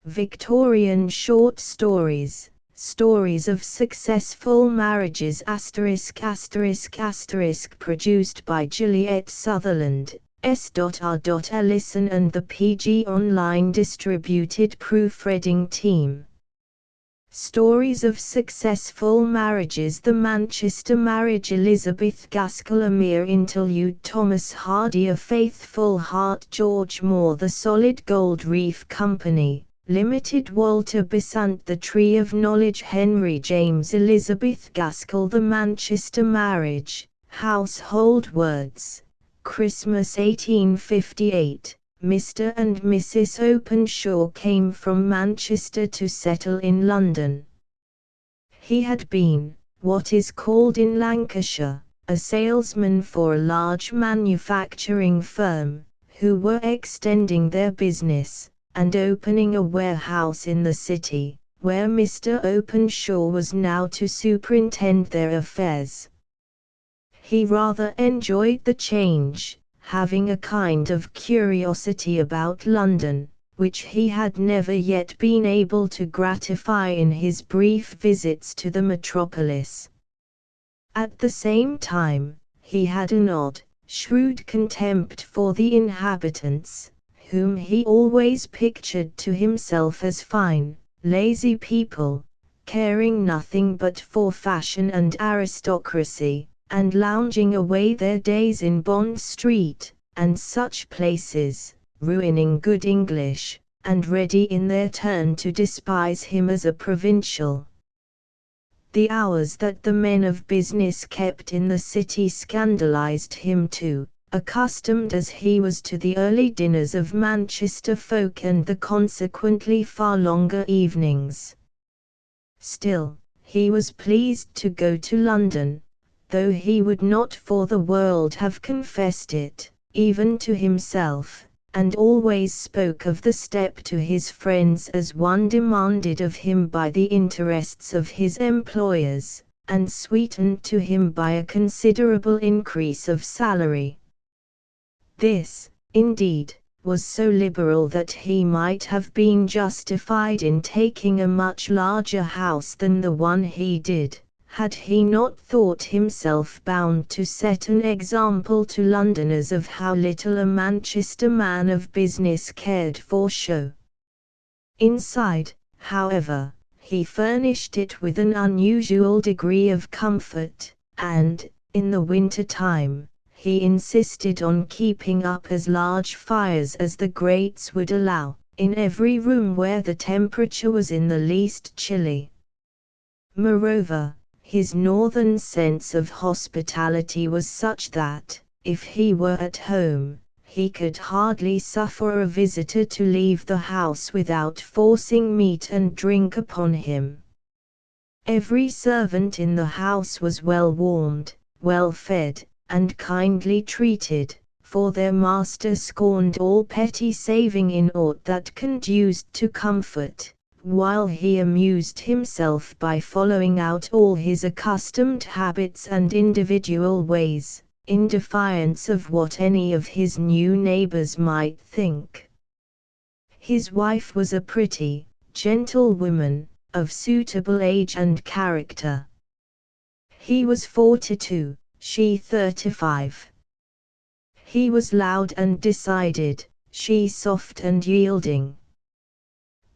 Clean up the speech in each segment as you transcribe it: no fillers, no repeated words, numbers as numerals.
Victorian short stories, stories of successful marriages ***** produced by Juliet Sutherland, S.R. and the PG Online distributed proofreading team. Stories of Successful Marriages: The Manchester Marriage, Elizabeth Gaskell, a mere interlude, Thomas Hardy, A Faithful Heart, George Moore, The Solid Gold Reef Company Limited, Walter Besant, The Tree of Knowledge, Henry James, Elizabeth Gaskell, The Manchester Marriage, Household Words, Christmas 1858. Mr. and Mrs. Openshaw came from Manchester to settle in London. He had been, what is called in Lancashire, a salesman for a large manufacturing firm, who were extending their business, and opening a warehouse in the city, where Mr. Openshaw was now to superintend their affairs. He rather enjoyed the change, having a kind of curiosity about London, which he had never yet been able to gratify in his brief visits to the metropolis. At the same time, he had an odd, shrewd contempt for the inhabitants, whom he always pictured to himself as fine, lazy people, caring nothing but for fashion and aristocracy, and lounging away their days in Bond Street, and such places, ruining good English, and ready in their turn to despise him as a provincial. The hours that the men of business kept in the city scandalized him too, accustomed as he was to the early dinners of Manchester folk and the consequently far longer evenings. Still, he was pleased to go to London, though he would not for the world have confessed it, even to himself, and always spoke of the step to his friends as one demanded of him by the interests of his employers, and sweetened to him by a considerable increase of salary. This, indeed, was so liberal that he might have been justified in taking a much larger house than the one he did, had he not thought himself bound to set an example to Londoners of how little a Manchester man of business cared for show. Inside, however, he furnished it with an unusual degree of comfort, and, in the winter time, he insisted on keeping up as large fires as the grates would allow, in every room where the temperature was in the least chilly. Moreover, his northern sense of hospitality was such that, if he were at home, he could hardly suffer a visitor to leave the house without forcing meat and drink upon him. Every servant in the house was well warmed, well fed, and kindly treated, for their master scorned all petty saving in aught that conduced to comfort, while he amused himself by following out all his accustomed habits and individual ways, in defiance of what any of his new neighbors might think. His wife was a pretty, gentle woman, of suitable age and character. He was 42. She 35. He was loud and decided, she soft and yielding.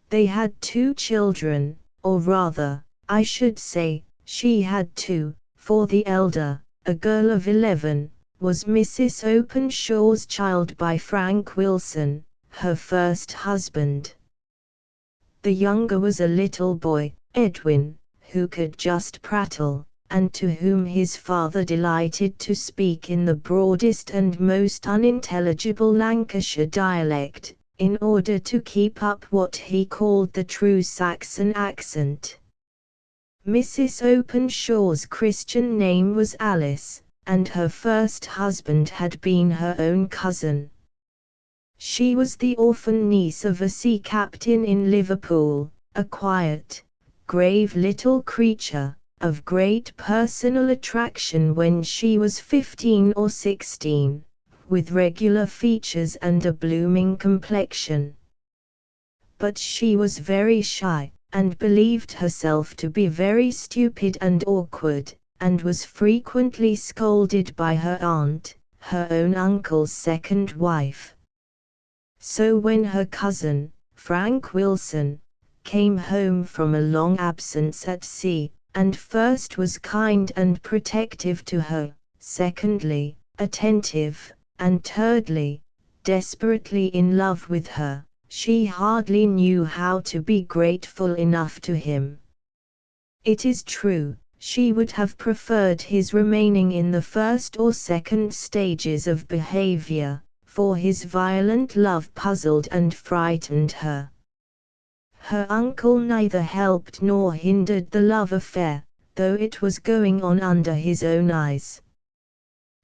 They had 2 children, or rather, I should say, she had 2, for the elder, a girl of 11, was Mrs. Openshaw's child by Frank Wilson, her first husband. The younger was a little boy, Edwin, who could just prattle, and to whom his father delighted to speak in the broadest and most unintelligible Lancashire dialect, in order to keep up what he called the true Saxon accent. Mrs. Openshaw's Christian name was Alice, and her first husband had been her own cousin. She was the orphan niece of a sea captain in Liverpool, a quiet, grave little creature, of great personal attraction when she was 15 or 16, with regular features and a blooming complexion. but she was very shy, and believed herself to be very stupid and awkward, and was frequently scolded by her aunt, her own uncle's second wife. So when her cousin, Frank Wilson, came home from a long absence at sea, and first was kind and protective to her, secondly, attentive, and thirdly, desperately in love with her, she hardly knew how to be grateful enough to him. It is true, she would have preferred his remaining in the first or second stages of behavior, for his violent love puzzled and frightened her. Her uncle neither helped nor hindered the love affair, though it was going on under his own eyes.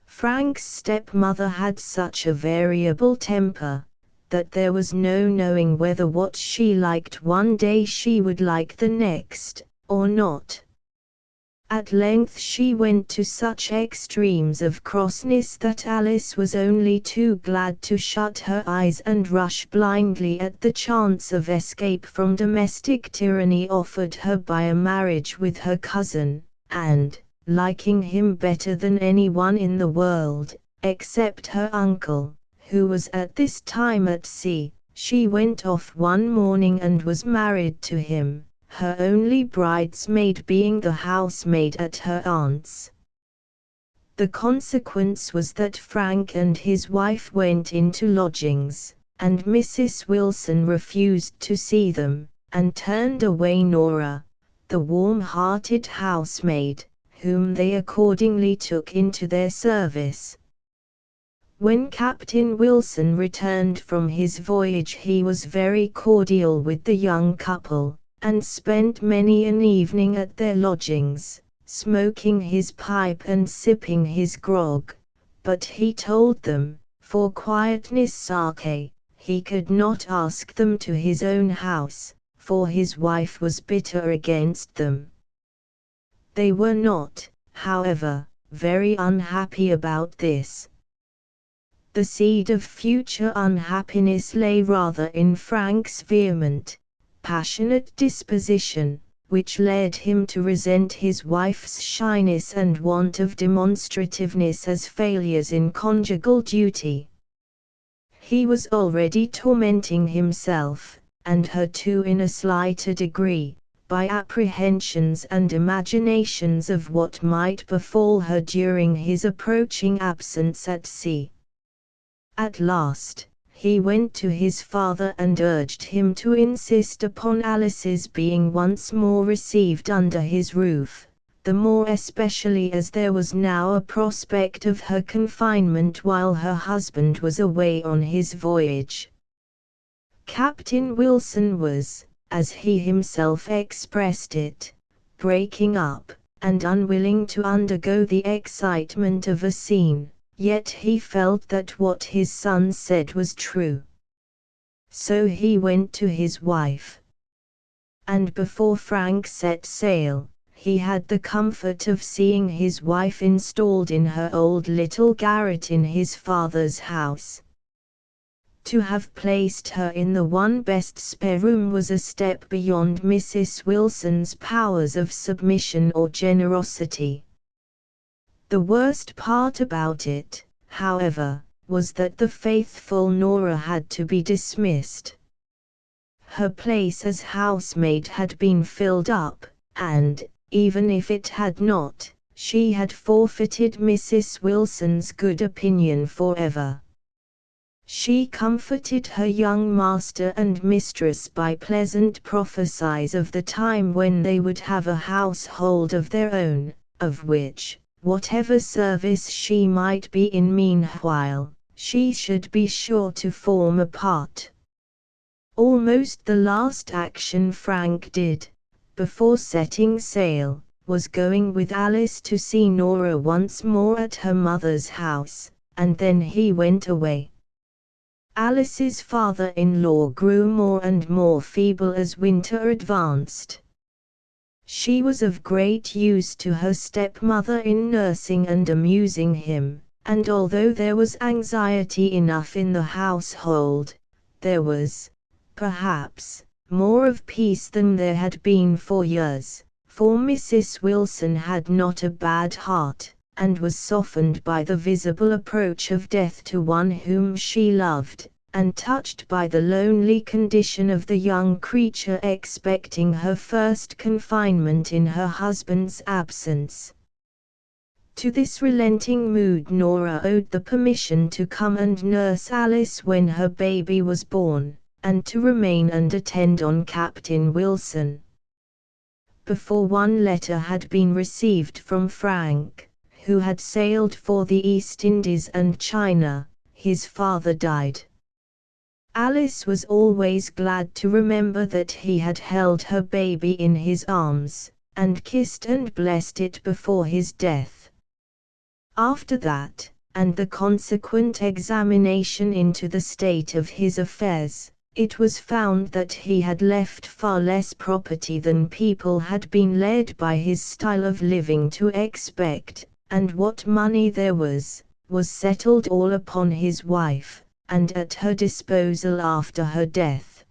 Frank's stepmother had such a variable temper, that there was no knowing whether what she liked one day she would like the next, or not. At length she went to such extremes of crossness that Alice was only too glad to shut her eyes and rush blindly at the chance of escape from domestic tyranny offered her by a marriage with her cousin, and, liking him better than anyone in the world, except her uncle, who was at this time at sea, she went off one morning and was married to him, her only bridesmaid being the housemaid at her aunt's. The consequence was that Frank and his wife went into lodgings, and Mrs. Wilson refused to see them, and turned away Nora, the warm-hearted housemaid, whom they accordingly took into their service. When Captain Wilson returned from his voyage he was very cordial with the young couple, and spent many an evening at their lodgings, smoking his pipe and sipping his grog, but he told them, for quietness' sake, he could not ask them to his own house, for his wife was bitter against them. They were not, however, very unhappy about this. The seed of future unhappiness lay rather in Frank's vehement, passionate disposition, which led him to resent his wife's shyness and want of demonstrativeness as failures in conjugal duty. He was already tormenting himself, and her too in a slighter degree, by apprehensions and imaginations of what might befall her during his approaching absence at sea. At last, he went to his father and urged him to insist upon Alice's being once more received under his roof, the more especially as there was now a prospect of her confinement while her husband was away on his voyage. Captain Wilson was, as he himself expressed it, breaking up, and unwilling to undergo the excitement of a scene, yet he felt that what his son said was true. So he went to his wife. And before Frank set sail, he had the comfort of seeing his wife installed in her old little garret in his father's house. To have placed her in the one best spare room was a step beyond Mrs. Wilson's powers of submission or generosity. The worst part about it, however, was that the faithful Nora had to be dismissed. Her place as housemaid had been filled up, and, even if it had not, she had forfeited Mrs. Wilson's good opinion forever. She comforted her young master and mistress by pleasant prophecies of the time when they would have a household of their own, of which, whatever service she might be in meanwhile, she should be sure to form a part. Almost the last action Frank did, before setting sail, was going with Alice to see Nora once more at her mother's house, and then he went away. Alice's father-in-law grew more and more feeble as winter advanced. She was of great use to her stepmother in nursing and amusing him, and although there was anxiety enough in the household, there was, perhaps, more of peace than there had been for years, for Mrs. Wilson had not a bad heart, and was softened by the visible approach of death to one whom she loved, and touched by the lonely condition of the young creature expecting her first confinement in her husband's absence. To this relenting mood Nora owed the permission to come and nurse Alice when her baby was born, and to remain and attend on Captain Wilson. Before one letter had been received from Frank, who had sailed for the East Indies and China, his father died. Alice was always glad to remember that he had held her baby in his arms, and kissed and blessed it before his death. After that, and the consequent examination into the state of his affairs, it was found that he had left far less property than people had been led by his style of living to expect, and what money there was settled all upon his wife, and at her disposal after her death.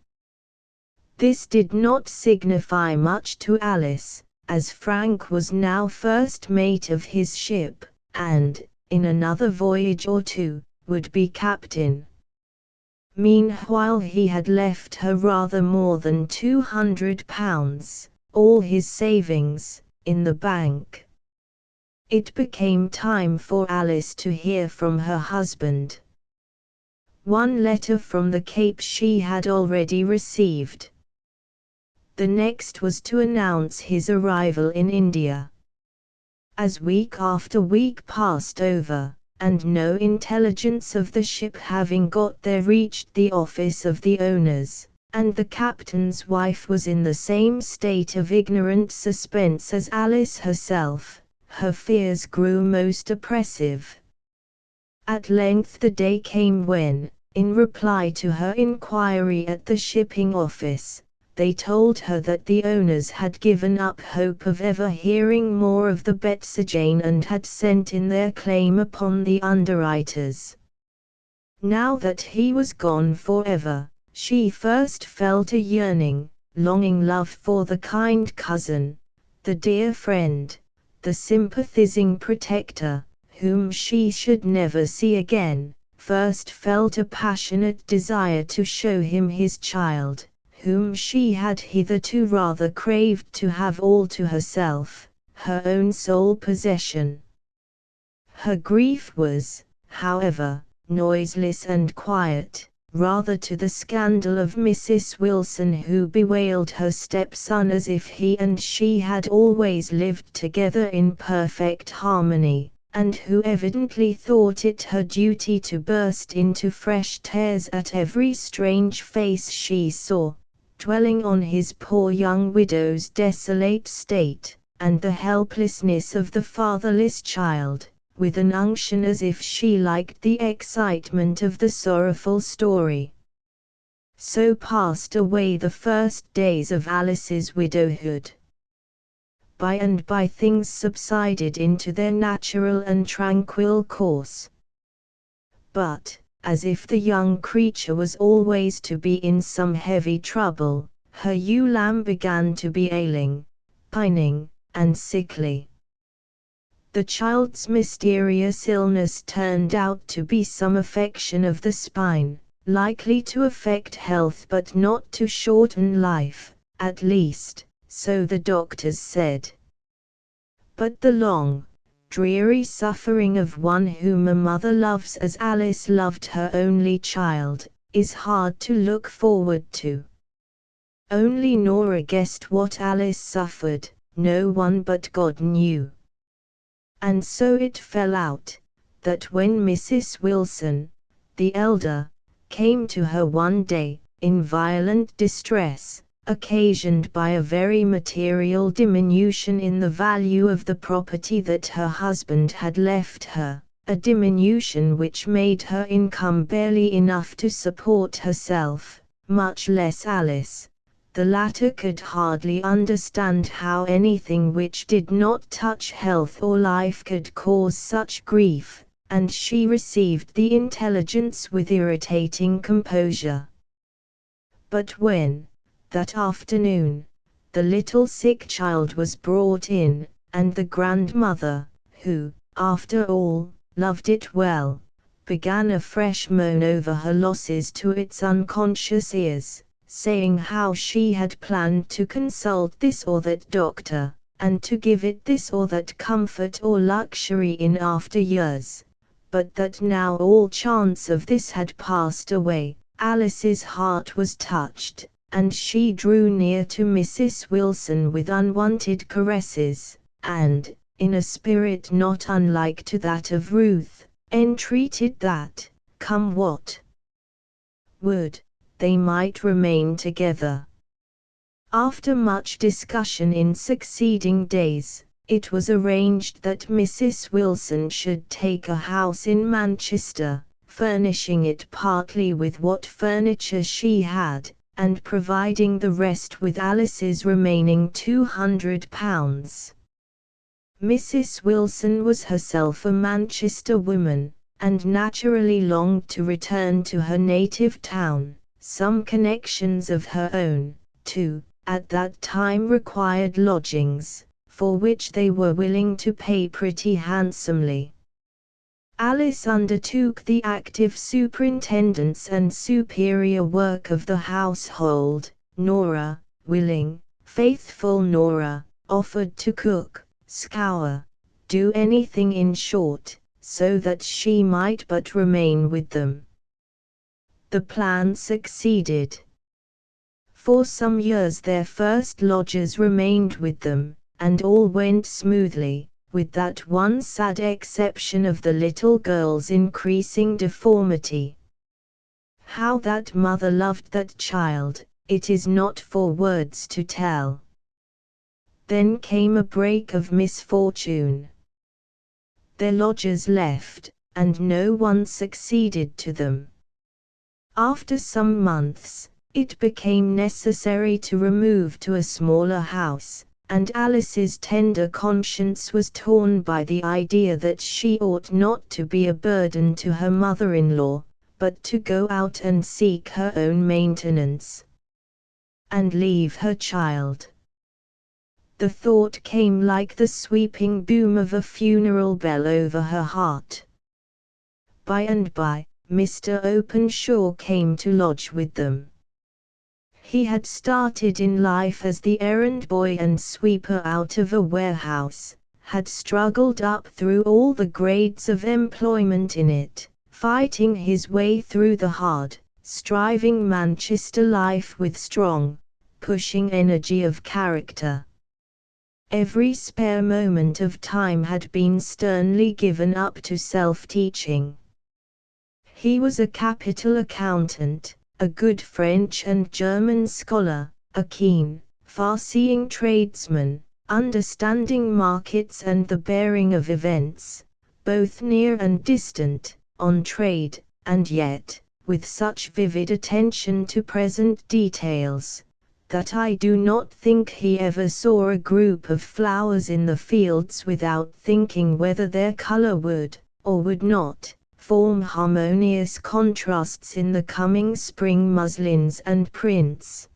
This did not signify much to Alice, as Frank was now first mate of his ship, and, in another voyage or two, would be captain. Meanwhile he had left her rather more than £200, all his savings, in the bank. It became time for Alice to hear from her husband. One letter from the Cape she had already received. The next was to announce his arrival in India. As week after week passed over, and no intelligence of the ship having got there reached the office of the owners, and the captain's wife was in the same state of ignorant suspense as Alice herself, her fears grew most oppressive. At length the day came when, in reply to her inquiry at the shipping office, they told her that the owners had given up hope of ever hearing more of the Betsy-Jane and had sent in their claim upon the underwriters. Now that he was gone forever, she first felt a yearning, longing love for the kind cousin, the dear friend, the sympathizing protector, whom she should never see again, first felt a passionate desire to show him his child, whom she had hitherto rather craved to have all to herself, her own sole possession. Her grief was, however, noiseless and quiet, rather to the scandal of Mrs. Wilson, who bewailed her stepson as if he and she had always lived together in perfect harmony, and who evidently thought it her duty to burst into fresh tears at every strange face she saw, dwelling on his poor young widow's desolate state, and the helplessness of the fatherless child, with an unction as if she liked the excitement of the sorrowful story. So passed away the first days of Alice's widowhood. By and by things subsided into their natural and tranquil course. But, as if the young creature was always to be in some heavy trouble, her ewe lamb began to be ailing, pining, and sickly. The child's mysterious illness turned out to be some affection of the spine, likely to affect health but not to shorten life, at least, so the doctors said. But the long, dreary suffering of one whom a mother loves as Alice loved her only child, is hard to look forward to. Only Nora guessed what Alice suffered, no one but God knew. And so it fell out, that when Mrs. Wilson, the elder, came to her one day, in violent distress, occasioned by a very material diminution in the value of the property that her husband had left her, a diminution which made her income barely enough to support herself, much less Alice, the latter could hardly understand how anything which did not touch health or life could cause such grief, and she received the intelligence with irritating composure. But when, That afternoon, the little sick child was brought in, and the grandmother, who, after all, loved it well, began a fresh moan over her losses to its unconscious ears, saying how she had planned to consult this or that doctor, and to give it this or that comfort or luxury in after years, but that now all chance of this had passed away. Alice's heart was touched, and she drew near to Mrs. Wilson with unwonted caresses, and, in a spirit not unlike to that of Ruth, entreated that, come what would, they might remain together. After much discussion in succeeding days, it was arranged that Mrs. Wilson should take a house in Manchester, furnishing it partly with what furniture she had, and providing the rest with Alice's remaining £200. Mrs. Wilson was herself a Manchester woman, and naturally longed to return to her native town. Some connections of her own, too, at that time required lodgings, for which they were willing to pay pretty handsomely. Alice undertook the active superintendence and superior work of the household. Nora, willing, faithful Nora, offered to cook, scour, do anything in short, so that she might but remain with them. The plan succeeded. For some years their first lodgers remained with them, and all went smoothly, with that one sad exception of the little girl's increasing deformity. How that mother loved that child, it is not for words to tell. Then came a break of misfortune. Their lodgers left, and no one succeeded to them. After some months, it became necessary to remove to a smaller house, and Alice's tender conscience was torn by the idea that she ought not to be a burden to her mother-in-law, but to go out and seek her own maintenance, and leave her child. The thought came like the sweeping boom of a funeral bell over her heart. By and by, Mr. Openshaw came to lodge with them. He had started in life as the errand boy and sweeper out of a warehouse, had struggled up through all the grades of employment in it, fighting his way through the hard, striving Manchester life with strong, pushing energy of character. Every spare moment of time had been sternly given up to self-teaching. He was a capital accountant, a good French and German scholar, a keen, far-seeing tradesman, understanding markets and the bearing of events, both near and distant, on trade, and yet, with such vivid attention to present details, that I do not think he ever saw a group of flowers in the fields without thinking whether their color would, or would not, form harmonious contrasts in the coming spring muslins and prints.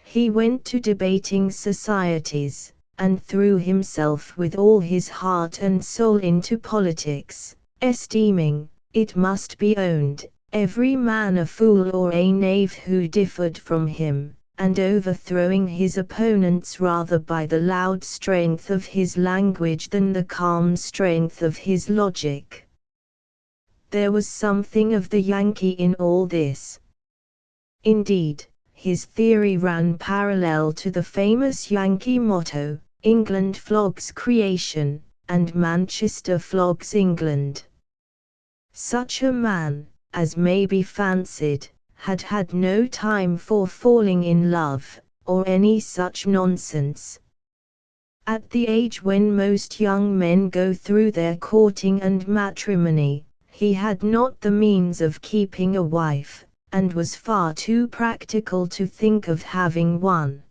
He went to debating societies, and threw himself with all his heart and soul into politics, esteeming, it must be owned, every man a fool or a knave who differed from him, and overthrowing his opponents rather by the loud strength of his language than the calm strength of his logic. There was something of the Yankee in all this. Indeed, his theory ran parallel to the famous Yankee motto, England flogs creation, and Manchester flogs England. Such a man, as may be fancied, had had no time for falling in love, or any such nonsense. At the age when most young men go through their courting and matrimony, he had not the means of keeping a wife, and was far too practical to think of having one.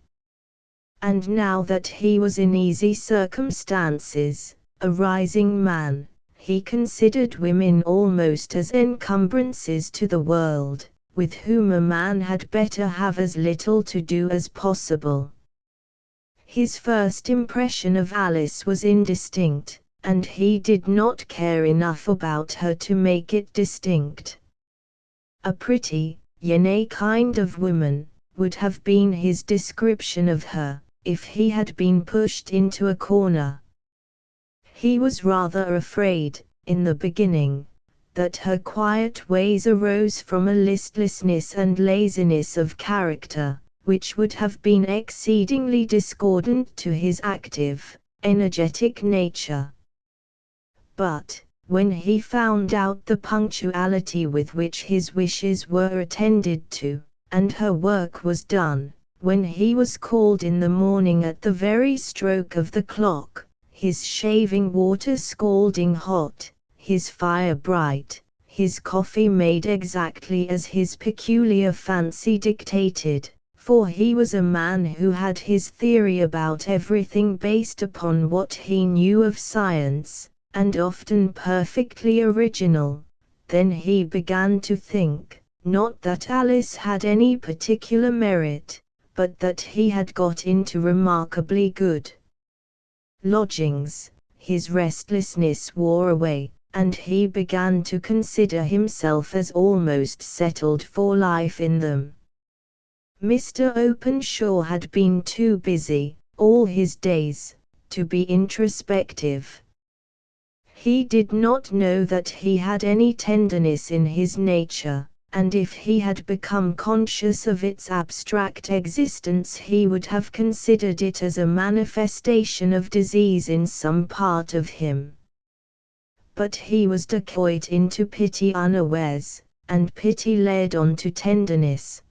And now that he was in easy circumstances, a rising man, he considered women almost as encumbrances to the world, with whom a man had better have as little to do as possible. His first impression of Alice was indistinct, and he did not care enough about her to make it distinct. A pretty, yenna kind of woman, would have been his description of her, if he had been pushed into a corner. He was rather afraid, in the beginning, that her quiet ways arose from a listlessness and laziness of character, which would have been exceedingly discordant to his active, energetic nature. But, when he found out the punctuality with which his wishes were attended to, and her work was done, when he was called in the morning at the very stroke of the clock, his shaving water scalding hot, his fire bright, his coffee made exactly as his peculiar fancy dictated, for he was a man who had his theory about everything based upon what he knew of science, and often perfectly original, then he began to think, not that Alice had any particular merit, but that he had got into remarkably good lodgings. His restlessness wore away, and he began to consider himself as almost settled for life in them. Mr. Openshaw had been too busy, all his days, to be introspective. He did not know that he had any tenderness in his nature, and if he had become conscious of its abstract existence he would have considered it as a manifestation of disease in some part of him. But he was decoyed into pity unawares, and pity led on to tenderness.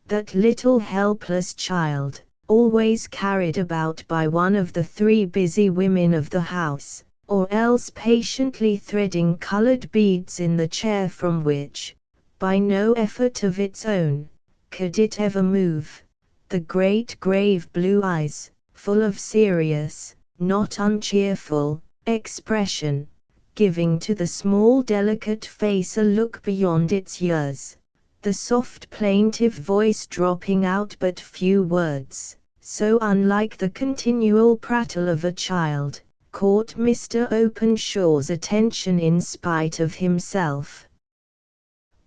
That little helpless child, always carried about by one of the three busy women of the house, or else patiently threading colored beads in the chair from which, by no effort of its own, could it ever move, the great grave blue eyes, full of serious, not uncheerful, expression, giving to the small delicate face a look beyond its years, the soft plaintive voice dropping out but few words, so unlike the continual prattle of a child, caught Mr. Openshaw's attention in spite of himself.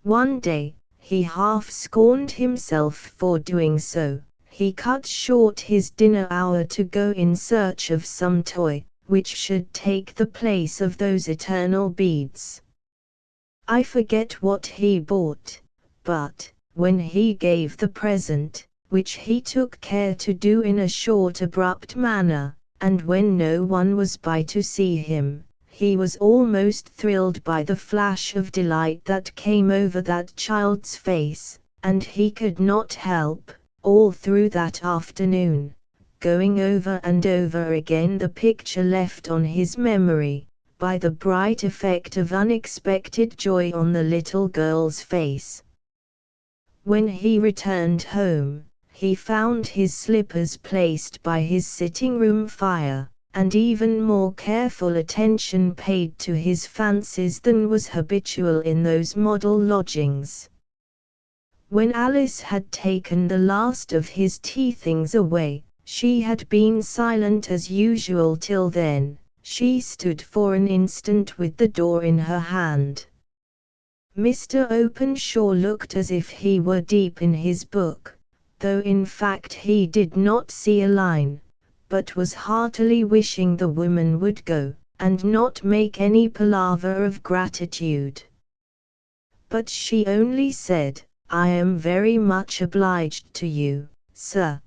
One day, he half scorned himself for doing so. He cut short his dinner hour to go in search of some toy, which should take the place of those eternal beads. I forget what he bought, but, when he gave the present, which he took care to do in a short abrupt manner, and when no one was by to see him, he was almost thrilled by the flash of delight that came over that child's face, and he could not help, all through that afternoon, going over and over again the picture left on his memory, by the bright effect of unexpected joy on the little girl's face. When he returned home, he found his slippers placed by his sitting-room fire, and even more careful attention paid to his fancies than was habitual in those model lodgings. When Alice had taken the last of his tea things away, she had been silent as usual till then. She stood for an instant with the door in her hand. Mr. Openshaw looked as if he were deep in his book, though in fact he did not see a line, but was heartily wishing the woman would go, and not make any palaver of gratitude. But she only said, "I am very much obliged to you, sir."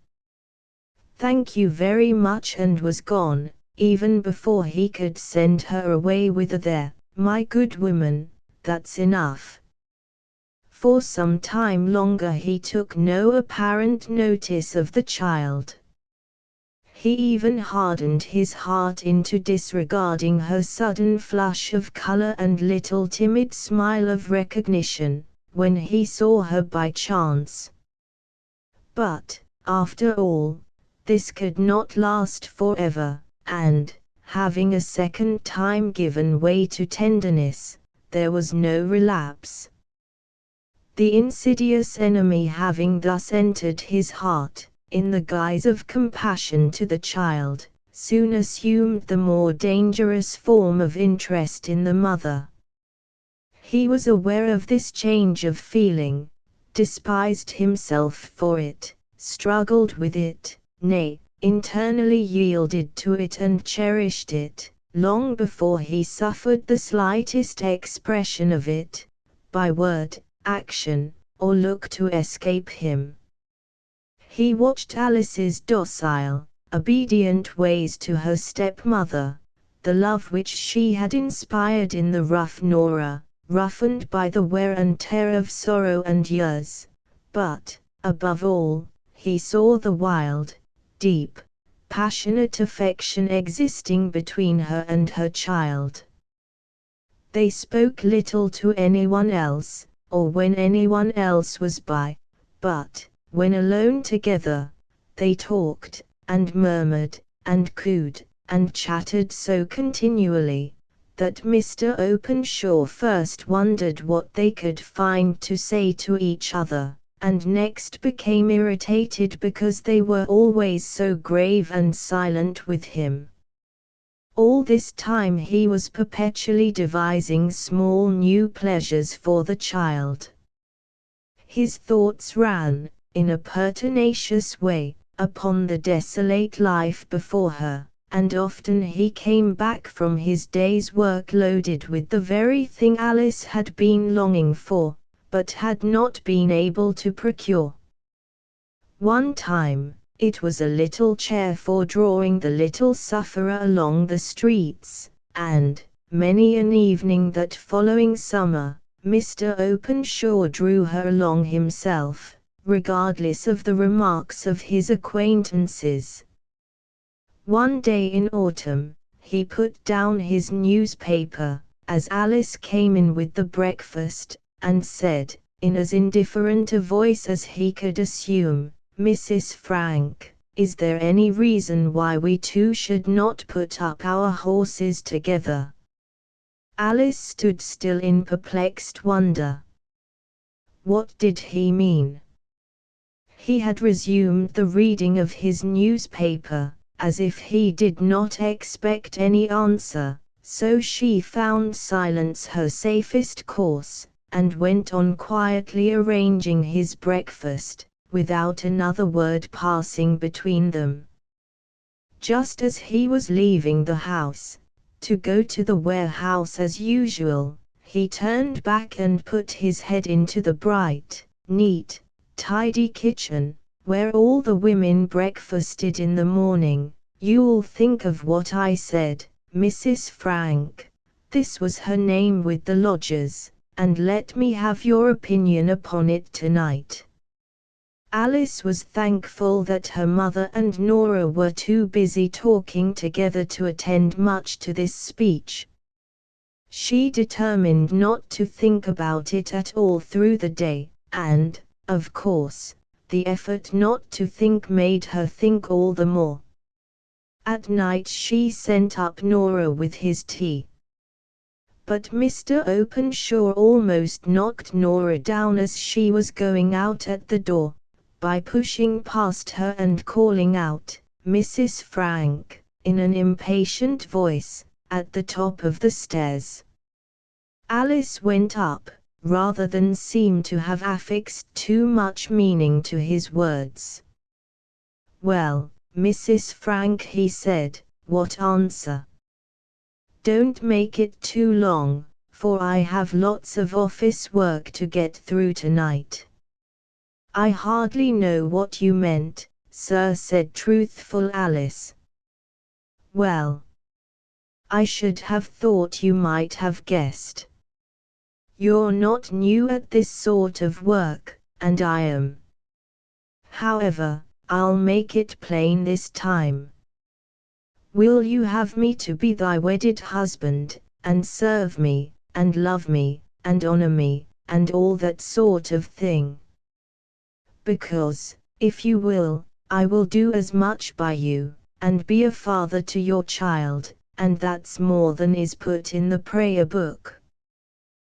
"Thank you very much," and was gone, even before he could send her away with a "There, my good woman, that's enough." For some time longer he took no apparent notice of the child. He even hardened his heart into disregarding her sudden flush of color and little timid smile of recognition, when he saw her by chance. But, after all, this could not last forever, and, having a second time given way to tenderness, there was no relapse. The insidious enemy having thus entered his heart, in the guise of compassion to the child, soon assumed the more dangerous form of interest in the mother. He was aware of this change of feeling, despised himself for it, struggled with it, nay, internally yielded to it and cherished it, long before he suffered the slightest expression of it, by word, action, or look to escape him. He watched Alice's docile, obedient ways to her stepmother, the love which she had inspired in the rough Nora, roughened by the wear and tear of sorrow and years, but, above all, he saw the wild, deep, passionate affection existing between her and her child. They spoke little to anyone else, or when anyone else was by, but, when alone together, they talked, and murmured, and cooed, and chattered so continually, that Mr. Openshaw first wondered what they could find to say to each other, and next became irritated because they were always so grave and silent with him. All this time he was perpetually devising small new pleasures for the child. His thoughts ran, in a pertinacious way, upon the desolate life before her, and often he came back from his day's work loaded with the very thing Alice had been longing for, but had not been able to procure. One time, it was a little chair for drawing the little sufferer along the streets, and, many an evening that following summer, Mr. Openshaw drew her along himself, regardless of the remarks of his acquaintances. One day in autumn, he put down his newspaper, as Alice came in with the breakfast, and said, in as indifferent a voice as he could assume, "Mrs. Frank, is there any reason why we two should not put up our horses together?" Alice stood still in perplexed wonder. What did he mean? He had resumed the reading of his newspaper, as if he did not expect any answer, so she found silence her safest course, and went on quietly arranging his breakfast, without another word passing between them. Just as he was leaving the house, to go to the warehouse as usual, he turned back and put his head into the bright, neat, tidy kitchen, where all the women breakfasted in the morning. "You'll think of what I said, Mrs. Frank," this was her name with the lodgers, "and let me have your opinion upon it tonight." Alice was thankful that her mother and Nora were too busy talking together to attend much to this speech. She determined not to think about it at all through the day, and, of course, the effort not to think made her think all the more. At night she sent up Nora with his tea. But Mr. Openshaw almost knocked Nora down as she was going out at the door, by pushing past her and calling out, "Mrs. Frank," in an impatient voice, at the top of the stairs. Alice went up, rather than seem to have affixed too much meaning to his words. "Well, Mrs. Frank," he said, "what answer? Don't make it too long, for I have lots of office work to get through tonight." "I hardly know what you meant, sir," said truthful Alice. "Well, I should have thought you might have guessed. You're not new at this sort of work, and I am. However, I'll make it plain this time. Will you have me to be thy wedded husband, and serve me, and love me, and honor me, and all that sort of thing? Because, if you will, I will do as much by you, and be a father to your child, and that's more than is put in the prayer book.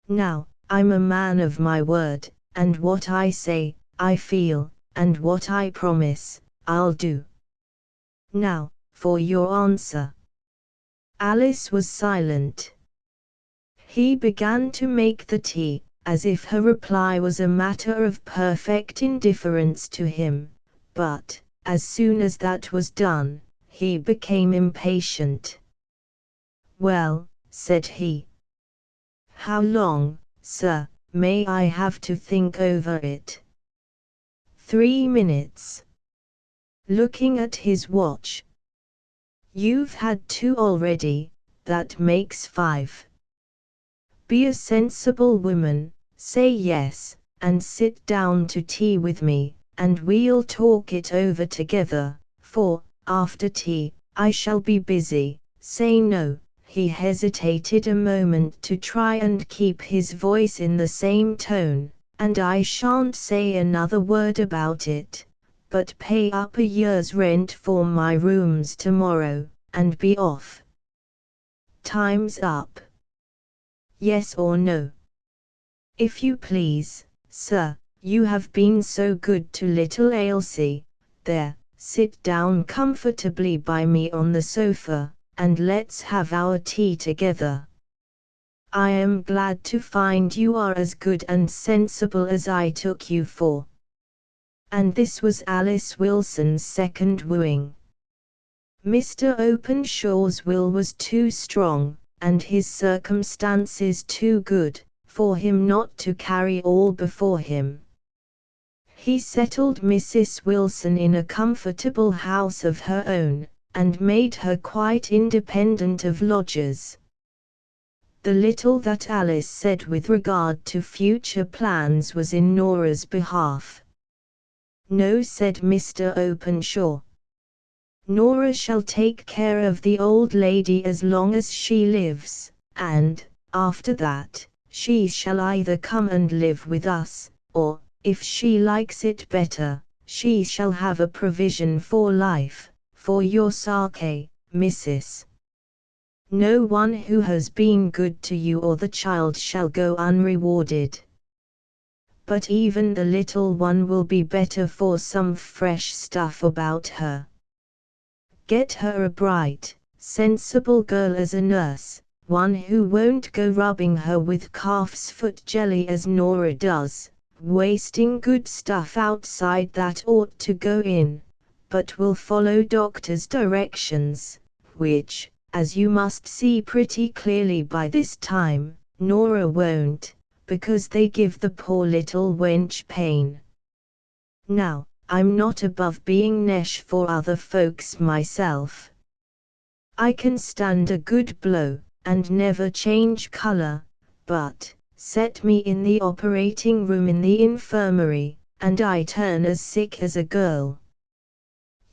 Now, I'm a man of my word, and what I say, I feel, and what I promise, I'll do. Now, for your answer." Alice was silent. He began to make the tea, as if her reply was a matter of perfect indifference to him, but, as soon as that was done, he became impatient. "Well," said he. "How long, sir, may I have to think over it?" 3 minutes. Looking at his watch. "You've had 2 already, that makes 5. Be a sensible woman, say yes, and sit down to tea with me, and we'll talk it over together, for, after tea, I shall be busy. Say no." He hesitated a moment to try and keep his voice in the same tone, "and I shan't say another word about it, but pay up a year's rent for my rooms tomorrow, and be off. Time's up. Yes or no?" "If you please, sir, you have been so good to little Ailsie. There, sit down comfortably by me on the sofa, and let's have our tea together. I am glad to find you are as good and sensible as I took you for." And this was Alice Wilson's second wooing. Mr. Openshaw's will was too strong, and his circumstances too good, for him not to carry all before him. He settled Mrs. Wilson in a comfortable house of her own, and made her quite independent of lodgers. The little that Alice said with regard to future plans was in Nora's behalf. "No," said Mr. Openshaw. "Nora shall take care of the old lady as long as she lives, and, after that, she shall either come and live with us, or, if she likes it better, she shall have a provision for life, for your sake, Mrs. No one who has been good to you or the child shall go unrewarded. But even the little one will be better for some fresh stuff about her. Get her a bright, sensible girl as a nurse, one who won't go rubbing her with calf's foot jelly as Nora does, wasting good stuff outside that ought to go in, but will follow doctor's directions, which, as you must see pretty clearly by this time, Nora won't, because they give the poor little wench pain. Now, I'm not above being nesh for other folks myself. I can stand a good blow, and never change colour, but, set me in the operating room in the infirmary, and I turn as sick as a girl.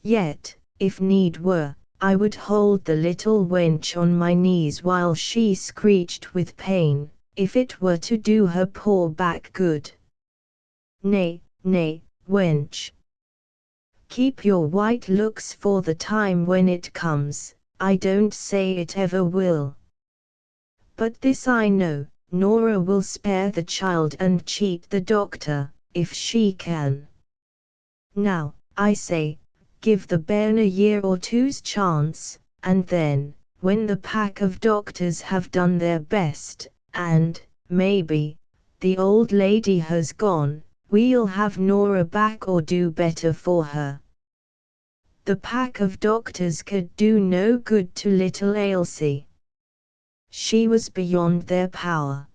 Yet, if need were, I would hold the little wench on my knees while she screeched with pain, if it were to do her poor back good. Nay, nay, wench. Keep your white looks for the time when it comes. I don't say it ever will. But this I know, Nora will spare the child and cheat the doctor, if she can. Now, I say, give the bairn a year or two's chance, and then, when the pack of doctors have done their best, and, maybe, the old lady has gone, we'll have Nora back or do better for her. The pack of doctors could do no good to little Ailsie. She was beyond their power.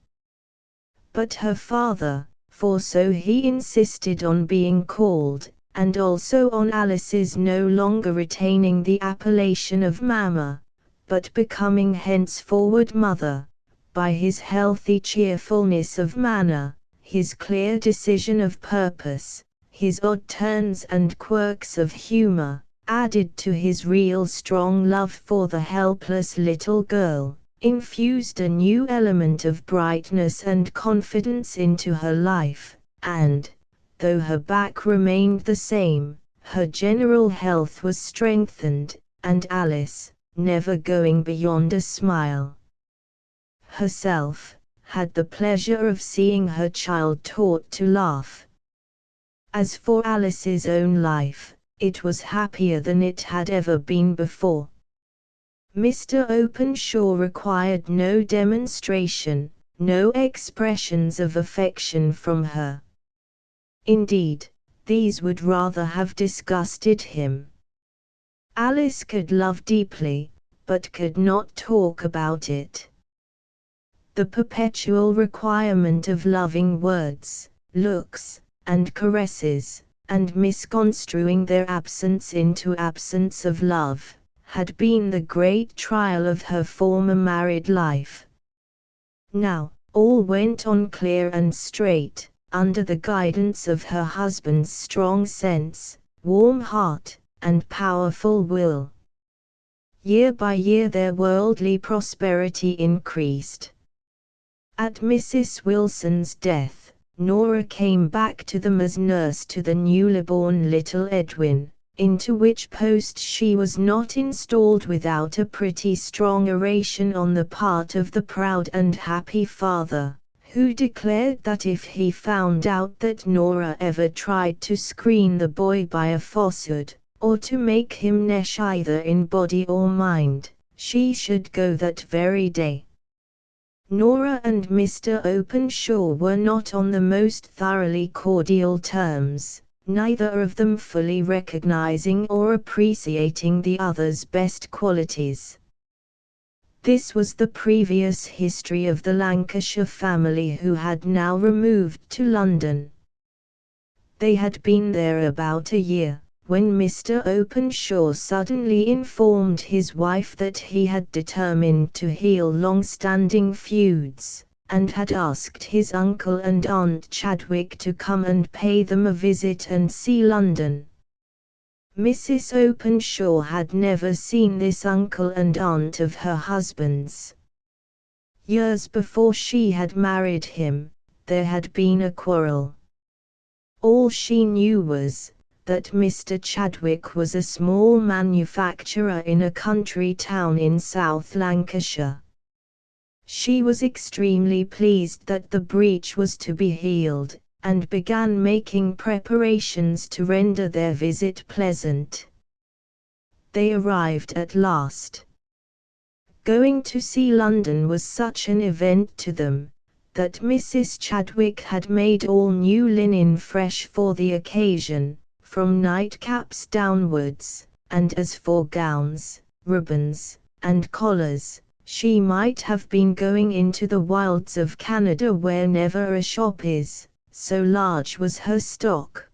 But her father, for so he insisted on being called, and also on Alice's no longer retaining the appellation of Mamma, but becoming henceforward Mother, by his healthy cheerfulness of manner, his clear decision of purpose, his odd turns and quirks of humor, added to his real strong love for the helpless little girl, infused a new element of brightness and confidence into her life, and, though her back remained the same, her general health was strengthened, and Alice, never going beyond a smile herself, had the pleasure of seeing her child taught to laugh. As for Alice's own life, it was happier than it had ever been before. Mr. Openshaw required no demonstration, no expressions of affection from her. Indeed, these would rather have disgusted him. Alice could love deeply, but could not talk about it. The perpetual requirement of loving words, looks, and caresses, and misconstruing their absence into absence of love, had been the great trial of her former married life. Now, all went on clear and straight, under the guidance of her husband's strong sense, warm heart, and powerful will. Year by year their worldly prosperity increased. At Mrs. Wilson's death, Nora came back to them as nurse to the newly born little Edwin, into which post she was not installed without a pretty strong oration on the part of the proud and happy father, who declared that if he found out that Nora ever tried to screen the boy by a falsehood, or to make him nesh either in body or mind, she should go that very day. Nora and Mr. Openshaw were not on the most thoroughly cordial terms, neither of them fully recognizing or appreciating the other's best qualities. This was the previous history of the Lancashire family who had now removed to London. They had been there about a year, when Mr. Openshaw suddenly informed his wife that he had determined to heal long-standing feuds, and had asked his uncle and Aunt Chadwick to come and pay them a visit and see London. Mrs. Openshaw had never seen this uncle and aunt of her husband's. Years before she had married him, there had been a quarrel. All she knew was that Mr. Chadwick was a small manufacturer in a country town in South Lancashire. She was extremely pleased that the breach was to be healed, and began making preparations to render their visit pleasant. They arrived at last. Going to see London was such an event to them, that Mrs. Chadwick had made all new linen fresh for the occasion, from nightcaps downwards, and as for gowns, ribbons, and collars, she might have been going into the wilds of Canada where never a shop is, so large was her stock.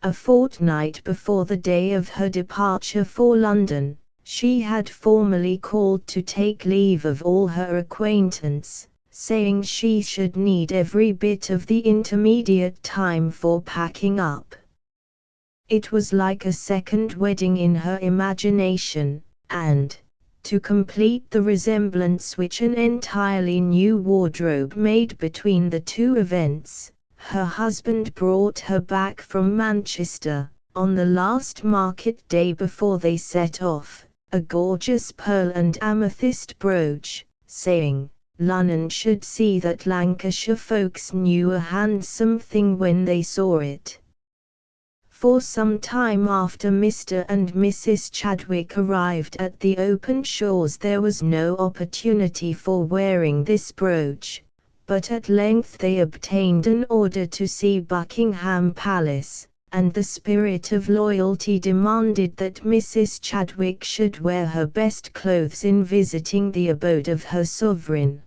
A fortnight before the day of her departure for London, she had formally called to take leave of all her acquaintance, saying she should need every bit of the intermediate time for packing up. It was like a second wedding in her imagination, and, to complete the resemblance which an entirely new wardrobe made between the two events, her husband brought her back from Manchester, on the last market day before they set off, a gorgeous pearl and amethyst brooch, saying, "Lunnon should see that Lancashire folks knew a handsome thing when they saw it." For some time after Mr. and Mrs. Chadwick arrived at the Openshaws there was no opportunity for wearing this brooch, but at length they obtained an order to see Buckingham Palace, and the spirit of loyalty demanded that Mrs. Chadwick should wear her best clothes in visiting the abode of her sovereign.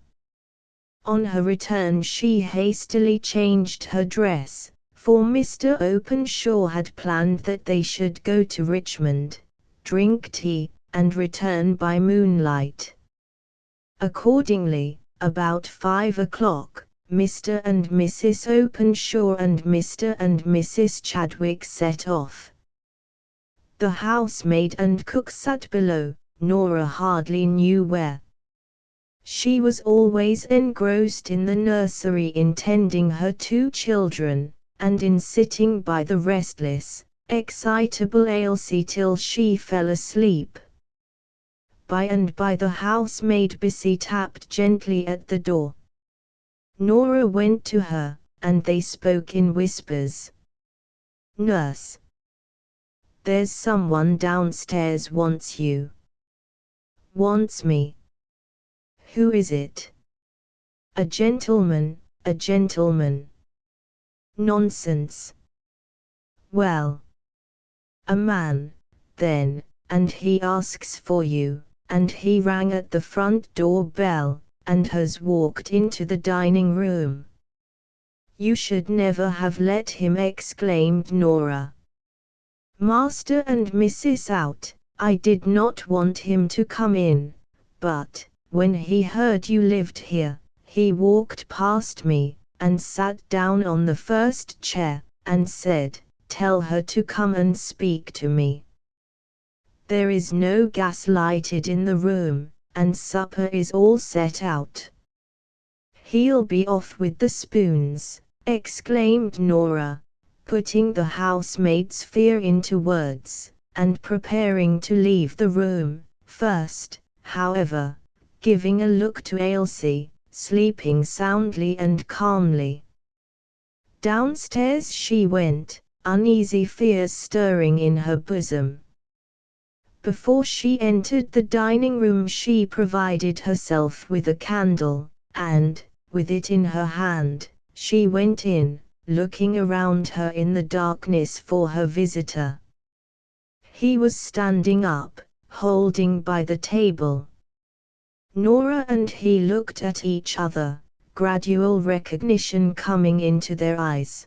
On her return she hastily changed her dress, for Mr. Openshaw had planned that they should go to Richmond, drink tea, and return by moonlight. Accordingly, about 5 o'clock, Mr. and Mrs. Openshaw and Mr. and Mrs. Chadwick set off. The housemaid and cook sat below, Nora hardly knew where. She was always engrossed in the nursery in tending her two children, and in sitting by the restless, excitable Ailsie till she fell asleep. By and by the housemaid Bissy tapped gently at the door. Nora went to her, and they spoke in whispers. "Nurse, there's someone downstairs wants you." "Wants me? Who is it?" "A gentleman, a gentleman." "Nonsense." "Well, a man, then, and he asks for you," and he rang at the front door bell, and has walked into the dining room. "You should never have let him," exclaimed Nora. "Master and Mrs. out, I did not want him to come in, but, when he heard you lived here, he walked past me, and sat down on the first chair, and said, 'Tell her to come and speak to me.' There is no gas lighted in the room, and supper is all set out." "He'll be off with the spoons," exclaimed Nora, putting the housemaid's fear into words, and preparing to leave the room, first, however, giving a look to Ailsie, sleeping soundly and calmly. Downstairs she went, uneasy fears stirring in her bosom. Before she entered the dining room she provided herself with a candle, and, with it in her hand, she went in, looking around her in the darkness for her visitor. He was standing up, holding by the table. Nora and he looked at each other, gradual recognition coming into their eyes.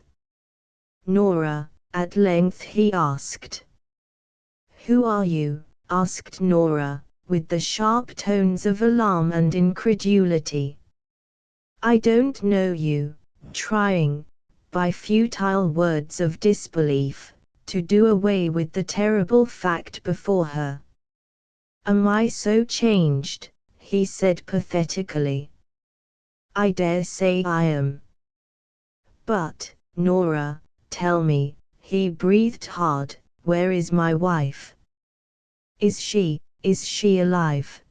"Nora," at length he asked. "Who are you?" asked Nora, with the sharp tones of alarm and incredulity. "I don't know you," trying, by futile words of disbelief, to do away with the terrible fact before her. "Am I so changed?" he said pathetically. "I dare say I am." "But, Nora, tell me," he breathed hard, "where is my wife? Is she alive?"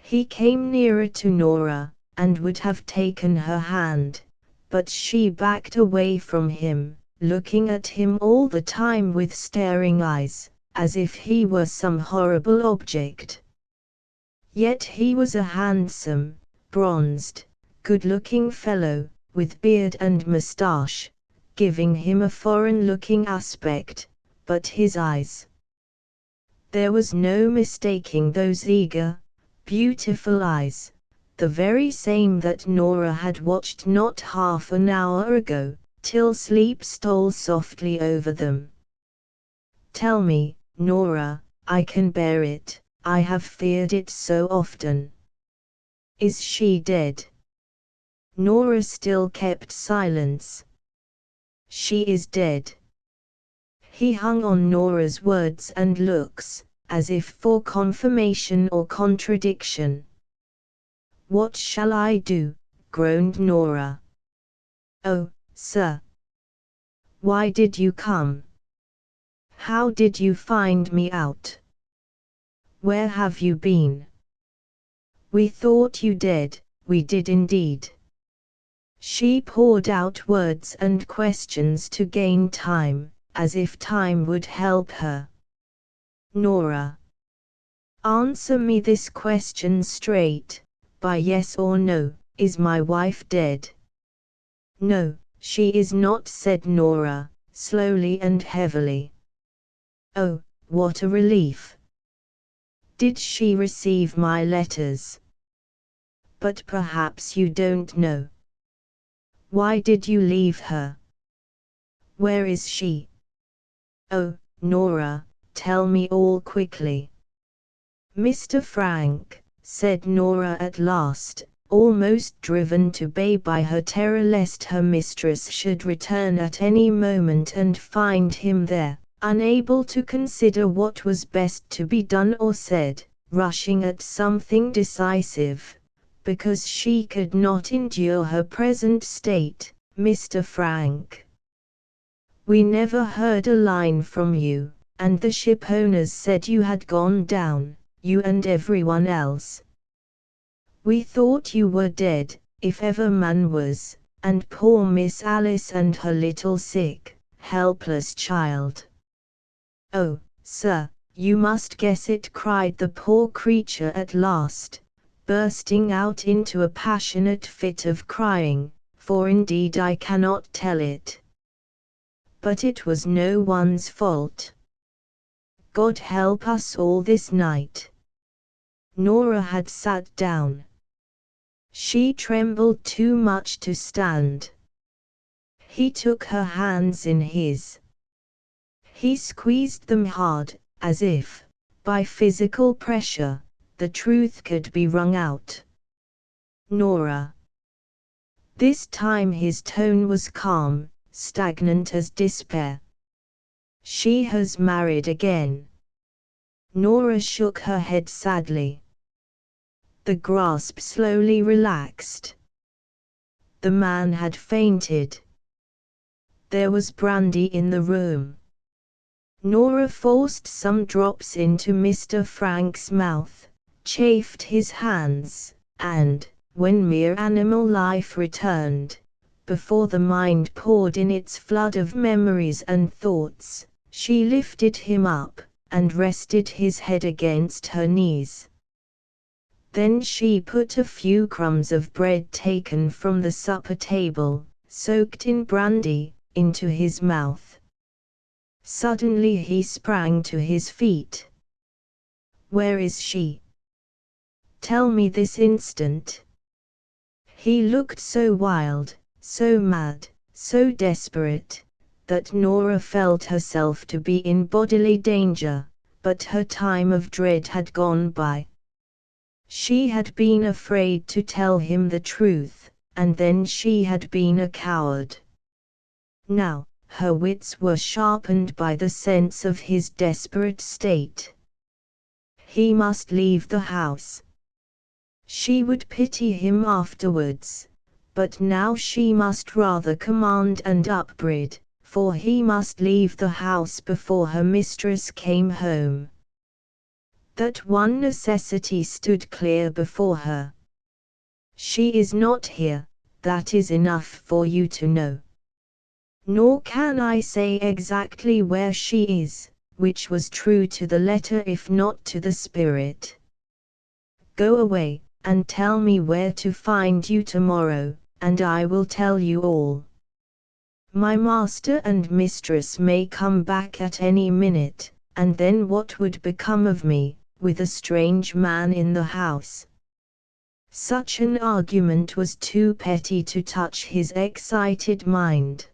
He came nearer to Nora, and would have taken her hand, but she backed away from him, looking at him all the time with staring eyes, as if he were some horrible object. Yet he was a handsome, bronzed, good-looking fellow, with beard and moustache, giving him a foreign-looking aspect, but his eyes. There was no mistaking those eager, beautiful eyes, the very same that Nora had watched not half an hour ago, till sleep stole softly over them. "Tell me, Nora, I can bear it, I have feared it so often. Is she dead?" Nora still kept silence. "She is dead." He hung on Nora's words and looks, as if for confirmation or contradiction. "What shall I do?" groaned Nora. "Oh, sir! Why did you come? How did you find me out? Where have you been? We thought you dead, we did indeed." She poured out words and questions to gain time, as if time would help her. "Nora, answer me this question straight, by yes or no, is my wife dead?" "No, she is not," said Nora, slowly and heavily. "Oh, what a relief! Did she receive my letters? But perhaps you don't know. Why did you leave her? Where is she? Oh, Nora, tell me all quickly." "Mr. Frank," said Nora at last, almost driven to bay by her terror lest her mistress should return at any moment and find him there, unable to consider what was best to be done or said, rushing at something decisive, because she could not endure her present state. "Mr. Frank, we never heard a line from you, and the shipowners said you had gone down, you and everyone else. We thought you were dead, if ever man was, and poor Miss Alice and her little sick, helpless child. "Oh, sir, you must guess it," cried the poor creature at last, bursting out into a passionate fit of crying, "for indeed I cannot tell it. But it was no one's fault. God help us all this night." Nora had sat down. She trembled too much to stand. He took her hands in his. He squeezed them hard, as if, by physical pressure, the truth could be wrung out. "Nora." This time his tone was calm, stagnant as despair. "She has married again." Nora shook her head sadly. The grasp slowly relaxed. The man had fainted. There was brandy in the room. Nora forced some drops into Mr. Frank's mouth, chafed his hands, and, when mere animal life returned, before the mind poured in its flood of memories and thoughts, she lifted him up, and rested his head against her knees. Then she put a few crumbs of bread taken from the supper table, soaked in brandy, into his mouth. Suddenly he sprang to his feet. "Where is she? Tell me this instant." He looked so wild, so mad, so desperate, that Nora felt herself to be in bodily danger, but her time of dread had gone by. She had been afraid to tell him the truth, and then she had been a coward. Now, her wits were sharpened by the sense of his desperate state. He must leave the house. She would pity him afterwards, but now she must rather command and upbraid, for he must leave the house before her mistress came home. That one necessity stood clear before her. "She is not here, that is enough for you to know. Nor can I say exactly where she is," which was true to the letter if not to the spirit. "Go away, and tell me where to find you tomorrow, and I will tell you all. My master and mistress may come back at any minute, and then what would become of me, with a strange man in the house?" Such an argument was too petty to touch his excited mind.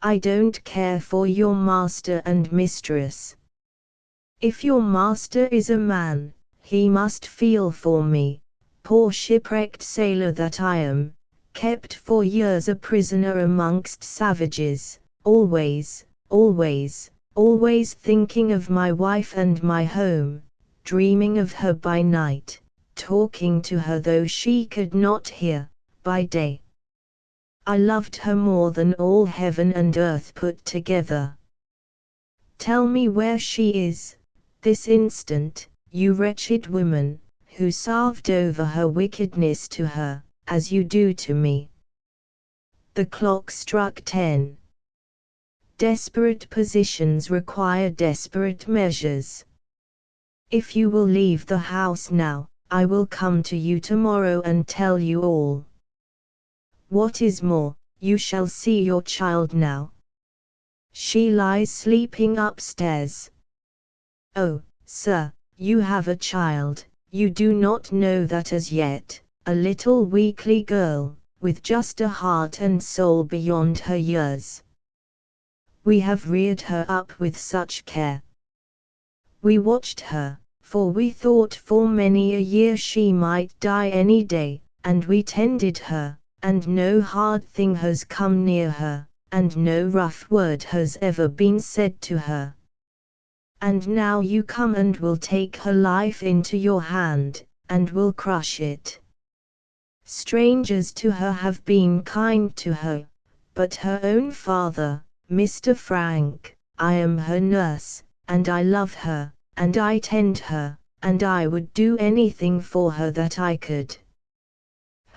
"I don't care for your master and mistress. If your master is a man, he must feel for me, poor shipwrecked sailor that I am, kept for years a prisoner amongst savages, always, always, always thinking of my wife and my home, dreaming of her by night, talking to her though she could not hear, by day. I loved her more than all heaven and earth put together. Tell me where she is, this instant, you wretched woman, who salved over her wickedness to her, as you do to me." The clock struck 10. Desperate positions require desperate measures. "If you will leave the house now, I will come to you tomorrow and tell you all. What is more, you shall see your child now. She lies sleeping upstairs." "Oh, sir, you have a child, you do not know that as yet, a little weakly girl, with just a heart and soul beyond her years. We have reared her up with such care. We watched her, for we thought for many a year she might die any day, and we tended her, and no hard thing has come near her, and no rough word has ever been said to her. And now you come and will take her life into your hand, and will crush it. Strangers to her have been kind to her, but her own father, Mr. Frank, I am her nurse, and I love her, and I tend her, and I would do anything for her that I could.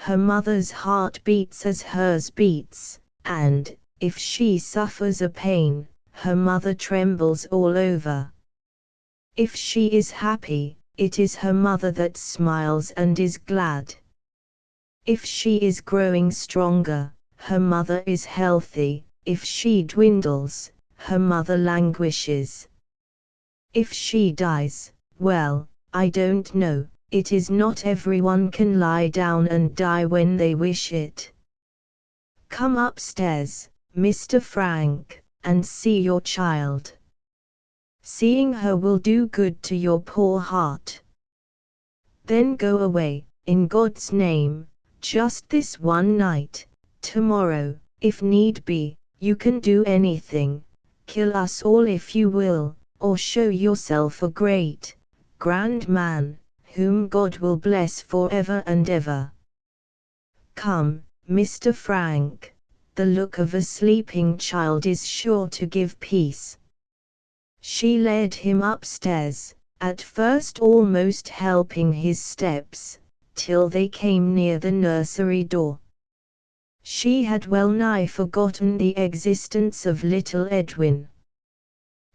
her mother's heart beats as hers beats, and, if she suffers a pain, her mother trembles all over. If she is happy, it is her mother that smiles and is glad. If she is growing stronger, her mother is healthy. If she dwindles, her mother languishes. If she dies, well, I don't know, it is not everyone can lie down and die when they wish it. Come upstairs, Mr. Frank, and see your child. Seeing her will do good to your poor heart. Then go away, in God's name, just this one night. Tomorrow, if need be, you can do anything, kill us all if you will, or show yourself a great, grand man, whom God will bless forever and ever. Come, Mr. Frank, the look of a sleeping child is sure to give peace. She led him upstairs, at first almost helping his steps, till they came near the nursery door. She had well-nigh forgotten the existence of little Edwin.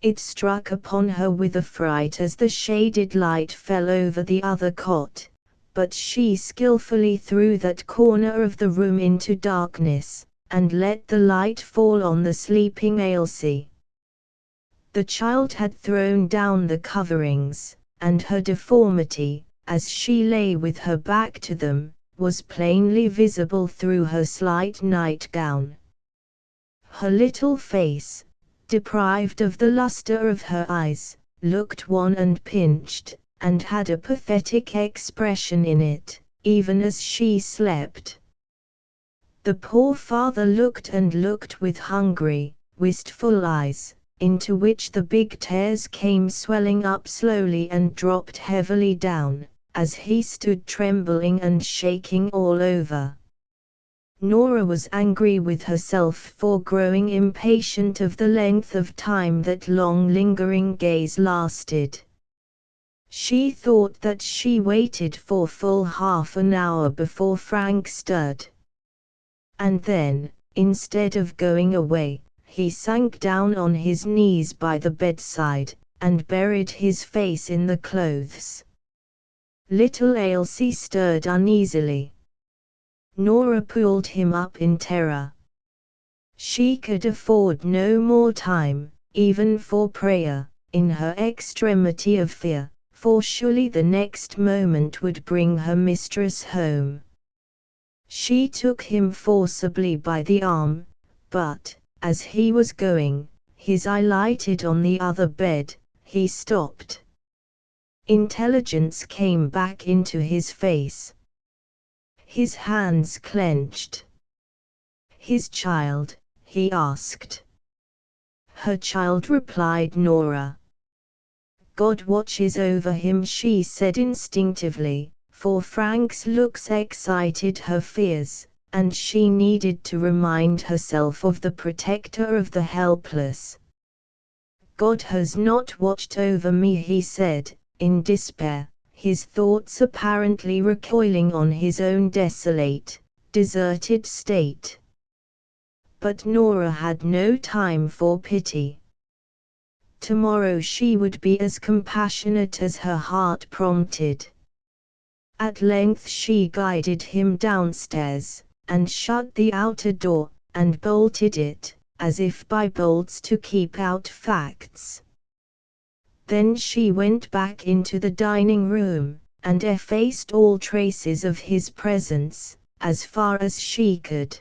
It struck upon her with affright as the shaded light fell over the other cot, but she skillfully threw that corner of the room into darkness, and let the light fall on the sleeping Ailsie. The child had thrown down the coverings, and her deformity, as she lay with her back to them, was plainly visible through her slight nightgown. Her little face, deprived of the luster of her eyes, looked wan and pinched, and had a pathetic expression in it, even as she slept. The poor father looked and looked with hungry, wistful eyes, into which the big tears came swelling up slowly and dropped heavily down, as he stood trembling and shaking all over. Nora was angry with herself for growing impatient of the length of time that long lingering gaze lasted. She thought that she waited for full half an hour before Frank stirred. And then, instead of going away, he sank down on his knees by the bedside, and buried his face in the clothes. Little Ailsie stirred uneasily. Nora pulled him up in terror. She could afford no more time, even for prayer, in her extremity of fear, for surely the next moment would bring her mistress home. She took him forcibly by the arm, but, as he was going, his eye lighted on the other bed, he stopped. Intelligence came back into his face. His hands clenched. His child, he asked. Her child, replied Nora. God watches over him, she said instinctively, for Frank's looks excited her fears, and she needed to remind herself of the protector of the helpless. God has not watched over me, he said, in despair, his thoughts apparently recoiling on his own desolate, deserted state. But Nora had no time for pity. Tomorrow she would be as compassionate as her heart prompted. At length she guided him downstairs, and shut the outer door, and bolted it, as if by bolts to keep out facts. Then she went back into the dining room, and effaced all traces of his presence, as far as she could.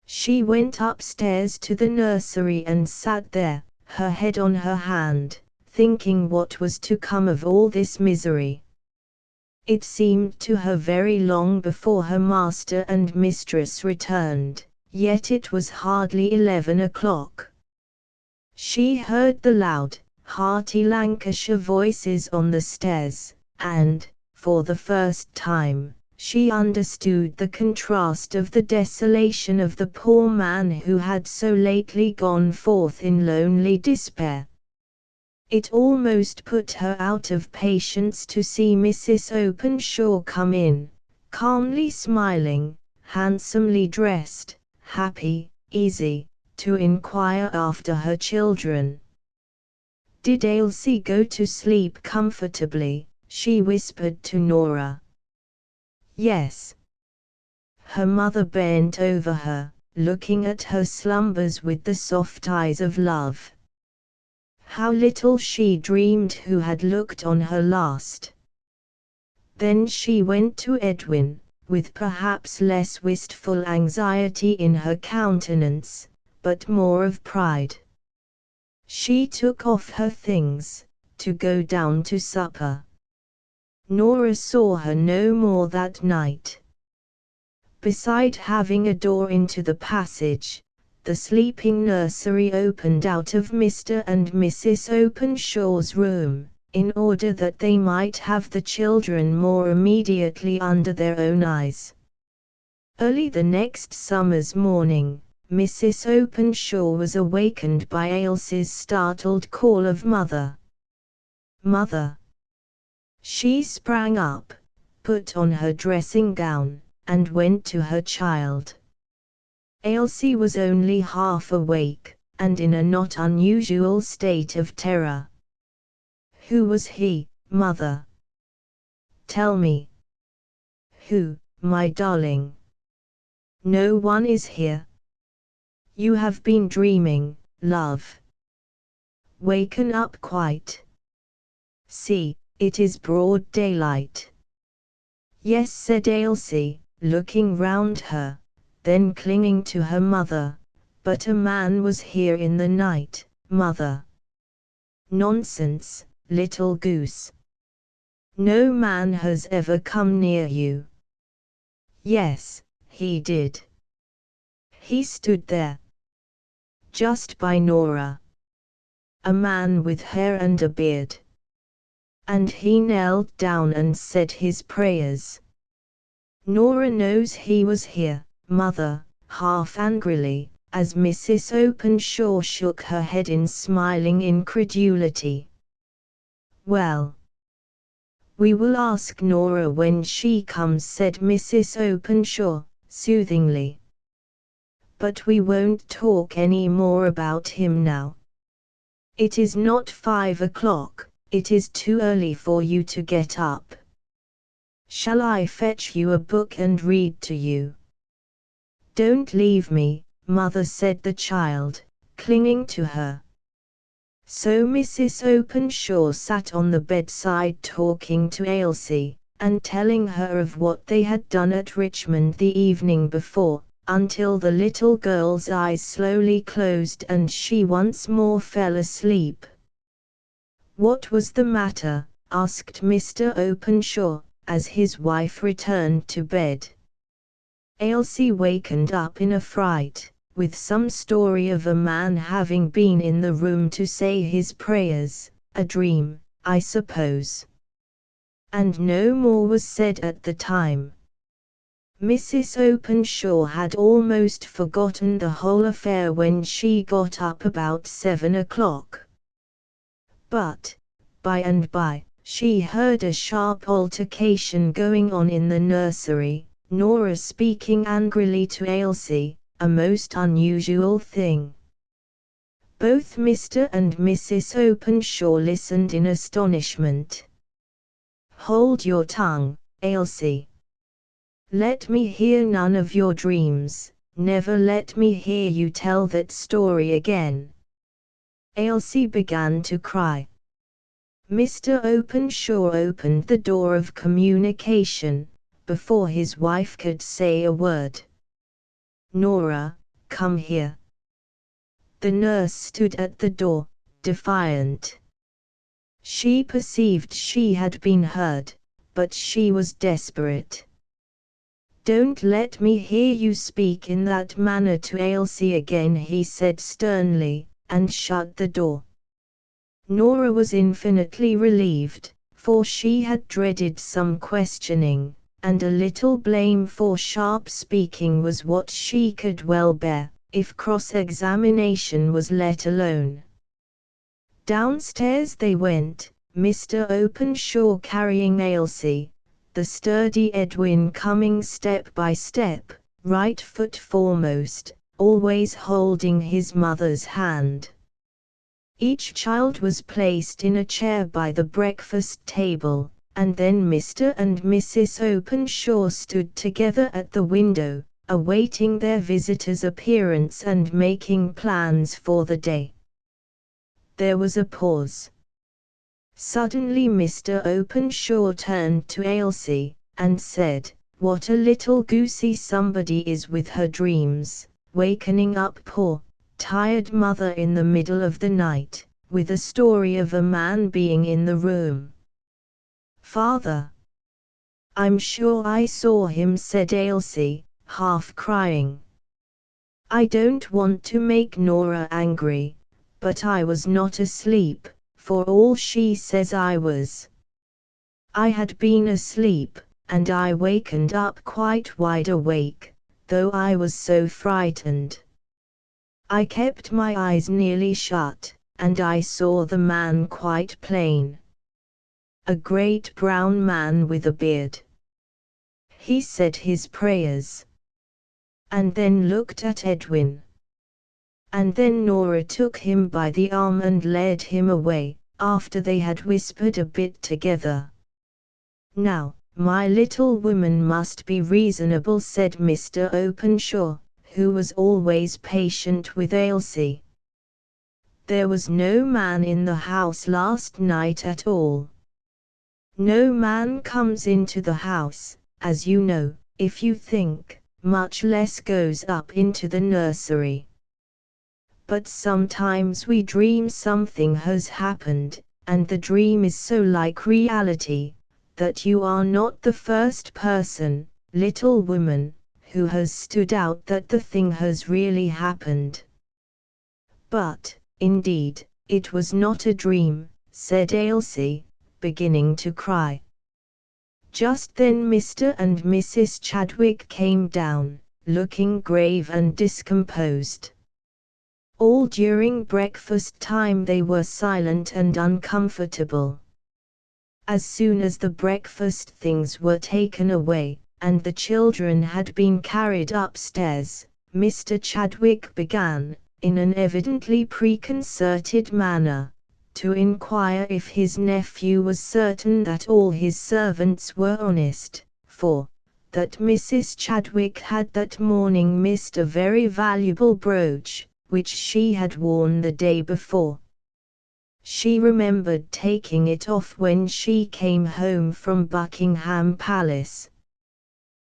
She went upstairs to the nursery and sat there, her head on her hand, thinking what was to come of all this misery. It seemed to her very long before her master and mistress returned, yet it was hardly 11 o'clock. She heard the loud, hearty Lancashire voices on the stairs, and, for the first time, she understood the contrast of the desolation of the poor man who had so lately gone forth in lonely despair. It almost put her out of patience to see Mrs. Openshaw come in, calmly smiling, handsomely dressed, happy, easy, to inquire after her children. "Did Ailsie go to sleep comfortably?" she whispered to Nora. "Yes." Her mother bent over her, looking at her slumbers with the soft eyes of love. How little she dreamed who had looked on her last. Then she went to Edwin, with perhaps less wistful anxiety in her countenance, but more of pride. She took off her things, to go down to supper. Nora saw her no more that night. Beside having a door into the passage, the sleeping nursery opened out of Mr. and Mrs. Openshaw's room, in order that they might have the children more immediately under their own eyes. Early the next summer's morning, Mrs. Openshaw was awakened by Ailsie's startled call of "Mother! Mother!" She sprang up, put on her dressing gown, and went to her child. Ailsie was only half awake, and in a not unusual state of terror. "Who was he, mother? Tell me." "Who, my darling? No one is here. You have been dreaming, love. Waken up quite. See, it is broad daylight." "Yes," said Ailsie, looking round her, then clinging to her mother, "but a man was here in the night, mother." "Nonsense, little goose. No man has ever come near you." "Yes, he did. He stood there, just by Nora. A man with hair and a beard. And he knelt down and said his prayers." "Nora knows he was here, mother," half angrily, as Mrs. Openshaw shook her head in smiling incredulity. "Well, we will ask Nora when she comes," said Mrs. Openshaw, soothingly. "But we won't talk any more about him now. It is not 5 o'clock, it is too early for you to get up. Shall I fetch you a book and read to you?" "Don't leave me, mother," said the child, clinging to her. So Mrs. Openshaw sat on the bedside talking to Ailsie, and telling her of what they had done at Richmond the evening before, until the little girl's eyes slowly closed and she once more fell asleep. "What was the matter?" asked Mr. Openshaw, as his wife returned to bed. Ailsie wakened up in a fright, with some story of a man having been in the room to say his prayers. "A dream, I suppose." And no more was said at the time. Mrs. Openshaw had almost forgotten the whole affair when she got up about 7 o'clock. But, by and by, she heard a sharp altercation going on in the nursery, Nora speaking angrily to Ailsie, a most unusual thing. Both Mr. and Mrs. Openshaw listened in astonishment. "Hold your tongue, Ailsie. Let me hear none of your dreams, never let me hear you tell that story again." Ailsie began to cry. Mr. Openshaw opened the door of communication, before his wife could say a word. "Nora, come here." The nurse stood at the door, defiant. She perceived she had been heard, but she was desperate. "Don't let me hear you speak in that manner to Ailsie again," he said sternly, and shut the door. Nora was infinitely relieved, for she had dreaded some questioning, and a little blame for sharp speaking was what she could well bear, if cross-examination was let alone. Downstairs they went, Mr. Openshaw carrying Ailsie, the sturdy Edwin coming step by step, right foot foremost, always holding his mother's hand. Each child was placed in a chair by the breakfast table, and then Mr. and Mrs. Openshaw stood together at the window, awaiting their visitor's appearance and making plans for the day. There was a pause. Suddenly Mr. Openshaw turned to Ailsie, and said, "What a little goosey somebody is with her dreams, wakening up poor, tired mother in the middle of the night, with a story of a man being in the room." "Father, I'm sure I saw him," said Ailsie, half crying. "I don't want to make Nora angry, but I was not asleep, for all she says I was. I had been asleep, and I wakened up quite wide awake, though I was so frightened. I kept my eyes nearly shut, and I saw the man quite plain. A great brown man with a beard. He said his prayers, and then looked at Edwin. And then Nora took him by the arm and led him away, after they had whispered a bit together. Now, my little woman must be reasonable," said Mr. Openshaw, who was always patient with Ailsie. "There was no man in the house last night at all. No man comes into the house, as you know, if you think, much less goes up into the nursery. But sometimes we dream something has happened, and the dream is so like reality, that you are not the first person, little woman, who has stood out that the thing has really happened." "But, indeed, it was not a dream," said Ailsie, beginning to cry. Just then Mr. and Mrs. Chadwick came down, looking grave and discomposed. All during breakfast time they were silent and uncomfortable. As soon as the breakfast things were taken away, and the children had been carried upstairs, Mr. Chadwick began, in an evidently preconcerted manner, to inquire if his nephew was certain that all his servants were honest, for that Mrs. Chadwick had that morning missed a very valuable brooch, which she had worn the day before. She remembered taking it off when she came home from Buckingham Palace.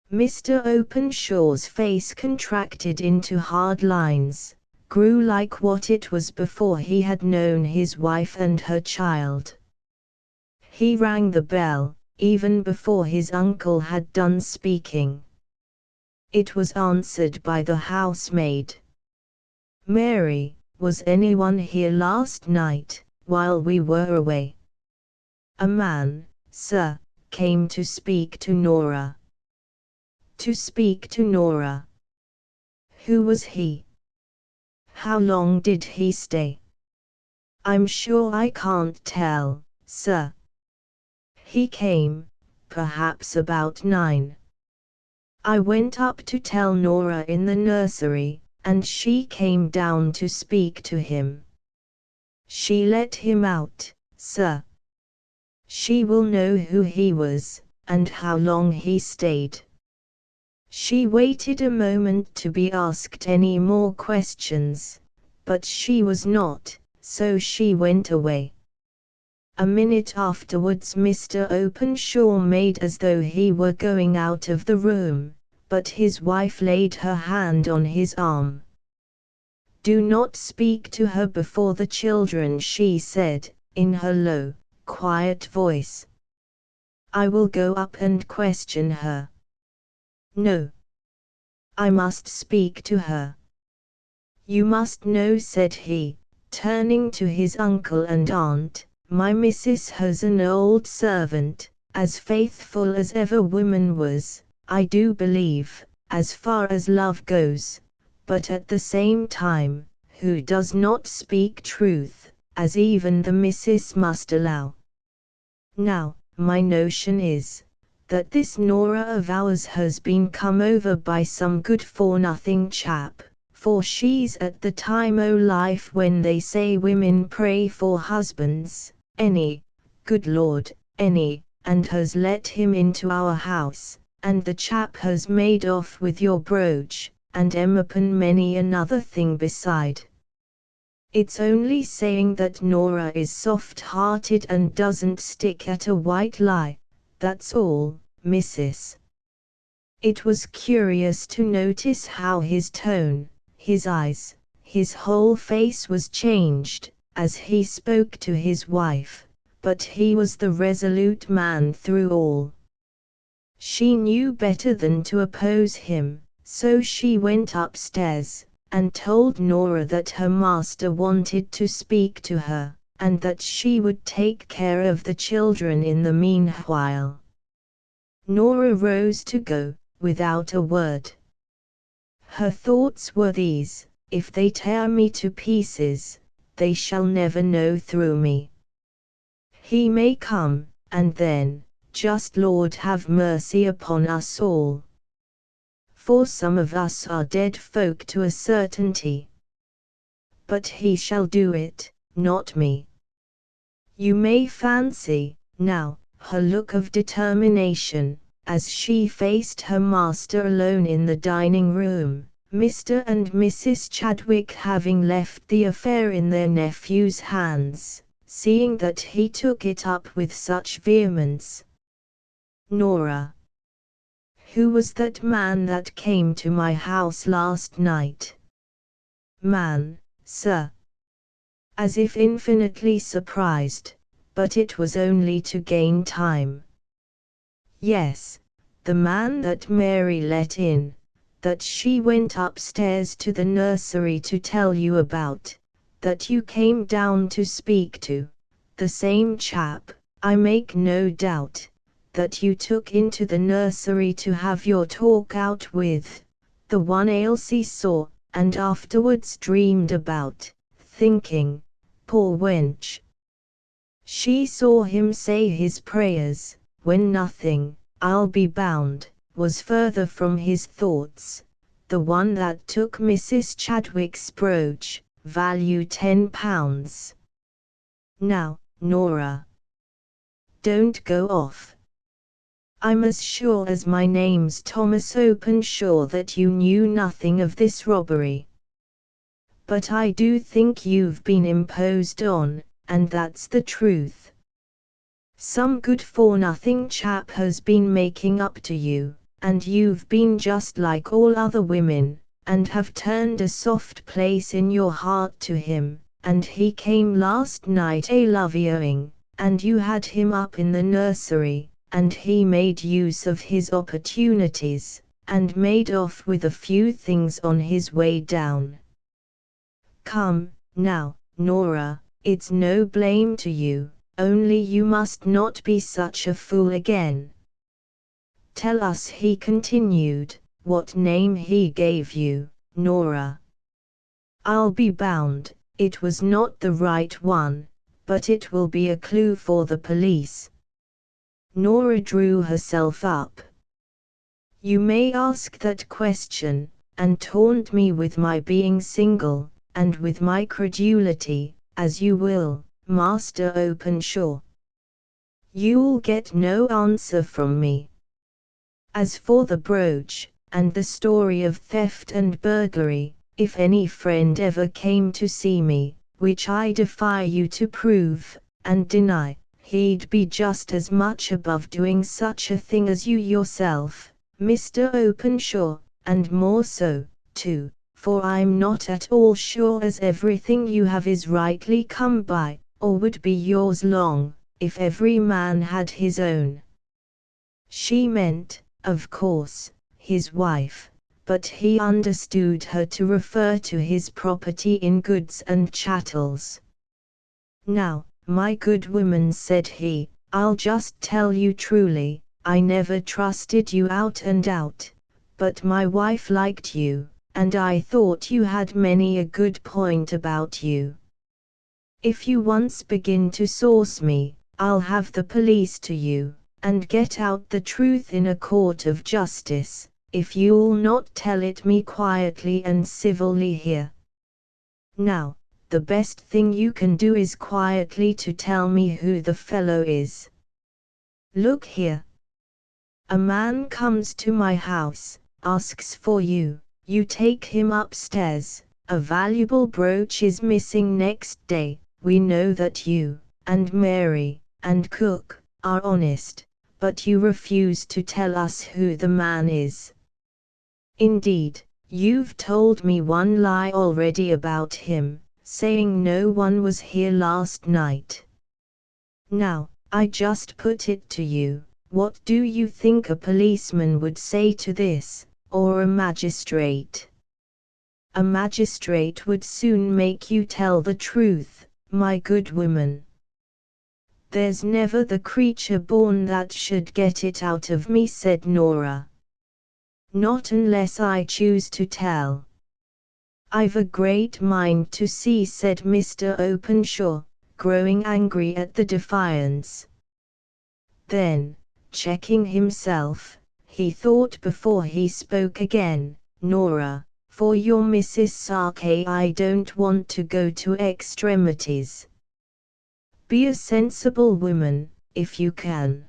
Mr. Openshaw's face contracted into hard lines, grew like what it was before he had known his wife and her child. He rang the bell, even before his uncle had done speaking. It was answered by the housemaid. "Mary, was anyone here last night, while we were away?" "A man, sir, came to speak to Nora." "To speak to Nora? Who was he? How long did he stay?" "I'm sure I can't tell, sir. He came, perhaps about 9. I went up to tell Nora in the nursery, and she came down to speak to him. She let him out, sir. She will know who he was, and how long he stayed." She waited a moment to be asked any more questions, but she was not, so she went away. A minute afterwards Mr. Openshaw made as though he were going out of the room, but his wife laid her hand on his arm. "Do not speak to her before the children," she said, in her low, quiet voice. "I will go up and question her." "No. I must speak to her. You must know," said he, turning to his uncle and aunt, "my missus has an old servant, as faithful as ever woman was, I do believe, as far as love goes, but at the same time, who does not speak truth, as even the missus must allow. Now, my notion is, that this Nora of ours has been come over by some good-for-nothing chap, for she's at the time o' life when they say women pray for husbands, good Lord, and has let him into our house, and the chap has made off with your brooch, and upon many another thing beside. It's only saying that Nora is soft-hearted and doesn't stick at a white lie, that's all, missus. It was curious to notice how his tone, his eyes, his whole face was changed, as he spoke to his wife, but he was the resolute man through all. She knew better than to oppose him, so she went upstairs, and told Nora that her master wanted to speak to her, and that she would take care of the children in the meanwhile. Nora rose to go, without a word. Her thoughts were these: if they tear me to pieces, they shall never know through me. He may come, and then, just Lord have mercy upon us all. For some of us are dead folk to a certainty. But he shall do it, not me. You may fancy, now, her look of determination, as she faced her master alone in the dining room, Mr. and Mrs. Chadwick having left the affair in their nephew's hands, seeing that he took it up with such vehemence. Nora. Who was that man that came to my house last night? Man, sir. As if infinitely surprised, but it was only to gain time. Yes, the man that Mary let in, that she went upstairs to the nursery to tell you about, that you came down to speak to, the same chap, I make no doubt, that you took into the nursery to have your talk out with, the one Ailsie saw, and afterwards dreamed about, thinking, poor wench. She saw him say his prayers, when nothing, I'll be bound, was further from his thoughts, the one that took Mrs. Chadwick's brooch, value £10. Now, Nora, don't go off. I'm as sure as my name's Thomas Openshaw that you knew nothing of this robbery. But I do think you've been imposed on, and that's the truth. Some good-for-nothing chap has been making up to you, and you've been just like all other women, and have turned a soft place in your heart to him, and he came last night a-loving, and you had him up in the nursery, and he made use of his opportunities, and made off with a few things on his way down. Come, now, Nora, it's no blame to you, only you must not be such a fool again. Tell us, he continued, what name he gave you, Nora. I'll be bound, it was not the right one, but it will be a clue for the police. Nora drew herself up. You may ask that question, and taunt me with my being single, and with my credulity, as you will, Master Openshaw. You'll get no answer from me. As for the brooch, and the story of theft and burglary, if any friend ever came to see me, which I defy you to prove, and deny, he'd be just as much above doing such a thing as you yourself, Mr. Openshaw, and more so, too, for I'm not at all sure as everything you have is rightly come by, or would be yours long, if every man had his own. She meant, of course, his wife, but he understood her to refer to his property in goods and chattels. Now, my good woman, said he, I'll just tell you truly, I never trusted you out and out, but my wife liked you, and I thought you had many a good point about you. If you once begin to sauce me, I'll have the police to you, and get out the truth in a court of justice, if you'll not tell it me quietly and civilly here. Now, the best thing you can do is quietly to tell me who the fellow is. Look here. A man comes to my house, asks for you, you take him upstairs, a valuable brooch is missing next day, we know that you, and Mary, and Cook, are honest, but you refuse to tell us who the man is. Indeed, you've told me one lie already about him, saying no one was here last night. Now, I just put it to you, what do you think a policeman would say to this, or a magistrate? A magistrate would soon make you tell the truth, my good woman. There's never the creature born that should get it out of me, said Nora. Not unless I choose to tell. I've a great mind to see, said Mr. Openshaw, growing angry at the defiance. Then, checking himself, he thought before he spoke again, Nora, for your Mrs. Sake I don't want to go to extremities. Be a sensible woman, if you can.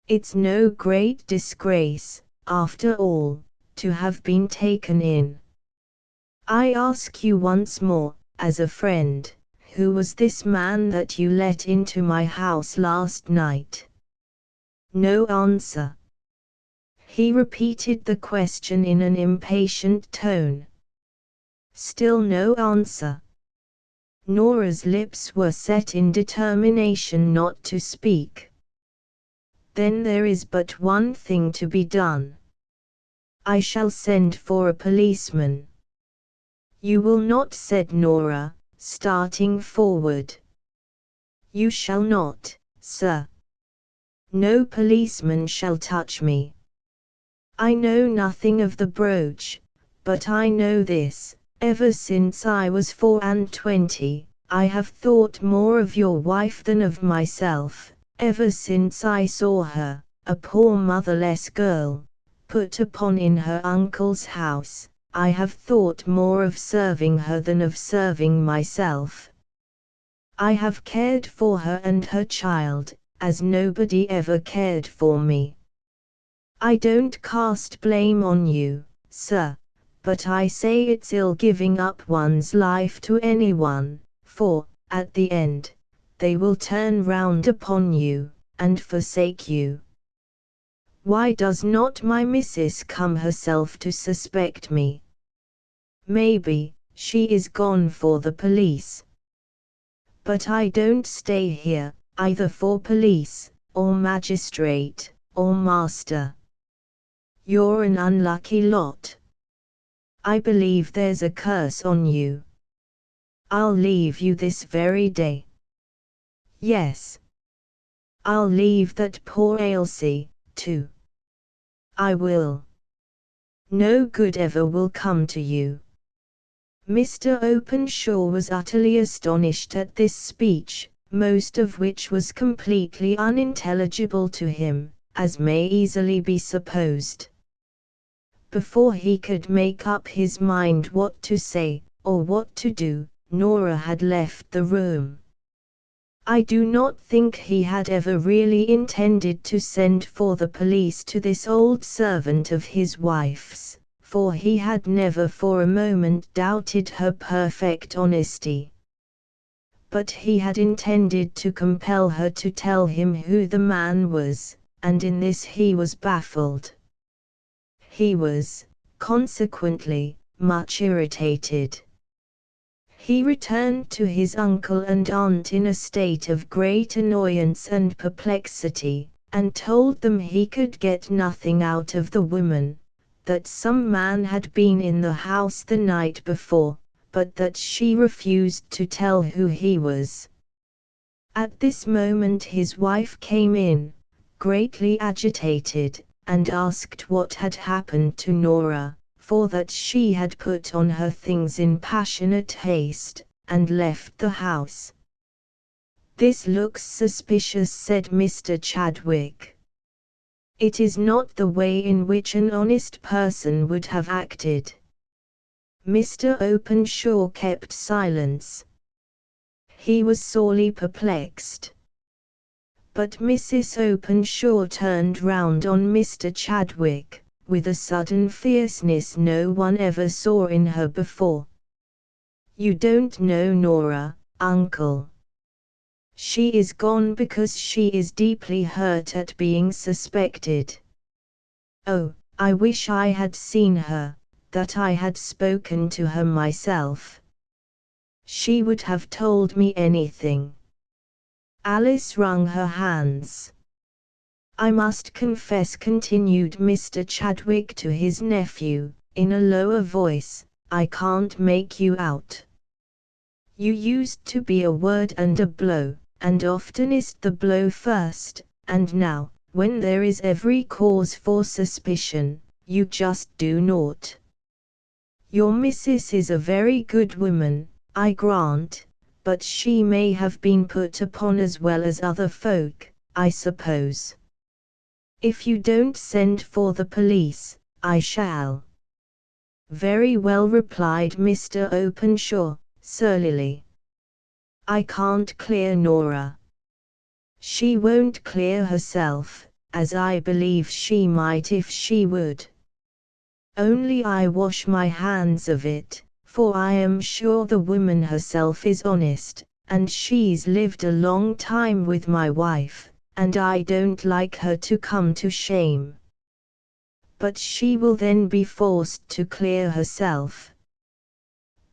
It's no great disgrace, after all, to have been taken in. I ask you once more, as a friend, who was this man that you let into my house last night? No answer. He repeated the question in an impatient tone. Still no answer. Nora's lips were set in determination not to speak. Then there is but one thing to be done. I shall send for a policeman. You will not, said Nora, starting forward. You shall not, sir. No policeman shall touch me. I know nothing of the brooch, but I know this, ever since I was 24, I have thought more of your wife than of myself, ever since I saw her, a poor motherless girl, put upon in her uncle's house. I have thought more of serving her than of serving myself. I have cared for her and her child, as nobody ever cared for me. I don't cast blame on you, sir, but I say it's ill giving up one's life to anyone, for, at the end, they will turn round upon you, and forsake you. Why does not my missus come herself to suspect me? Maybe, she is gone for the police. But I don't stay here, either for police, or magistrate, or master. You're an unlucky lot. I believe there's a curse on you. I'll leave you this very day. Yes. I'll leave that poor Ailsie, too. I will. No good ever will come to you. Mr. Openshaw was utterly astonished at this speech, most of which was completely unintelligible to him, as may easily be supposed. Before he could make up his mind what to say, or what to do, Nora had left the room. I do not think he had ever really intended to send for the police to this old servant of his wife's, for he had never for a moment doubted her perfect honesty. But he had intended to compel her to tell him who the man was, and in this he was baffled. He was, consequently, much irritated. He returned to his uncle and aunt in a state of great annoyance and perplexity, and told them he could get nothing out of the woman, that some man had been in the house the night before, but that she refused to tell who he was. At this moment his wife came in, greatly agitated, and asked what had happened to Nora, for that she had put on her things in passionate haste, and left the house. "This looks suspicious," said Mr. Chadwick. "It is not the way in which an honest person would have acted." Mr. Openshaw kept silence. He was sorely perplexed. But Mrs. Openshaw turned round on Mr. Chadwick, with a sudden fierceness no one ever saw in her before. "You don't know Nora, uncle. She is gone because she is deeply hurt at being suspected. Oh, I wish I had seen her, that I had spoken to her myself. She would have told me anything." Alice wrung her hands. "I must confess," continued Mr. Chadwick to his nephew, in a lower voice, "I can't make you out. You used to be a word and a blow, and oftenest the blow first, and now, when there is every cause for suspicion, you just do naught. Your missus is a very good woman, I grant, but she may have been put upon as well as other folk, I suppose. If you don't send for the police, I shall." "Very well," replied Mr. Openshaw, surlily. "I can't clear Nora. She won't clear herself, as I believe she might if she would. Only I wash my hands of it, for I am sure the woman herself is honest, and she's lived a long time with my wife, and I don't like her to come to shame. But she will then be forced to clear herself.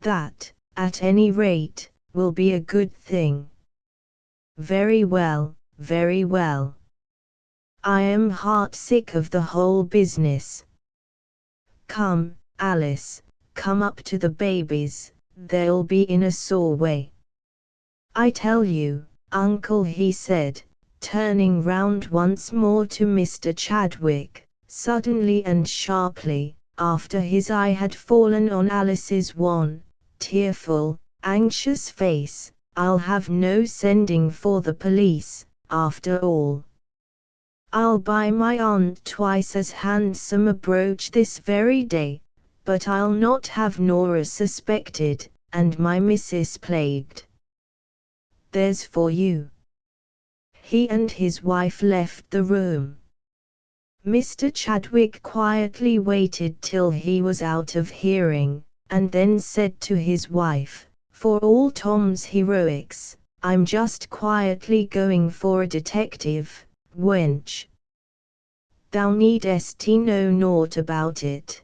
That, at any rate, will be a good thing." "Very well, very well. I am heart-sick of the whole business. Come, Alice, come up to the babies, they'll be in a sore way. I tell you, uncle," he said, turning round once more to Mr. Chadwick, suddenly and sharply, after his eye had fallen on Alice's wan, tearful, anxious face, "I'll have no sending for the police, after all. I'll buy my aunt twice as handsome a brooch this very day, but I'll not have Nora suspected, and my missus plagued. There's for you." He and his wife left the room. Mr. Chadwick quietly waited till he was out of hearing, and then said to his wife, "For all Tom's heroics, I'm just quietly going for a detective, wench. Thou needest know naught about it."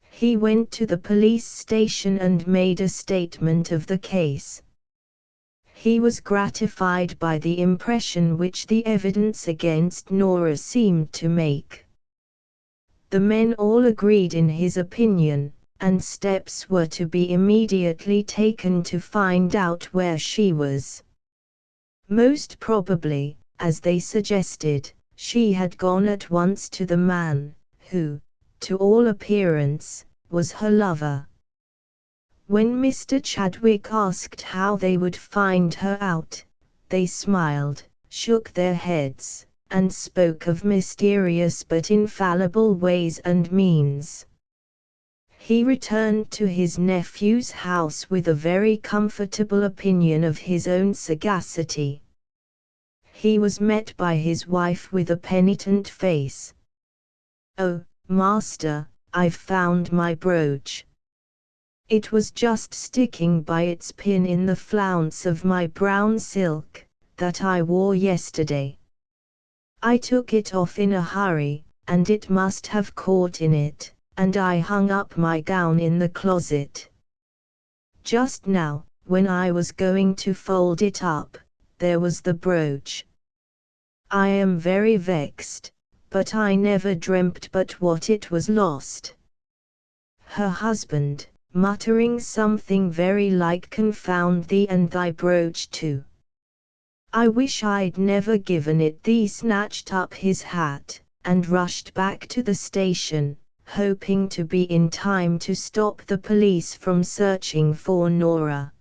He went to the police station and made a statement of the case. He was gratified by the impression which the evidence against Nora seemed to make. The men all agreed in his opinion, and steps were to be immediately taken to find out where she was. Most probably, as they suggested, she had gone at once to the man, who, to all appearance, was her lover. When Mr. Chadwick asked how they would find her out, they smiled, shook their heads, and spoke of mysterious but infallible ways and means. He returned to his nephew's house with a very comfortable opinion of his own sagacity. He was met by his wife with a penitent face. "Oh, master, I've found my brooch. It was just sticking by its pin in the flounce of my brown silk, that I wore yesterday. I took it off in a hurry, and it must have caught in it, and I hung up my gown in the closet. Just now, when I was going to fold it up, there was the brooch. I am very vexed, but I never dreamt but what it was lost." Her husband, muttering something very like "Confound thee and thy brooch too. I wish I'd never given it thee," snatched up his hat, and rushed back to the station, hoping to be in time to stop the police from searching for Nora.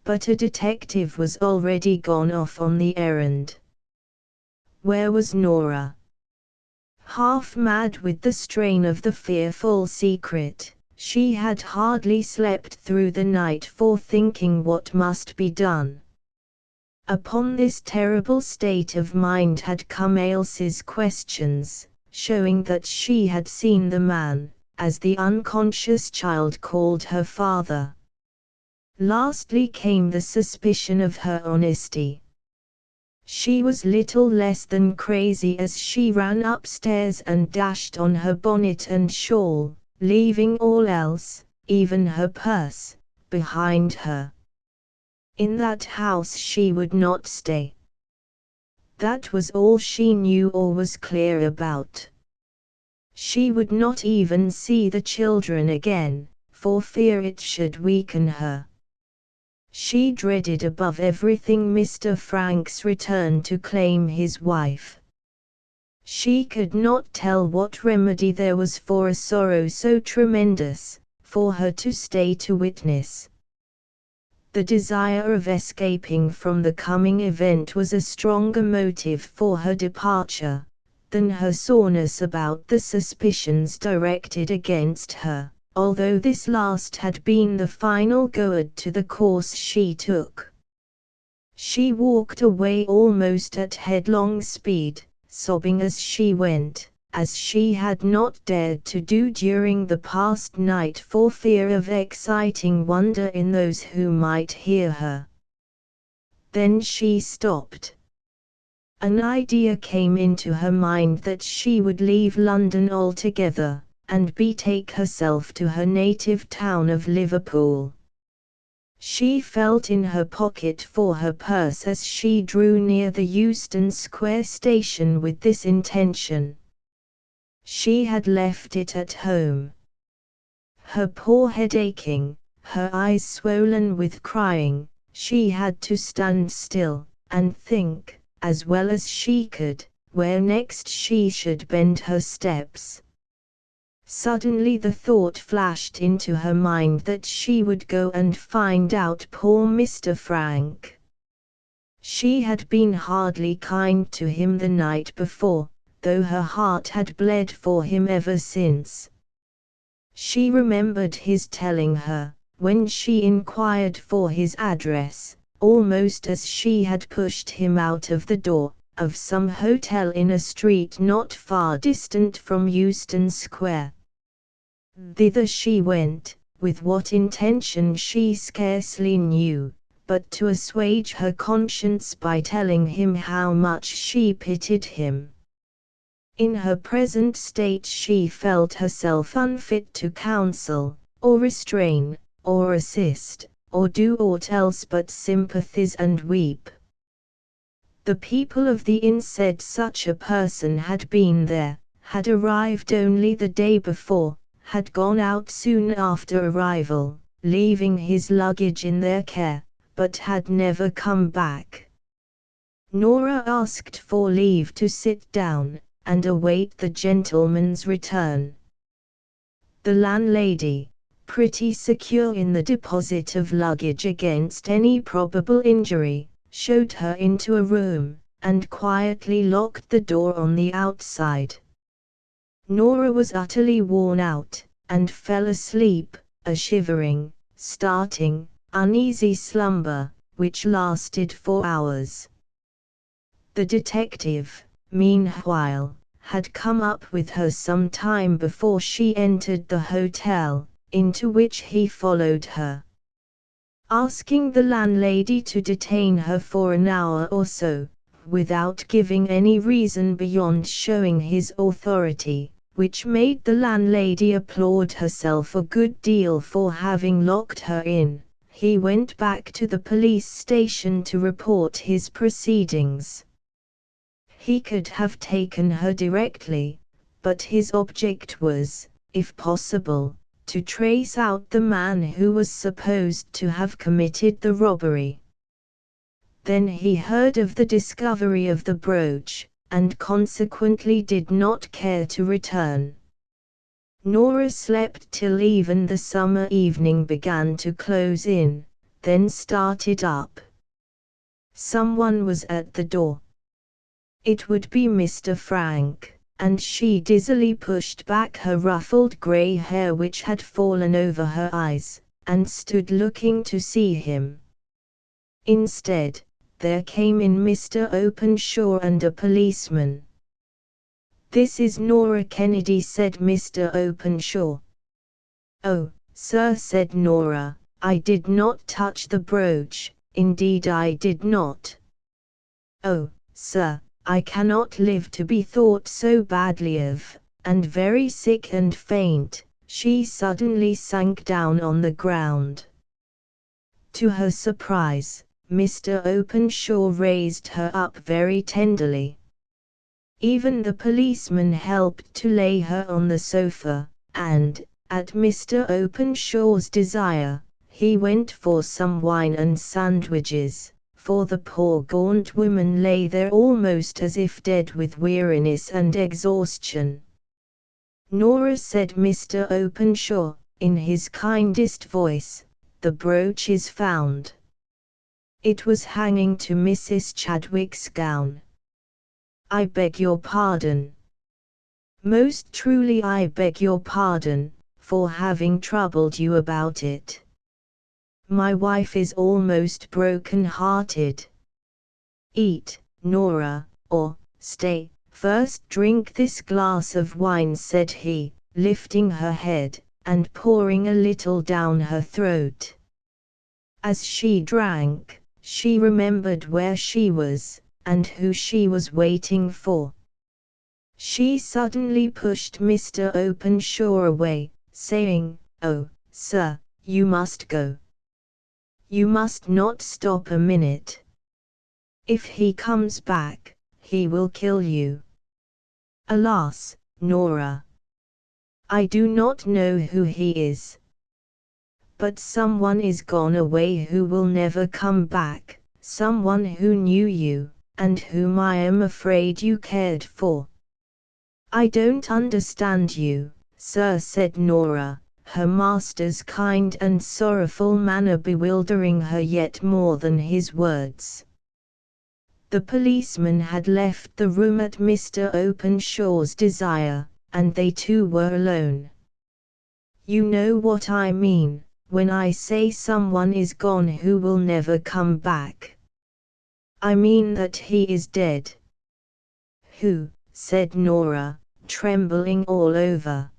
but a detective was already gone off on the errand. Where was Nora? Half mad with the strain of the fearful secret, she had hardly slept through the night for thinking what must be done. Upon this terrible state of mind had come Ailsa's questions, showing that she had seen the man, as the unconscious child called her father. Lastly came the suspicion of her honesty. She was little less than crazy as she ran upstairs and dashed on her bonnet and shawl, leaving all else, even her purse, behind her. In that house she would not stay. That was all she knew or was clear about. She would not even see the children again, for fear it should weaken her. She dreaded above everything Mr. Frank's return to claim his wife. She could not tell what remedy there was for a sorrow so tremendous, for her to stay to witness. The desire of escaping from the coming event was a stronger motive for her departure, than her soreness about the suspicions directed against her, although this last had been the final goad to the course she took. She walked away almost at headlong speed, sobbing as she went, as she had not dared to do during the past night for fear of exciting wonder in those who might hear her. Then she stopped. An idea came into her mind that she would leave London altogether, and betake herself to her native town of Liverpool. She felt in her pocket for her purse as she drew near the Euston Square station with this intention. She had left it at home. Her poor head aching, her eyes swollen with crying, she had to stand still, and think, as well as she could, where next she should bend her steps. Suddenly the thought flashed into her mind that she would go and find out poor Mr. Frank. She had been hardly kind to him the night before, though her heart had bled for him ever since. She remembered his telling her, when she inquired for his address, almost as she had pushed him out of the door, of some hotel in a street not far distant from Euston Square. Thither she went, with what intention she scarcely knew, but to assuage her conscience by telling him how much she pitied him. In her present state she felt herself unfit to counsel, or restrain, or assist, or do aught else but sympathize and weep. The people of the inn said such a person had been there, had arrived only the day before, had gone out soon after arrival, leaving his luggage in their care, but had never come back. Nora asked for leave to sit down, and await the gentleman's return. The landlady, pretty secure in the deposit of luggage against any probable injury, showed her into a room, and quietly locked the door on the outside. Nora was utterly worn out, and fell asleep, a shivering, starting, uneasy slumber, which lasted for hours. The detective, meanwhile, had come up with her some time before she entered the hotel, into which he followed her. Asking the landlady to detain her for an hour or so, without giving any reason beyond showing his authority, which made the landlady applaud herself a good deal for having locked her in, he went back to the police station to report his proceedings. He could have taken her directly, but his object was, if possible, to trace out the man who was supposed to have committed the robbery. Then he heard of the discovery of the brooch, and consequently did not care to return. Nora slept till even the summer evening began to close in, then started up. Someone was at the door. It would be Mr. Frank, and she dizzily pushed back her ruffled grey hair which had fallen over her eyes, and stood looking to see him. Instead, there came in Mr. Openshaw and a policeman. "This is Nora Kennedy," said Mr. Openshaw. "Oh, sir," said Nora, "I did not touch the brooch, indeed I did not." "Oh, sir, I cannot live to be thought so badly of," and very sick and faint, she suddenly sank down on the ground. To her surprise, Mr. Openshaw raised her up very tenderly. Even the policeman helped to lay her on the sofa, and, at Mr. Openshaw's desire, he went for some wine and sandwiches, for the poor gaunt woman lay there almost as if dead with weariness and exhaustion. "Nora," said Mr. Openshaw, in his kindest voice, "the brooch is found. It was hanging to Mrs. Chadwick's gown." "I beg your pardon." "Most truly I beg your pardon, for having troubled you about it. My wife is almost broken-hearted. Eat, Nora, or, stay, first drink this glass of wine," said he, lifting her head, and pouring a little down her throat. As she drank, she remembered where she was, and who she was waiting for. She suddenly pushed Mr. Openshaw away, saying, "Oh, sir, you must go. You must not stop a minute. If he comes back, he will kill you." "Alas, Nora, I do not know who he is. But someone is gone away who will never come back, someone who knew you, and whom I am afraid you cared for." "I don't understand you, sir," said Nora, her master's kind and sorrowful manner bewildering her yet more than his words. The policeman had left the room at Mr. Openshaw's desire, and they two were alone. "You know what I mean, when I say someone is gone who will never come back. I mean that he is dead." "Who?" said Nora, trembling all over.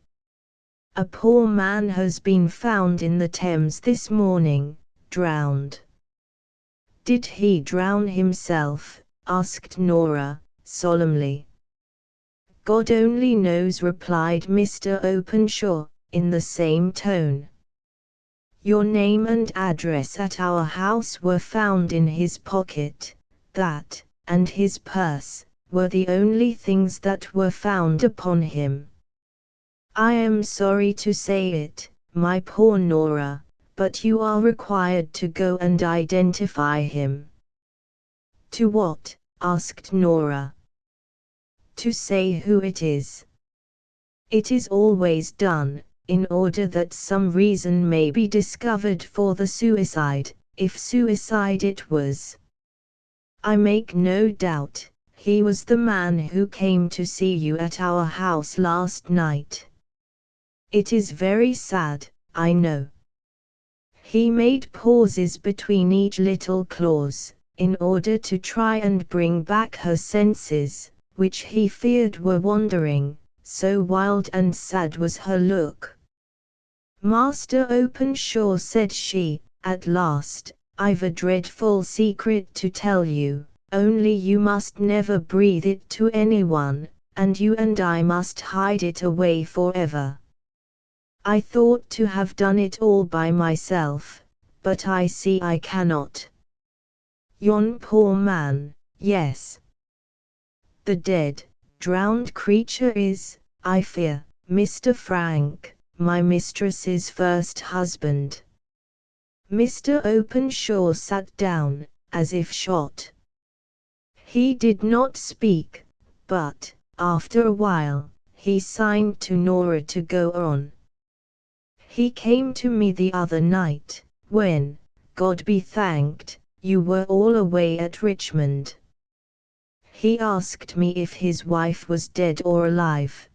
"A poor man has been found in the Thames this morning, drowned." "Did he drown himself?" asked Nora, solemnly. "God only knows," replied Mr. Openshaw, in the same tone. "Your name and address at our house were found in his pocket. That, and his purse, were the only things that were found upon him. I am sorry to say it, my poor Nora, but you are required to go and identify him." "To what?" asked Nora. "To say who it is. It is always done, in order that some reason may be discovered for the suicide, if suicide it was. I make no doubt, he was the man who came to see you at our house last night. It is very sad, I know." He made pauses between each little clause, in order to try and bring back her senses, which he feared were wandering, so wild and sad was her look. "Master Openshaw," said she, at last, "I've a dreadful secret to tell you, only you must never breathe it to anyone, and you and I must hide it away forever. I thought to have done it all by myself, but I see I cannot. Yon poor man, yes. The dead, drowned creature is, I fear, Mr. Frank, my mistress's first husband." Mr. Openshaw sat down, as if shot. He did not speak, but, after a while, he signed to Nora to go on. "He came to me the other night, when, God be thanked, you were all away at Richmond. He asked me if his wife was dead or alive.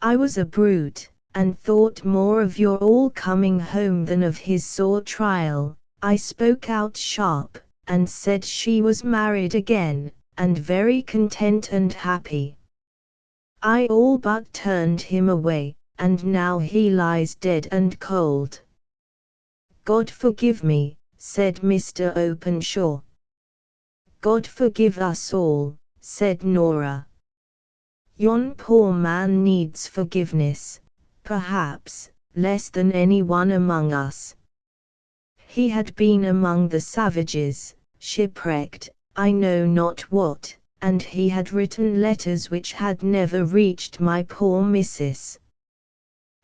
I was a brute, and thought more of your all coming home than of his sore trial. I spoke out sharp, and said she was married again, and very content and happy. I all but turned him away, and now he lies dead and cold. God forgive me, said Mr. Openshaw. God forgive us all, said Nora. Yon poor man needs forgiveness, perhaps, less than any one among us. He had been among the savages, shipwrecked, I know not what, and he had written letters which had never reached my poor missus.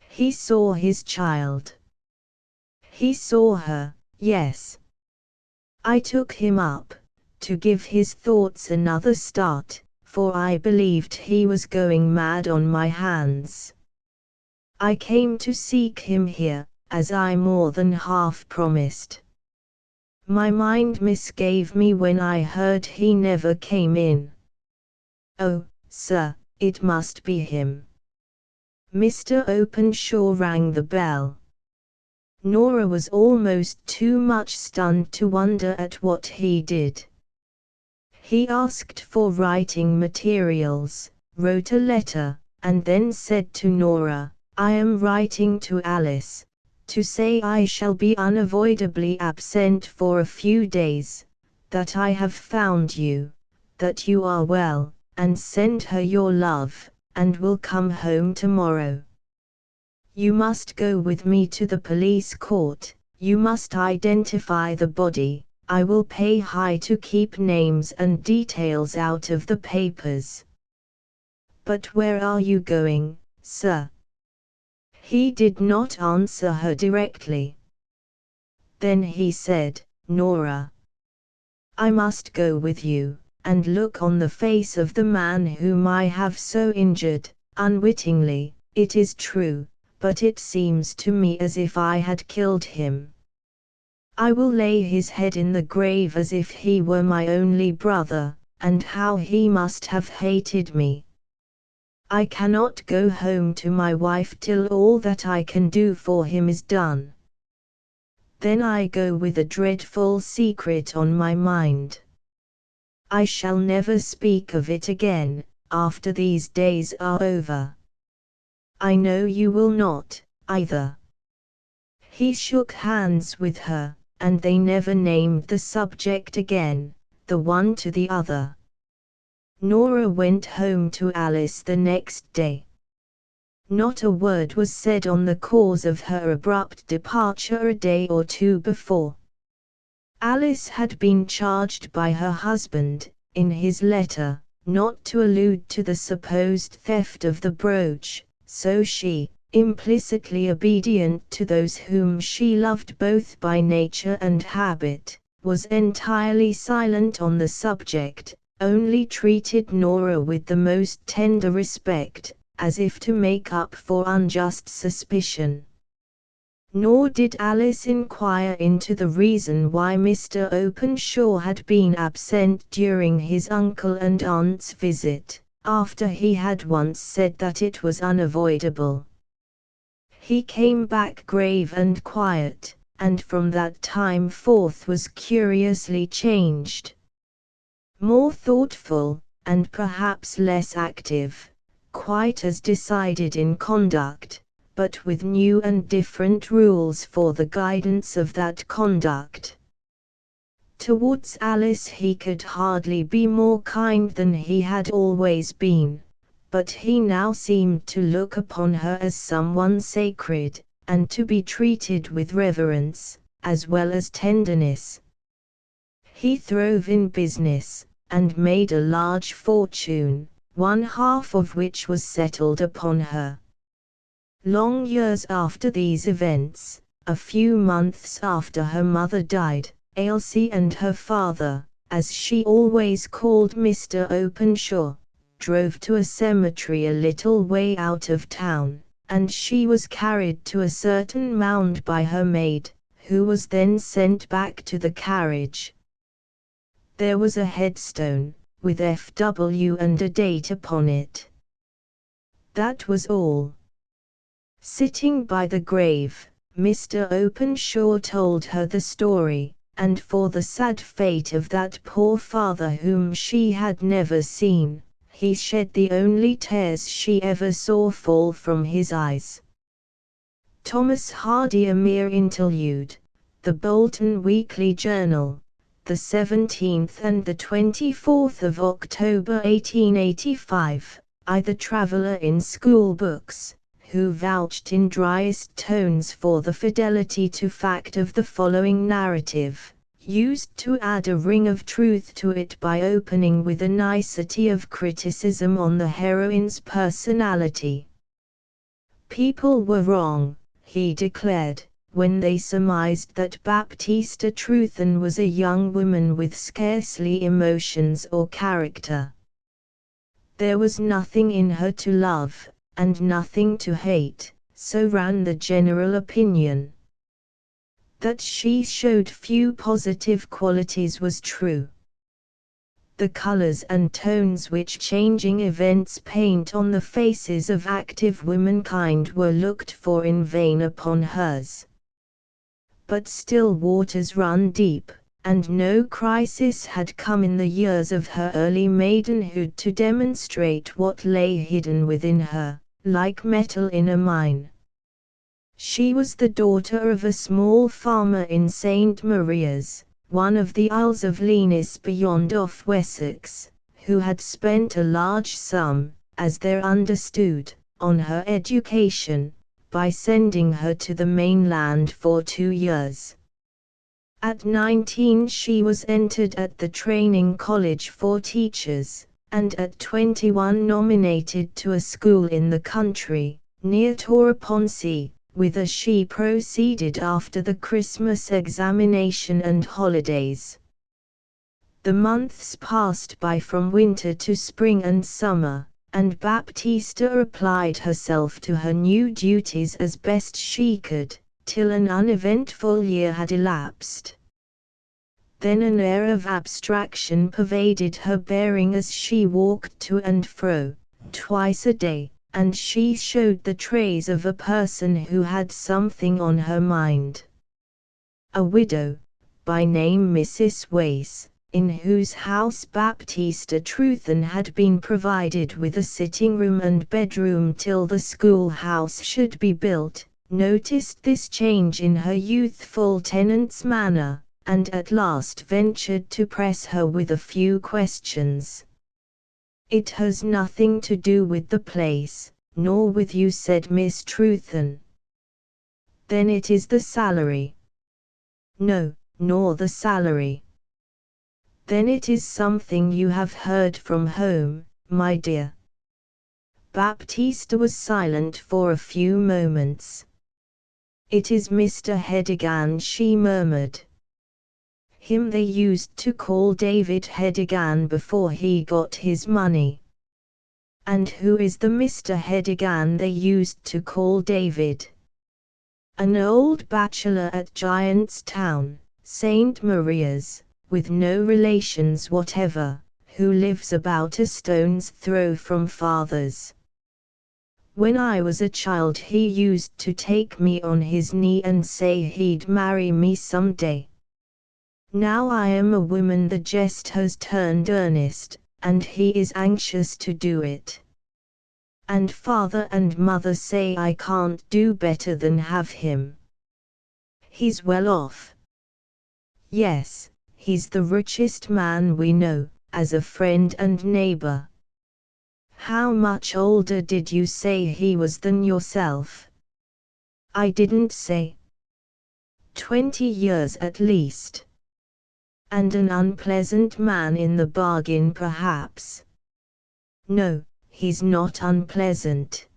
He saw his child. He saw her, yes. I took him up, to give his thoughts another start, for I believed he was going mad on my hands. I came to seek him here, as I more than half promised. My mind misgave me when I heard he never came in. Oh, sir, it must be him. Mr. Openshaw rang the bell. Nora was almost too much stunned to wonder at what he did. He asked for writing materials, wrote a letter, and then said to Nora, I am writing to Alice, to say I shall be unavoidably absent for a few days, that I have found you, that you are well, and send her your love, and will come home tomorrow. You must go with me to the police court, you must identify the body, I will pay high to keep names and details out of the papers. But where are you going, sir? He did not answer her directly. Then he said, Nora, I must go with you, and look on the face of the man whom I have so injured, unwittingly, it is true, but it seems to me as if I had killed him. I will lay his head in the grave as if he were my only brother, and how he must have hated me. I cannot go home to my wife till all that I can do for him is done. Then I go with a dreadful secret on my mind. I shall never speak of it again, after these days are over. I know you will not, either. He shook hands with her, and they never named the subject again, the one to the other. Nora went home to Alice the next day. Not a word was said on the cause of her abrupt departure a day or two before. Alice had been charged by her husband, in his letter, not to allude to the supposed theft of the brooch, so she, implicitly obedient to those whom she loved both by nature and habit, was entirely silent on the subject, only treated Nora with the most tender respect, as if to make up for unjust suspicion. Nor did Alice inquire into the reason why Mr. Openshaw had been absent during his uncle and aunt's visit, after he had once said that it was unavoidable. He came back grave and quiet, and from that time forth was curiously changed. More thoughtful, and perhaps less active, quite as decided in conduct, but with new and different rules for the guidance of that conduct. Towards Alice he could hardly be more kind than he had always been, but he now seemed to look upon her as someone sacred, and to be treated with reverence, as well as tenderness. He throve in business, and made a large fortune, one half of which was settled upon her. Long years after these events, a few months after her mother died, Ailsie and her father, as she always called Mr. Openshaw, drove to a cemetery a little way out of town, and she was carried to a certain mound by her maid, who was then sent back to the carriage. There was a headstone, with F.W. and a date upon it. That was all. Sitting by the grave, Mr. Openshaw told her the story, and for the sad fate of that poor father whom she had never seen, he shed the only tears she ever saw fall from his eyes. Thomas Hardy. A mere interlude. The Bolton Weekly Journal, the 17th and the 24th of October 1885, I the traveller in school books, who vouched in driest tones for the fidelity to fact of the following narrative, used to add a ring of truth to it by opening with a nicety of criticism on the heroine's personality. People were wrong, he declared, when they surmised that Baptista Truthen was a young woman with scarcely emotions or character. There was nothing in her to love, and nothing to hate, so ran the general opinion. That she showed few positive qualities was true. The colors and tones which changing events paint on the faces of active womankind were looked for in vain upon hers. But still waters run deep, and no crisis had come in the years of her early maidenhood to demonstrate what lay hidden within her, like metal in a mine. She was the daughter of a small farmer in St. Maria's, one of the Isles of Lewis beyond off Wessex, who had spent a large sum, as they're understood, on her education, by sending her to the mainland for 2 years. At 19 she was entered at the Training College for Teachers, and at 21 nominated to a school in the country, near Torre-upon-Sea, whither she proceeded after the Christmas examination and holidays. The months passed by from winter to spring and summer, and Baptista applied herself to her new duties as best she could, till an uneventful year had elapsed. Then an air of abstraction pervaded her bearing as she walked to and fro, twice a day, and she showed the traits of a person who had something on her mind. A widow, by name Mrs. Wace, in whose house Baptista Truthen had been provided with a sitting-room and bedroom till the schoolhouse should be built, noticed this change in her youthful tenant's manner, and at last ventured to press her with a few questions. "It has nothing to do with the place, nor with you," said Miss Truthen. "Then it is the salary?" "No, nor the salary." "Then it is something you have heard from home, my dear." Baptista was silent for a few moments. "It is Mr. Hedigan," she murmured. "Him they used to call David Hedigan before he got his money." "And who is the Mr. Hedigan they used to call David?" "An old bachelor at Giant's Town, St. Maria's, with no relations whatever, who lives about a stone's throw from father's. When I was a child he used to take me on his knee and say he'd marry me some day. Now I am a woman the jest has turned earnest, and he is anxious to do it. And father and mother say I can't do better than have him. He's well off." "Yes, he's the richest man we know, as a friend and neighbor." "How much older did you say he was than yourself?" "I didn't say." 20 years at least." "And an unpleasant man in the bargain perhaps?" "No, he's not unpleasant."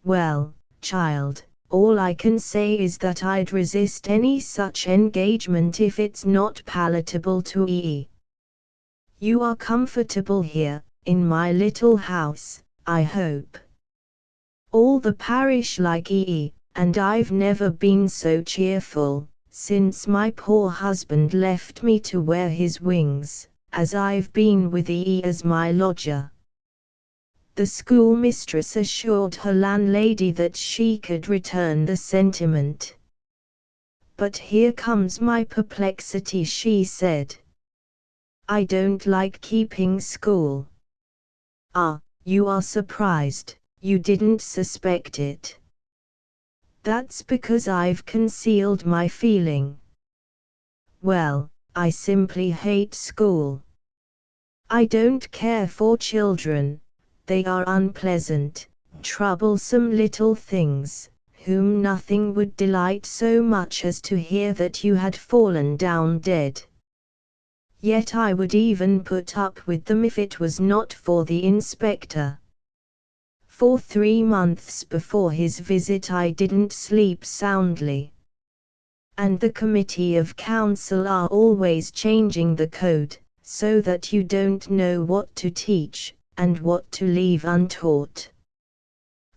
"Well, child, all I can say is that I'd resist any such engagement if it's not palatable to ye. You are comfortable here, in my little house, I hope. All the parish like ye, and I've never been so cheerful, since my poor husband left me to wear his wings, as I've been with thee as my lodger." The schoolmistress assured her landlady that she could return the sentiment. "But here comes my perplexity," she said. "I don't like keeping school." "Ah, you are surprised, you didn't suspect it." "That's because I've concealed my feeling." "Well, I simply hate school. I don't care for children, they are unpleasant, troublesome little things, whom nothing would delight so much as to hear that you had fallen down dead. Yet I would even put up with them if it was not for the inspector. For 3 months before his visit I didn't sleep soundly. And the committee of council are always changing the code, so that you don't know what to teach, and what to leave untaught.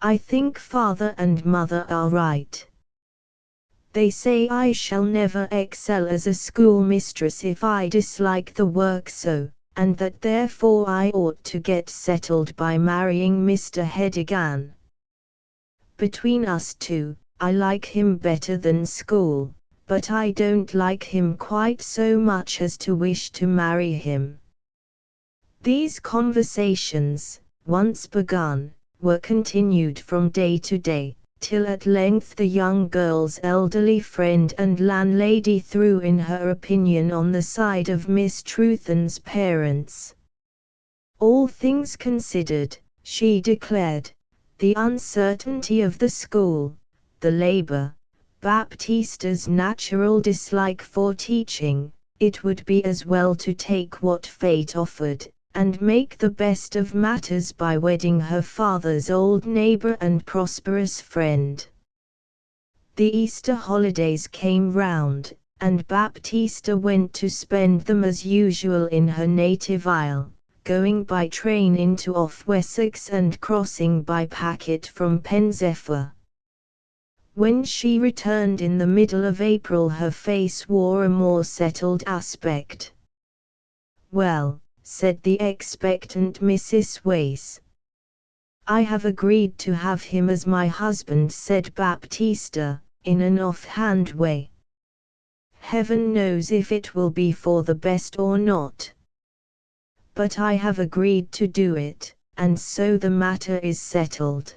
I think father and mother are right. They say I shall never excel as a schoolmistress if I dislike the work so, and that therefore I ought to get settled by marrying Mr. Hedigan. Between us two, I like him better than school, but I don't like him quite so much as to wish to marry him." These conversations, once begun, were continued from day to day, till at length the young girl's elderly friend and landlady threw in her opinion on the side of Miss Truthen's parents. All things considered, she declared, the uncertainty of the school, the labor, Baptista's natural dislike for teaching, it would be as well to take what fate offered, and make the best of matters by wedding her father's old neighbor and prosperous friend. The Easter holidays came round, and Baptista went to spend them as usual in her native isle, going by train into off Wessex and crossing by packet from Penzephyr. When she returned in the middle of April her face wore a more settled aspect. "Well," said the expectant Mrs. Wace. "I have agreed to have him as my husband," said Baptista, in an off-hand way. "Heaven knows if it will be for the best or not. But I have agreed to do it, and so the matter is settled."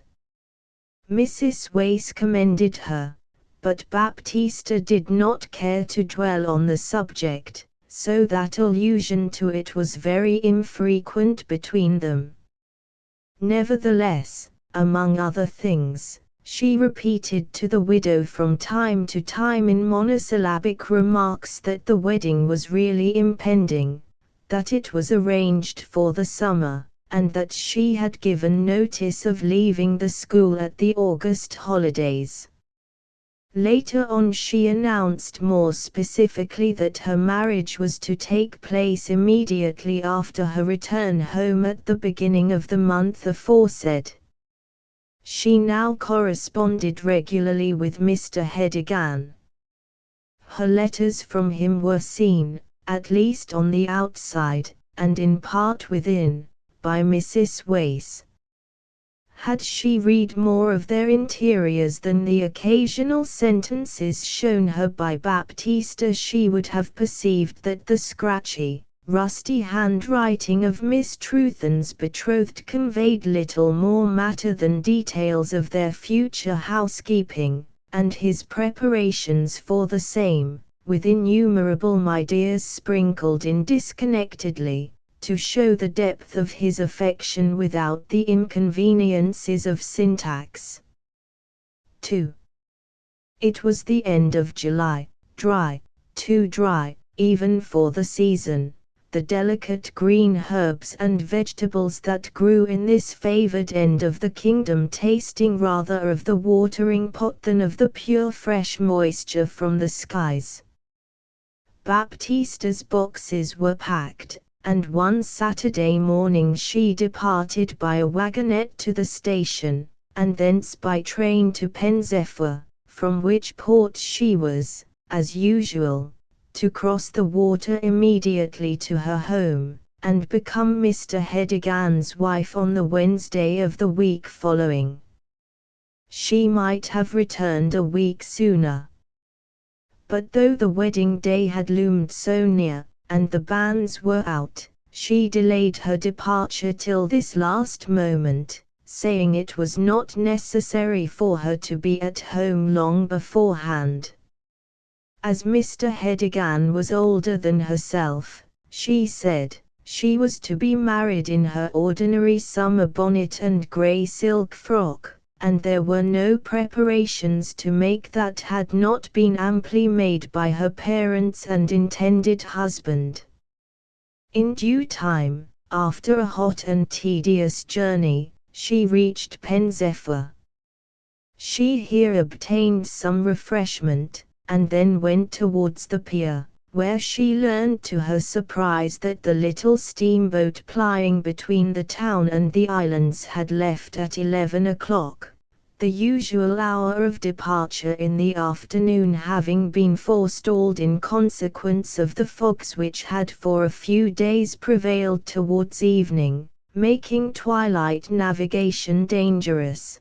Mrs. Wace commended her, but Baptista did not care to dwell on the subject, so that allusion to it was very infrequent between them. Nevertheless, among other things, she repeated to the widow from time to time in monosyllabic remarks that the wedding was really impending, that it was arranged for the summer, and that she had given notice of leaving the school at the August holidays. Later on she announced more specifically that her marriage was to take place immediately after her return home at the beginning of the month aforesaid. She now corresponded regularly with Mr. Hedigan. Her letters from him were seen, at least on the outside, and in part within, by Mrs. Wace. Had she read more of their interiors than the occasional sentences shown her by Baptista she would have perceived that the scratchy, rusty handwriting of Miss Truthen's betrothed conveyed little more matter than details of their future housekeeping, and his preparations for the same, with innumerable "my dears" sprinkled in disconnectedly, to show the depth of his affection without the inconveniences of syntax. 2. It was the end of July, dry, too dry, even for the season. The delicate green herbs and vegetables that grew in this favored end of the kingdom tasting rather of the watering pot than of the pure fresh moisture from the skies. Baptista's boxes were packed, and one Saturday morning she departed by a wagonette to the station, and thence by train to Penzephyr, from which port she was, as usual, to cross the water immediately to her home, and become Mr. Hedigan's wife on the Wednesday of the week following. She might have returned a week sooner. But though the wedding day had loomed so near, and the banns were out, she delayed her departure till this last moment, saying it was not necessary for her to be at home long beforehand. As Mr. Hedigan was older than herself, she said, she was to be married in her ordinary summer bonnet and grey silk frock, and there were no preparations to make that had not been amply made by her parents and intended husband. In due time, after a hot and tedious journey, she reached Penzephyr. She here obtained some refreshment, and then went towards the pier, where she learned to her surprise that the little steamboat plying between the town and the islands had left at 11 o'clock, the usual hour of departure in the afternoon having been forestalled in consequence of the fogs which had for a few days prevailed towards evening, making twilight navigation dangerous.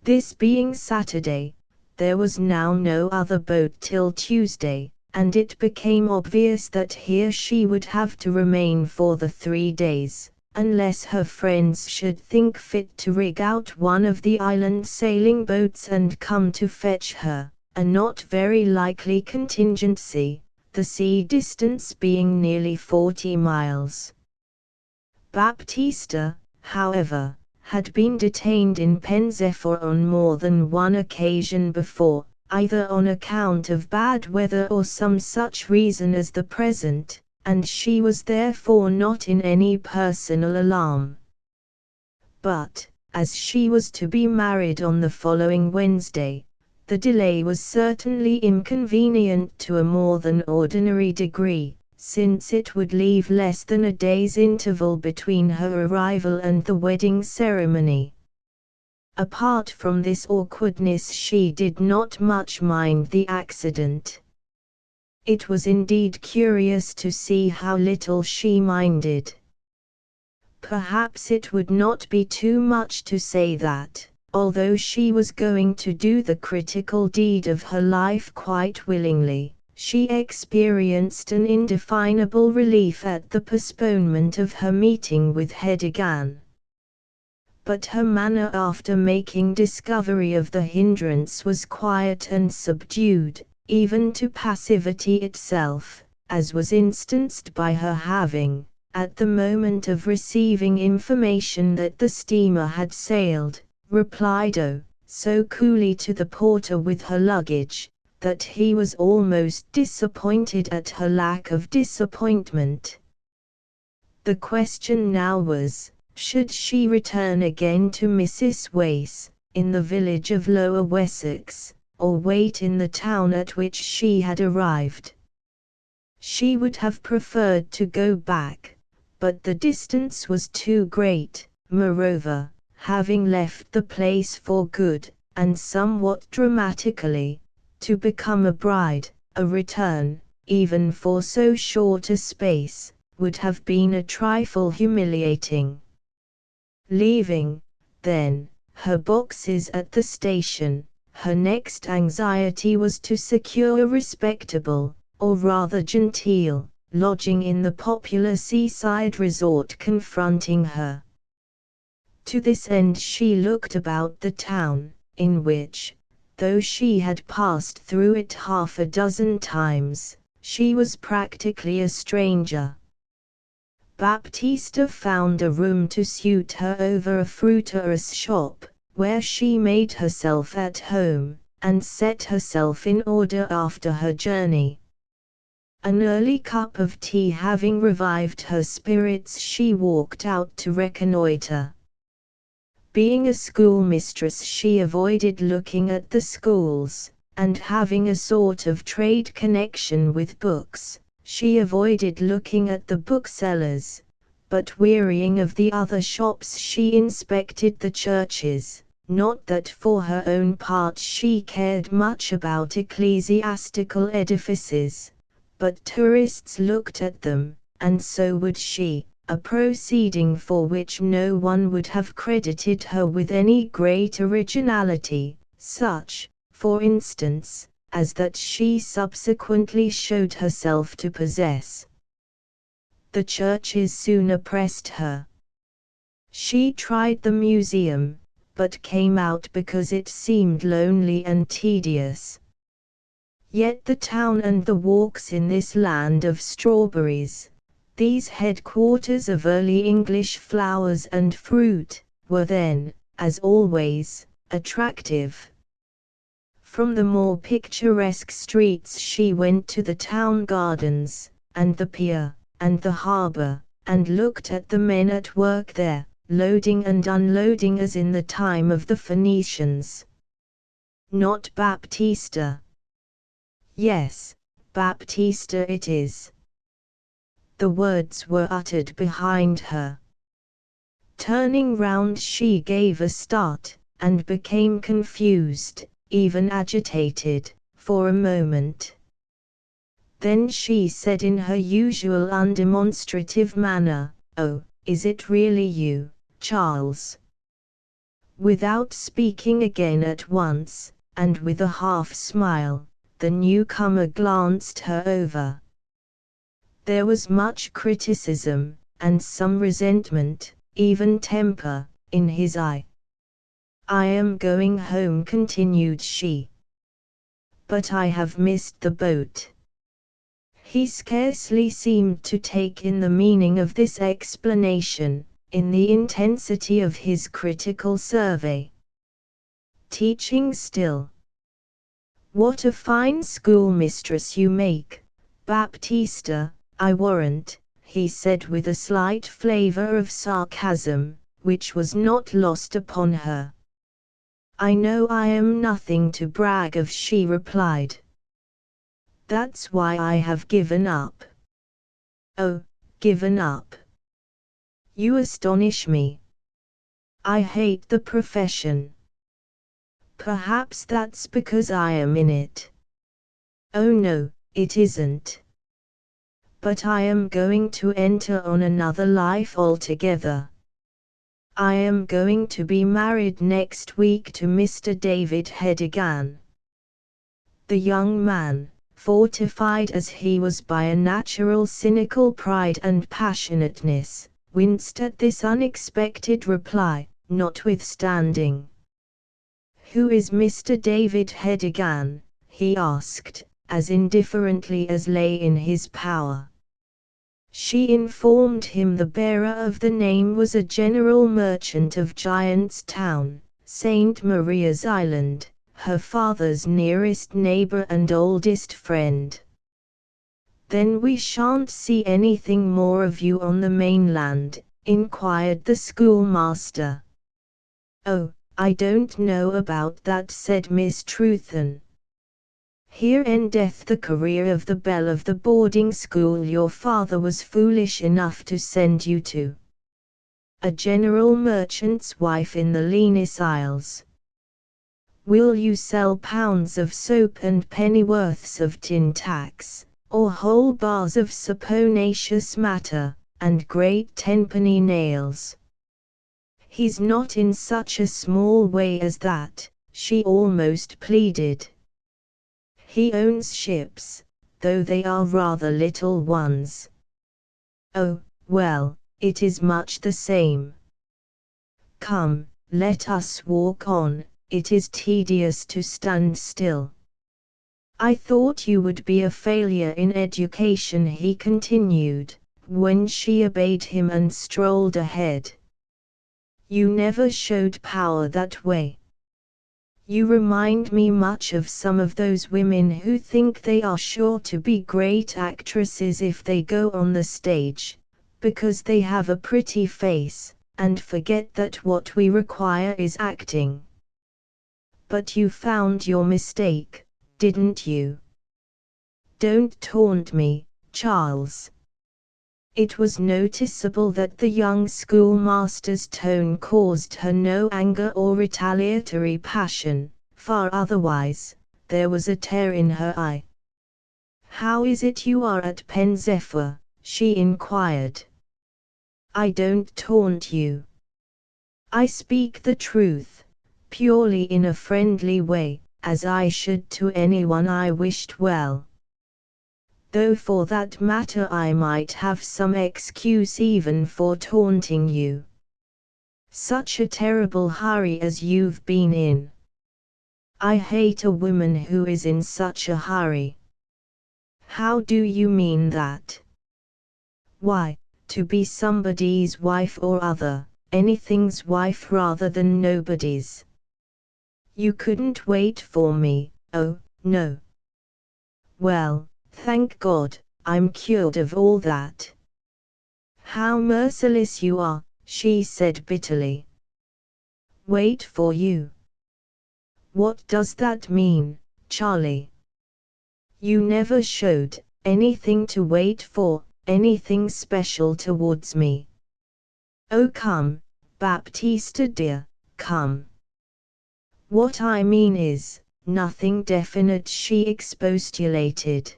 This being Saturday, there was now no other boat till Tuesday, and it became obvious that here she would have to remain for the 3 days, unless her friends should think fit to rig out one of the island sailing boats and come to fetch her, a not very likely contingency, the sea distance being nearly 40 miles. Baptista, however, had been detained in Penzephyr on more than one occasion before, either on account of bad weather or some such reason as the present, and she was therefore not in any personal alarm. But, as she was to be married on the following Wednesday, the delay was certainly inconvenient to a more than ordinary degree, since it would leave less than a day's interval between her arrival and the wedding ceremony. Apart from this awkwardness, she did not much mind the accident. It was indeed curious to see how little she minded. Perhaps it would not be too much to say that, although she was going to do the critical deed of her life quite willingly, she experienced an indefinable relief at the postponement of her meeting with Hedigan. But her manner after making discovery of the hindrance was quiet and subdued, even to passivity itself, as was instanced by her having, at the moment of receiving information that the steamer had sailed, replied so coolly to the porter with her luggage, that he was almost disappointed at her lack of disappointment. The question now was, should she return again to Mrs. Wace, in the village of Lower Wessex, or wait in the town at which she had arrived? She would have preferred to go back, but the distance was too great. Moreover, having left the place for good, and somewhat dramatically, to become a bride, a return, even for so short a space, would have been a trifle humiliating. Leaving, then, her boxes at the station, her next anxiety was to secure a respectable, or rather genteel, lodging in the popular seaside resort confronting her. To this end she looked about the town, in which, though she had passed through it half a dozen times, she was practically a stranger. Baptista found a room to suit her over a fruiterer's shop, where she made herself at home, and set herself in order after her journey. An early cup of tea having revived her spirits, she walked out to reconnoitre. Being a schoolmistress, she avoided looking at the schools, and having a sort of trade connection with books, she avoided looking at the booksellers, but wearying of the other shops she inspected the churches, not that for her own part she cared much about ecclesiastical edifices, but tourists looked at them, and so would she, a proceeding for which no one would have credited her with any great originality, such, for instance, as that she subsequently showed herself to possess. The churches soon oppressed her. She tried the museum, but came out because it seemed lonely and tedious. Yet the town and the walks in this land of strawberries, these headquarters of early English flowers and fruit, were then, as always, attractive. From the more picturesque streets she went to the town gardens, and the pier, and the harbour, and looked at the men at work there, loading and unloading as in the time of the Phoenicians. Not Baptista. Yes, Baptista it is. The words were uttered behind her. Turning round she gave a start, and became confused, even agitated, for a moment. Then she said in her usual undemonstrative manner, "Oh, is it really you, Charles?" Without speaking again at once, and with a half-smile, the newcomer glanced her over. There was much criticism, and some resentment, even temper, in his eye. "I am going home," continued she. "But I have missed the boat." He scarcely seemed to take in the meaning of this explanation, in the intensity of his critical survey. "Teaching still? What a fine schoolmistress you make, Baptista, I warrant," he said with a slight flavour of sarcasm, which was not lost upon her. "I know I am nothing to brag of," she replied. "That's why I have given up." "Oh, given up? You astonish me. I hate the profession." "Perhaps that's because I am in it." "Oh no, it isn't. But I am going to enter on another life altogether. I am going to be married next week to Mr. David Hedigan." The young man, fortified as he was by a natural cynical pride and passionateness, winced at this unexpected reply, notwithstanding. "Who is Mr. David Hedigan?" he asked, as indifferently as lay in his power. She informed him the bearer of the name was a general merchant of Giant's Town, St. Maria's Island, her father's nearest neighbor and oldest friend. "Then we shan't see anything more of you on the mainland?" inquired the schoolmaster. "Oh, I don't know about that," said Miss Truthen. "Here endeth the career of the belle of the boarding school your father was foolish enough to send you to. A general merchant's wife in the Lenis Isles. Will you sell pounds of soap and pennyworths of tin tacks, or whole bars of saponaceous matter, and great tenpenny nails?" "He's not in such a small way as that," she almost pleaded. "He owns ships, though they are rather little ones." "Oh, well, it is much the same. Come, let us walk on, it is tedious to stand still." "I thought you would be a failure in education," he continued, when she obeyed him and strolled ahead. "You never showed power that way. You remind me much of some of those women who think they are sure to be great actresses if they go on the stage, because they have a pretty face, and forget that what we require is acting. But you found your mistake, didn't you?" "Don't taunt me, Charles. It was noticeable that the young schoolmaster's tone caused her no anger or retaliatory passion, far otherwise, there was a tear in her eye. "How is it you are at Pen Zephyr?" she inquired. "I don't taunt you. I speak the truth, purely in a friendly way, as I should to anyone I wished well. Though for that matter I might have some excuse even for taunting you. Such a terrible hurry as you've been in. I hate a woman who is in such a hurry." "How do you mean that?" "Why, to be somebody's wife or other, anything's wife rather than nobody's." "You couldn't wait for me?" "Oh, no. Well, thank God, I'm cured of all that." "How merciless you are," she said bitterly. "Wait for you? What does that mean, Charlie? You never showed anything to wait for, anything special towards me." "Oh come, Baptista dear, come." "What I mean is, nothing definite," she expostulated.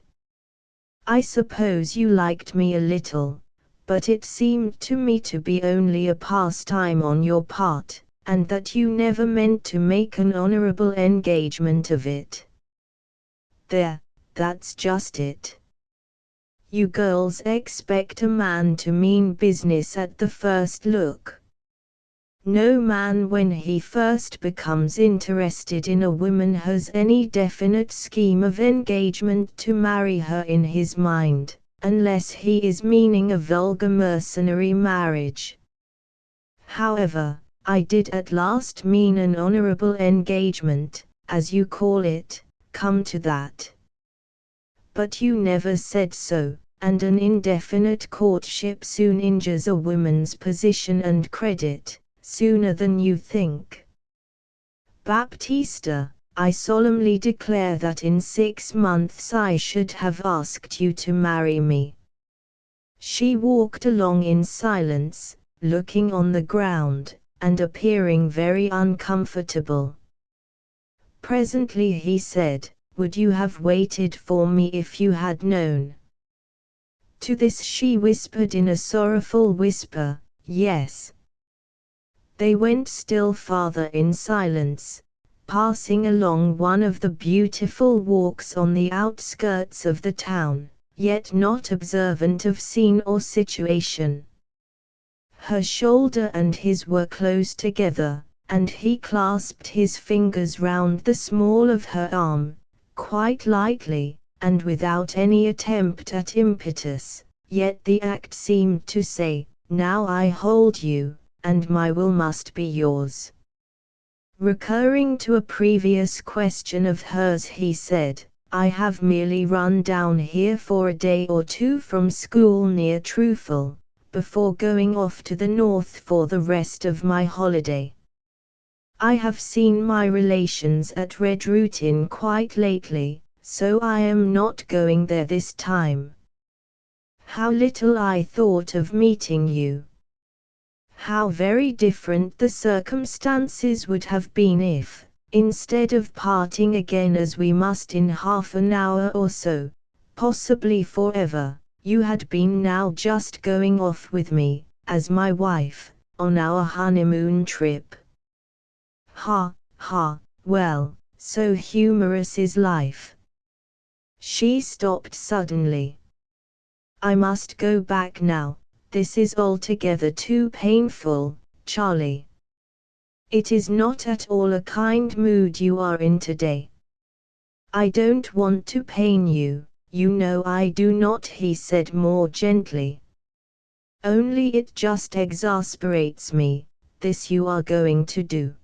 "I suppose you liked me a little, but it seemed to me to be only a pastime on your part, and that you never meant to make an honorable engagement of it. There, that's just it. You girls expect a man to mean business at the first look. No man when he first becomes interested in a woman has any definite scheme of engagement to marry her in his mind, unless he is meaning a vulgar mercenary marriage. However, I did at last mean an honorable engagement, as you call it, come to that. But you never said so, and an indefinite courtship soon injures a woman's position and credit, sooner than you think. Baptista, I solemnly declare that in 6 months I should have asked you to marry me." She walked along in silence, looking on the ground, and appearing very uncomfortable. Presently he said, "Would you have waited for me if you had known?" To this she whispered in a sorrowful whisper, "Yes." They went still farther in silence, passing along one of the beautiful walks on the outskirts of the town, yet not observant of scene or situation. Her shoulder and his were close together, and he clasped his fingers round the small of her arm, quite lightly, and without any attempt at impetus, yet the act seemed to say, "Now I hold you, and my will must be yours." Recurring to a previous question of hers, he said, "I have merely run down here for a day or two from school near Trufal, before going off to the north for the rest of my holiday. I have seen my relations at Redruth Inn quite lately, so I am not going there this time. How little I thought of meeting you! How very different the circumstances would have been if, instead of parting again as we must in half an hour or so, possibly forever, you had been now just going off with me, as my wife, on our honeymoon trip." Ha, ha, well, so humorous is life. She stopped suddenly. "I must go back now. This is altogether too painful, Charlie. It is not at all a kind mood you are in today." "I don't want to pain you, you know I do not," he said more gently. "Only it just exasperates me, this you are going to do.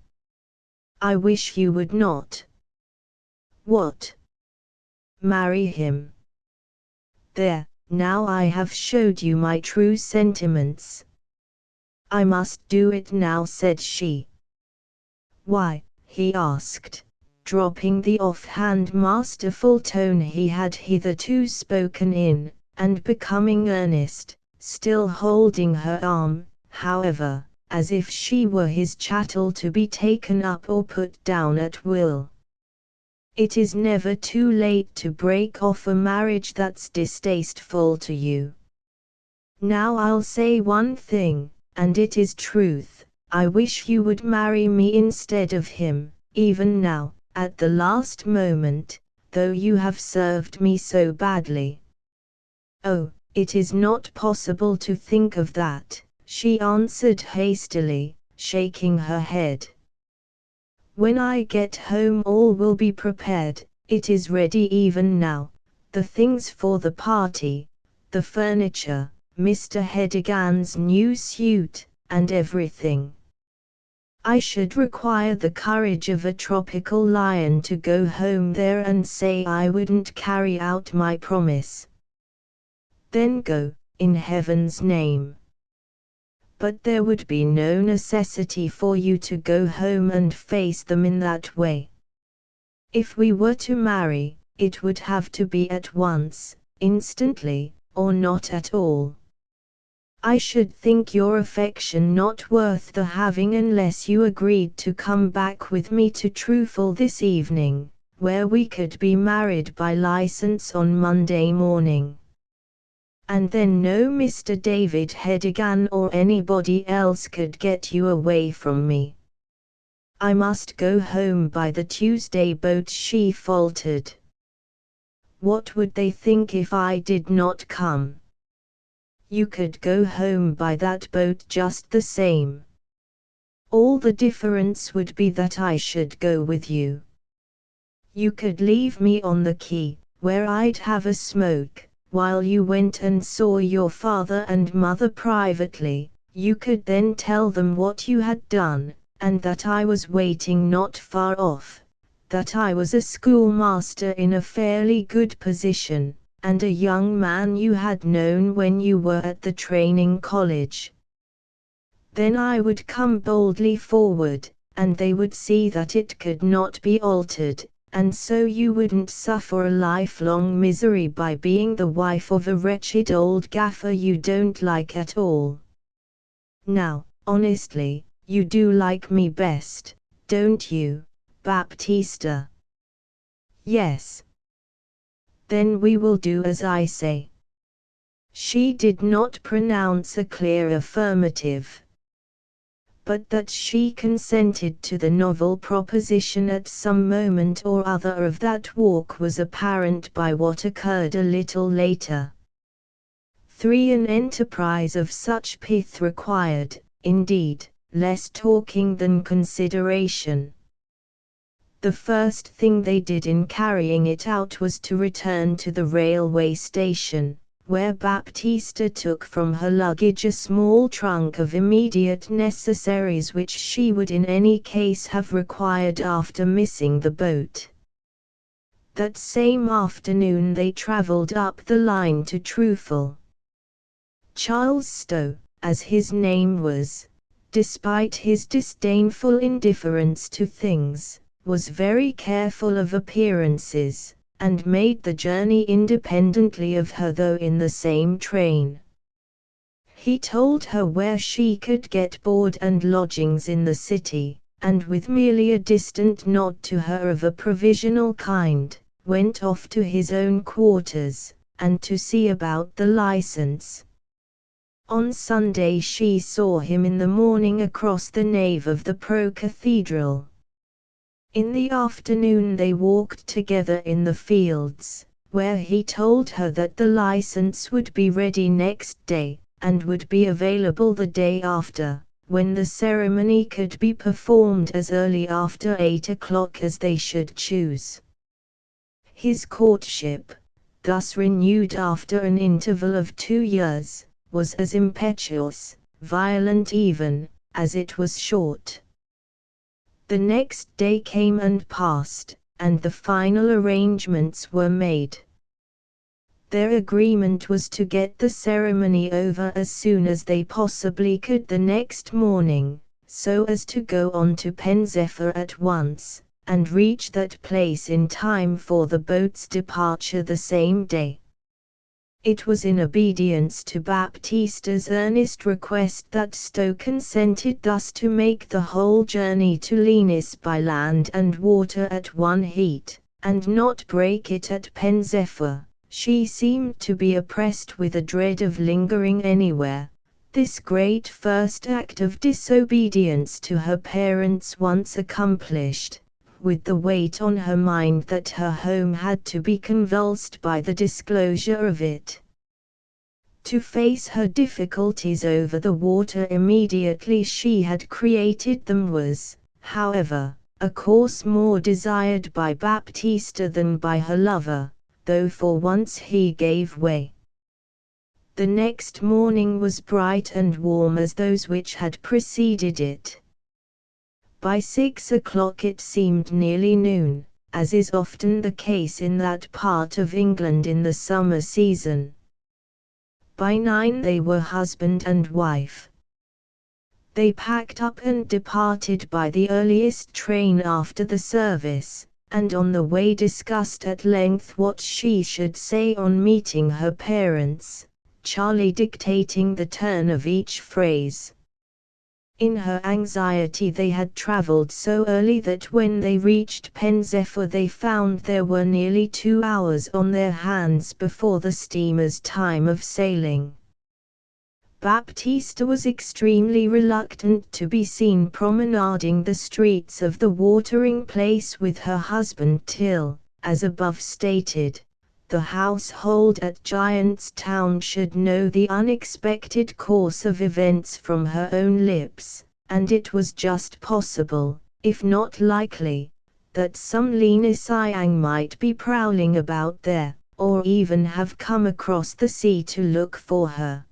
I wish you would not." "What?" "Marry him. There. Now I have showed you my true sentiments." "I must do it now," said she. "Why?" he asked, dropping the offhand masterful tone he had hitherto spoken in, and becoming earnest. still holding her arm, however, as if she were his chattel to be taken up or put down at will. It is never too late to break off a marriage that's distasteful to you. Now I'll say one thing, and it is truth. I wish you would marry me instead of him, even now, at the last moment, though you have served me so badly. Oh, it is not possible to think of that, she answered hastily, shaking her head. When I get home all will be prepared, it is ready even now, the things for the party, the furniture, Mr. Hedigan's new suit, and everything. I should require the courage of a tropical lion to go home there and say I wouldn't carry out my promise. Then go, in heaven's name. But there would be no necessity for you to go home and face them in that way. If we were to marry, it would have to be at once, instantly, or not at all. I should think your affection not worth the having unless you agreed to come back with me to Trufal this evening, where we could be married by license on Monday morning. And then no Mr. David Hedigan or anybody else could get you away from me. I must go home by the Tuesday boat, she faltered. What would they think if I did not come? You could go home by that boat just the same. All the difference would be that I should go with you. You could leave me on the quay, where I'd have a smoke, while you went and saw your father and mother privately. You could then tell them what you had done, and that I was waiting not far off, that I was a schoolmaster in a fairly good position, and a young man you had known when you were at the training college. Then I would come boldly forward, and they would see that it could not be altered, and so you wouldn't suffer a lifelong misery by being the wife of a wretched old gaffer you don't like at all. Now, honestly, you do like me best, don't you, Baptista? Yes. Then we will do as I say. She did not pronounce a clear affirmative. But that she consented to the novel proposition at some moment or other of that walk was apparent by what occurred a little later. An enterprise of such pith required, indeed, less talking than consideration. The first thing they did in carrying it out was to return to the railway station, where Baptista took from her luggage a small trunk of immediate necessaries which she would in any case have required after missing the boat. That same afternoon they travelled up the line to Trufal. Charles Stowe, as his name was, despite his disdainful indifference to things, was very careful of appearances, and made the journey independently of her though in the same train. He told her where she could get board and lodgings in the city, and with merely a distant nod to her of a provisional kind, went off to his own quarters, and to see about the license. On Sunday she saw him in the morning across the nave of the pro-cathedral. In the afternoon they walked together in the fields, where he told her that the license would be ready next day, and would be available the day after, when the ceremony could be performed as early after 8 o'clock as they should choose. His courtship, thus renewed after an interval of 2 years, was as impetuous, violent even, as it was short. The next day came and passed, and the final arrangements were made. Their agreement was to get the ceremony over as soon as they possibly could the next morning, so as to go on to Penzephyr at once, and reach that place in time for the boat's departure the same day. It was in obedience to Baptista's earnest request that Stowe consented thus to make the whole journey to Lenis by land and water at one heat, and not break it at Penzephyr. She seemed to be oppressed with a dread of lingering anywhere. This great first act of disobedience to her parents once accomplished, with the weight on her mind that her home had to be convulsed by the disclosure of it. To face her difficulties over the water immediately she had created them was, however, a course more desired by Baptista than by her lover, though for once he gave way. The next morning was bright and warm as those which had preceded it. By 6 o'clock it seemed nearly noon, as is often the case in that part of England in the summer season. By 9 they were husband and wife. They packed up and departed by the earliest train after the service, and on the way discussed at length what she should say on meeting her parents, Charlie dictating the turn of each phrase. In her anxiety they had travelled so early that when they reached Penzephyr they found there were nearly 2 hours on their hands before the steamer's time of sailing. Baptista was extremely reluctant to be seen promenading the streets of the watering place with her husband till, as above stated, the household at Giant's Town should know the unexpected course of events from her own lips, and it was just possible, if not likely, that some Lena Siang might be prowling about there, or even have come across the sea to look for her.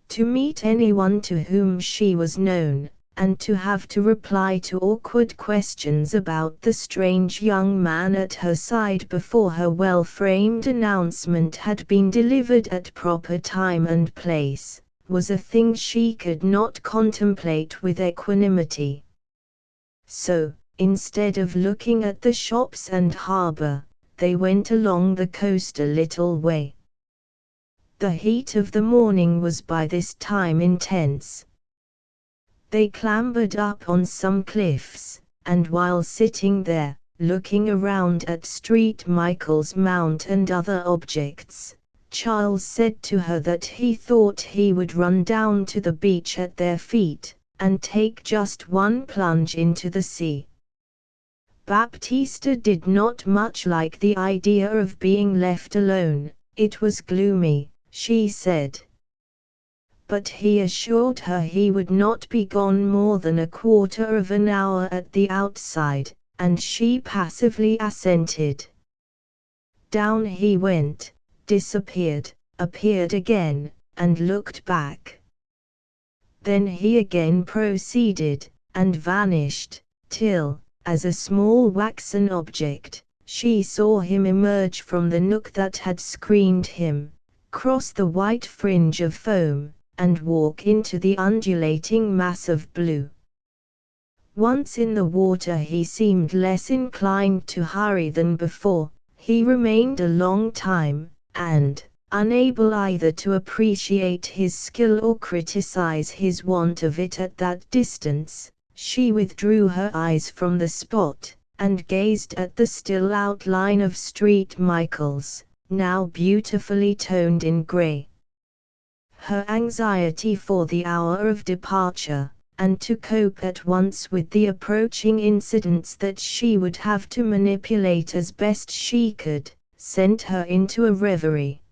To meet anyone to whom she was known, and to have to reply to awkward questions about the strange young man at her side before her well-framed announcement had been delivered at proper time and place, was a thing she could not contemplate with equanimity. So, instead of looking at the shops and harbour, they went along the coast a little way. The heat of the morning was by this time intense. They clambered up on some cliffs, and while sitting there, looking around at St. Michael's Mount and other objects, Charles said to her that he thought he would run down to the beach at their feet, and take just one plunge into the sea. Baptista did not much like the idea of being left alone. It was gloomy, she said. But he assured her he would not be gone more than a quarter of an hour at the outside, and she passively assented. Down he went, disappeared, appeared again, and looked back. Then he again proceeded, and vanished, till, as a small waxen object, she saw him emerge from the nook that had screened him, cross the white fringe of foam, and walk into the undulating mass of blue. Once in the water he seemed less inclined to hurry than before. He remained a long time, and, unable either to appreciate his skill or criticize his want of it at that distance, she withdrew her eyes from the spot, and gazed at the still outline of St. Michael's, now beautifully toned in grey. Her anxiety for the hour of departure, and to cope at once with the approaching incidents that she would have to manipulate as best she could, sent her into a reverie.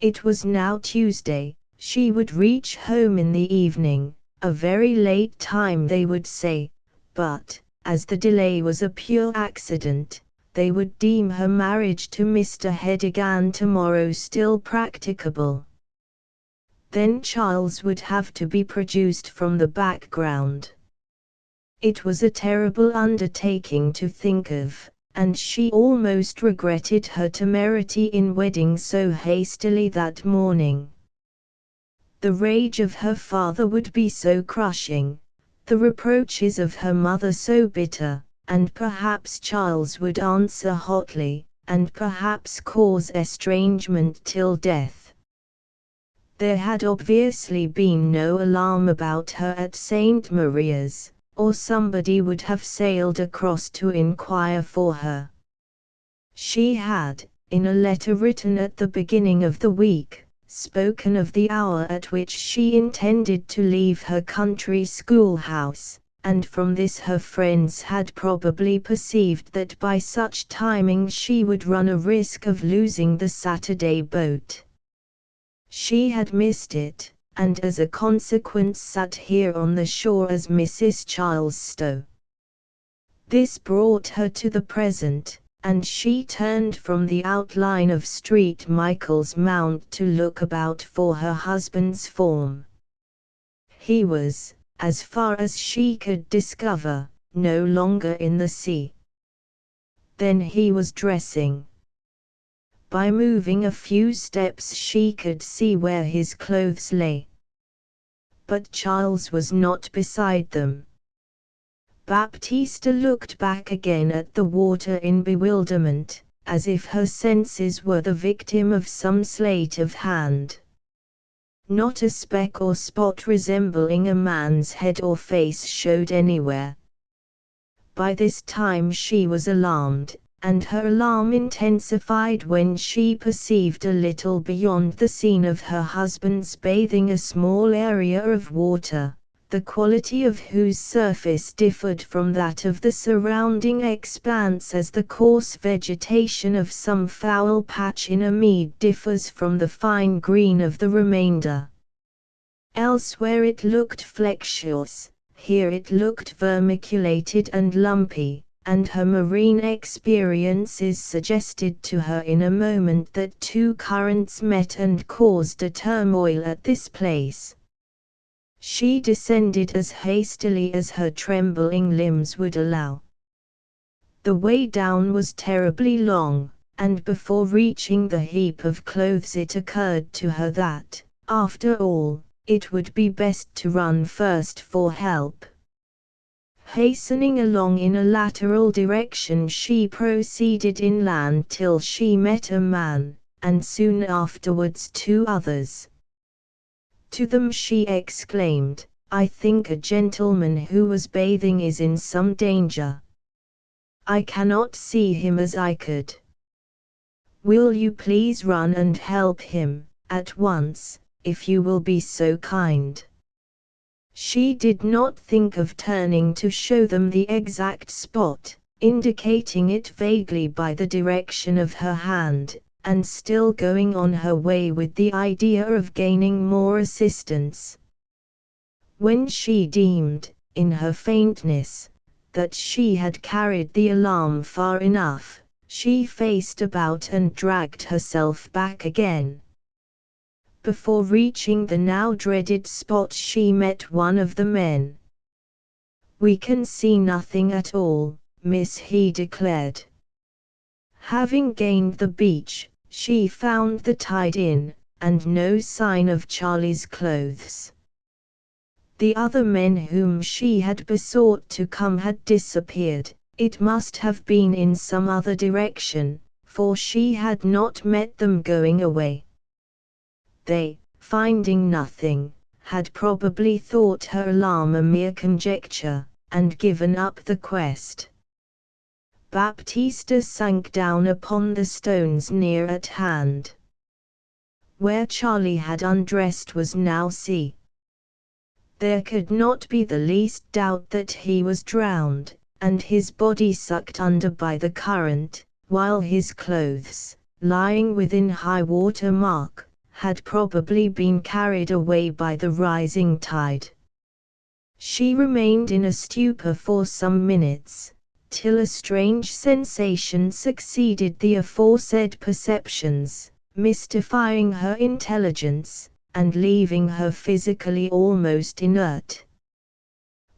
It was now Tuesday. She would reach home in the evening, a very late time they would say, but, as the delay was a pure accident, they would deem her marriage to Mr. Hedigan tomorrow still practicable. Then Charles would have to be produced from the background. It was a terrible undertaking to think of, and she almost regretted her temerity in wedding so hastily that morning. The rage of her father would be so crushing, the reproaches of her mother so bitter, and perhaps Charles would answer hotly, and perhaps cause estrangement till death. There had obviously been no alarm about her at St. Maria's, or somebody would have sailed across to inquire for her. She had, in a letter written at the beginning of the week, spoken of the hour at which she intended to leave her country schoolhouse, and from this her friends had probably perceived that by such timing she would run a risk of losing the Saturday boat. She had missed it, and as a consequence sat here on the shore as Mrs. Charles Stowe. This brought her to the present, and she turned from the outline of St. Michael's Mount to look about for her husband's form. He was, as far as she could discover, no longer in the sea. Then he was dressing. By moving a few steps she could see where his clothes lay. But Charles was not beside them. Baptista looked back again at the water in bewilderment, as if her senses were the victim of some sleight of hand. Not a speck or spot resembling a man's head or face showed anywhere. By this time she was alarmed, and her alarm intensified when she perceived a little beyond the scene of her husband's bathing a small area of water, the quality of whose surface differed from that of the surrounding expanse as the coarse vegetation of some foul patch in a mead differs from the fine green of the remainder. Elsewhere it looked flexuous, here it looked vermiculated and lumpy, and her marine experiences suggested to her in a moment that two currents met and caused a turmoil at this place. She descended as hastily as her trembling limbs would allow. The way down was terribly long, and before reaching the heap of clothes it occurred to her that, after all, it would be best to run first for help. Hastening along in a lateral direction she proceeded inland till she met a man, and soon afterwards two others. To them she exclaimed, "I think a gentleman who was bathing is in some danger. I cannot see him as I could. Will you please run and help him, at once, if you will be so kind?" She did not think of turning to show them the exact spot, indicating it vaguely by the direction of her hand, and still going on her way with the idea of gaining more assistance. When she deemed, in her faintness, that she had carried the alarm far enough, she faced about and dragged herself back again. Before reaching the now dreaded spot she met one of the men. "We can see nothing at all, miss," he declared. Having gained the beach, she found the tide in, and no sign of Charlie's clothes. The other men whom she had besought to come had disappeared. It must have been in some other direction, for she had not met them going away. They, finding nothing, had probably thought her alarm a mere conjecture, and given up the quest. Baptista sank down upon the stones near at hand. Where Charlie had undressed was now sea. There could not be the least doubt that he was drowned, and his body sucked under by the current, while his clothes, lying within high water mark, had probably been carried away by the rising tide. She remained in a stupor for some minutes, till a strange sensation succeeded the aforesaid perceptions, mystifying her intelligence, and leaving her physically almost inert.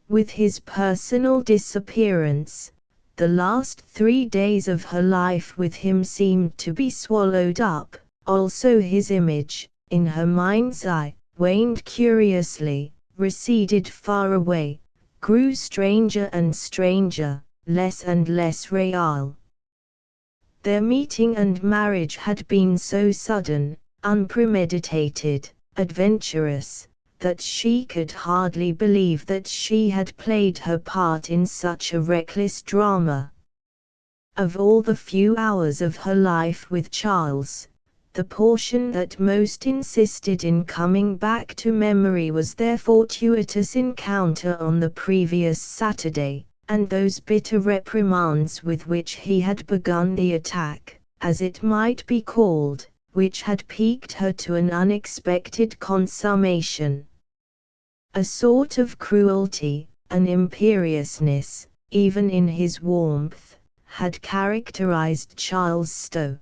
With his personal disappearance, the last 3 days of her life with him seemed to be swallowed up. Also his image, in her mind's eye, waned curiously, receded far away, grew stranger and stranger, less and less real. Their meeting and marriage had been so sudden, unpremeditated, adventurous, that she could hardly believe that she had played her part in such a reckless drama. Of all the few hours of her life with Charles, the portion that most insisted in coming back to memory was their fortuitous encounter on the previous Saturday, and those bitter reprimands with which he had begun the attack, as it might be called, which had piqued her to an unexpected consummation. A sort of cruelty, an imperiousness, even in his warmth, had characterized Charles Stow.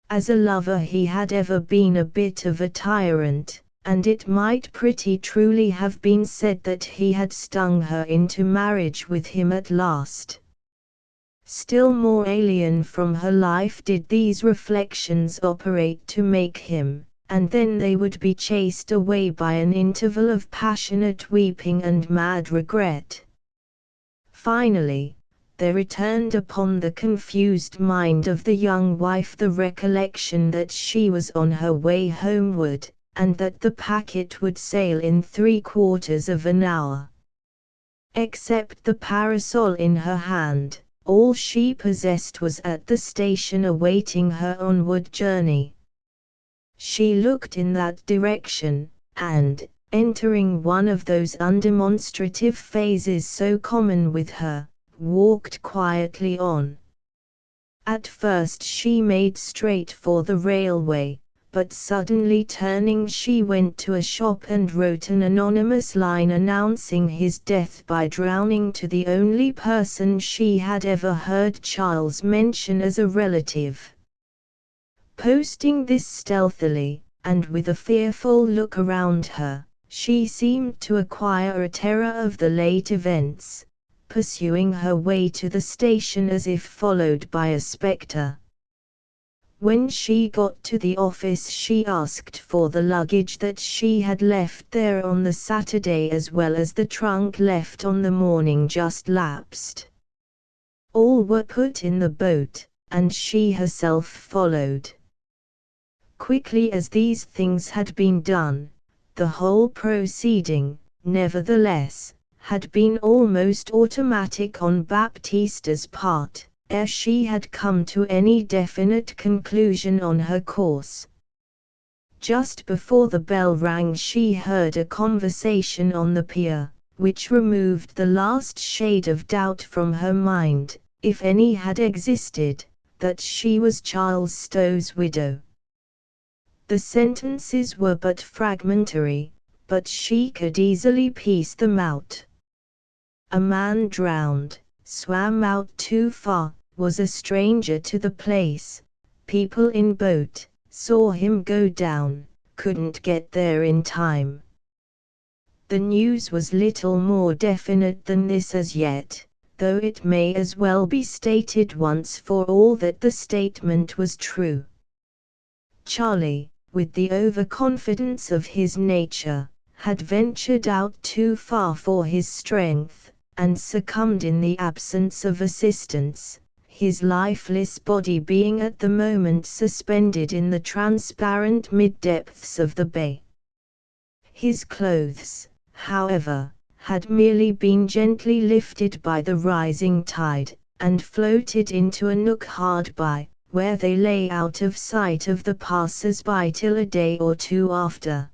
As a lover he had ever been a bit of a tyrant, and it might pretty truly have been said that he had stung her into marriage with him at last. Still more alien from her life did these reflections operate to make him, and then they would be chased away by an interval of passionate weeping and mad regret. Finally, there returned upon the confused mind of the young wife the recollection that she was on her way homeward, and that the packet would sail in 3/4 of an hour. Except the parasol in her hand, all she possessed was at the station awaiting her onward journey. She looked in that direction, and, entering one of those undemonstrative phases so common with her, walked quietly on. At first she made straight for the railway, but suddenly turning she went to a shop and wrote an anonymous line announcing his death by drowning to the only person she had ever heard Charles mention as a relative. Posting this stealthily, and with a fearful look around her, she seemed to acquire a terror of the late events, pursuing her way to the station as if followed by a spectre. When she got to the office she asked for the luggage that she had left there on the Saturday as well as the trunk left on the morning just lapsed. All were put in the boat, and she herself followed. Quickly as these things had been done, the whole proceeding, nevertheless, had been almost automatic on Baptista's part, ere she had come to any definite conclusion on her course. Just before the bell rang she heard a conversation on the pier, which removed the last shade of doubt from her mind, if any had existed, that she was Charles Stow's widow. The sentences were but fragmentary, but she could easily piece them out. A man drowned, swam out too far, was a stranger to the place, people in boat, saw him go down, couldn't get there in time. The news was little more definite than this as yet, though it may as well be stated once for all that the statement was true. Charlie, with the overconfidence of his nature, had ventured out too far for his strength, and succumbed in the absence of assistance, his lifeless body being at the moment suspended in the transparent mid-depths of the bay. His clothes, however, had merely been gently lifted by the rising tide, and floated into a nook hard by, where they lay out of sight of the passers-by till a day or two after.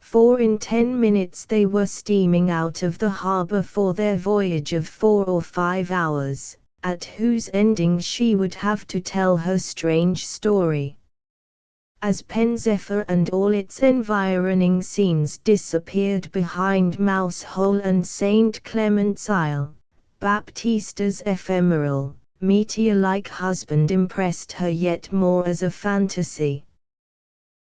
For in 10 minutes they were steaming out of the harbour for their voyage of 4 or 5 hours, at whose ending she would have to tell her strange story. As Pen-zephyr and all its environing scenes disappeared behind Mouse Hole and St. Clement's Isle, Baptista's ephemeral, meteor-like husband impressed her yet more as a fantasy.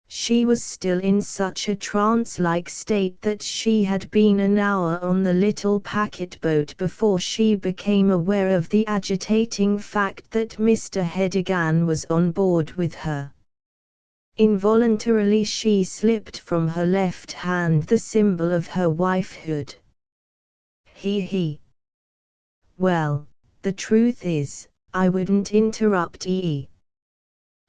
She was still in such a trance-like state that she had been an hour on the little packet boat before she became aware of the agitating fact that Mr. Hedigan was on board with her. Involuntarily she slipped from her left hand the symbol of her wifehood. He. Well, the truth is, I wouldn't interrupt Ee.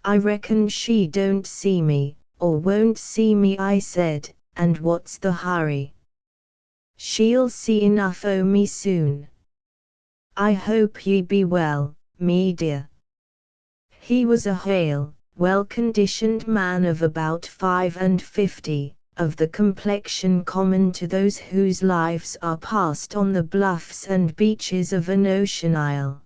I reckon she don't see me, or won't see me, I said, and what's the hurry? She'll see enough o' me soon. I hope ye be well, me dear. He was a hale, well-conditioned man of about 55, of the complexion common to those whose lives are passed on the bluffs and beaches of an ocean isle.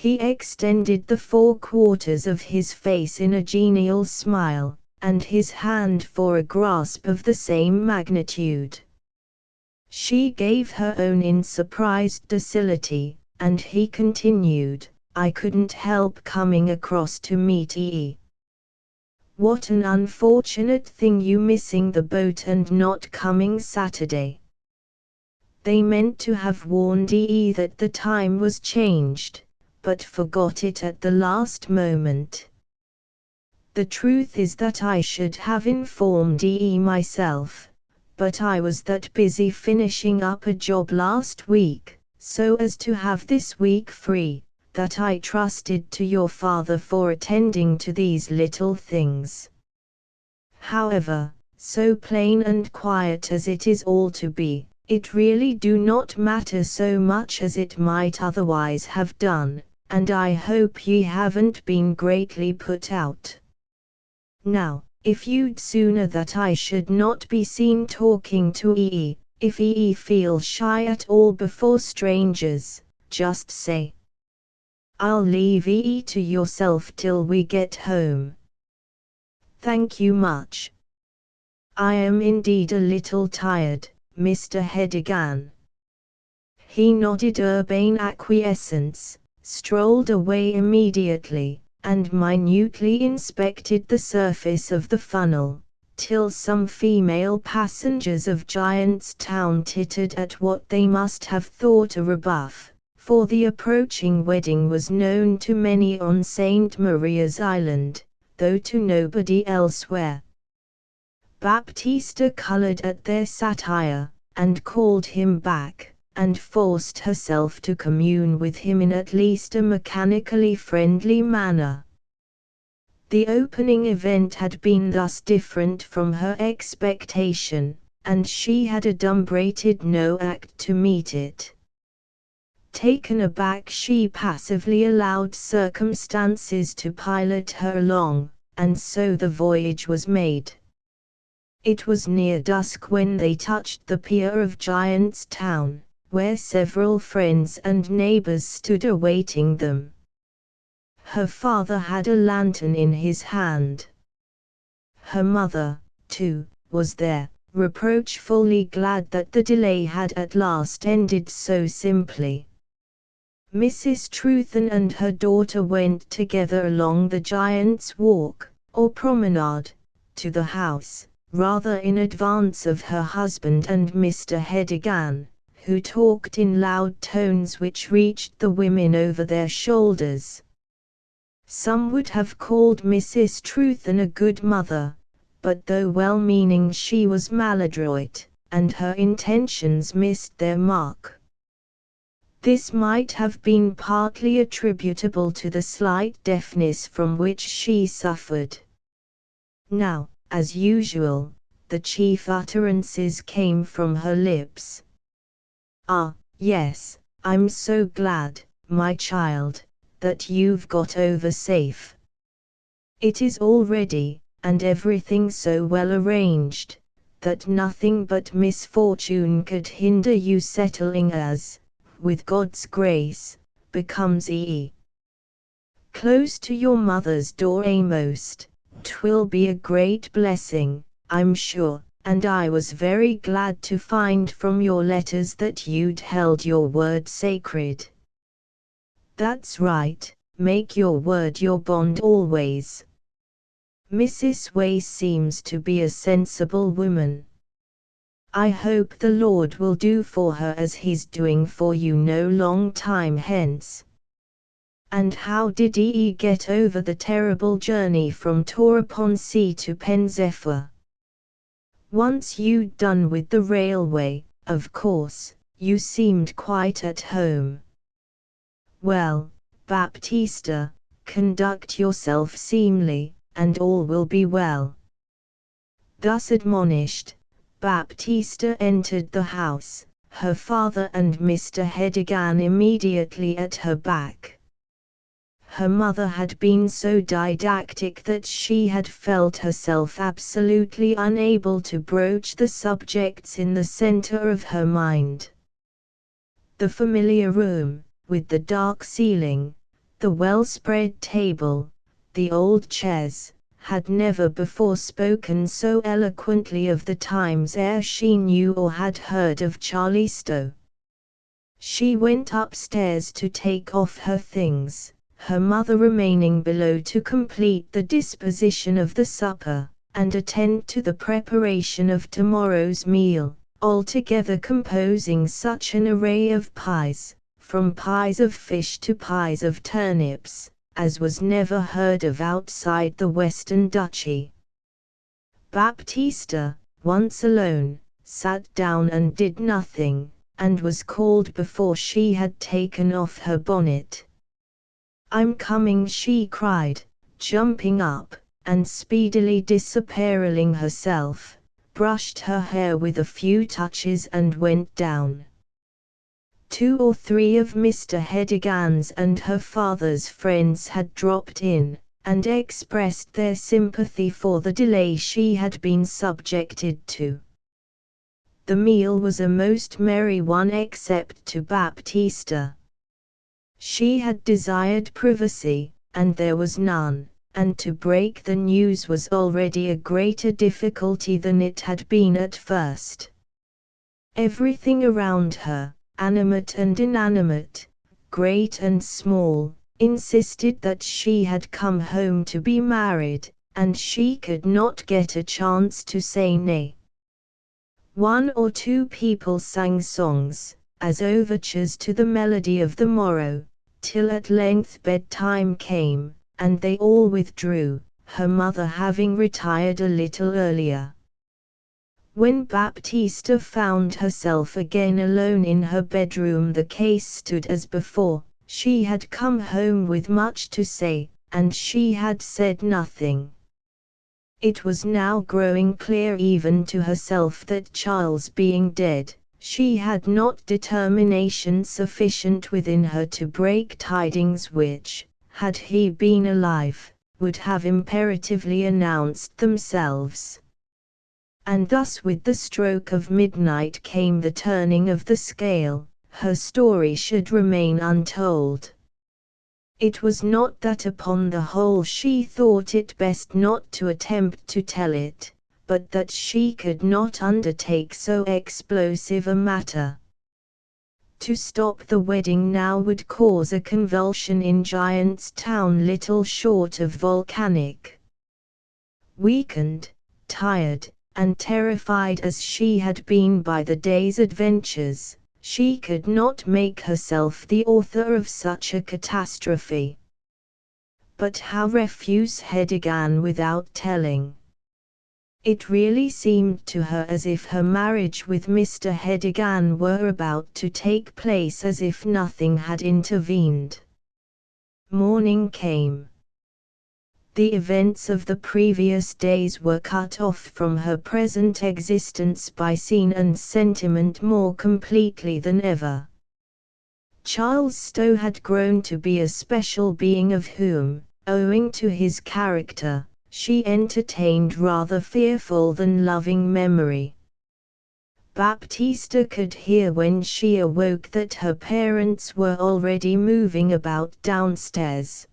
He extended the 4/4 of his face in a genial smile, and his hand for a grasp of the same magnitude. She gave her own in surprised docility, and he continued, I couldn't help coming across to meet Ee. What an unfortunate thing you missing the boat and not coming Saturday. They meant to have warned Ee that the time was changed, but forgot it at the last moment. The truth is that I should have informed Ee myself, but I was that busy finishing up a job last week, so as to have this week free, that I trusted to your father for attending to these little things. However, so plain and quiet as it is all to be, it really do not matter so much as it might otherwise have done, and I hope ye haven't been greatly put out. Now, if you'd sooner that I should not be seen talking to Ee, if Ee feels shy at all before strangers, just say. I'll leave Ee to yourself till we get home. Thank you much. I am indeed a little tired, Mr. Hedigan. He nodded urbane acquiescence, strolled away immediately, and minutely inspected the surface of the funnel, till some female passengers of Giant's Town tittered at what they must have thought a rebuff, for the approaching wedding was known to many on St. Maria's Island, though to nobody elsewhere. Baptista colored at their satire, and called him back, and forced herself to commune with him in at least a mechanically friendly manner. The opening event had been thus different from her expectation, and she had adumbrated no act to meet it. Taken aback, she passively allowed circumstances to pilot her along, and so the voyage was made. It was near dusk when they touched the pier of Giant's Town, where several friends and neighbors stood awaiting them. Her father had a lantern in his hand. Her mother, too, was there, reproachfully glad that the delay had at last ended so simply. Mrs. Truthen and her daughter went together along the Giant's Walk, or promenade, to the house, rather in advance of her husband and Mr. Hedigan, who talked in loud tones which reached the women over their shoulders. Some would have called Mrs. Truthen a good mother, but though well-meaning she was maladroit, and her intentions missed their mark. This might have been partly attributable to the slight deafness from which she suffered. Now, as usual, the chief utterances came from her lips. Ah, yes, I'm so glad, my child, that you've got over safe. It is all ready, and everything so well arranged, that nothing but misfortune could hinder you settling as, with God's grace, becomes Ee. Close to your mother's door amost, 'twill be a great blessing, I'm sure, and I was very glad to find from your letters that you'd held your word sacred. That's right, make your word your bond always. Mrs. Way seems to be a sensible woman. I hope the Lord will do for her as he's doing for you no long time hence. And how did Ee get over the terrible journey from Tor-upon-Sea to Pen-zephyr? Once you'd done with the railway, of course, you seemed quite at home. Well, Baptista, conduct yourself seemly, and all will be well." Thus admonished, Baptista entered the house, her father and Mr. Hedigan immediately at her back. Her mother had been so didactic that she had felt herself absolutely unable to broach the subjects in the center of her mind. The familiar room, with the dark ceiling, the well-spread table, the old chairs, had never before spoken so eloquently of the times ere she knew or had heard of Charlie Stowe. She went upstairs to take off her things, her mother remaining below to complete the disposition of the supper, and attend to the preparation of tomorrow's meal, altogether composing such an array of pies, from pies of fish to pies of turnips, as was never heard of outside the Western Duchy. Baptista, once alone, sat down and did nothing, and was called before she had taken off her bonnet. "I'm coming," she cried, jumping up, and speedily disappareling herself, brushed her hair with a few touches and went down. 2 or 3 of Mr. Hedigan's and her father's friends had dropped in, and expressed their sympathy for the delay she had been subjected to. The meal was a most merry one except to Baptista. She had desired privacy, and there was none, and to break the news was already a greater difficulty than it had been at first. Everything around her, animate and inanimate, great and small, insisted that she had come home to be married, and she could not get a chance to say nay. 1 or 2 people sang songs, as overtures to the melody of the morrow, till at length bedtime came, and they all withdrew, her mother having retired a little earlier. When Baptista found herself again alone in her bedroom, the case stood as before. She had come home with much to say, and she had said nothing. It was now growing clear even to herself that Charles being dead, she had not determination sufficient within her to break tidings which, had he been alive, would have imperatively announced themselves. And thus with the stroke of midnight came the turning of the scale. Her story should remain untold. It was not that upon the whole she thought it best not to attempt to tell it, but that she could not undertake so explosive a matter. To stop the wedding now would cause a convulsion in Giant's Town little short of volcanic. Weakened, tired, and terrified as she had been by the day's adventures, she could not make herself the author of such a catastrophe. But how refuse Hedigan without telling? It really seemed to her as if her marriage with Mr. Hedigan were about to take place, as if nothing had intervened. Morning came. The events of the previous days were cut off from her present existence by scene and sentiment more completely than ever. Charles Stowe had grown to be a special being of whom, owing to his character, she entertained rather fearful than loving memory. Baptista could hear when she awoke that her parents were already moving about downstairs.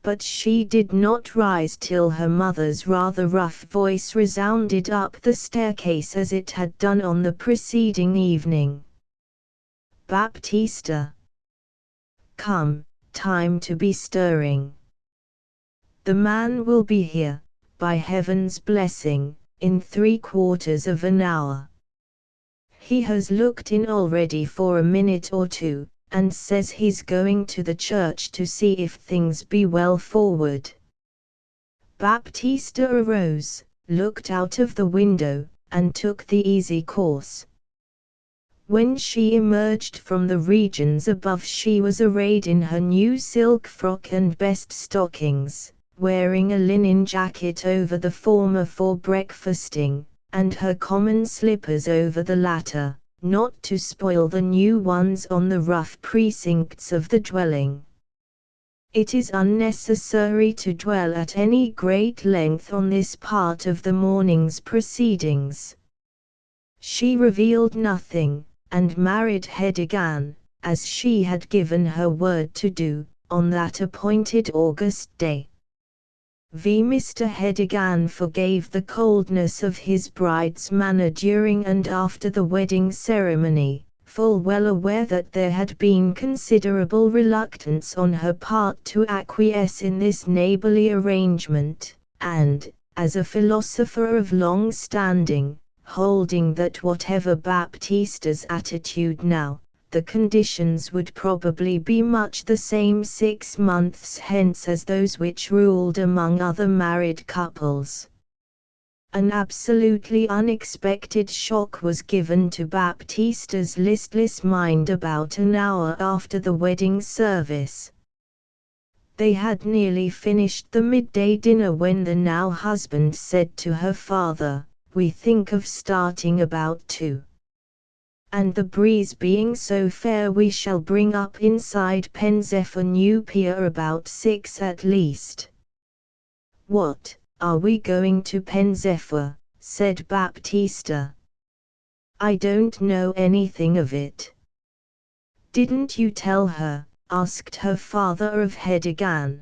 But she did not rise till her mother's rather rough voice resounded up the staircase as it had done on the preceding evening. "Baptista! Come, time to be stirring. The man will be here, by heaven's blessing, in 3/4 of an hour. He has looked in already for a minute or 2, and says he's going to the church to see if things be well forward." Baptista arose, looked out of the window, and took the easy course. When she emerged from the regions above, she was arrayed in her new silk frock and best stockings, wearing a linen jacket over the former for breakfasting, and her common slippers over the latter, not to spoil the new ones on the rough precincts of the dwelling. It is unnecessary to dwell at any great length on this part of the morning's proceedings. She revealed nothing, and married Hedigan, as she had given her word to do, on that appointed August day. Mr. Hedigan forgave the coldness of his bride's manner during and after the wedding ceremony, full well aware that there had been considerable reluctance on her part to acquiesce in this neighborly arrangement, and, as a philosopher of long standing, holding that whatever Baptista's attitude now, the conditions would probably be much the same 6 months hence as those which ruled among other married couples. An absolutely unexpected shock was given to Baptista's listless mind about an hour after the wedding service. They had nearly finished the midday dinner when the now husband said to her father, "We think of starting about 2. And the breeze being so fair we shall bring up inside Penzephyr New Pier about 6 at least." "What, are we going to Penzephyr?" said Baptista. "I don't know anything of it." "Didn't you tell her?" asked her father of Hedigan.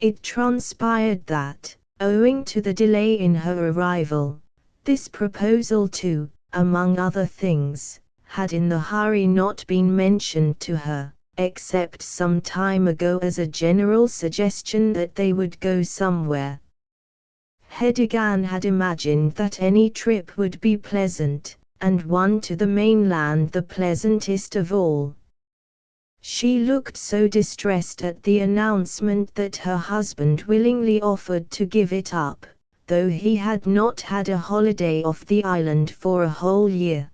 It transpired that, owing to the delay in her arrival, this proposal too, among other things, had in the hurry not been mentioned to her, except some time ago as a general suggestion that they would go somewhere. Hedigan had imagined that any trip would be pleasant, and one to the mainland the pleasantest of all. She looked so distressed at the announcement that her husband willingly offered to give it up, though he had not had a holiday off the island for a whole year.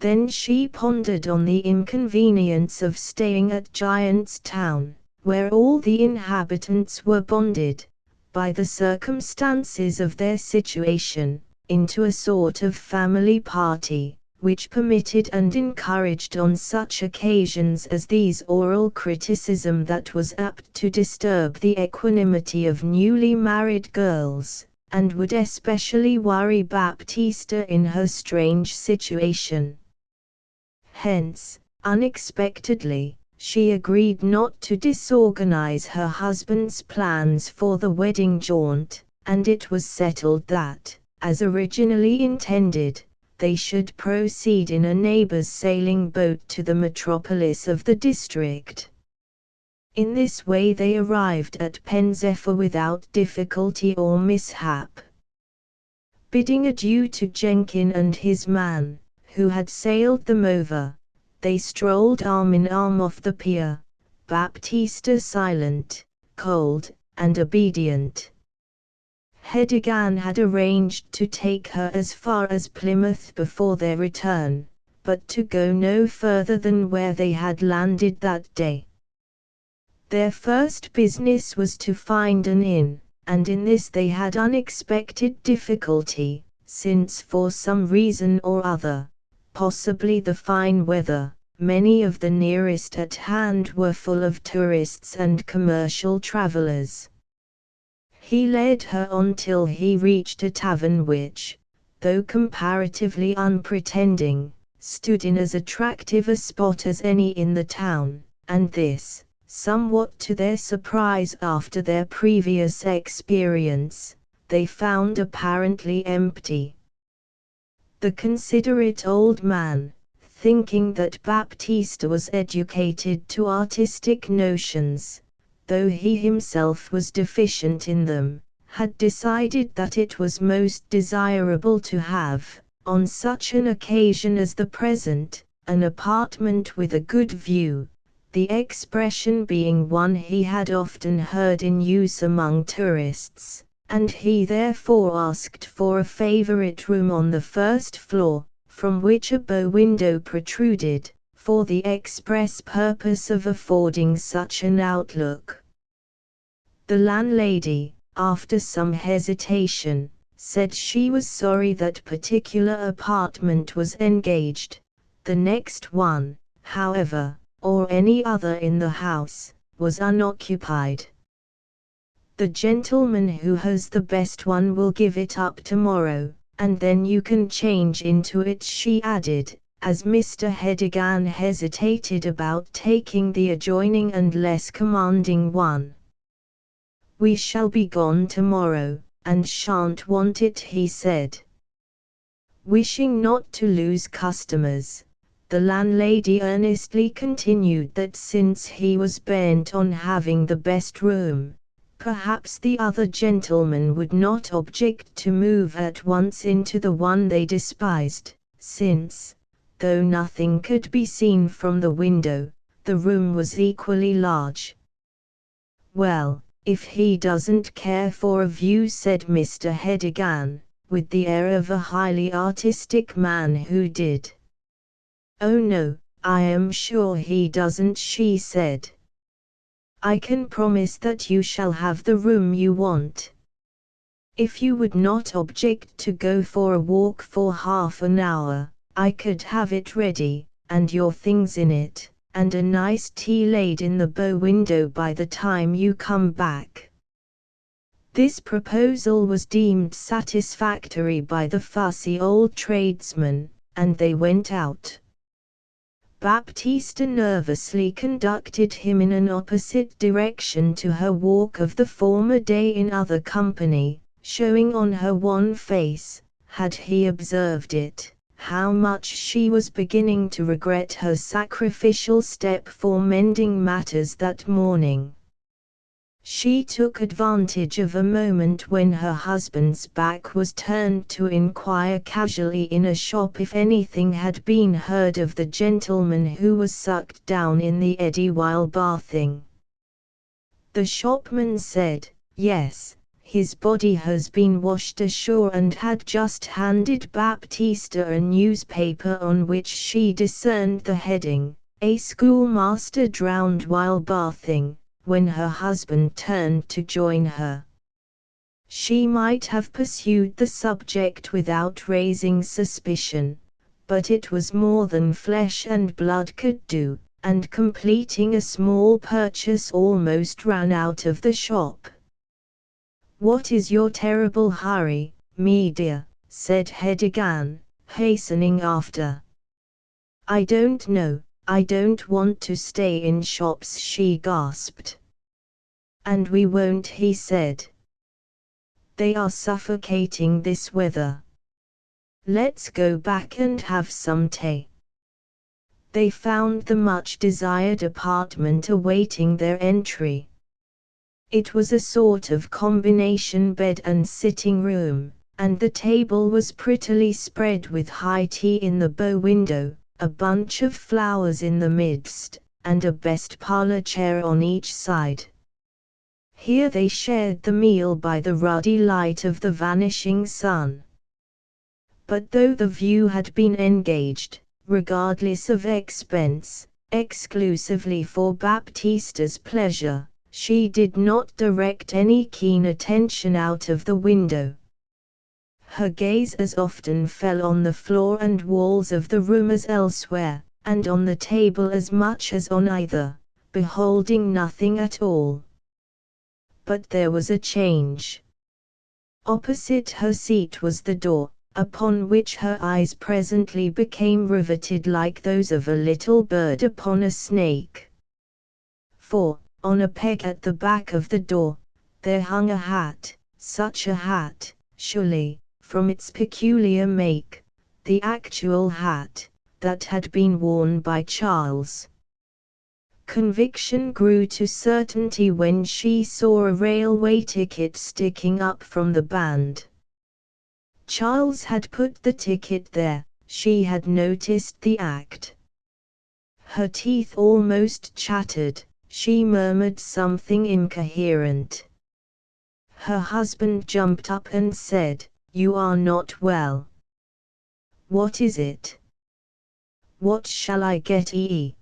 Then she pondered on the inconvenience of staying at Giant's Town, where all the inhabitants were bonded, by the circumstances of their situation, into a sort of family party, which permitted and encouraged on such occasions as these oral criticism that was apt to disturb the equanimity of newly married girls, and would especially worry Baptista in her strange situation. Hence, unexpectedly, she agreed not to disorganize her husband's plans for the wedding jaunt, and it was settled that, as originally intended, they should proceed in a neighbor's sailing boat to the metropolis of the district. In this way they arrived at Penzephyr without difficulty or mishap. Bidding adieu to Jenkin and his man, who had sailed them over, they strolled arm in arm off the pier, Baptista silent, cold, and obedient. Hedigan had arranged to take her as far as Plymouth before their return, but to go no further than where they had landed that day. Their first business was to find an inn, and in this they had unexpected difficulty, since for some reason or other, possibly the fine weather, many of the nearest at hand were full of tourists and commercial travelers. He led her on till he reached a tavern which, though comparatively unpretending, stood in as attractive a spot as any in the town, and this, somewhat to their surprise after their previous experience, they found apparently empty. The considerate old man, thinking that Baptista was educated to artistic notions, though he himself was deficient in them, had decided that it was most desirable to have, on such an occasion as the present, an apartment with a good view, the expression being one he had often heard in use among tourists, and he therefore asked for a favorite room on the first floor, from which a bow window protruded, for the express purpose of affording such an outlook. The landlady, after some hesitation, said she was sorry that particular apartment was engaged. The next one, however, or any other in the house, was unoccupied. The gentleman who has the best one will give it up tomorrow, and then you can change into it, she added, as Mr. Hedigan hesitated about taking the adjoining and less commanding one. We shall be gone tomorrow, and shan't want it, he said. Wishing not to lose customers, the landlady earnestly continued that since he was bent on having the best room, perhaps the other gentlemen would not object to move at once into the one they despised, since, though nothing could be seen from the window, the room was equally large. Well, if he doesn't care for a view, said Mr. Hedigan, with the air of a highly artistic man who did. Oh no, I am sure he doesn't, she said. I can promise that you shall have the room you want. If you would not object to go for a walk for half an hour, I could have it ready, and your things in it, and a nice tea laid in the bow window by the time you come back. This proposal was deemed satisfactory by the fussy old tradesman, and they went out. Baptista nervously conducted him in an opposite direction to her walk of the former day in other company, showing on her wan face, had he observed it, how much she was beginning to regret her sacrificial step for mending matters that morning. She took advantage of a moment when her husband's back was turned to inquire casually in a shop if anything had been heard of the gentleman who was sucked down in the eddy while bathing. The shopman said, yes, his body has been washed ashore, and had just handed Baptista a newspaper on which she discerned the heading, "A Schoolmaster Drowned While Bathing," when her husband turned to join her. She might have pursued the subject without raising suspicion, but it was more than flesh and blood could do, and completing a small purchase almost ran out of the shop. "What is your terrible hurry, me dear?" said Hedigan, hastening after. "I don't know. I don't want to stay in shops," she gasped. "And we won't," he said. "They are suffocating this weather. Let's go back and have some tea." They found the much-desired apartment awaiting their entry. It was a sort of combination bed and sitting room, and the table was prettily spread with high tea in the bow window, a bunch of flowers in the midst, and a best parlor chair on each side. Here they shared the meal by the ruddy light of the vanishing sun. But though the view had been engaged, regardless of expense, exclusively for Baptista's pleasure, she did not direct any keen attention out of the window. Her gaze as often fell on the floor and walls of the room as elsewhere, and on the table as much as on either, beholding nothing at all. But there was a change. Opposite her seat was the door, upon which her eyes presently became riveted like those of a little bird upon a snake. For, on a peg at the back of the door, there hung a hat, such a hat, surely, from its peculiar make, the actual hat, that had been worn by Charles. Conviction grew to certainty when she saw a railway ticket sticking up from the band. Charles had put the ticket there, she had noticed the act. Her teeth almost chattered, she murmured something incoherent. Her husband jumped up and said, "You are not well." What is it? What shall I get ye?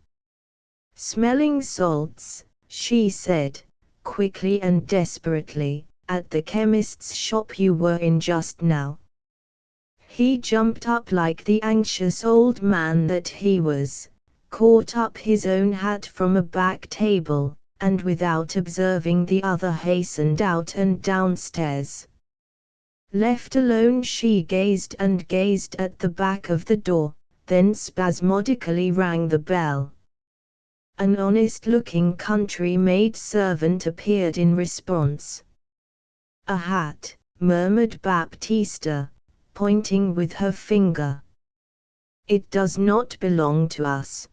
Smelling salts, she said, quickly and desperately, at the chemist's shop you were in just now. He jumped up like the anxious old man that he was, caught up his own hat from a back table, and without observing the other hastened out and downstairs. Left alone she gazed and gazed at the back of the door, then spasmodically rang the bell. An honest-looking country-maid servant appeared in response. "A hat," murmured Baptista, pointing with her finger. "It does not belong to us."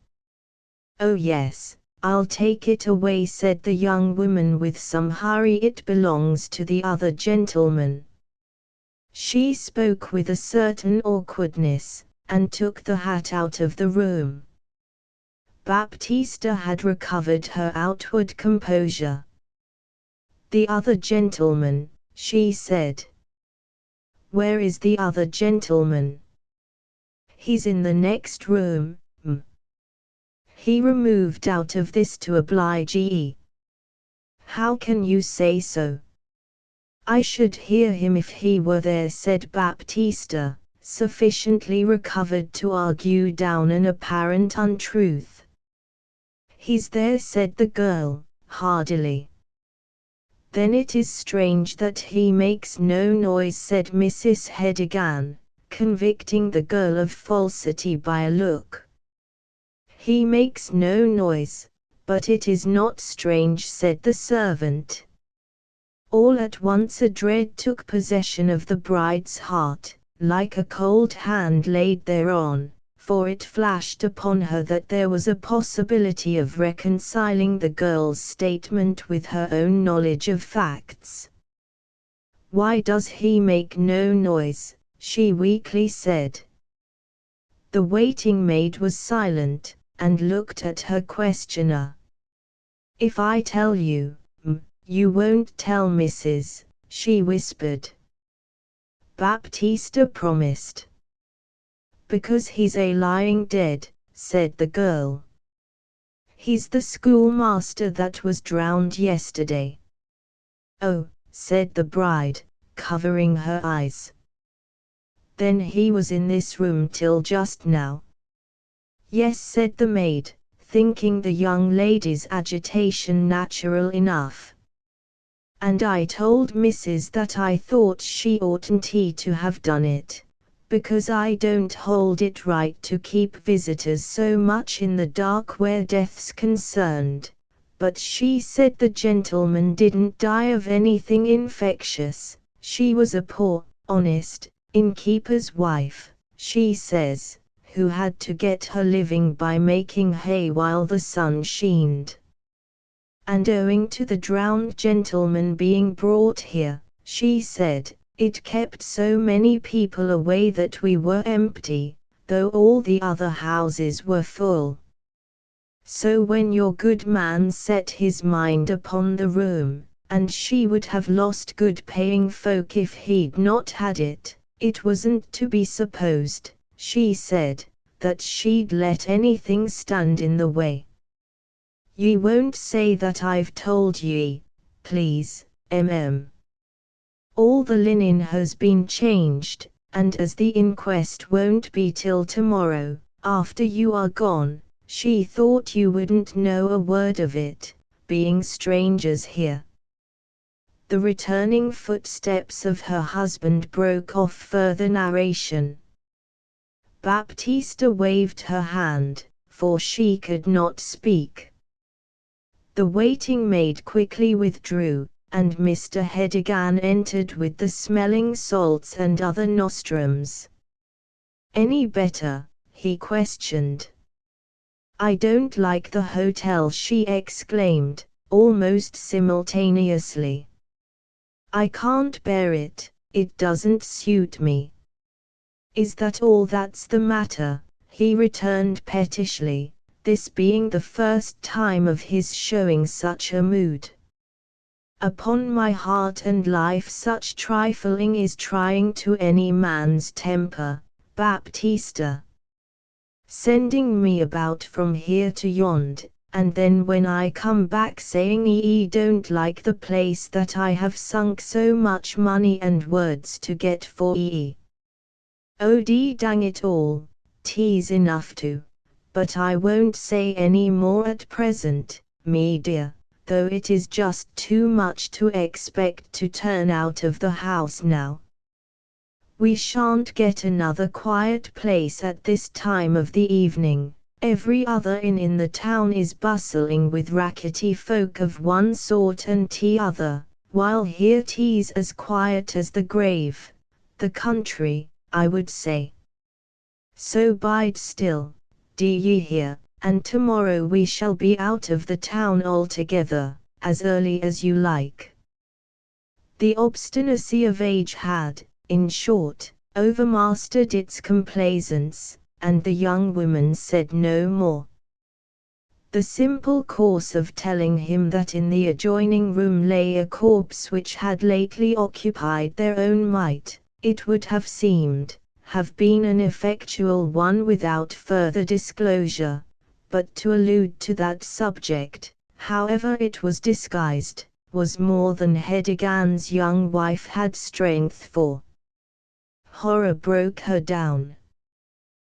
"Oh yes, I'll take it away," said the young woman with some hurry. "It belongs to the other gentleman." She spoke with a certain awkwardness, and took the hat out of the room. Baptista had recovered her outward composure. "The other gentleman," she said. "Where is the other gentleman?" "He's in the next room, m." "He removed out of this to oblige ye." "How can you say so?" "I should hear him if he were there," said Baptista, sufficiently recovered to argue down an apparent untruth. "He's there," said the girl, hardily. "Then it is strange that he makes no noise," said Mrs. Hedigan, convicting the girl of falsity by a look. "He makes no noise, but it is not strange," said the servant. All at once a dread took possession of the bride's heart, like a cold hand laid thereon, for it flashed upon her that there was a possibility of reconciling the girl's statement with her own knowledge of facts. "Why does he make no noise?" she weakly said. The waiting maid was silent, and looked at her questioner. "If I tell you, you won't tell Mrs., she whispered. Baptista promised. "Because he's a lying dead," said the girl. "He's the schoolmaster that was drowned yesterday." "Oh," said the bride, covering her eyes. "Then he was in this room till just now?" "Yes," said the maid, thinking the young lady's agitation natural enough. "And I told Mrs. that I thought she oughtn't to have done it, because I don't hold it right to keep visitors so much in the dark where death's concerned, but she said the gentleman didn't die of anything infectious. She was a poor, honest, innkeeper's wife, she says, who had to get her living by making hay while the sun shined. And owing to the drowned gentleman being brought here, she said, it kept so many people away that we were empty, though all the other houses were full. So when your good man set his mind upon the room, and she would have lost good paying folk if he'd not had it, it wasn't to be supposed, she said, that she'd let anything stand in the way." "Ye won't say that I've told ye, please, All the linen has been changed, and as the inquest won't be till tomorrow, after you are gone, she thought you wouldn't know a word of it, being strangers here." The returning footsteps of her husband broke off further narration. Baptista waved her hand, for she could not speak. The waiting maid quickly withdrew, and Mr. Hedigan entered with the smelling salts and other nostrums. "Any better?" he questioned. "I don't like the hotel," she exclaimed, almost simultaneously. "I can't bear it, it doesn't suit me." "Is that all that's the matter?" he returned pettishly, this being the first time of his showing such a mood. "Upon my heart and life such trifling is trying to any man's temper, Baptista, sending me about from here to yond, and then when I come back saying ye don't like the place that I have sunk so much money and words to get for ye. Oh dang it all, 'tis enough to, but I won't say any more at present, me dear, though it is just too much to expect to turn out of the house now. We shan't get another quiet place at this time of the evening. Every other inn in the town is bustling with rackety folk of one sort and t'other, while here 'tis as quiet as the grave, the country, I would say. So bide still, d'ye hear, and tomorrow we shall be out of the town altogether, as early as you like. The obstinacy of age had, in short, overmastered its complaisance, and the young woman said no more. The simple course of telling him that in the adjoining room lay a corpse which had lately occupied their own might, it would have seemed, have been an effectual one without further disclosure, but to allude to that subject, however it was disguised, was more than Hedigan's young wife had strength for. Horror broke her down.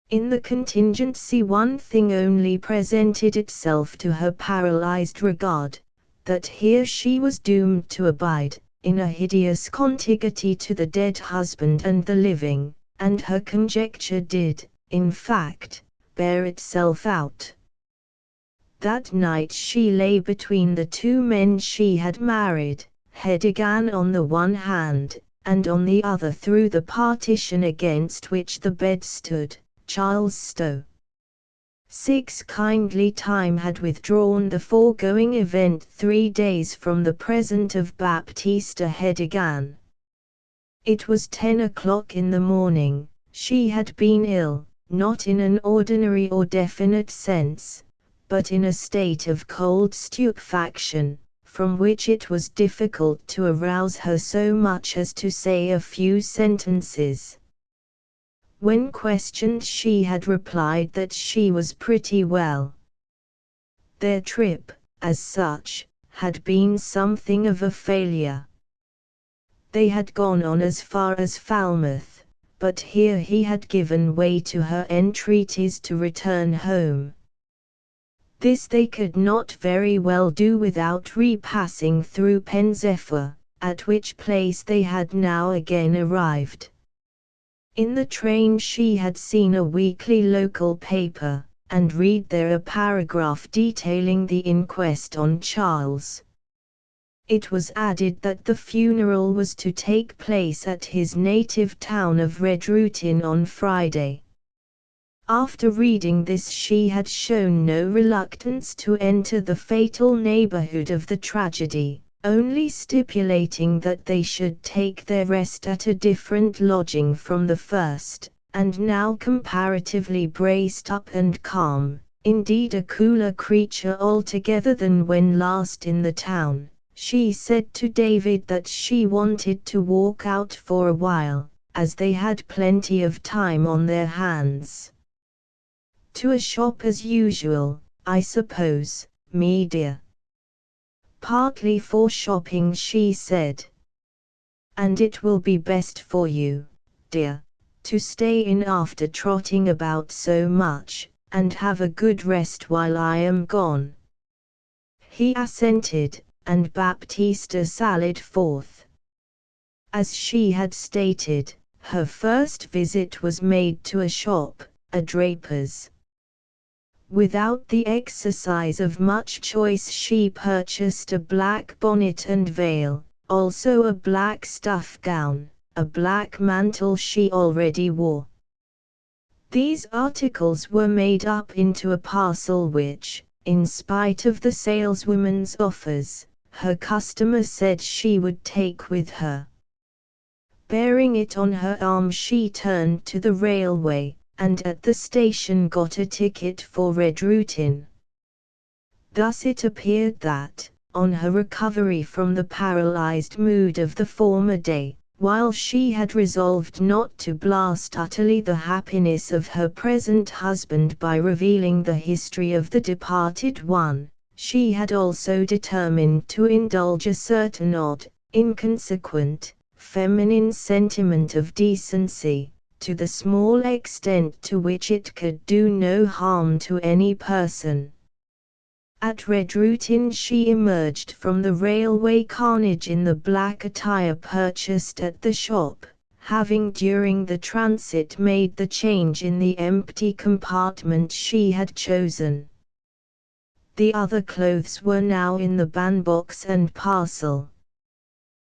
In the contingency one thing only presented itself to her paralyzed regard, that here she was doomed to abide, in a hideous contiguity to the dead husband and the living, and her conjecture did, in fact, bear itself out. That night she lay between the two men she had married, Hedigan on the one hand, and on the other through the partition against which the bed stood, Charles Stow. 6 kindly time had withdrawn the foregoing event 3 days from the present of Baptista Hedigan. It was 10 o'clock in the morning. She had been ill, not in an ordinary or definite sense, but in a state of cold stupefaction, from which it was difficult to arouse her so much as to say a few sentences. When questioned she had replied that she was pretty well. Their trip, as such, had been something of a failure. They had gone on as far as Falmouth, but here he had given way to her entreaties to return home. This they could not very well do without repassing through Penzephyr, at which place they had now again arrived. In the train she had seen a weekly local paper, and read there a paragraph detailing the inquest on Charles. It was added that the funeral was to take place at his native town of Redrutin on Friday. After reading this she had shown no reluctance to enter the fatal neighborhood of the tragedy, only stipulating that they should take their rest at a different lodging from the first, and now comparatively braced up and calm, indeed a cooler creature altogether than when last in the town. She said to David that she wanted to walk out for a while, as they had plenty of time on their hands. To a shop as usual, I suppose, me dear. Partly for shopping, she said. And it will be best for you, dear, to stay in after trotting about so much, and have a good rest while I am gone. He assented, and Baptista sallied forth. As she had stated, her first visit was made to a shop, a draper's. Without the exercise of much choice she purchased a black bonnet and veil, also a black stuff gown, a black mantle she already wore. These articles were made up into a parcel which, in spite of the saleswoman's offers, her customer said she would take with her. Bearing it on her arm she turned to the railway, and at the station got a ticket for Redrutin. Thus it appeared that, on her recovery from the paralyzed mood of the former day, While she had resolved not to blast utterly the happiness of her present husband by revealing the history of the departed one, she had also determined to indulge a certain odd, inconsequent, feminine sentiment of decency, to the small extent to which it could do no harm to any person. At Redruth Inn she emerged from the railway carnage in the black attire purchased at the shop, having during the transit made the change in the empty compartment she had chosen. The other clothes were now in the bandbox and parcel.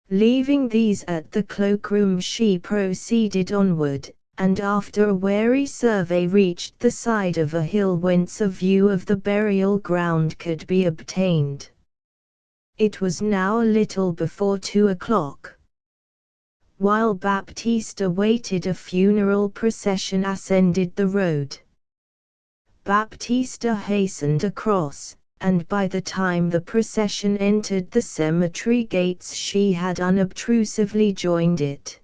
Leaving these at the cloakroom she proceeded onward, and after a wary survey reached the side of a hill whence a view of the burial ground could be obtained. It was now a little before 2 o'clock. While Baptista waited, a funeral procession ascended the road. Baptista hastened across, and by the time the procession entered the cemetery gates she had unobtrusively joined it.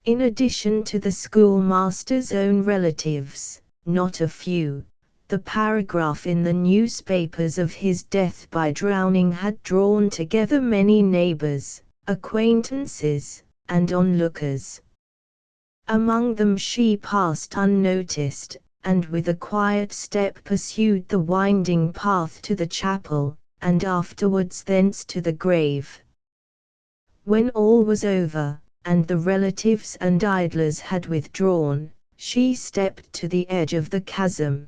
In addition to the schoolmaster's own relatives, not a few, the paragraph in the newspapers of his death by drowning had drawn together many neighbors, acquaintances, and onlookers. Among them she passed unnoticed, and with a quiet step pursued the winding path to the chapel, and afterwards thence to the grave. When all was over, and the relatives and idlers had withdrawn, she stepped to the edge of the chasm.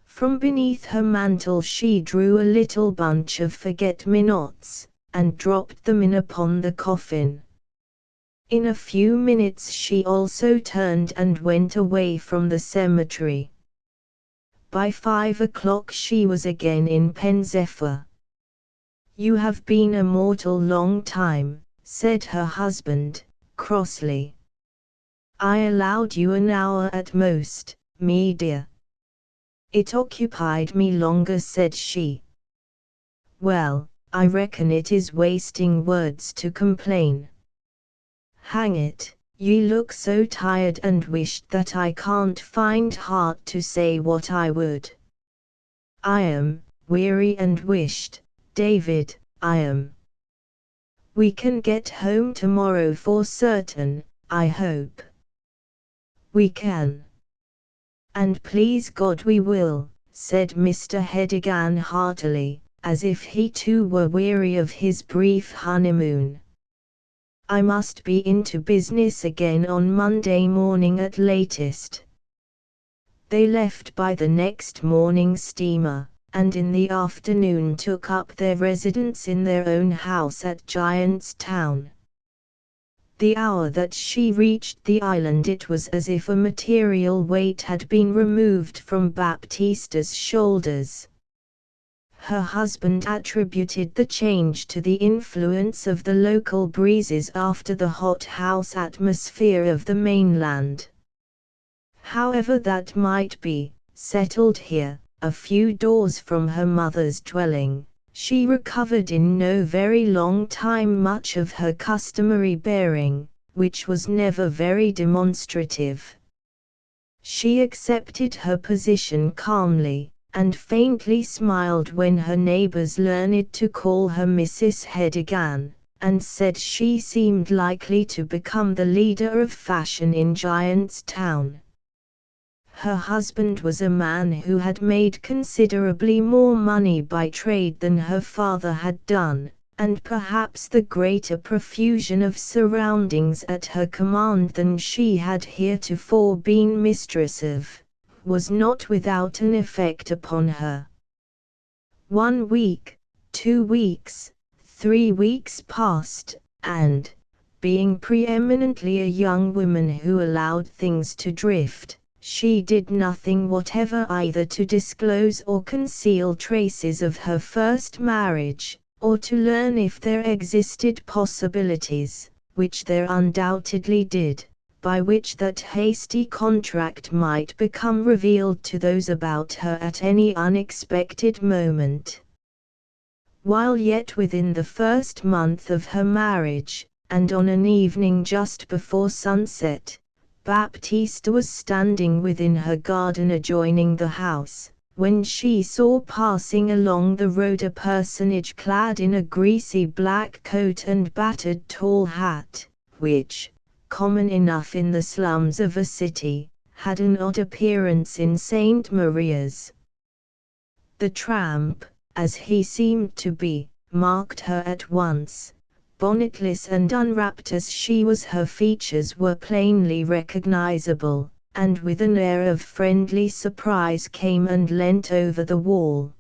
From beneath her mantle she drew a little bunch of forget-me-nots, and dropped them in upon the coffin. In a few minutes she also turned and went away from the cemetery. By 5 o'clock she was again in Pen Zephyr. "You have been a mortal long time," said her husband, crossly. "I allowed you an hour at most, me dear." "It occupied me longer," said she. "Well, I reckon it is wasting words to complain. Hang it, ye look so tired and wished that I can't find heart to say what I would. I am weary and wished, David, I am. We can get home tomorrow for certain, I hope." "We can. And please God we will," said Mr. Hedigan heartily, as if he too were weary of his brief honeymoon. "I must be into business again on Monday morning at latest." They left by the next morning's steamer, and in the afternoon took up their residence in their own house at Giant's Town. The hour that she reached the island it was as if a material weight had been removed from Baptista's shoulders. Her husband attributed the change to the influence of the local breezes after the hothouse atmosphere of the mainland. However that might be, settled here, a few doors from her mother's dwelling, she recovered in no very long time much of her customary bearing, which was never very demonstrative. She accepted her position calmly, and faintly smiled when her neighbors learned to call her Mrs. Hedigan, and said she seemed likely to become the leader of fashion in Giant's Town. Her husband was a man who had made considerably more money by trade than her father had done, and perhaps the greater profusion of surroundings at her command than she had heretofore been mistress of, was not without an effect upon her. 1 week, 2 weeks, 3 weeks passed, and, being preeminently a young woman who allowed things to drift, she did nothing whatever either to disclose or conceal traces of her first marriage, or to learn if there existed possibilities, which there undoubtedly did, by which that hasty contract might become revealed to those about her at any unexpected moment. While yet within the first month of her marriage, and on an evening just before sunset, Baptista was standing within her garden adjoining the house, when she saw passing along the road a personage clad in a greasy black coat and battered tall hat, which, common enough in the slums of a city, had an odd appearance in St. Maria's. The tramp, as he seemed to be, marked her at once. Bonnetless and unwrapped as she was, her features were plainly recognizable, and with an air of friendly surprise came and leant over the wall.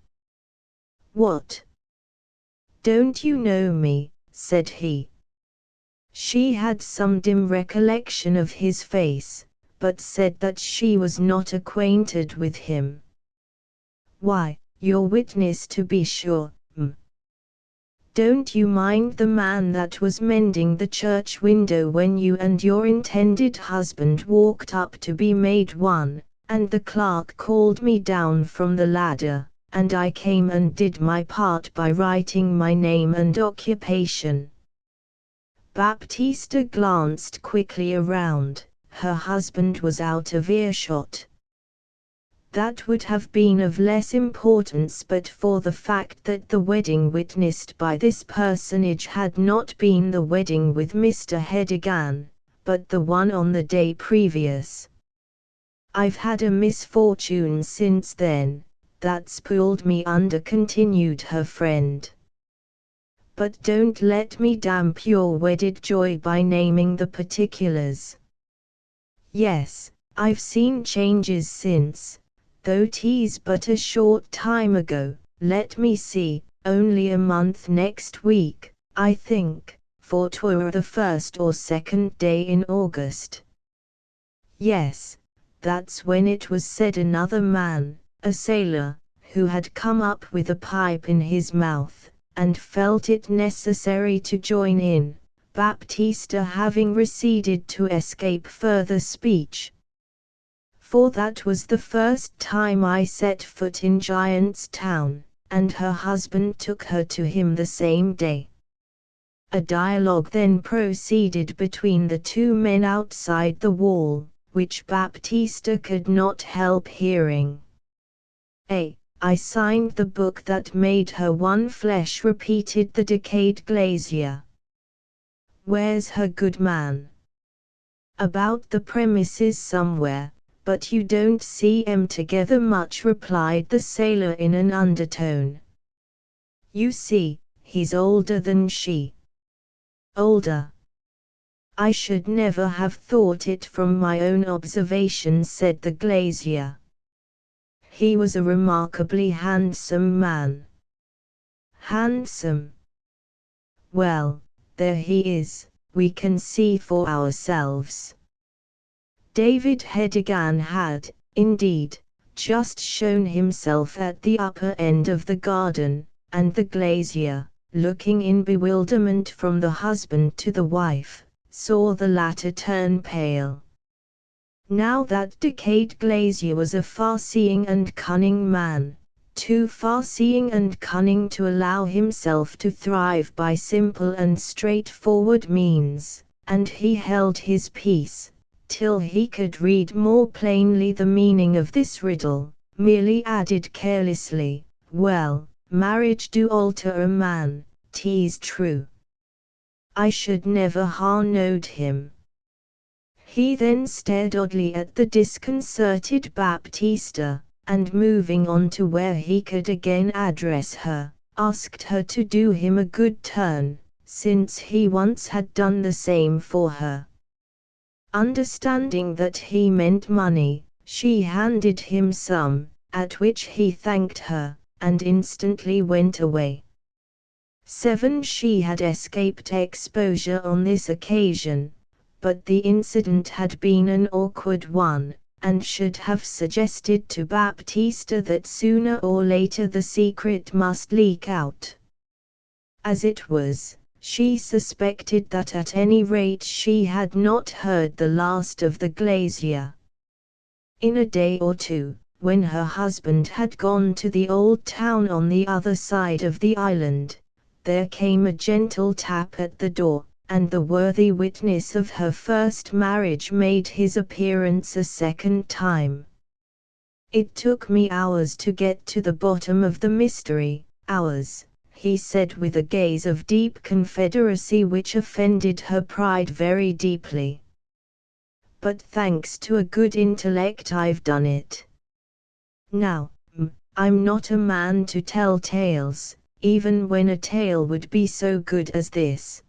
"What? Don't you know me?" said he. She had some dim recollection of his face, but said that she was not acquainted with him. "Why, your witness to be sure, m. Don't you mind the man that was mending the church window when you and your intended husband walked up to be made one, and the clerk called me down from the ladder, and I came and did my part by writing my name and occupation?" Baptista glanced quickly around. Her husband was out of earshot. That would have been of less importance but for the fact that the wedding witnessed by this personage had not been the wedding with Mr. Hedigan, but the one on the day previous. "I've had a misfortune since then, that's pulled me under," continued her friend. "But don't let me damp your wedded joy by naming the particulars. Yes, I've seen changes since, though 'tis but a short time ago. Let me see, only a month next week, I think, for 'twere the 1st or 2nd day in August." "Yes, that's when it was," said another man, a sailor, who had come up with a pipe in his mouth, and felt it necessary to join in, Baptista having receded to escape further speech. "For that was the first time I set foot in Giant's Town, and her husband took her to him the same day." A dialogue then proceeded between the two men outside the wall, which Baptista could not help hearing. "I signed the book that made her one flesh," repeated the decayed glazier. "Where's her good man?" "About the premises somewhere, but you don't see 'em together much," replied the sailor in an undertone. "You see, he's older than she." "Older? I should never have thought it from my own observation," said the glazier. "He was a remarkably handsome man." "Handsome? Well, there he is, we can see for ourselves." David Hedigan had, indeed, just shown himself at the upper end of the garden, and the glazier, looking in bewilderment from the husband to the wife, saw the latter turn pale. Now that decayed glazier was a far-seeing and cunning man, too far-seeing and cunning to allow himself to thrive by simple and straightforward means, and he held his peace, till he could read more plainly the meaning of this riddle, merely added carelessly, "Well, marriage do alter a man, 'tis true. I should never ha' knowed him." He then stared oddly at the disconcerted Baptista, and moving on to where he could again address her, asked her to do him a good turn, since he once had done the same for her. Understanding that he meant money, she handed him some, at which he thanked her, and instantly went away. 7. She had escaped exposure on this occasion, but the incident had been an awkward one, and should have suggested to Baptista that sooner or later the secret must leak out. As it was, she suspected that at any rate she had not heard the last of the glazier. In a day or two, when her husband had gone to the old town on the other side of the island, there came a gentle tap at the door, and the worthy witness of her first marriage made his appearance a second time. "It took me hours to get to the bottom of the mystery, hours," he said with a gaze of deep confederacy which offended her pride very deeply. "But thanks to a good intellect I've done it. Now, I'm not a man to tell tales, even when a tale would be so good as this.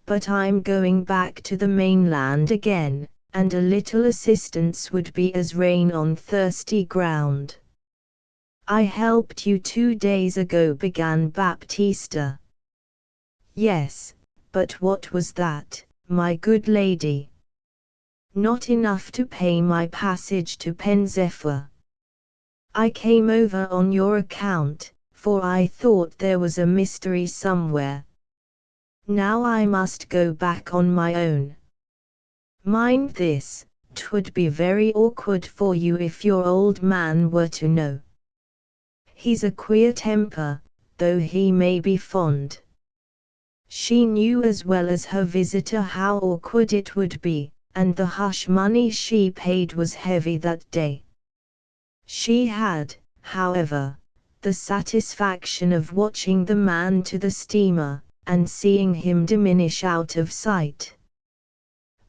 But I'm going back to the mainland again, and a little assistance would be as rain on thirsty ground." "I helped you 2 days ago," began Baptista. "Yes, but what was that, my good lady?" "Not enough to pay my passage to Penzephyr. I came over on your account, for I thought there was a mystery somewhere. Now I must go back on my own. Mind this, 'twould be very awkward for you if your old man were to know. He's a queer temper, though he may be fond." She knew as well as her visitor how awkward it would be, and the hush money she paid was heavy that day. She had, however, the satisfaction of watching the man to the steamer, and seeing him diminish out of sight.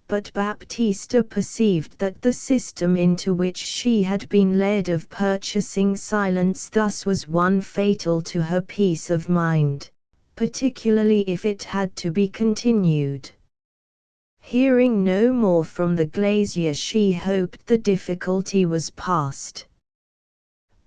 But Baptista perceived that the system into which she had been led of purchasing silence thus was one fatal to her peace of mind, particularly if it had to be continued. Hearing no more from the glazier, she hoped the difficulty was past.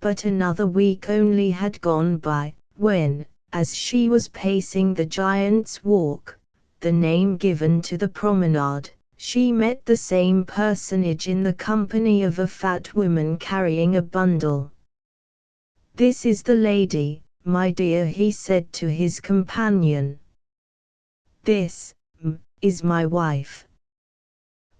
But another week only had gone by, when, as she was pacing the Giant's Walk, the name given to the promenade, she met the same personage in the company of a fat woman carrying a bundle. "This is the lady, my dear," he said to his companion. "This is my wife.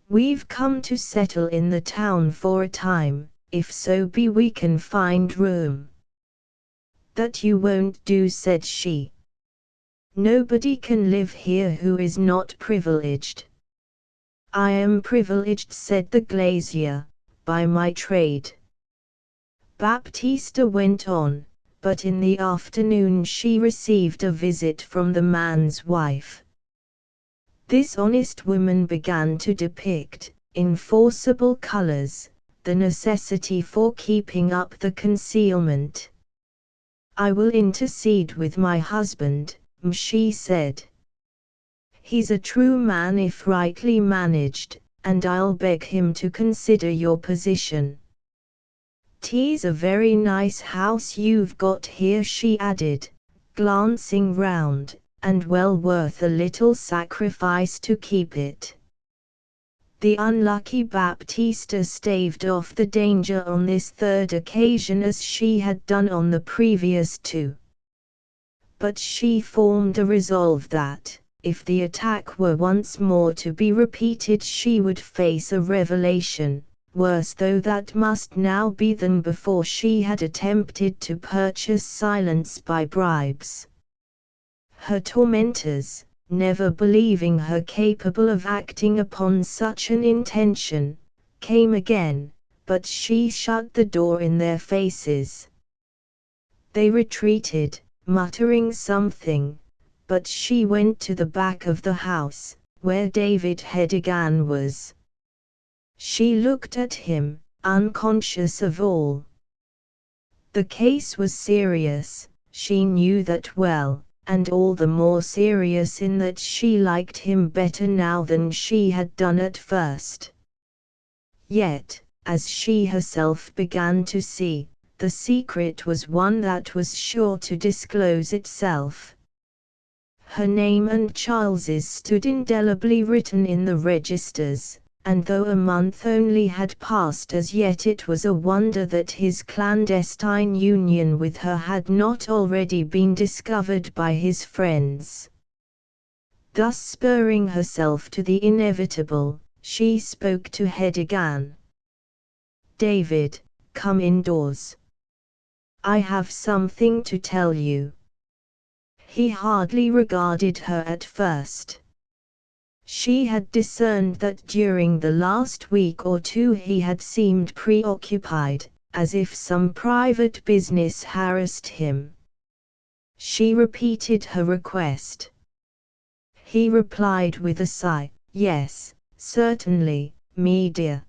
We've come to settle in the town for a time, if so be we can find room." "That you won't do," said she. "Nobody can live here who is not privileged." "I am privileged," said the glazier, "by my trade." Baptista went on, but in the afternoon she received a visit from the man's wife. This honest woman began to depict, in forcible colors, the necessity for keeping up the concealment. "I will intercede with my husband," she said. "He's a true man if rightly managed, and I'll beg him to consider your position. 'Tis a very nice house you've got here," she added, glancing round, "and well worth a little sacrifice to keep it." The unlucky Baptista staved off the danger on this third occasion as she had done on the previous 2. But she formed a resolve that, if the attack were once more to be repeated, she would face a revelation, worse though that must now be than before she had attempted to purchase silence by bribes. Her tormentors, never believing her capable of acting upon such an intention, came again, but she shut the door in their faces. They retreated, muttering something, but she went to the back of the house, where David Hedigan was. She looked at him, unconscious of all. The case was serious, she knew that well, and all the more serious in that she liked him better now than she had done at first. Yet, as she herself began to see, the secret was one that was sure to disclose itself. Her name and Charles's stood indelibly written in the registers, and though a month only had passed as yet, it was a wonder that his clandestine union with her had not already been discovered by his friends. Thus spurring herself to the inevitable, she spoke to Hedigan. "David, come indoors. I have something to tell you." He hardly regarded her at first. She had discerned that during the last week or two he had seemed preoccupied, as if some private business harassed him. She repeated her request. He replied with a sigh, "Yes, certainly, me dear."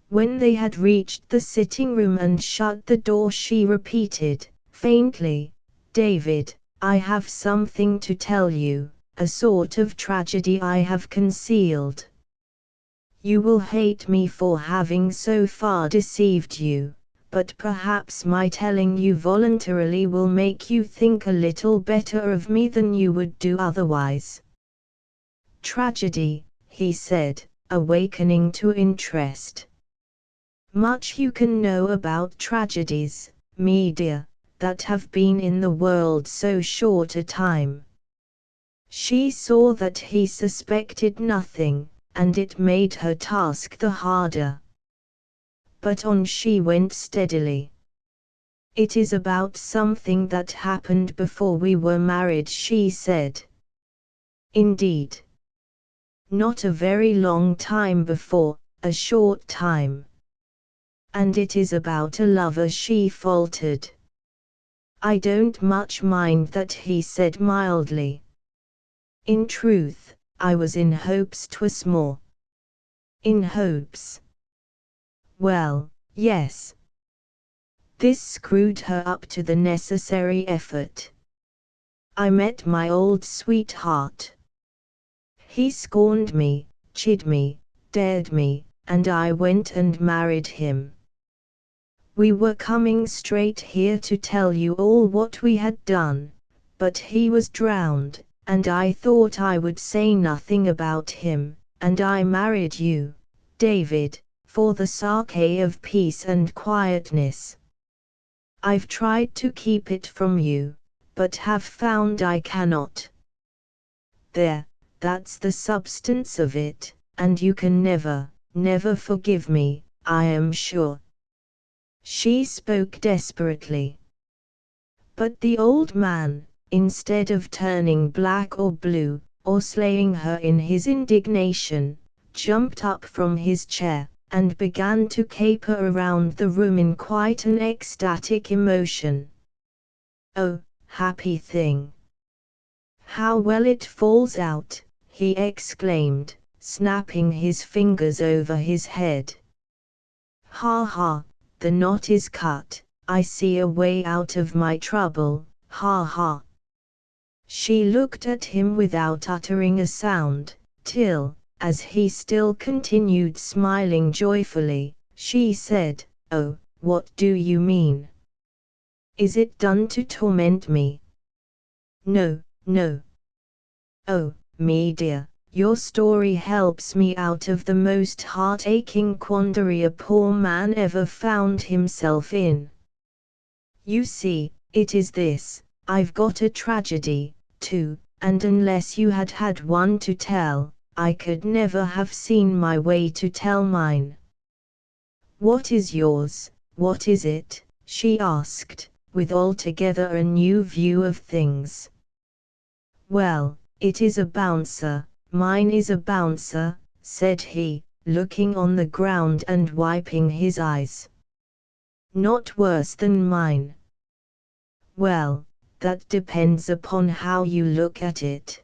When they had reached the sitting room and shut the door, she repeated, faintly, "David, I have something to tell you, a sort of tragedy I have concealed. You will hate me for having so far deceived you, but perhaps my telling you voluntarily will make you think a little better of me than you would do otherwise." "Tragedy," he said, awakening to interest. "Much you can know about tragedies, me dear, that have been in the world so short a time." She saw that he suspected nothing, and it made her task the harder. But on she went steadily. "It is about something that happened before we were married," she said. "Indeed?" "Not a very long time before, a short time." "And it is about a lover," she faltered. "I don't much mind that," he said mildly. "In truth, I was in hopes 'twas more." "In hopes?" "Well, yes." This screwed her up to the necessary effort. "I met my old sweetheart. He scorned me, chid me, dared me, and I went and married him. We were coming straight here to tell you all what we had done, but he was drowned, and I thought I would say nothing about him, and I married you, David, for the sake of peace and quietness. I've tried to keep it from you, but have found I cannot. There, that's the substance of it, and you can never, never forgive me, I am sure." She spoke desperately. But the old man, instead of turning black or blue, or slaying her in his indignation, jumped up from his chair, and began to caper around the room in quite an ecstatic emotion. "Oh, happy thing! How well it falls out!" he exclaimed, snapping his fingers over his head. "Ha ha, the knot is cut, I see a way out of my trouble, ha ha." She looked at him without uttering a sound, till, as he still continued smiling joyfully, she said, "Oh, what do you mean? Is it done to torment me?" "No, no." "Oh, me dear, your story helps me out of the most heart-aching quandary a poor man ever found himself in. You see, it is this, I've got a tragedy, too, and unless you had had one to tell, I could never have seen my way to tell mine." "What is yours, what is it?" she asked, with altogether a new view of things. "Well, it is a bouncer, mine is a bouncer," said he, looking on the ground and wiping his eyes. "Not worse than mine." "Well, that depends upon how you look at it.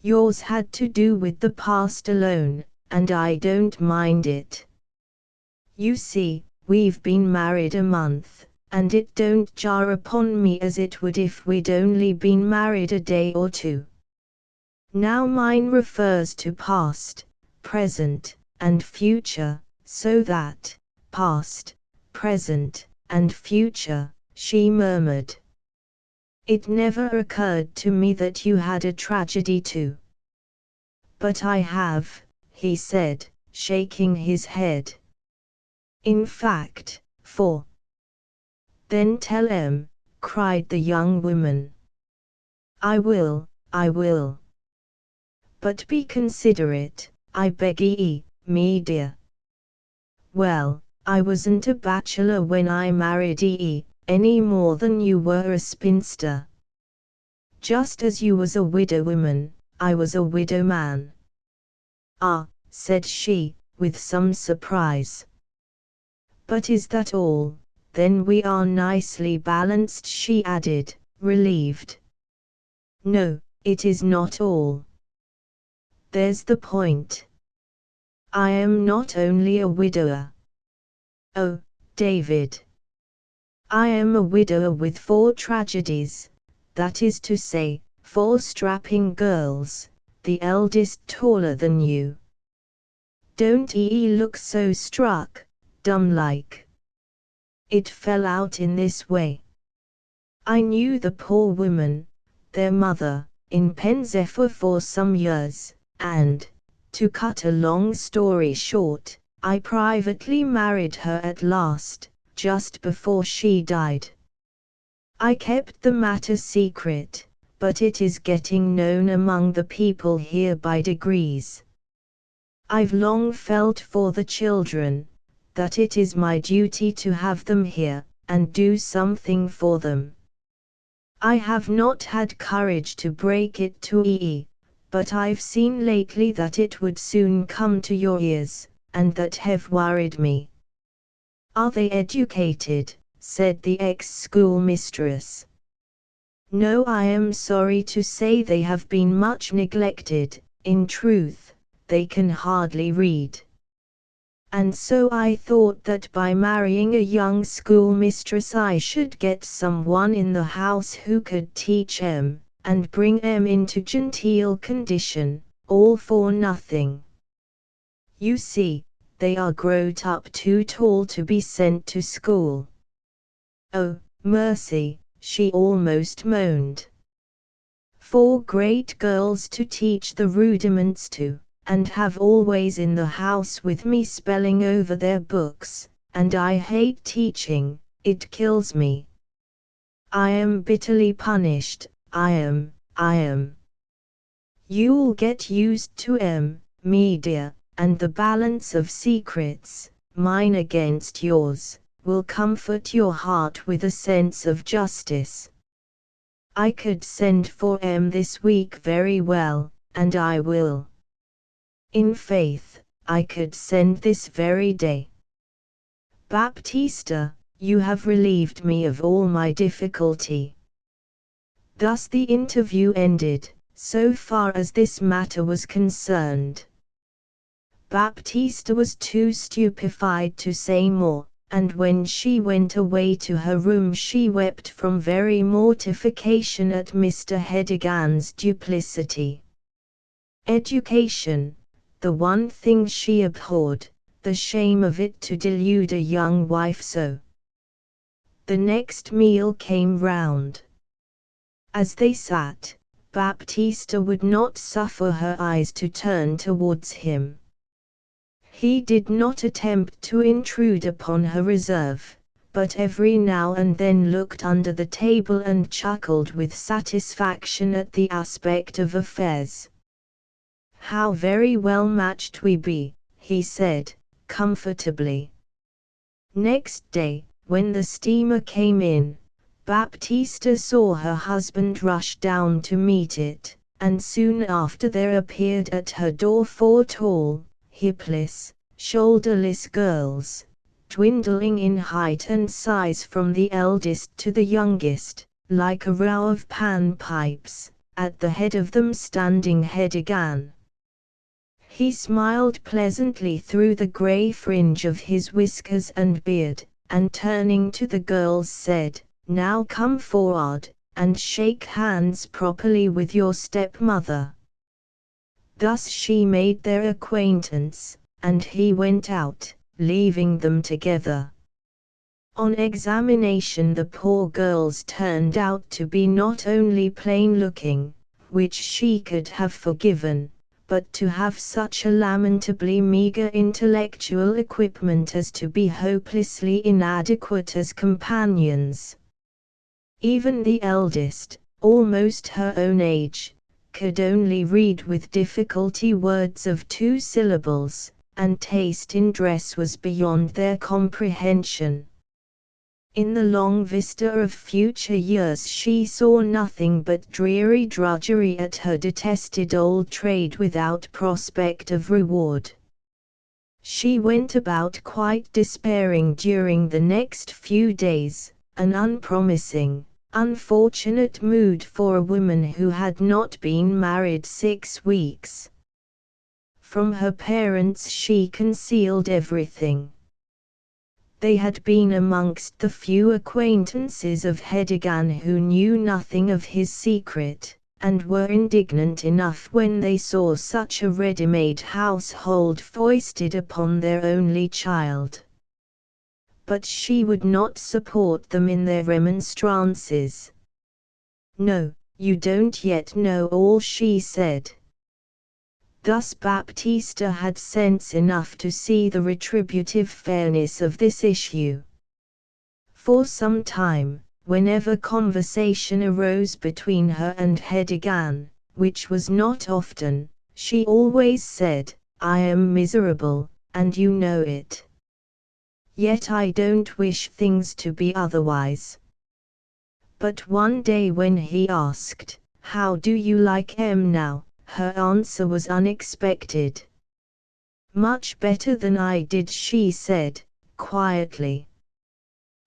Yours had to do with the past alone, and I don't mind it. You see, we've been married a month, and it don't jar upon me as it would if we'd only been married a day or two. Now mine refers to past, present, and future, so that, past, present, and future," she murmured. "It never occurred to me that you had a tragedy too." "But I have," he said, shaking his head. "In fact, four." "Then tell 'em," cried the young woman. "I will, I will. But be considerate, I beg ye, me dear. Well, I wasn't a bachelor when I married ye, any more than you were a spinster. Just as you was a widow woman, I was a widow man. Ah, said she, with some surprise. But is that all? Then we are nicely balanced, she added, relieved. No, it is not all. There's the point. I am not only a widower. Oh, David. I am a widower with 4 tragedies, that is to say, 4 strapping girls, the eldest taller than you. Don't look so struck, dumb-like. It fell out in this way. I knew the poor woman, their mother, in Penzeffer for some years, and, to cut a long story short, I privately married her at last, just before she died. I kept the matter secret, but it is getting known among the people here by degrees. I've long felt for the children, that it is my duty to have them here, and do something for them. I have not had courage to break it to but I've seen lately that it would soon come to your ears, and that have worried me. Are they educated? Said the ex-schoolmistress. No, I am sorry to say they have been much neglected, in truth, they can hardly read. And so I thought that by marrying a young schoolmistress I should get someone in the house who could teach em, and bring em into genteel condition, all for nothing. You see, they are grown up too tall to be sent to school. Oh, mercy, she almost moaned. 4 great girls to teach the rudiments to, and have always in the house with me spelling over their books, and I hate teaching, it kills me. I am bitterly punished, I am. You'll get used to me dear, and the balance of secrets, mine against yours, will comfort your heart with a sense of justice. I could send for this week very well, and I will. In faith, I could send this very day. Baptista, you have relieved me of all my difficulty. Thus the interview ended, so far as this matter was concerned. Baptista was too stupefied to say more, and when she went away to her room she wept from very mortification at Mr. Hedigan's duplicity. Education, the one thing she abhorred, the shame of it to delude a young wife so. The next meal came round. As they sat, Baptista would not suffer her eyes to turn towards him. He did not attempt to intrude upon her reserve, but every now and then looked under the table and chuckled with satisfaction at the aspect of affairs. How very well matched we be, he said, comfortably. Next day, when the steamer came in, Baptista saw her husband rush down to meet it, and soon after there appeared at her door 4 tall, hipless, shoulderless girls, dwindling in height and size from the eldest to the youngest, like a row of pan-pipes, at the head of them standing Hedigan. He smiled pleasantly through the grey fringe of his whiskers and beard, and turning to the girls said, "Now come forward, and shake hands properly with your stepmother." Thus she made their acquaintance, and he went out, leaving them together. On examination the poor girls turned out to be not only plain-looking, which she could have forgiven, but to have such a lamentably meagre intellectual equipment as to be hopelessly inadequate as companions. Even the eldest, almost her own age, could only read with difficulty words of 2 syllables, and taste in dress was beyond their comprehension. In the long vista of future years she saw nothing but dreary drudgery at her detested old trade without prospect of reward. She went about quite despairing during the next few days, an unpromising, unfortunate mood for a woman who had not been married 6 weeks. From her parents she concealed everything. They had been amongst the few acquaintances of Hedigan who knew nothing of his secret, and were indignant enough when they saw such a ready-made household foisted upon their only child. But she would not support them in their remonstrances. "No, you don't yet know all," she said. Thus Baptista had sense enough to see the retributive fairness of this issue. For some time, whenever conversation arose between her and Hedigan, which was not often, she always said, "I am miserable, and you know it. Yet I don't wish things to be otherwise." But one day when he asked, "How do you like em now?" her answer was unexpected. "Much better than I did," she said, quietly.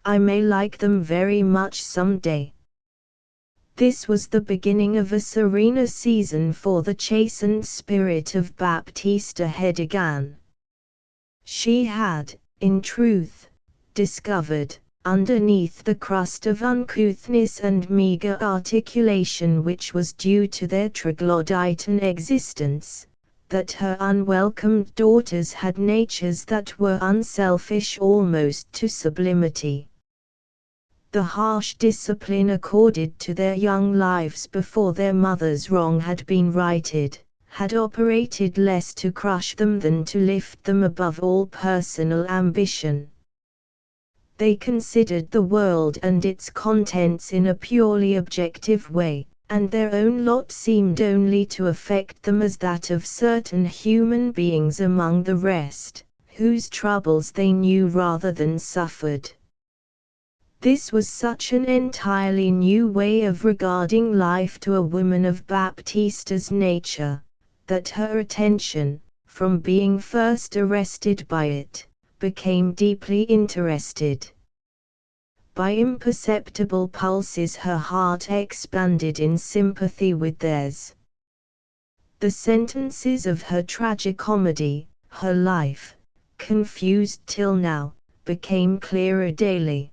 "I may like them very much some day." This was the beginning of a serener season for the chastened spirit of Baptista Hedigan. She had, in truth, discovered, underneath the crust of uncouthness and meager articulation which was due to their troglodytean existence, that her unwelcomed daughters had natures that were unselfish almost to sublimity. The harsh discipline accorded to their young lives before their mother's wrong had been righted, had operated less to crush them than to lift them above all personal ambition. They considered the world and its contents in a purely objective way, and their own lot seemed only to affect them as that of certain human beings among the rest, whose troubles they knew rather than suffered. This was such an entirely new way of regarding life to a woman of Baptista's nature, that her attention, from being first arrested by it, became deeply interested. By imperceptible pulses her heart expanded in sympathy with theirs. The sentences of her tragicomedy, her life, confused till now, became clearer daily.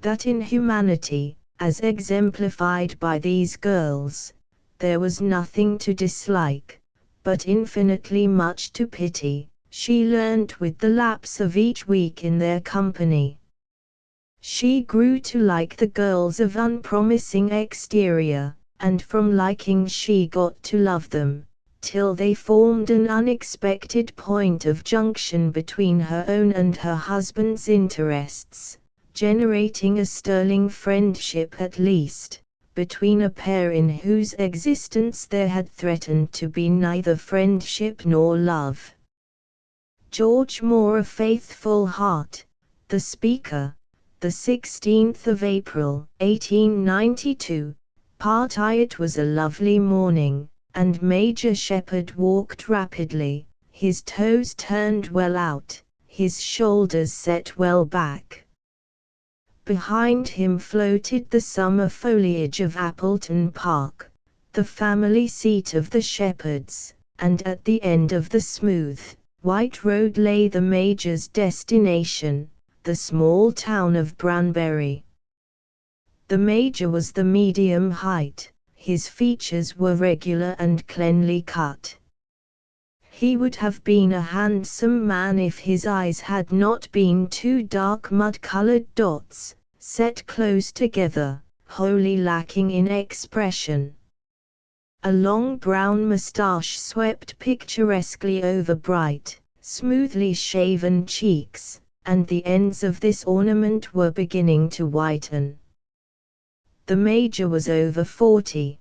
That in humanity, as exemplified by these girls, there was nothing to dislike, but infinitely much to pity, she learnt with the lapse of each week in their company. She grew to like the girls of unpromising exterior, and from liking she got to love them, till they formed an unexpected point of junction between her own and her husband's interests, generating a sterling friendship at least, between a pair in whose existence there had threatened to be neither friendship nor love. George Moore, A Faithful Heart, the speaker, the 16th of April, 1892, Part I. It was a lovely morning, and Major Shepherd walked rapidly, his toes turned well out, his shoulders set well back. Behind him floated the summer foliage of Appleton Park, the family seat of the Shepherds, and at the end of the smooth, white road lay the Major's destination, the small town of Branbury. The Major was the medium height, his features were regular and cleanly cut. He would have been a handsome man if his eyes had not been two dark mud-colored dots, set close together, wholly lacking in expression. A long brown moustache swept picturesquely over bright, smoothly shaven cheeks, and the ends of this ornament were beginning to whiten. The Major was over 40.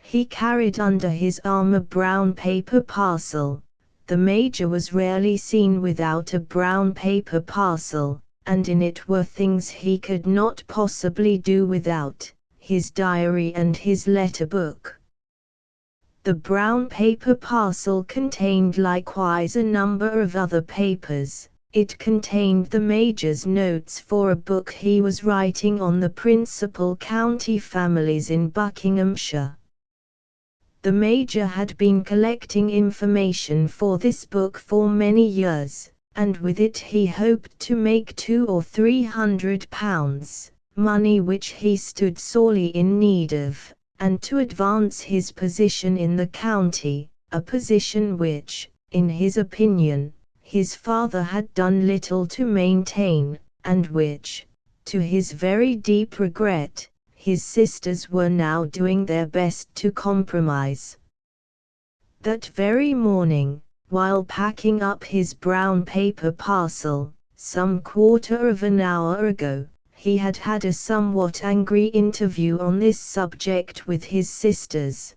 He carried under his arm a brown paper parcel. The Major was rarely seen without a brown paper parcel, and in it were things he could not possibly do without: his diary and his letter book. The brown paper parcel contained likewise a number of other papers. It contained the Major's notes for a book he was writing on the principal county families in Buckinghamshire. The Major had been collecting information for this book for many years, and with it he hoped to make £200 or £300, money which he stood sorely in need of, and to advance his position in the county, a position which, in his opinion, his father had done little to maintain, and which, to his very deep regret, his sisters were now doing their best to compromise. That very morning, while packing up his brown paper parcel, some quarter of an hour ago, he had had a somewhat angry interview on this subject with his sisters.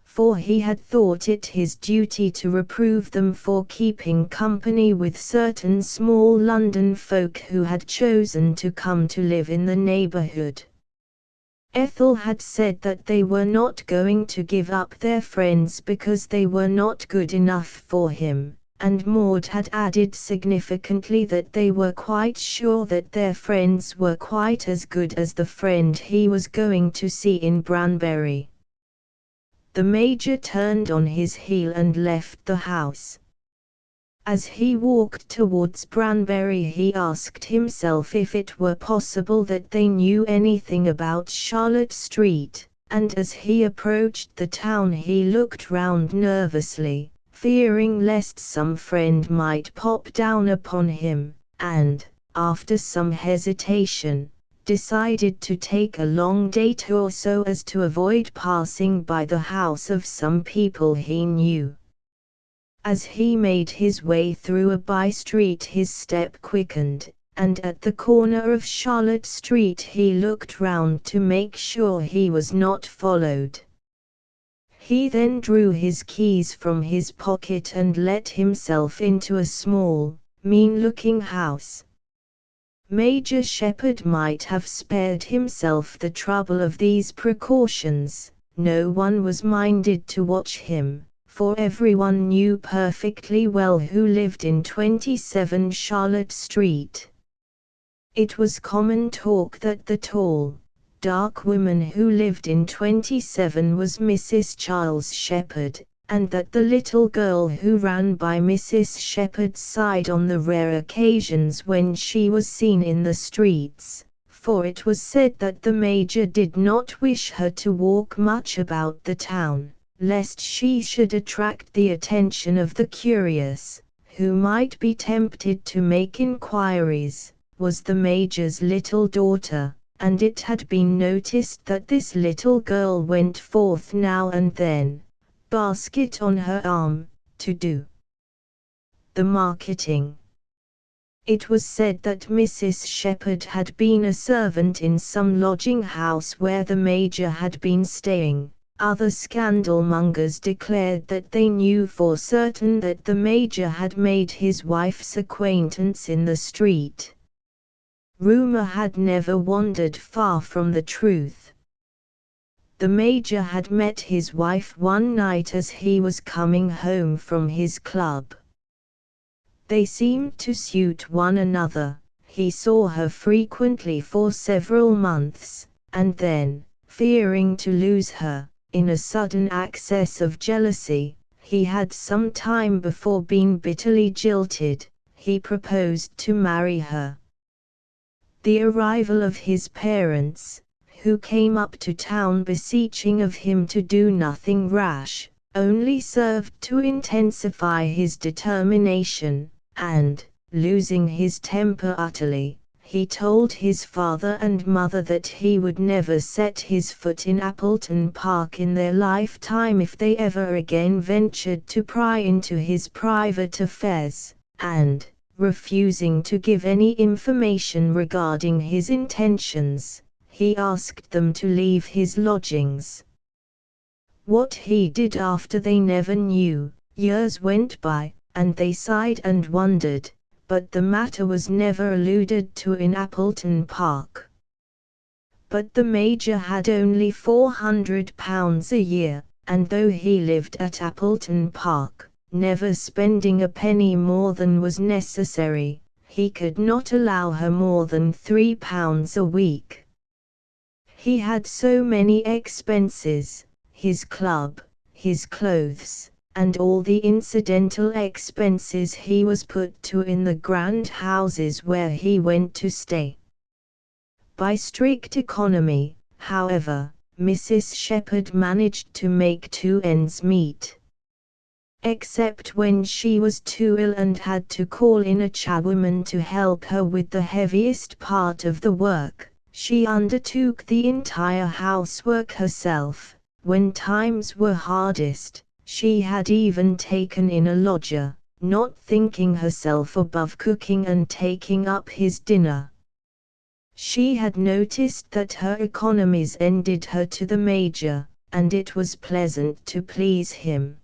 For he had thought it his duty to reprove them for keeping company with certain small London folk who had chosen to come to live in the neighbourhood. Ethel had said that they were not going to give up their friends because they were not good enough for him, and Maud had added significantly that they were quite sure that their friends were quite as good as the friend he was going to see in Branbury. The Major turned on his heel and left the house. As he walked towards Branbury he asked himself if it were possible that they knew anything about Charlotte Street, and as he approached the town he looked round nervously, fearing lest some friend might pop down upon him, and, after some hesitation, decided to take a long detour so as to avoid passing by the house of some people he knew. As he made his way through a by-street his step quickened, and at the corner of Charlotte Street he looked round to make sure he was not followed. He then drew his keys from his pocket and let himself into a small, mean-looking house. Major Shepherd might have spared himself the trouble of these precautions. No one was minded to watch him, for everyone knew perfectly well who lived in 27 Charlotte Street. It was common talk that the tall, dark woman who lived in 27 was Mrs. Charles Shepherd, and that the little girl who ran by Mrs. Shepherd's side on the rare occasions when she was seen in the streets, for it was said that the Major did not wish her to walk much about the town, lest she should attract the attention of the curious, who might be tempted to make inquiries, was the Major's little daughter, and it had been noticed that this little girl went forth now and then, basket on her arm, to do the marketing. It was said that Mrs. Shepherd had been a servant in some lodging house where the Major had been staying. Other scandalmongers declared that they knew for certain that the Major had made his wife's acquaintance in the street. Rumour had never wandered far from the truth. The Major had met his wife one night as he was coming home from his club. They seemed to suit one another. He saw her frequently for several months, and then, fearing to lose her, in a sudden access of jealousy, he had some time before been bitterly jilted. He proposed to marry her. The arrival of his parents, who came up to town beseeching of him to do nothing rash, only served to intensify his determination, and, losing his temper utterly, he told his father and mother that he would never set his foot in Appleton Park in their lifetime if they ever again ventured to pry into his private affairs, and, refusing to give any information regarding his intentions, he asked them to leave his lodgings. What he did after they never knew. Years went by, and they sighed and wondered, but the matter was never alluded to in Appleton Park. But the Major had only £400 a year, and though he lived at Appleton Park, never spending a penny more than was necessary, he could not allow her more than £3 a week. He had so many expenses: his club, his clothes, and all the incidental expenses he was put to in the grand houses where he went to stay. By strict economy, however, Mrs. Shepherd managed to make two ends meet. Except when she was too ill and had to call in a charwoman to help her with the heaviest part of the work, she undertook the entire housework herself. When times were hardest, she had even taken in a lodger, not thinking herself above cooking and taking up his dinner. She had noticed that her economies ended her to the Major, and it was pleasant to please him.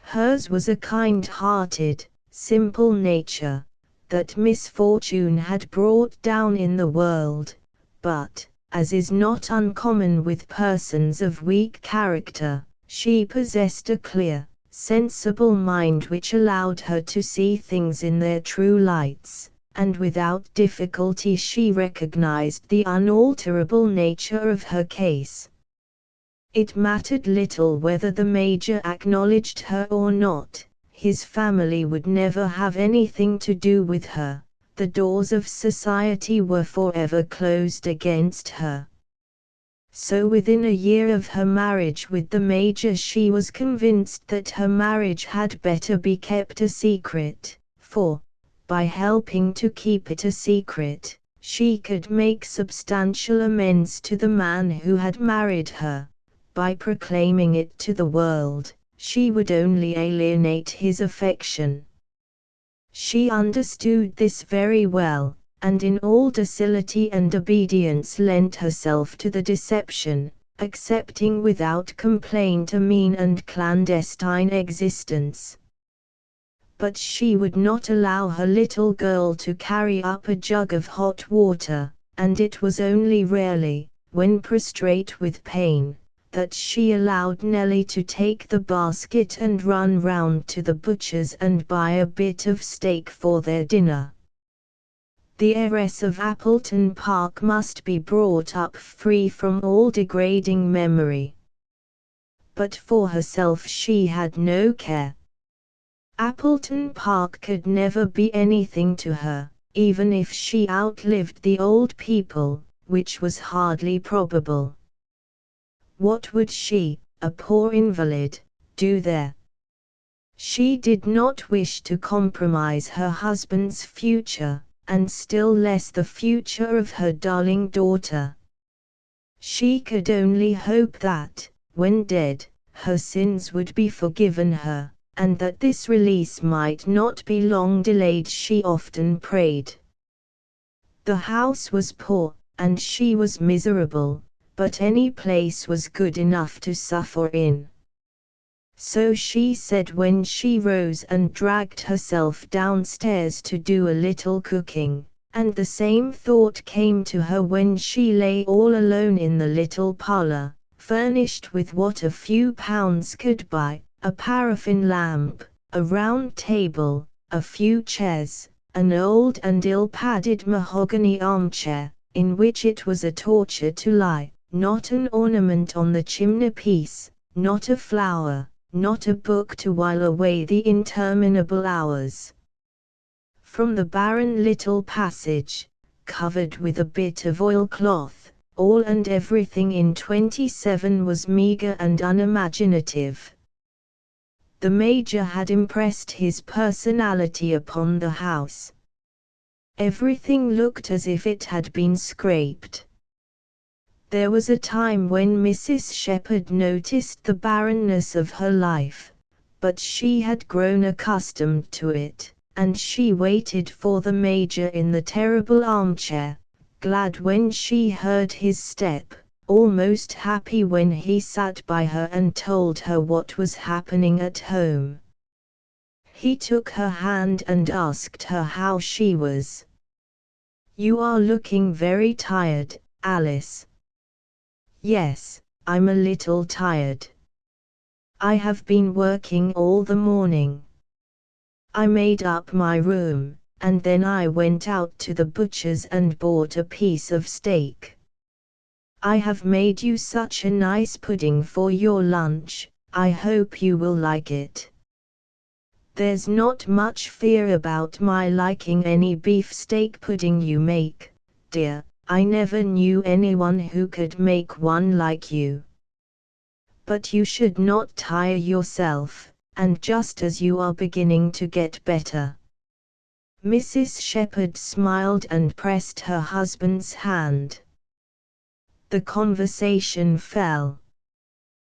Hers was a kind-hearted, simple nature, that misfortune had brought down in the world, but, as is not uncommon with persons of weak character, she possessed a clear, sensible mind which allowed her to see things in their true lights, and without difficulty she recognized the unalterable nature of her case. It mattered little whether the Major acknowledged her or not, his family would never have anything to do with her, the doors of society were forever closed against her. So within a year of her marriage with the Major she was convinced that her marriage had better be kept a secret, for, by helping to keep it a secret, she could make substantial amends to the man who had married her. By proclaiming it to the world, she would only alienate his affection. She understood this very well, and in all docility and obedience lent herself to the deception, accepting without complaint a mean and clandestine existence. But she would not allow her little girl to carry up a jug of hot water, and it was only rarely, when prostrate with pain, that she allowed Nellie to take the basket and run round to the butcher's and buy a bit of steak for their dinner. The heiress of Appleton Park must be brought up free from all degrading memory. But for herself she had no care. Appleton Park could never be anything to her, even if she outlived the old people, which was hardly probable. What would she, a poor invalid, do there? She did not wish to compromise her husband's future, and still less the future of her darling daughter. She could only hope that, when dead, her sins would be forgiven her, and that this release might not be long delayed. She often prayed. The house was poor, and she was miserable, but any place was good enough to suffer in. So she said when she rose and dragged herself downstairs to do a little cooking, and the same thought came to her when she lay all alone in the little parlor, furnished with what a few pounds could buy: a paraffin lamp, a round table, a few chairs, an old and ill-padded mahogany armchair, in which it was a torture to lie, not an ornament on the chimney-piece, not a flower, not a book to while away the interminable hours. From the barren little passage, covered with a bit of oilcloth, all and everything in 27 was meagre and unimaginative. The Major had impressed his personality upon the house. Everything looked as if it had been scraped. There was a time when Mrs. Shepherd noticed the barrenness of her life, but she had grown accustomed to it, and she waited for the Major in the terrible armchair, glad when she heard his step, almost happy when he sat by her and told her what was happening at home. He took her hand and asked her how she was. "You are looking very tired, Alice." "Yes, I'm a little tired. I have been working all the morning. I made up my room, and then I went out to the butcher's and bought a piece of steak. I have made you such a nice pudding for your lunch, I hope you will like it." "There's not much fear about my liking any beefsteak pudding you make, dear. I never knew anyone who could make one like you. But you should not tire yourself, and just as you are beginning to get better." Mrs. Shepherd smiled and pressed her husband's hand. The conversation fell.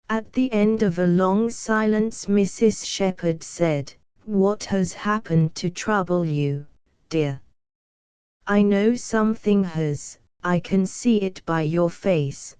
At the end of a long silence Mrs. Shepherd said, "What has happened to trouble you, dear?" "I know something has, I can see it by your face."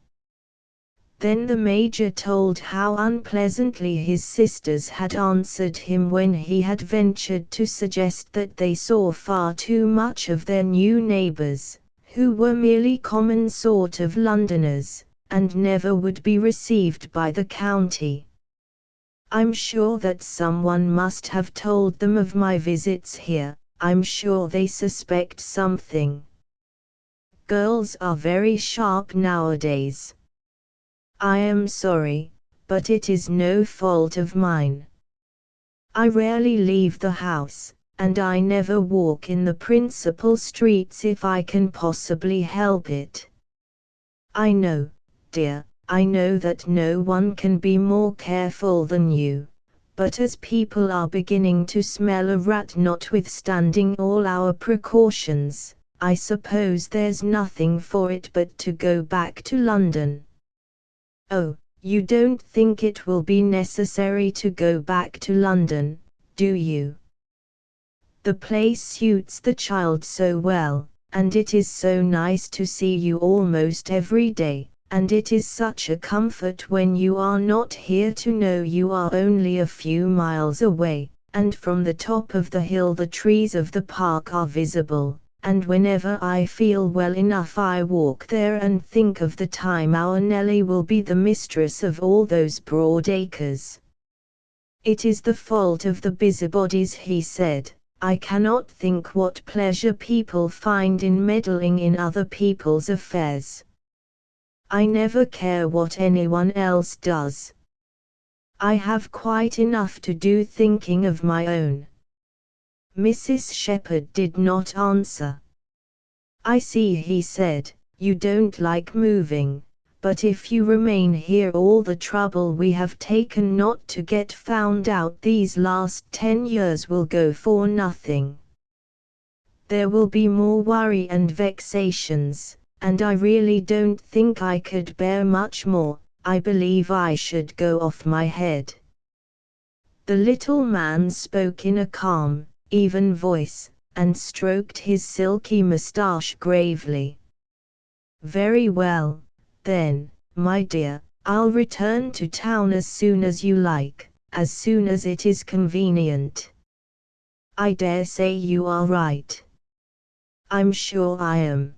Then the Major told how unpleasantly his sisters had answered him when he had ventured to suggest that they saw far too much of their new neighbors, who were merely common sort of Londoners, and never would be received by the county. "I'm sure that someone must have told them of my visits here. I'm sure they suspect something. Girls are very sharp nowadays. I am sorry, but it is no fault of mine. I rarely leave the house, and I never walk in the principal streets if I can possibly help it. I know, dear, I know that no one can be more careful than you, but as people are beginning to smell a rat notwithstanding all our precautions, I suppose there's nothing for it but to go back to London." "Oh, you don't think it will be necessary to go back to London, do you? The place suits the child so well, and it is so nice to see you almost every day. And it is such a comfort when you are not here to know you are only a few miles away, and from the top of the hill the trees of the park are visible, and whenever I feel well enough I walk there and think of the time our Nellie will be the mistress of all those broad acres." "It is the fault of the busybodies," he said. "I cannot think what pleasure people find in meddling in other people's affairs. I never care what anyone else does. I have quite enough to do thinking of my own." Mrs. Shepherd did not answer. "I see," he said, "you don't like moving, but if you remain here all the trouble we have taken not to get found out these last 10 years will go for nothing. There will be more worry and vexations, and I really don't think I could bear much more. I believe I should go off my head." The little man spoke in a calm, even voice, and stroked his silky moustache gravely. "Very well, then, my dear, I'll return to town as soon as you like, as soon as it is convenient. I dare say you are right. I'm sure I am.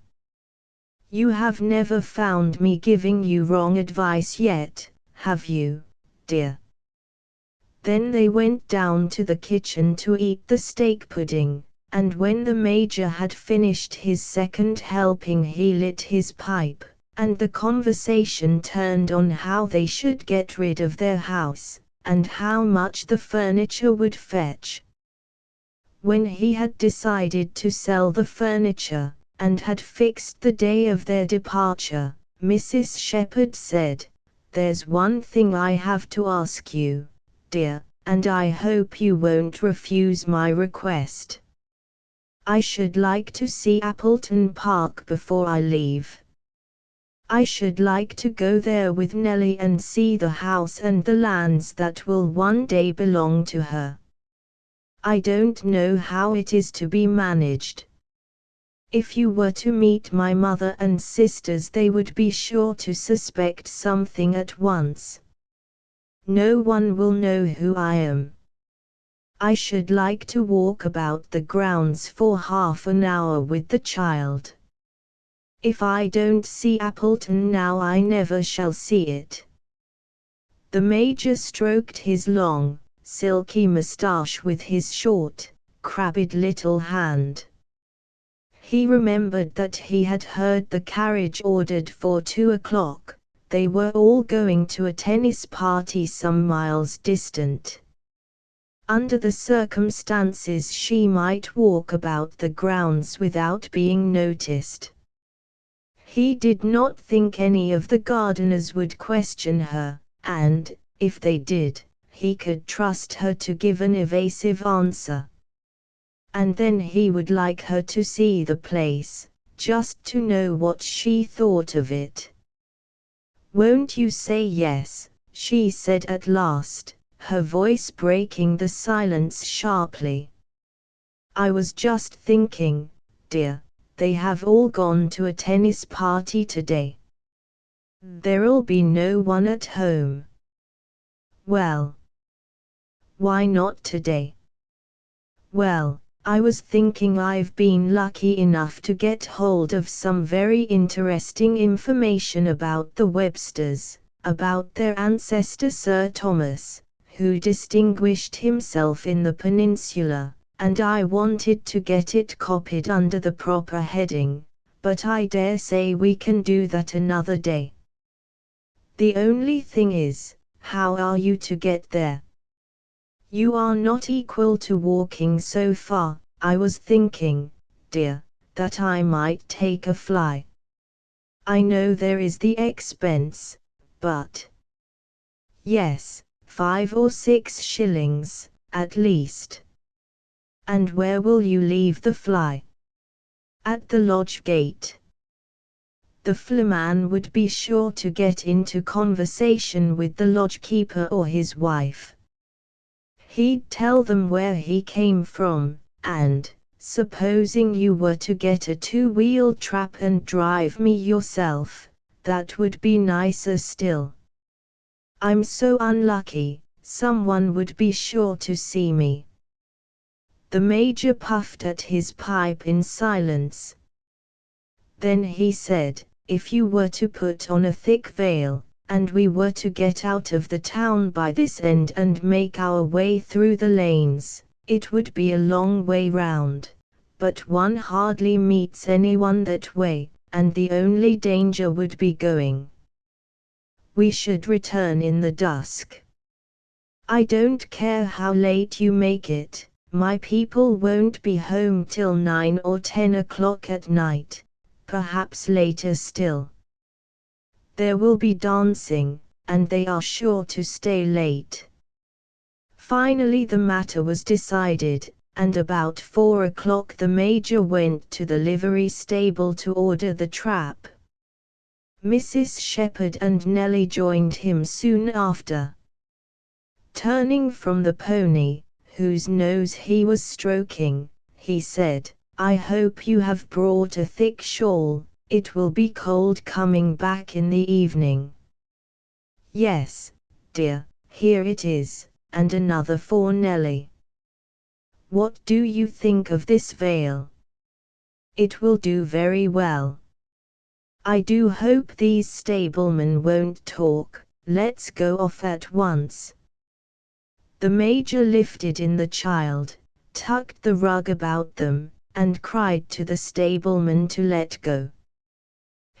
You have never found me giving you wrong advice yet, have you, dear?" Then they went down to the kitchen to eat the steak pudding, and when the Major had finished his second helping he lit his pipe, and the conversation turned on how they should get rid of their house, and how much the furniture would fetch. When he had decided to sell the furniture, and had fixed the day of their departure, Mrs. Shepherd said, "There's one thing I have to ask you, dear, and I hope you won't refuse my request. I should like to see Appleton Park before I leave. I should like to go there with Nellie and see the house and the lands that will one day belong to her. I don't know how it is to be managed. If you were to meet my mother and sisters they would be sure to suspect something at once. No one will know who I am. I should like to walk about the grounds for half an hour with the child. If I don't see Appleton now, I never shall see it." The Major stroked his long, silky moustache with his short, crabbed little hand. He remembered that he had heard the carriage ordered for 2 o'clock. They were all going to a tennis party some miles distant. Under the circumstances she might walk about the grounds without being noticed. He did not think any of the gardeners would question her, and, if they did, he could trust her to give an evasive answer. And then he would like her to see the place, just to know what she thought of it. "Won't you say yes?" she said at last, her voice breaking the silence sharply. "I was just thinking, dear, they have all gone to a tennis party today. There'll be no one at home." "Well, why not today?" "Well, I was thinking I've been lucky enough to get hold of some very interesting information about the Websters, about their ancestor Sir Thomas, who distinguished himself in the peninsula, and I wanted to get it copied under the proper heading, but I dare say we can do that another day. The only thing is, how are you to get there? You are not equal to walking so far. I was thinking, dear, that I might take a fly. I know there is the expense, but—" "Yes, 5 or 6 shillings, at least." "And where will you leave the fly?" "At the lodge gate." The flyman would be sure to get into conversation with the lodgekeeper or his wife. He'd tell them where he came from, and, supposing you were to get a 2-wheeled trap and drive me yourself, that would be nicer still. I'm so unlucky, someone would be sure to see me. The Major puffed at his pipe in silence. Then he said, "If you were to put on a thick veil, and we were to get out of the town by this end and make our way through the lanes, it would be a long way round, but one hardly meets anyone that way, and the only danger would be going. We should return in the dusk. I don't care how late you make it, my people won't be home till 9 or 10 o'clock at night, perhaps later still. There will be dancing, and they are sure to stay late." Finally the matter was decided, and about 4 o'clock the Major went to the livery stable to order the trap. Mrs. Shepherd and Nellie joined him soon after. Turning from the pony, whose nose he was stroking, he said, "I hope you have brought a thick shawl. It will be cold coming back in the evening." "Yes, dear, here it is, and another for Nellie." "What do you think of this veil?" "It will do very well." "I do hope these stablemen won't talk. Let's go off at once." The Major lifted in the child, tucked the rug about them, and cried to the stableman to let go.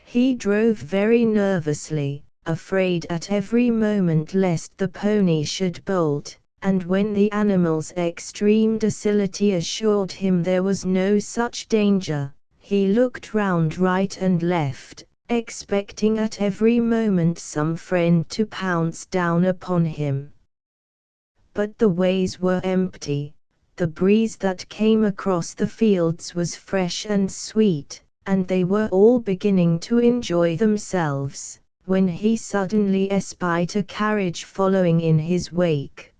He drove very nervously, afraid at every moment lest the pony should bolt, and when the animal's extreme docility assured him there was no such danger, he looked round right and left, expecting at every moment some friend to pounce down upon him. But the ways were empty. The breeze that came across the fields was fresh and sweet, and they were all beginning to enjoy themselves, when he suddenly espied a carriage following in his wake.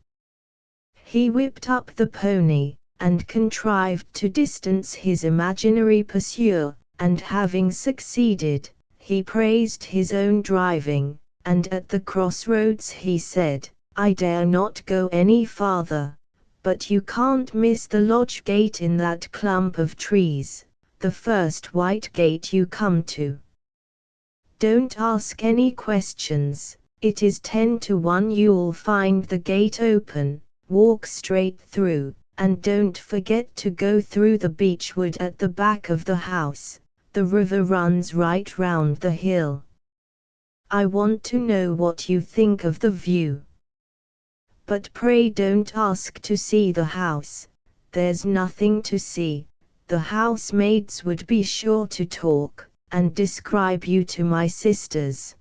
He whipped up the pony, and contrived to distance his imaginary pursuer, and having succeeded, he praised his own driving, and at the crossroads he said, "I dare not go any farther, But you can't miss the lodge gate in that clump of trees, the first white gate you come to. Don't ask any questions, it is 10 to 1 you'll find the gate open, walk straight through, and don't forget to go through the beechwood at the back of the house, the river runs right round the hill. I want to know what you think of the view. But pray don't ask to see the house, there's nothing to see, the housemaids would be sure to talk and describe you to my sisters.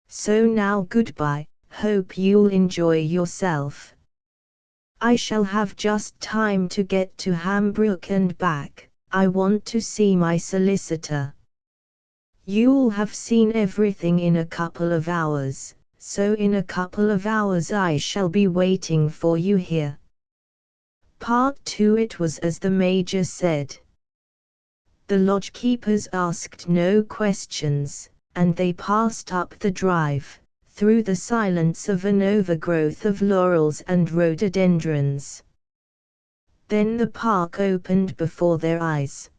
So now goodbye, hope you'll enjoy yourself. I shall have just time to get to Hambrook and back, I want to see my solicitor. You'll have seen everything in a couple of hours, so in a couple of hours I shall be waiting for you here. Part 2. It was as the Major said. The lodge-keepers asked no questions, and they passed up the drive, through the silence of an overgrowth of laurels and rhododendrons. Then the park opened before their eyes.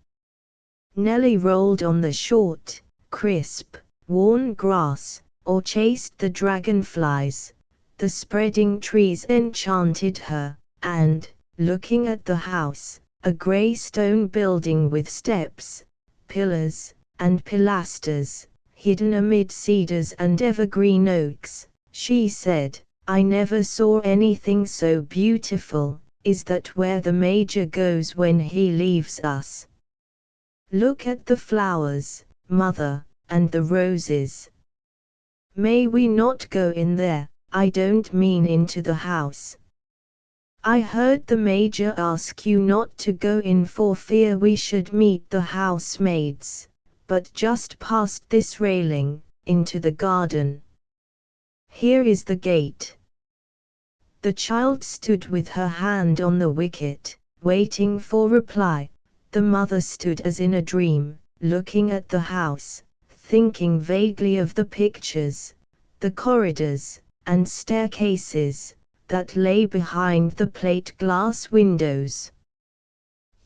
Nellie rolled on the short, crisp, worn grass, or chased the dragonflies. The spreading trees enchanted her, and, looking at the house, a grey stone building with steps, pillars, and pilasters, hidden amid cedars and evergreen oaks, she said, I never saw anything so beautiful. Is that where the Major goes when he leaves us? Look at the flowers, Mother, and the roses. May we not go in there? I don't mean into the house. I heard the Major ask you not to go in for fear we should meet the housemaids, but just past this railing, into the garden. Here is the gate. The child stood with her hand on the wicket, waiting for reply. The mother stood as in a dream, looking at the house, thinking vaguely of the pictures, the corridors, and staircases, that lay behind the plate-glass windows.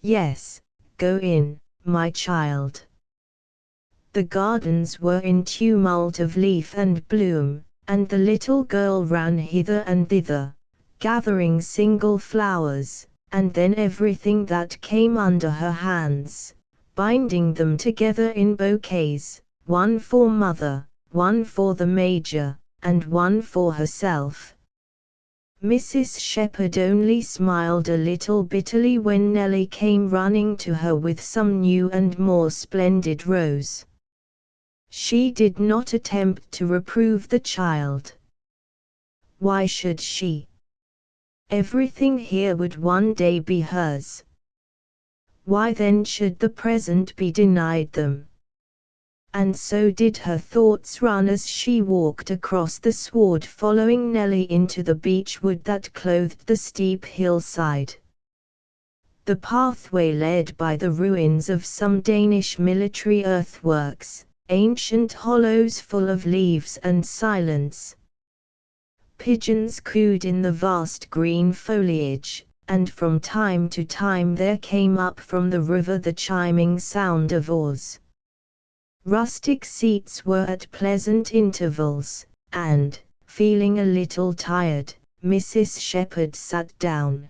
Yes, go in, my child. The gardens were in tumult of leaf and bloom, and the little girl ran hither and thither, gathering single flowers, and then everything that came under her hands, binding them together in bouquets, one for Mother, one for the Major, and one for herself. Mrs. Shepherd only smiled a little bitterly when Nellie came running to her with some new and more splendid rose. She did not attempt to reprove the child. Why should she? Everything here would one day be hers. Why then should the present be denied them? And so did her thoughts run as she walked across the sward following Nellie into the beechwood that clothed the steep hillside. The pathway led by the ruins of some Danish military earthworks, ancient hollows full of leaves and silence. Pigeons cooed in the vast green foliage, and from time to time there came up from the river the chiming sound of oars. Rustic seats were at pleasant intervals, and, feeling a little tired, Mrs. Shepherd sat down.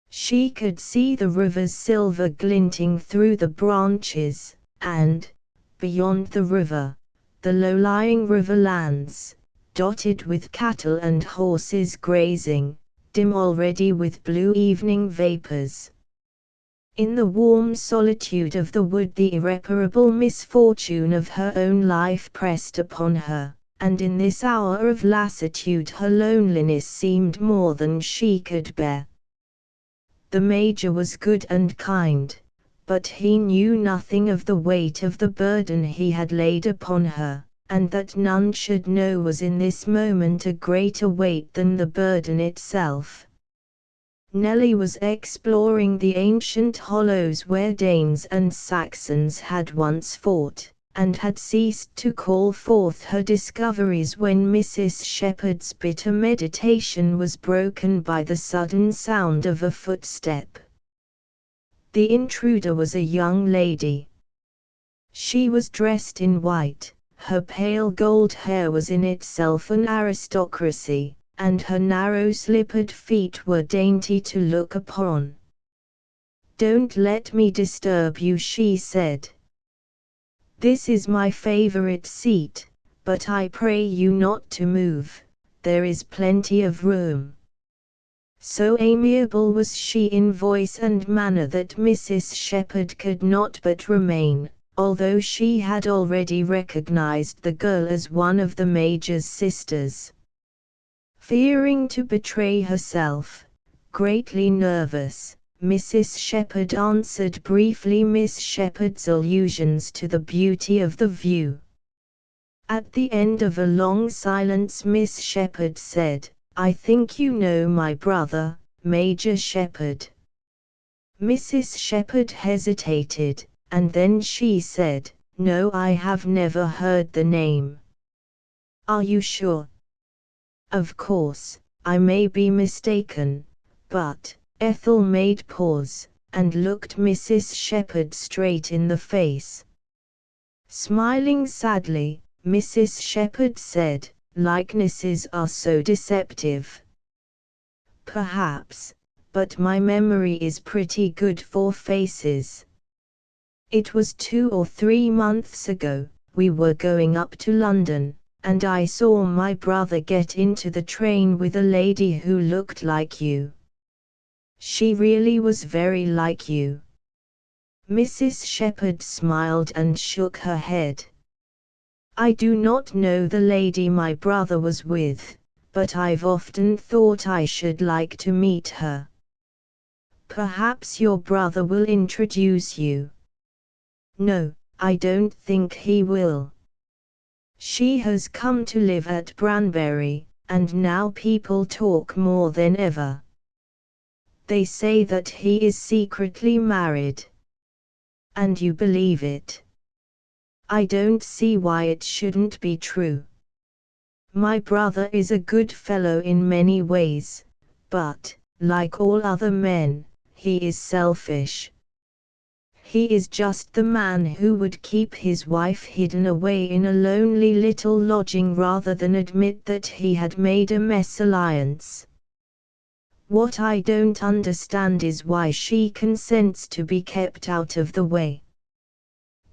She could see the river's silver glinting through the branches, and, beyond the river, the low-lying riverlands, dotted with cattle and horses grazing, dim already with blue evening vapors. In the warm solitude of the wood the irreparable misfortune of her own life pressed upon her, and in this hour of lassitude her loneliness seemed more than she could bear. The Major was good and kind, but he knew nothing of the weight of the burden he had laid upon her, and that none should know was in this moment a greater weight than the burden itself. Nellie was exploring the ancient hollows where Danes and Saxons had once fought, and had ceased to call forth her discoveries when Mrs. Shepherd's bitter meditation was broken by the sudden sound of a footstep. The intruder was a young lady. She was dressed in white, her pale gold hair was in itself an aristocracy, and her narrow-slippered feet were dainty to look upon. "Don't let me disturb you," she said. "This is my favorite seat, but I pray you not to move, there is plenty of room." So amiable was she in voice and manner that Mrs. Shepherd could not but remain, although she had already recognized the girl as one of the Major's sisters. Fearing to betray herself, greatly nervous, Mrs. Shepherd answered briefly Miss Shepherd's allusions to the beauty of the view. At the end of a long silence Miss Shepherd said, "I think you know my brother, Major Shepherd." Mrs. Shepherd hesitated, and then she said, "No, I have never heard the name." "Are you sure?" "Of course, I may be mistaken, but—" Ethel made pause, and looked Mrs. Shepherd straight in the face. Smiling sadly, Mrs. Shepherd said, "Likenesses are so deceptive." "Perhaps, but my memory is pretty good for faces. It was 2 or 3 months ago, we were going up to London, and I saw my brother get into the train with a lady who looked like you. She really was very like you." Mrs. Shepherd smiled and shook her head. "I do not know the lady my brother was with, but I've often thought I should like to meet her. Perhaps your brother will introduce you." "No, I don't think he will. She has come to live at Branbury, and now people talk more than ever. They say that he is secretly married." "And you believe it?" "I don't see why it shouldn't be true. My brother is a good fellow in many ways, but, like all other men, he is selfish. He is just the man who would keep his wife hidden away in a lonely little lodging rather than admit that he had made a mésalliance. What I don't understand is why she consents to be kept out of the way.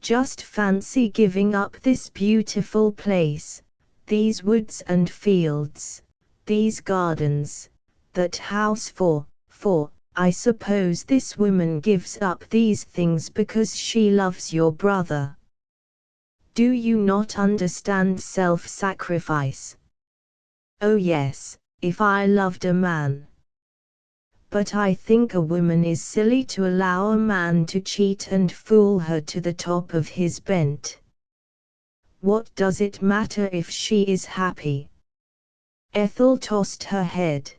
Just fancy giving up this beautiful place, these woods and fields, these gardens, that house for, I suppose this woman gives up these things because she loves your brother. Do you not understand self-sacrifice?" "Oh yes, if I loved a man. But I think a woman is silly to allow a man to cheat and fool her to the top of his bent. What does it matter if she is happy?" Ethel tossed her head.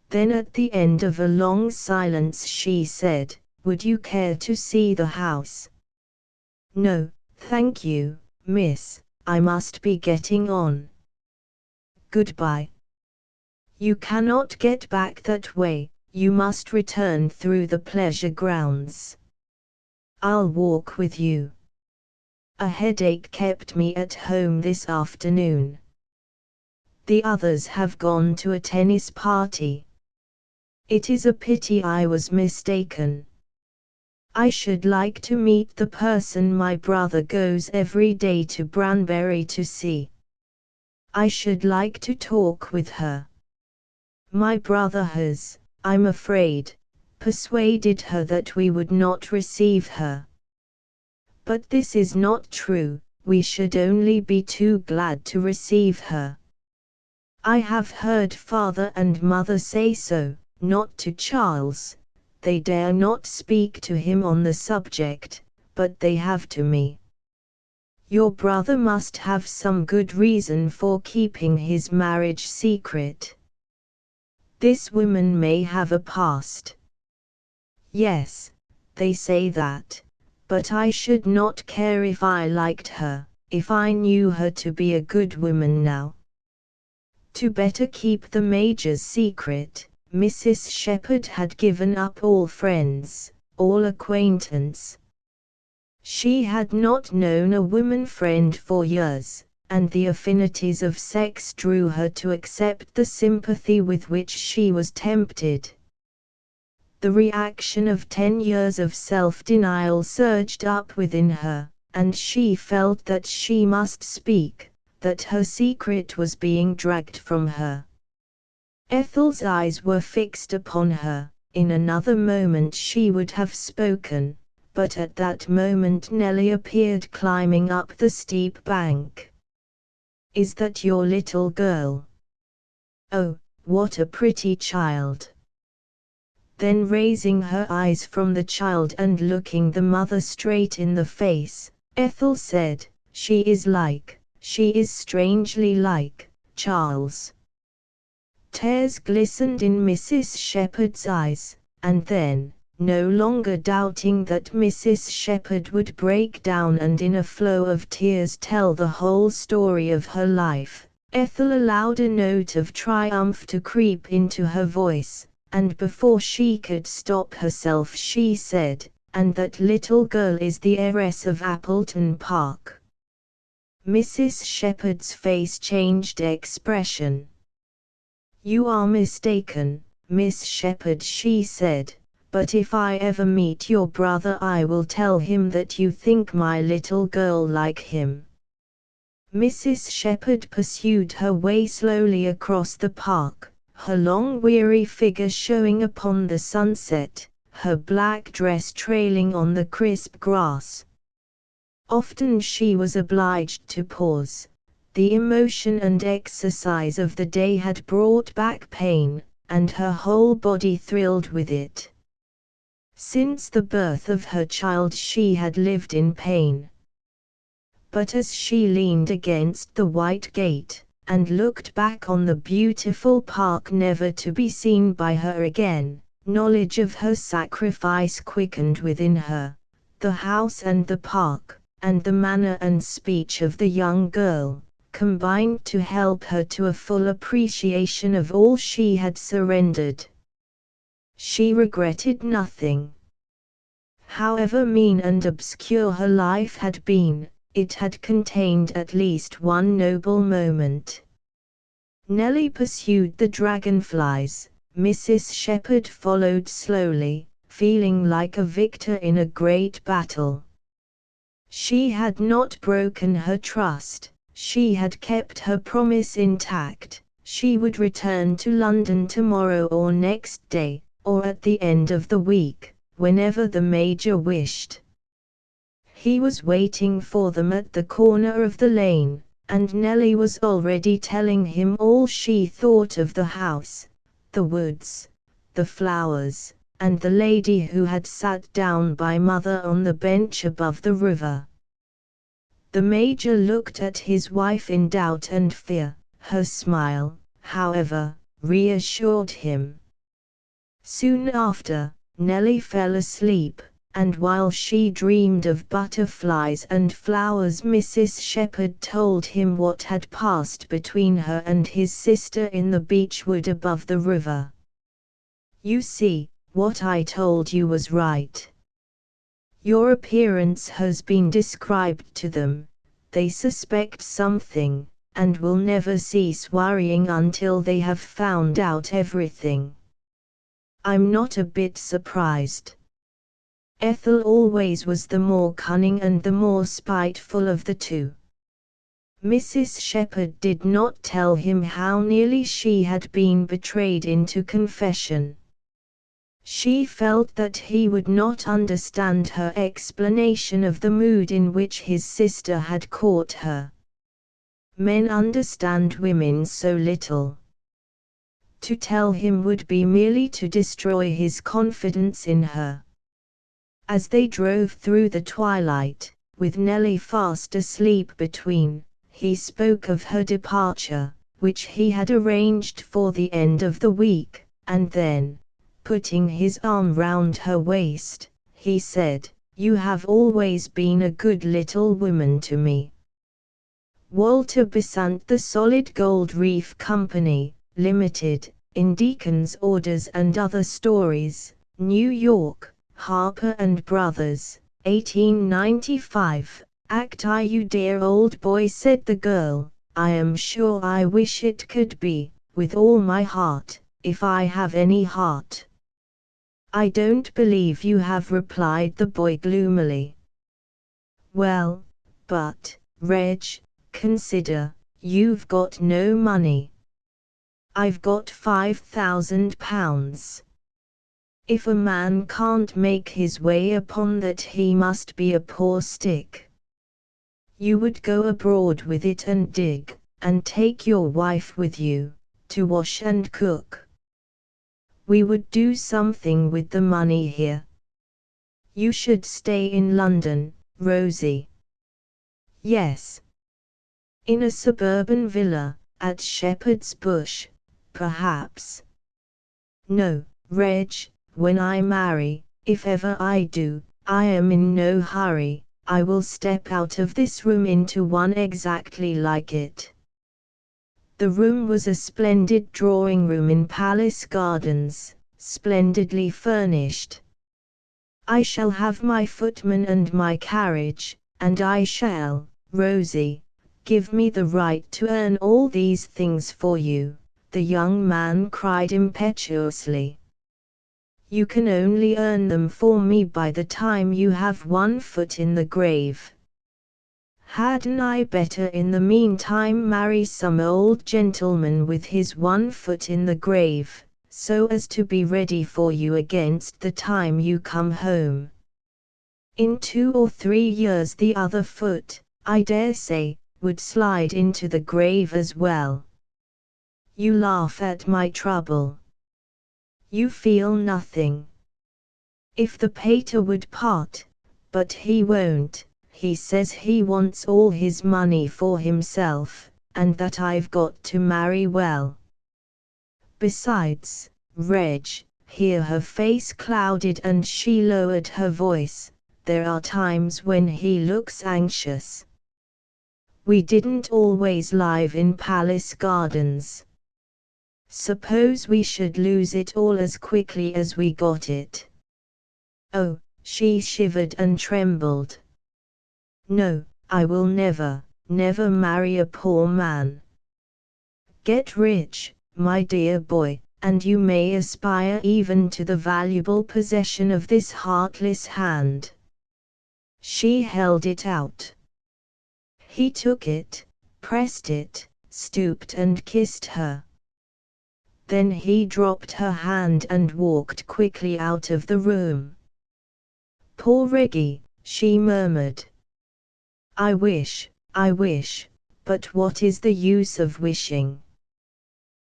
Then at the end of a long silence she said, "Would you care to see the house?" "No, thank you, miss, I must be getting on. Goodbye." "You cannot get back that way, you must return through the pleasure grounds." "I'll walk with you. A headache kept me at home this afternoon. The others have gone to a tennis party. It is a pity I was mistaken. I should like to meet the person my brother goes every day to Branbury to see. I should like to talk with her. My brother has, I'm afraid, persuaded her that we would not receive her. But this is not true, we should only be too glad to receive her. I have heard father and mother say so, not to Charles, they dare not speak to him on the subject, but they have to me. Your brother must have some good reason for keeping his marriage secret. This woman may have a past." "Yes, they say that, but I should not care if I liked her, if I knew her to be a good woman now. To better keep the Major's secret, Mrs. Shepherd had given up all friends, all acquaintance. She had not known a woman friend for years, and the affinities of sex drew her to accept the sympathy with which she was tempted. The reaction of 10 years of self-denial surged up within her, and she felt that she must speak, that her secret was being dragged from her. Ethel's eyes were fixed upon her. In another moment she would have spoken, but at that moment Nellie appeared climbing up the steep bank. "Is that your little girl? Oh, what a pretty child!" Then raising her eyes from the child and looking the mother straight in the face, Ethel said, she is strangely like, Charles." Tears glistened in Mrs. Shepherd's eyes, and then, no longer doubting that Mrs. Shepherd would break down and in a flow of tears tell the whole story of her life, Ethel allowed a note of triumph to creep into her voice, and before she could stop herself she said, "And that little girl is the heiress of Appleton Park." Mrs. Shepherd's face changed expression. "You are mistaken, Miss Shepherd," she said, "but if I ever meet your brother I will tell him that you think my little girl like him." Mrs. Shepherd pursued her way slowly across the park, her long weary figure showing upon the sunset, her black dress trailing on the crisp grass. Often she was obliged to pause. The emotion and exercise of the day had brought back pain, and her whole body thrilled with it. Since the birth of her child she had lived in pain. But as she leaned against the white gate, and looked back on the beautiful park never to be seen by her again, knowledge of her sacrifice quickened within her. The house and the park, and the manner and speech of the young girl, combined to help her to a full appreciation of all she had surrendered. She regretted nothing. However mean and obscure her life had been, it had contained at least one noble moment. Nellie pursued the dragonflies. Mrs. Shepherd followed slowly, feeling like a victor in a great battle. She had not broken her trust, she had kept her promise intact. She would return to London tomorrow or next day, or at the end of the week, whenever the Major wished. He was waiting for them at the corner of the lane, and Nellie was already telling him all she thought of the house, the woods, the flowers, and the lady who had sat down by Mother on the bench above the river. The Major looked at his wife in doubt and fear. Her smile, however, reassured him. Soon after, Nellie fell asleep, and while she dreamed of butterflies and flowers Mrs. Shepherd told him what had passed between her and his sister in the beechwood above the river. "You see, what I told you was right. Your appearance has been described to them, they suspect something, and will never cease worrying until they have found out everything. I'm not a bit surprised." Ethel always was the more cunning and the more spiteful of the two. Mrs. Shepherd did not tell him how nearly she had been betrayed into confession. She felt that he would not understand her explanation of the mood in which his sister had caught her. Men understand women so little. To tell him would be merely to destroy his confidence in her. As they drove through the twilight, with Nellie fast asleep between, he spoke of her departure, which he had arranged for the end of the week, and then, putting his arm round her waist, he said, You have always been a good little woman to me. Walter Besant, The Solid Gold Reef Company, Limited, in Deacon's Orders and Other Stories, New York, Harper and Brothers, 1895. Act I, you dear old boy, said the girl. I am sure I wish it could be, with all my heart, if I have any heart. I don't believe you have, replied the boy gloomily. Well, but, Reg, consider, you've got no money. I've got £5,000. If a man can't make his way upon that, he must be a poor stick. You would go abroad with it and dig, and take your wife with you, to wash and cook. We would do something with the money here. You should stay in London, Rosie. Yes. In a suburban villa, at Shepherd's Bush, perhaps. No, Reg, when I marry, if ever I do, I am in no hurry. I will step out of this room into one exactly like it. The room was a splendid drawing room in Palace Gardens, splendidly furnished. I shall have my footman and my carriage, and I shall, Rosie, give me the right to earn all these things for you, the young man cried impetuously. You can only earn them for me by the time you have one foot in the grave. Hadn't I better in the meantime marry some old gentleman with his one foot in the grave, so as to be ready for you against the time you come home? In 2 or 3 years the other foot, I dare say, would slide into the grave as well. You laugh at my trouble. You feel nothing. If the pater would part, but he won't. He says he wants all his money for himself, and that I've got to marry well. Besides, Reg, here her face clouded and she lowered her voice, there are times when he looks anxious. We didn't always live in Palace Gardens. Suppose we should lose it all as quickly as we got it. Oh, she shivered and trembled. No, I will never, never marry a poor man. Get rich, my dear boy, and you may aspire even to the valuable possession of this heartless hand. She held it out. He took it, pressed it, stooped and kissed her. Then he dropped her hand and walked quickly out of the room. Poor Reggie, she murmured. I wish, but what is the use of wishing?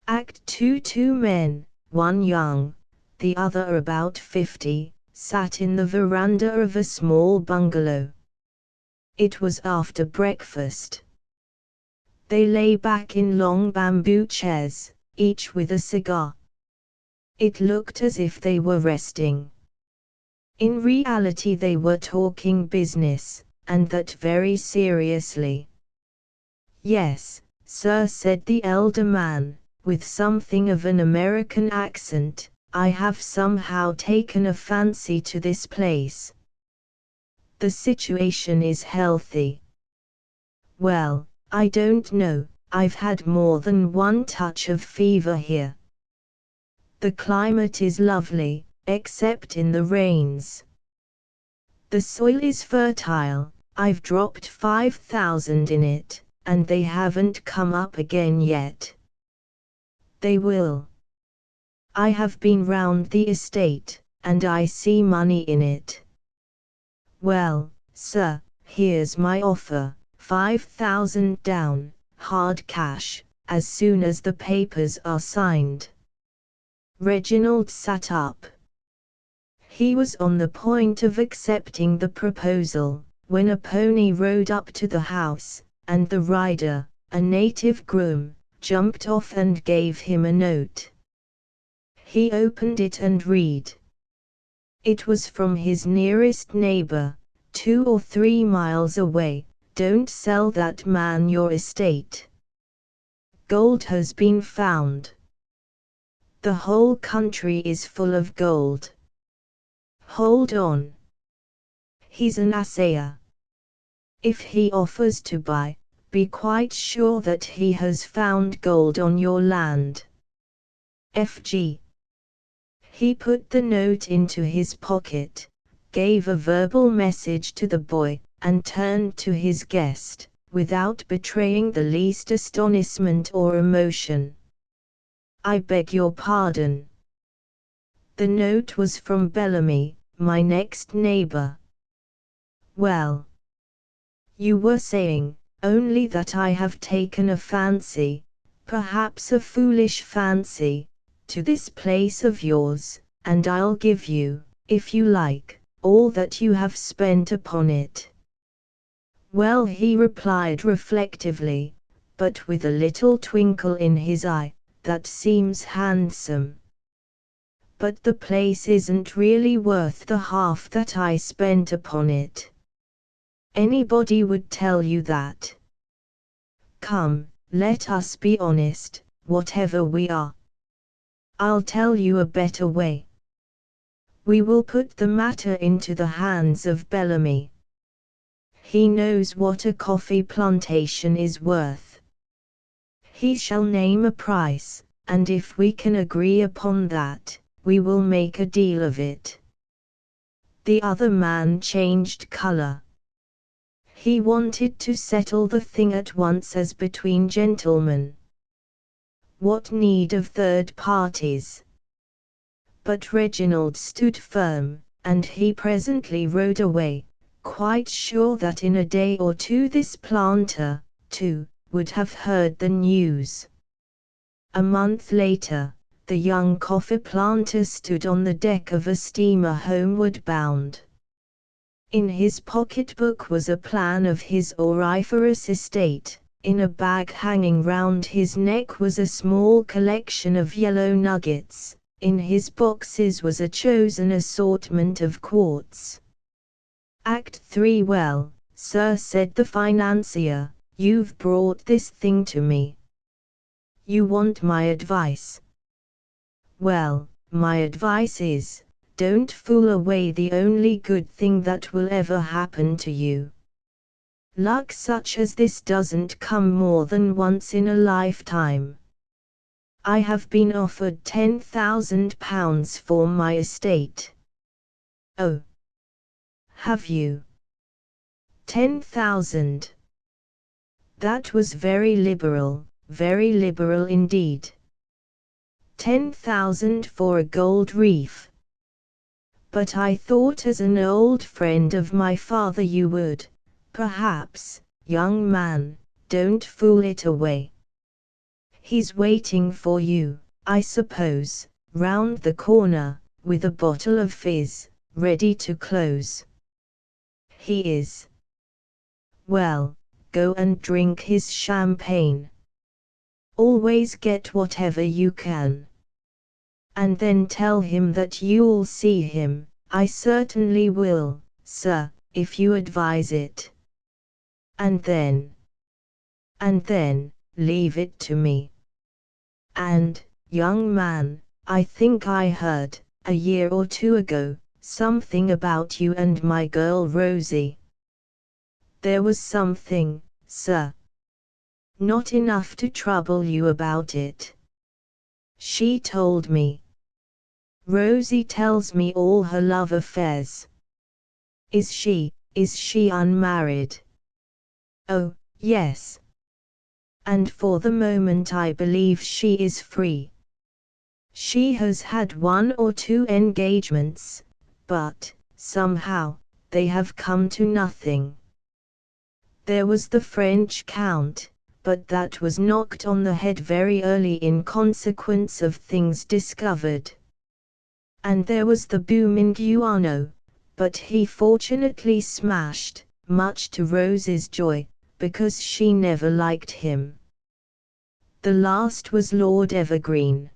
Act 2. 2 men, one young, the other about 50, sat in the veranda of a small bungalow. It was after breakfast. They lay back in long bamboo chairs, each with a cigar. It looked as if they were resting. In reality they were talking business, and that very seriously. Yes, sir, said the elder man, with something of an American accent, I have somehow taken a fancy to this place. The situation is healthy. Well, I don't know, I've had more than one touch of fever here. The climate is lovely, except in the rains. The soil is fertile, I've dropped 5,000 in it, and they haven't come up again yet. They will. I have been round the estate, and I see money in it. Well, sir, here's my offer, 5,000 down, hard cash, as soon as the papers are signed. Reginald sat up. He was on the point of accepting the proposal, when a pony rode up to the house, and the rider, a native groom, jumped off and gave him a note. He opened it and read. It was from his nearest neighbor, 2 or 3 miles away, don't sell that man your estate. Gold has been found. The whole country is full of gold. Hold on. He's an assayer. If he offers to buy, be quite sure that he has found gold on your land. FG. He put the note into his pocket, gave a verbal message to the boy, and turned to his guest, without betraying the least astonishment or emotion. I beg your pardon. The note was from Bellamy, my next neighbor. Well, you were saying, only that I have taken a fancy, perhaps a foolish fancy, to this place of yours, and I'll give you, if you like, all that you have spent upon it. Well, he replied reflectively, but with a little twinkle in his eye, that seems handsome. But the place isn't really worth the half that I spent upon it. Anybody would tell you that. Come, let us be honest, whatever we are. I'll tell you a better way. We will put the matter into the hands of Bellamy. He knows what a coffee plantation is worth. He shall name a price, and if we can agree upon that, we will make a deal of it. The other man changed color. He wanted to settle the thing at once as between gentlemen. What need of third parties? But Reginald stood firm, and he presently rode away, quite sure that in a day or two this planter, too, would have heard the news. A month later, the young coffee planter stood on the deck of a steamer homeward bound. In his pocketbook was a plan of his auriferous estate, in a bag hanging round his neck was a small collection of yellow nuggets, in his boxes was a chosen assortment of quartz. Act 3. Well, sir, said the financier, you've brought this thing to me. You want my advice. Well, my advice is, don't fool away the only good thing that will ever happen to you. Luck such as this doesn't come more than once in a lifetime. I have been offered £10,000 for my estate. Oh. Have you? 10,000. That was very liberal indeed. 10,000 for a gold reef. But I thought as an old friend of my father you would, perhaps, young man, don't fool it away. He's waiting for you, I suppose, round the corner, with a bottle of fizz, ready to close. He is. Well, go and drink his champagne. Always get whatever you can. And then tell him that you'll see him. I certainly will, sir, if you advise it. And then, leave it to me. And, young man, I think I heard, a year or two ago, something about you and my girl Rosie. There was something, sir. Not enough to trouble you about it. She told me. Rosie tells me all her love affairs. Is she unmarried? Oh, yes. And for the moment I believe she is free. She has had 1 or 2 engagements, but, somehow, they have come to nothing. There was the French Count, but that was knocked on the head very early in consequence of things discovered. And there was the Buminguano, but he fortunately smashed, much to Rose's joy, because she never liked him. The last was Lord Evergreen.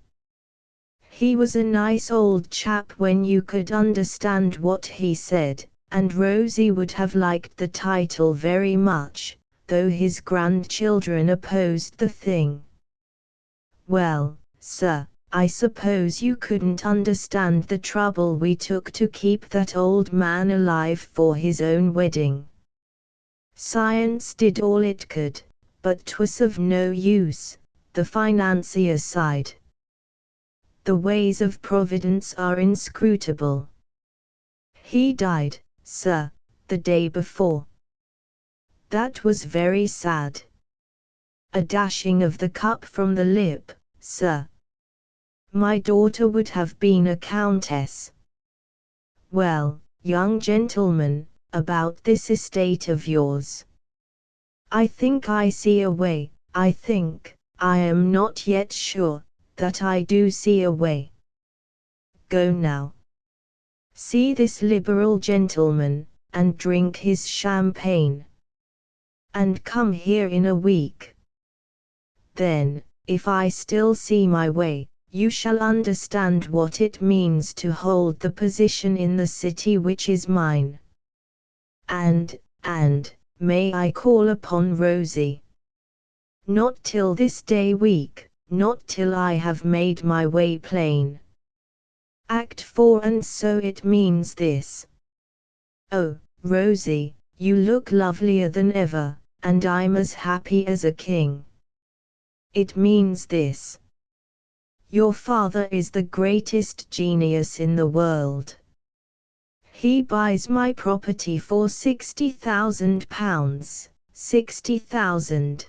He was a nice old chap when you could understand what he said, and Rosie would have liked the title very much, though his grandchildren opposed the thing. Well, sir, I suppose you couldn't understand the trouble we took to keep that old man alive for his own wedding. Science did all it could, but 'twas of no use, the financier sighed. The ways of Providence are inscrutable. He died, sir, the day before. That was very sad. A dashing of the cup from the lip, sir. My daughter would have been a countess. Well, young gentleman, about this estate of yours. I think I see a way, I am not yet sure, that I do see a way. Go now. See this liberal gentleman, and drink his champagne. And come here in a week. Then, if I still see my way, you shall understand what it means to hold the position in the city which is mine. And, may I call upon Rosie? Not till this day week, not till I have made my way plain. Act 4. And so it means this. Oh, Rosie, you look lovelier than ever, and I'm as happy as a king. It means this. Your father is the greatest genius in the world. He buys my property for £60,000, 60,000.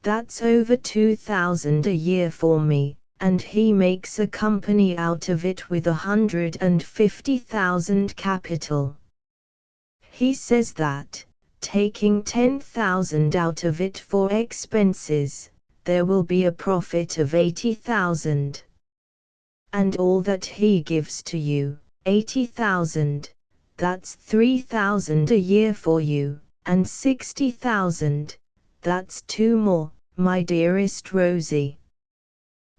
That's over 2,000 a year for me, and he makes a company out of it with 150,000 capital. He says that, taking 10,000 out of it for expenses, there will be a profit of 80,000. And all that he gives to you, 80,000, that's 3,000 a year for you, and 60,000, that's 2 more, my dearest Rosie.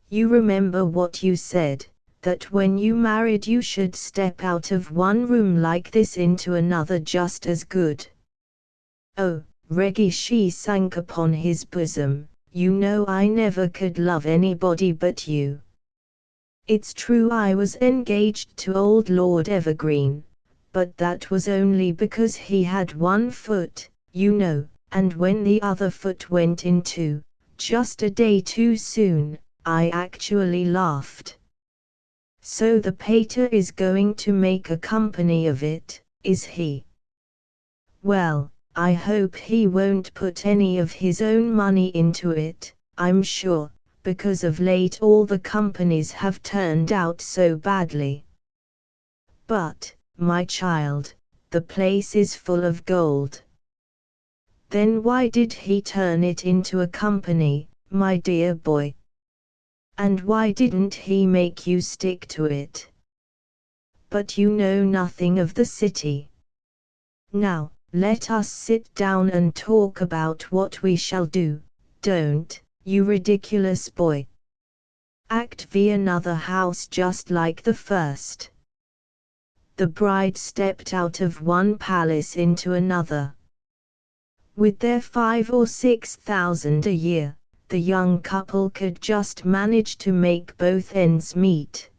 You remember what you said, that when you married you should step out of one room like this into another just as good. Oh, Reggie, she sank upon his bosom, you know I never could love anybody but you. It's true I was engaged to old Lord Evergreen, but that was only because he had one foot, you know, and when the other foot went in two, just a day too soon, I actually laughed. So the pater is going to make a company of it, is he? Well, I hope he won't put any of his own money into it, I'm sure, because of late all the companies have turned out so badly. But, my child, the place is full of gold. Then why did he turn it into a company, my dear boy? And why didn't he make you stick to it? But you know nothing of the city. Now, let us sit down and talk about what we shall do, don't, you ridiculous boy. Act V. Another house just like the first. The bride stepped out of one palace into another. With their 5,000 or 6,000 a year, the young couple could just manage to make both ends meet.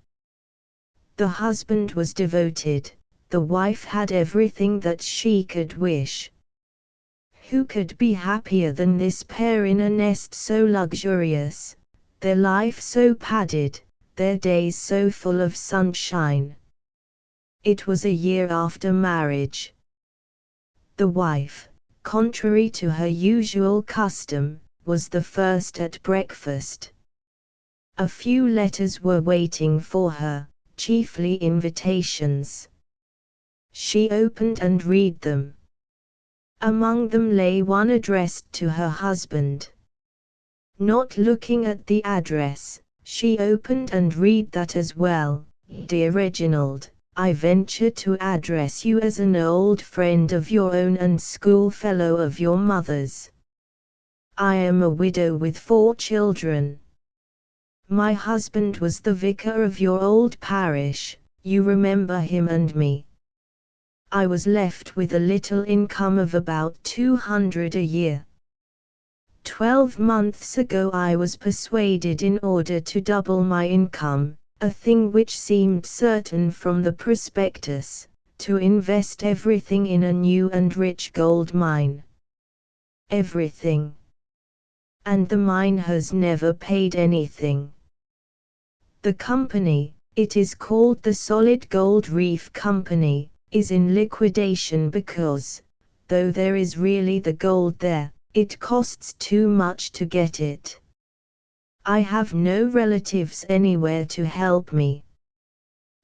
The husband was devoted, the wife had everything that she could wish. Who could be happier than this pair in a nest so luxurious, their life so padded, their days so full of sunshine? It was a year after marriage. The wife, contrary to her usual custom, was the first at breakfast. A few letters were waiting for her, chiefly invitations. She opened and read them. Among them lay one addressed to her husband. Not looking at the address, she opened and read that as well. Dear Reginald, I venture to address you as an old friend of your own and schoolfellow of your mother's. I am a widow with 4 children. My husband was the vicar of your old parish, you remember him and me. I was left with a little income of about $200 a year. 12 months ago I was persuaded, in order to double my income, a thing which seemed certain from the prospectus, to invest everything in a new and rich gold mine. Everything. And the mine has never paid anything. The company, it is called the Solid Gold Reef Company, is in liquidation because, though there is really the gold there, it costs too much to get it. I have no relatives anywhere to help me.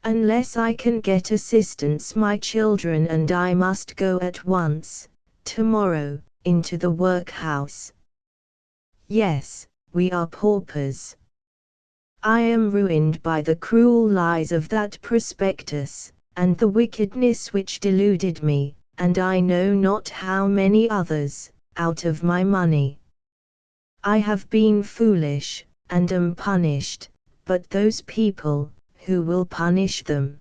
Unless I can get assistance, my children and I must go at once, tomorrow, into the workhouse. Yes, we are paupers. I am ruined by the cruel lies of that prospectus, and the wickedness which deluded me, and I know not how many others, out of my money. I have been foolish, and am punished, but those people, who will punish them?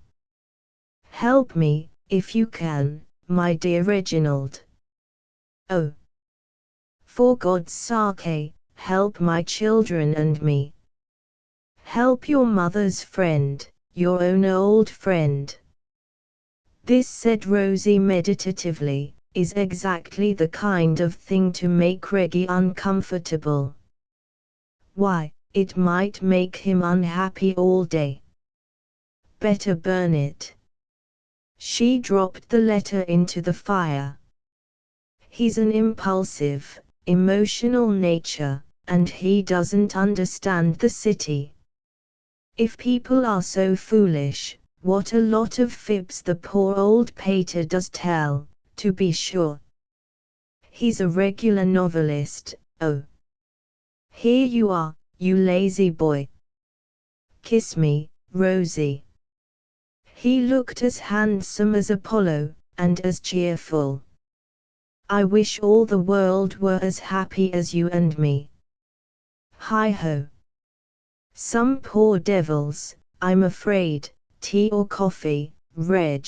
Help me, if you can, my dear Reginald. Oh! For God's sake, help my children and me. Help your mother's friend, your own old friend. This, said Rosie meditatively, is exactly the kind of thing to make Reggie uncomfortable. Why, it might make him unhappy all day. Better burn it. She dropped the letter into the fire. He's an impulsive, emotional nature, and he doesn't understand the city. If people are so foolish, what a lot of fibs the poor old pater does tell, to be sure. He's a regular novelist. Oh! Here you are, you lazy boy. Kiss me, Rosie. He looked as handsome as Apollo, and as cheerful. I wish all the world were as happy as you and me. Hi-ho! Some poor devils, I'm afraid. Tea or coffee, Reg?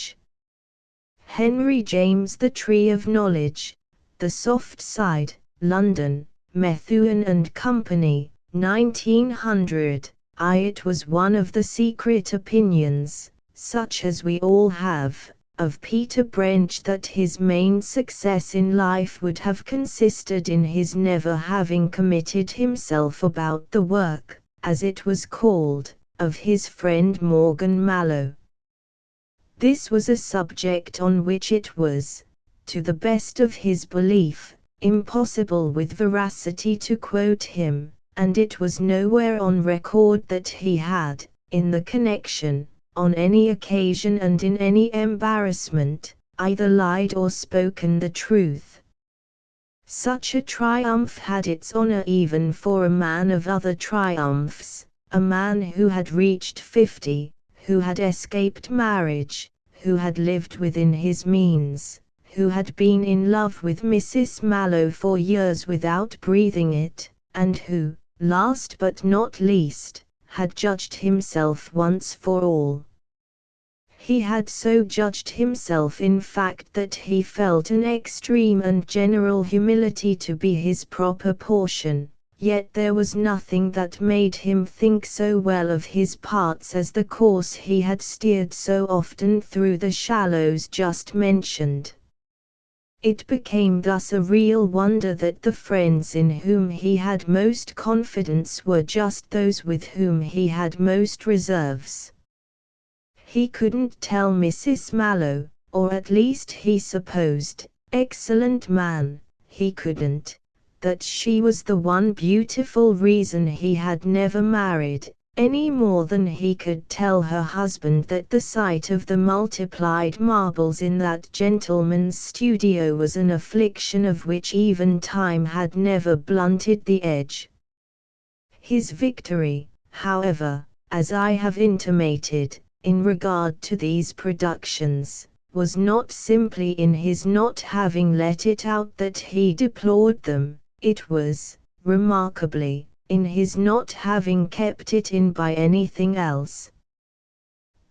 Henry James, The Tree of Knowledge, The Soft Side, London, Methuen and Company, 1900. It was one of the secret opinions, such as we all have, of Peter Brench, that his main success in life would have consisted in his never having committed himself about the work, as it was called, of his friend Morgan Mallow. This was a subject on which it was, to the best of his belief, impossible with veracity to quote him, and it was nowhere on record that he had, in the connection, on any occasion and in any embarrassment, either lied or spoken the truth. Such a triumph had its honor even for a man of other triumphs, a man who had reached 50, who had escaped marriage, who had lived within his means, who had been in love with Mrs. Mallow for years without breathing it, and who, last but not least, had judged himself once for all. He had so judged himself, in fact, that he felt an extreme and general humility to be his proper portion. Yet there was nothing that made him think so well of his parts as the course he had steered so often through the shallows just mentioned. It became thus a real wonder that the friends in whom he had most confidence were just those with whom he had most reserves. He couldn't tell Mrs. Mallow, or at least he supposed, excellent man, he couldn't, that she was the one beautiful reason he had never married, any more than he could tell her husband that the sight of the multiplied marbles in that gentleman's studio was an affliction of which even time had never blunted the edge. His victory, however, as I have intimated, in regard to these productions, was not simply in his not having let it out that he deplored them. It was, remarkably, in his not having kept it in by anything else.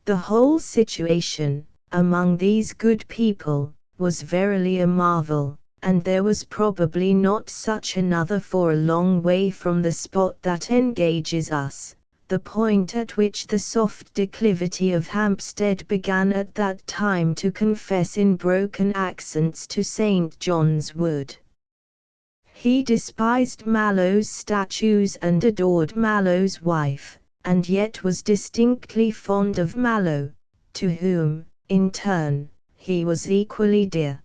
The whole situation, among these good people, was verily a marvel, and there was probably not such another for a long way from the spot that engages us, the point at which the soft declivity of Hampstead began at that time to confess in broken accents to St. John's Wood. He despised Mallow's statues and adored Mallow's wife, and yet was distinctly fond of Mallow, to whom, in turn, he was equally dear.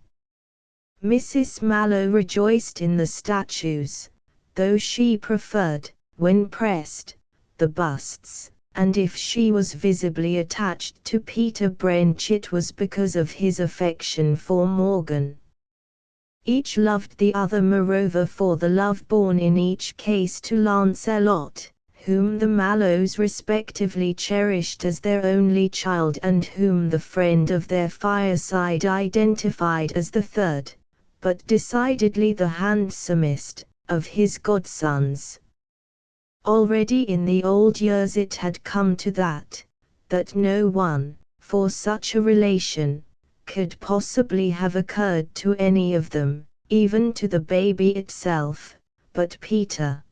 Mrs. Mallow rejoiced in the statues, though she preferred, when pressed, the busts, and if she was visibly attached to Peter Brench it was because of his affection for Morgan. Each loved the other moreover for the love born in each case to Lancelot, whom the Mallows respectively cherished as their only child and whom the friend of their fireside identified as the third, but decidedly the handsomest, of his godsons. Already in the old years it had come to that no one, for such a relation, could possibly have occurred to any of them, even to the baby itself, but Peter.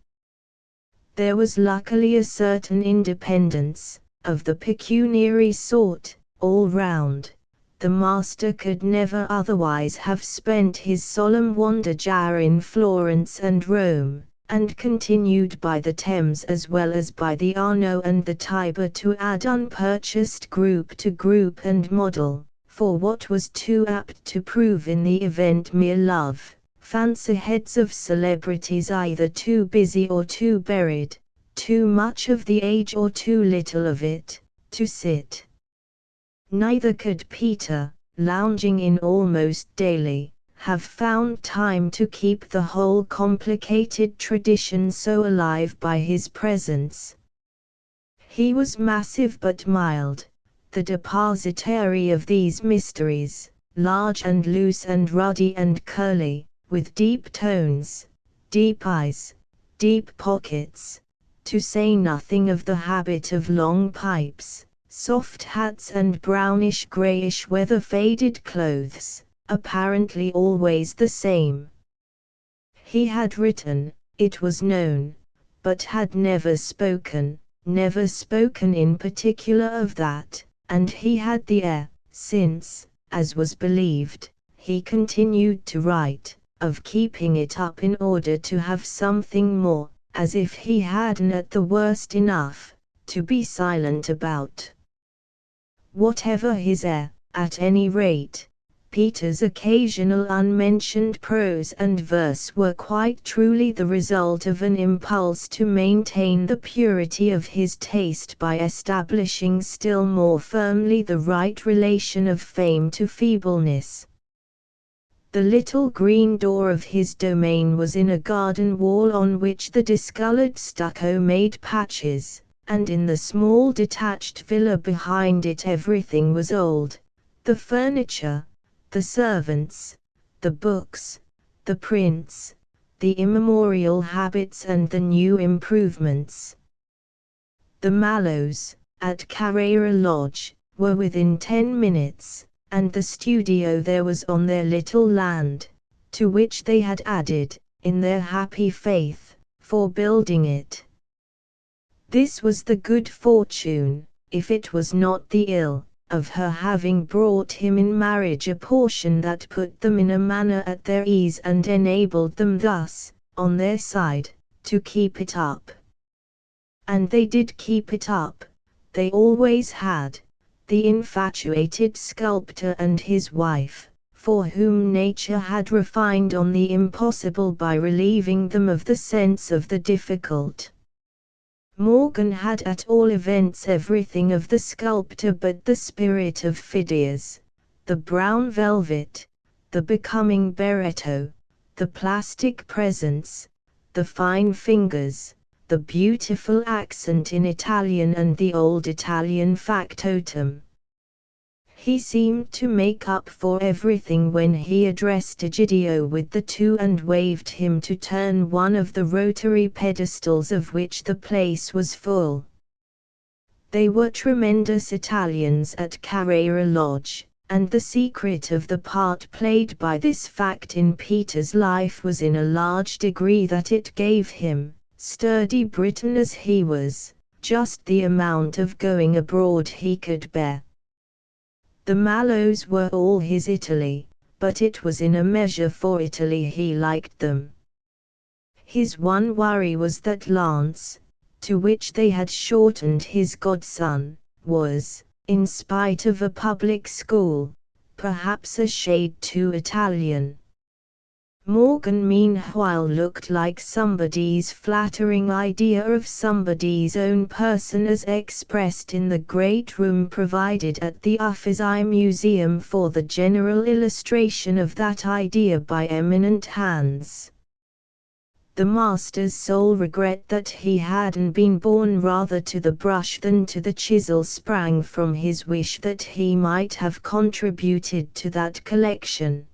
There was luckily a certain independence, of the pecuniary sort, all round. The master could never otherwise have spent his solemn wanderjar in Florence and Rome, and continued by the Thames as well as by the Arno and the Tiber to add unpurchased group to group and model, for what was too apt to prove in the event mere love, fancy heads of celebrities either too busy or too buried, too much of the age or too little of it, to sit. Neither could Peter, lounging in almost daily, have found time to keep the whole complicated tradition so alive by his presence. He was massive but mild, the depositary of these mysteries, large and loose and ruddy and curly, with deep tones, deep eyes, deep pockets, to say nothing of the habit of long pipes, soft hats and brownish-greyish weather-faded clothes, apparently always the same. He had written, it was known, but had never spoken in particular of that, and he had the air, since, as was believed, he continued to write, of keeping it up in order to have something more, as if he hadn't at the worst enough, to be silent about. Whatever his air, at any rate, Peter's occasional unmentioned prose and verse were quite truly the result of an impulse to maintain the purity of his taste by establishing still more firmly the right relation of fame to feebleness. The little green door of his domain was in a garden wall on which the discolored stucco made patches, and in the small detached villa behind it everything was old, the furniture, the servants, the books, the prints, the immemorial habits and the new improvements. The Mallows, at Carrera Lodge, were within 10 minutes, and the studio there was on their little land, to which they had added, in their happy faith, for building it. This was the good fortune, if it was not the ill, of her having brought him in marriage a portion that put them in a manner at their ease and enabled them thus, on their side, to keep it up. And they did keep it up, they always had, the infatuated sculptor and his wife, for whom nature had refined on the impossible by relieving them of the sense of the difficult. Morgan had at all events everything of the sculptor but the spirit of Phidias, the brown velvet, the becoming beretto, the plastic presence, the fine fingers, the beautiful accent in Italian and the old Italian factotum. He seemed to make up for everything when he addressed Egidio with the two and waved him to turn one of the rotary pedestals of which the place was full. They were tremendous Italians at Carrera Lodge, and the secret of the part played by this fact in Peter's life was in a large degree that it gave him, sturdy Briton as he was, just the amount of going abroad he could bear. The Mallows were all his Italy, but it was in a measure for Italy he liked them. His one worry was that Lance, to which they had shortened his godson, was, in spite of a public school, perhaps a shade too Italian. Morgan meanwhile looked like somebody's flattering idea of somebody's own person as expressed in the great room provided at the Uffizi Museum for the general illustration of that idea by eminent hands. The master's sole regret that he hadn't been born rather to the brush than to the chisel sprang from his wish that he might have contributed to that collection.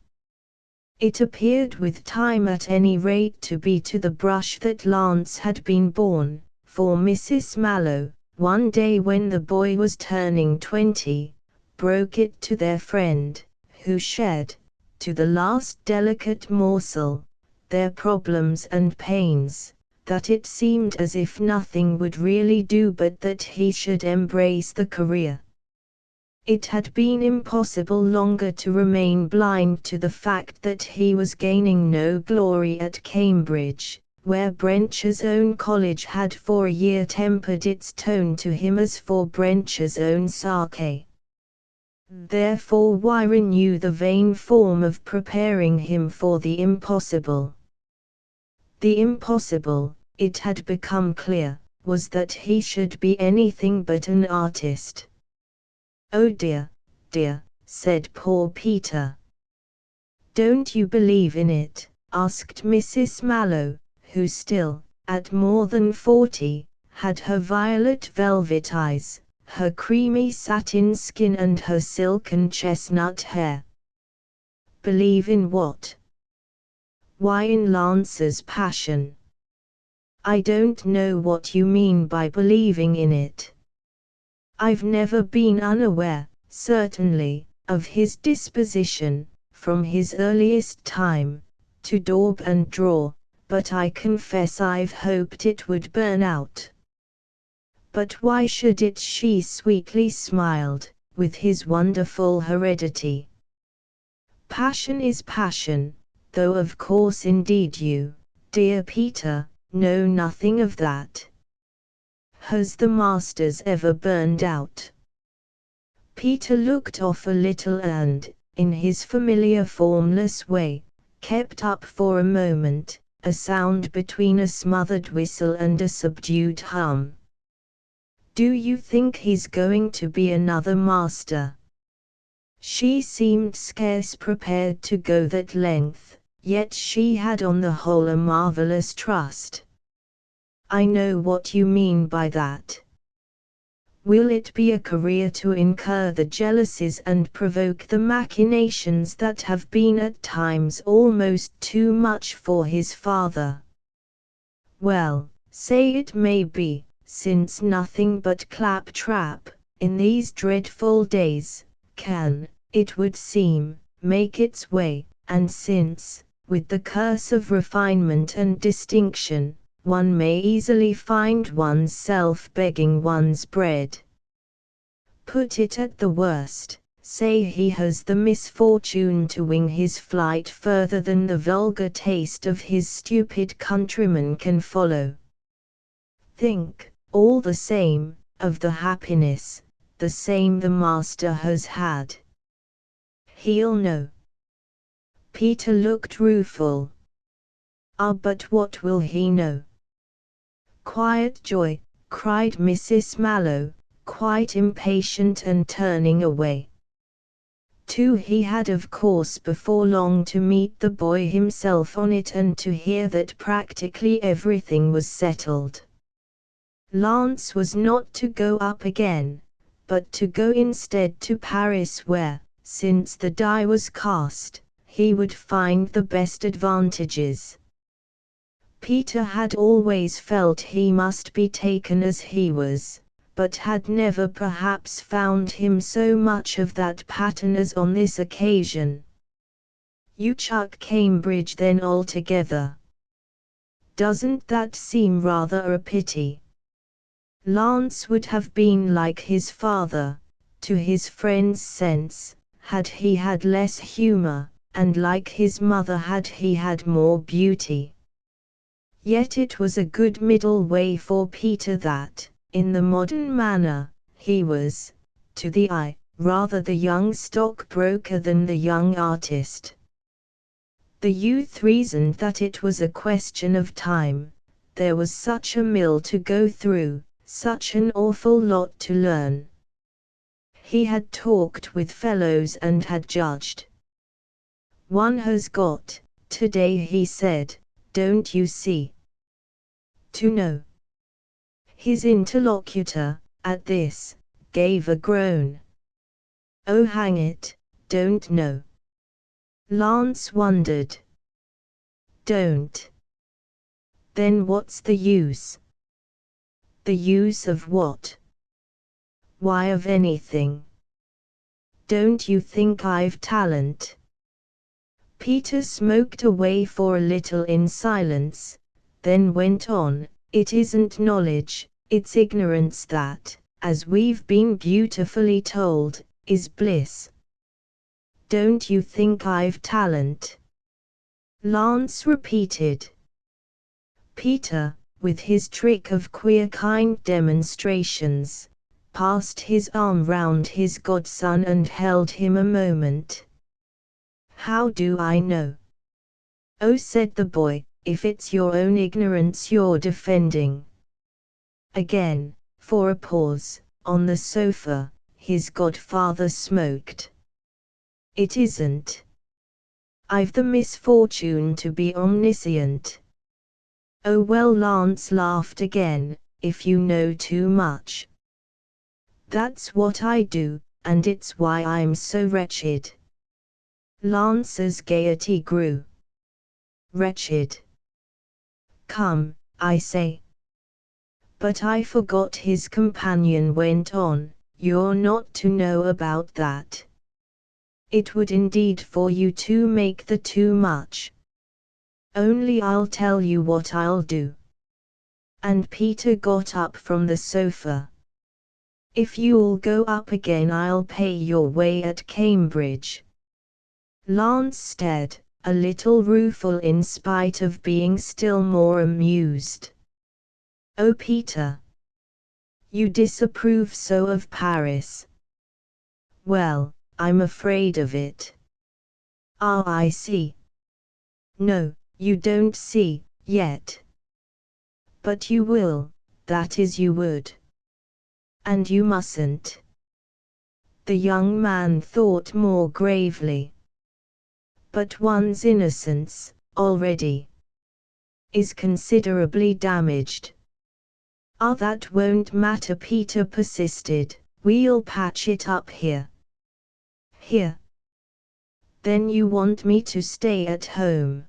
It appeared with time at any rate to be to the brush that Lance had been born, for Mrs. Mallow, one day when the boy was turning 20, broke it to their friend, who shared, to the last delicate morsel, their problems and pains, that it seemed as if nothing would really do but that he should embrace the career. It had been impossible longer to remain blind to the fact that he was gaining no glory at Cambridge, where Brencher's own college had for a year tempered its tone to him as for Brencher's own sake. Therefore Wyra knew the vain form of preparing him for the impossible. The impossible, it had become clear, was that he should be anything but an artist. "Oh dear, dear," said poor Peter. "Don't you believe in it?" asked Mrs. Mallow, who still, at more than 40, had her violet velvet eyes, her creamy satin skin and her silken chestnut hair. "Believe in what?" "Why, in Lance's passion." "I don't know what you mean by believing in it. I've never been unaware, certainly, of his disposition, from his earliest time, to daub and draw, but I confess I've hoped it would burn out." "But why should it?" she sweetly smiled, "with his wonderful heredity. Passion is passion, though of course indeed you, dear Peter, know nothing of that. Has the master's ever burned out?" Peter looked off a little and, in his familiar formless way, kept up for a moment, a sound between a smothered whistle and a subdued hum. "Do you think he's going to be another master?" She seemed scarce prepared to go that length, yet she had on the whole a marvelous trust. "I know what you mean by that. Will it be a career to incur the jealousies and provoke the machinations that have been at times almost too much for his father?" "Well, say it may be, since nothing but claptrap, in these dreadful days, can, it would seem, make its way, and since, with the curse of refinement and distinction, one may easily find one's self begging one's bread. Put it at the worst, say he has the misfortune to wing his flight further than the vulgar taste of his stupid countrymen can follow. Think, all the same, of the happiness, the same the master has had. He'll know." Peter looked rueful. "Ah, but what will he know?" "Quiet joy," cried Mrs. Mallow, quite impatient and turning away. Too, he had of course before long to meet the boy himself on it and to hear that practically everything was settled. Lance was not to go up again, but to go instead to Paris where, since the die was cast, he would find the best advantages. Peter had always felt he must be taken as he was, but had never perhaps found him so much of that pattern as on this occasion. You chuck Cambridge then altogether. Doesn't that seem rather a pity? Lance would have been like his father, to his friend's sense, had he had less humor, and like his mother had he had more beauty. Yet it was a good middle way for Peter that, in the modern manner, he was, to the eye, rather the young stockbroker than the young artist. The youth reasoned that it was a question of time, there was such a mill to go through, such an awful lot to learn. He had talked with fellows and had judged. One has got, today he said, don't you see? To know. His interlocutor, at this, gave a groan. Oh hang it, don't know. Lance wondered. Don't. Then what's the use? The use of what? Why, of anything. Don't you think I've talent? Peter smoked away for a little in silence, then went on, it isn't knowledge, it's ignorance that, as we've been beautifully told, is bliss. Don't you think I've talent? Lance repeated. Peter, with his trick of queer kind demonstrations, passed his arm round his godson and held him a moment. How do I know? Oh, said the boy, if it's your own ignorance you're defending. Again, for a pause, on the sofa, his godfather smoked. It isn't. I've the misfortune to be omniscient. Oh well, Lance laughed again, if you know too much. That's what I do, and it's why I'm so wretched. Lance's gaiety grew. Wretched. Come, I say. But I forgot, his companion went on, you're not to know about that. It would indeed for you to make the too much. Only I'll tell you what I'll do. And Peter got up from the sofa. If you'll go up again I'll pay your way at Cambridge. Lance stared, a little rueful in spite of being still more amused. Oh Peter! You disapprove so of Paris. Well, I'm afraid of it. Ah, I see. No, you don't see, yet. But you will, that is you would. And you mustn't. The young man thought more gravely. But one's innocence, already, is considerably damaged. Ah, that won't matter, Peter persisted, we'll patch it up here. Here. Then you want me to stay at home?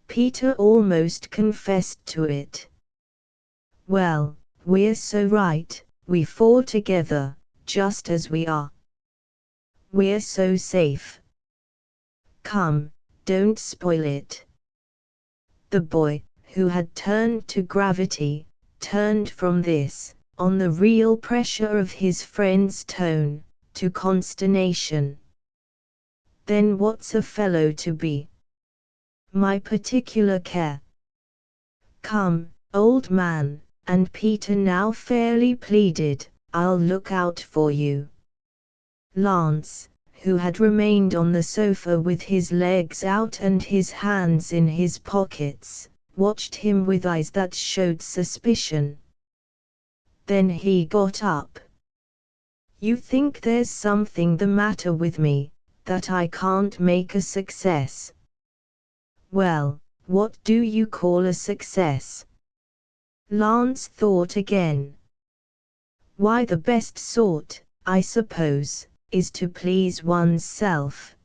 Peter almost confessed to it. Well, we're so right, we four together, just as we are. We're so safe. Come, don't spoil it. The boy, who had turned to gravity, turned from this, on the real pressure of his friend's tone, to consternation. Then what's a fellow to be? My particular care. Come, old man, and Peter now fairly pleaded, I'll look out for you. Lance, who had remained on the sofa with his legs out and his hands in his pockets, watched him with eyes that showed suspicion. Then he got up. You think there's something the matter with me, that I can't make a success? Well, what do you call a success? Lance thought again. Why, the best sort, I suppose, is to please one's self.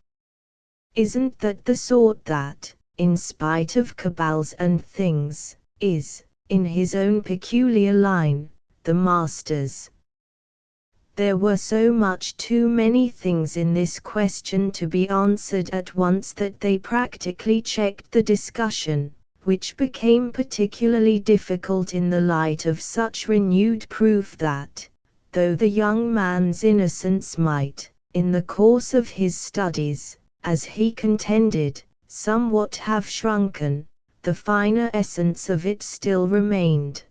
Isn't that the sort that, in spite of cabals and things, is, in his own peculiar line, the masters. There were so much too many things in this question to be answered at once that they practically checked the discussion, which became particularly difficult in the light of such renewed proof that, though the young man's innocence might, in the course of his studies, as he contended, somewhat have shrunken, the finer essence of it still remained.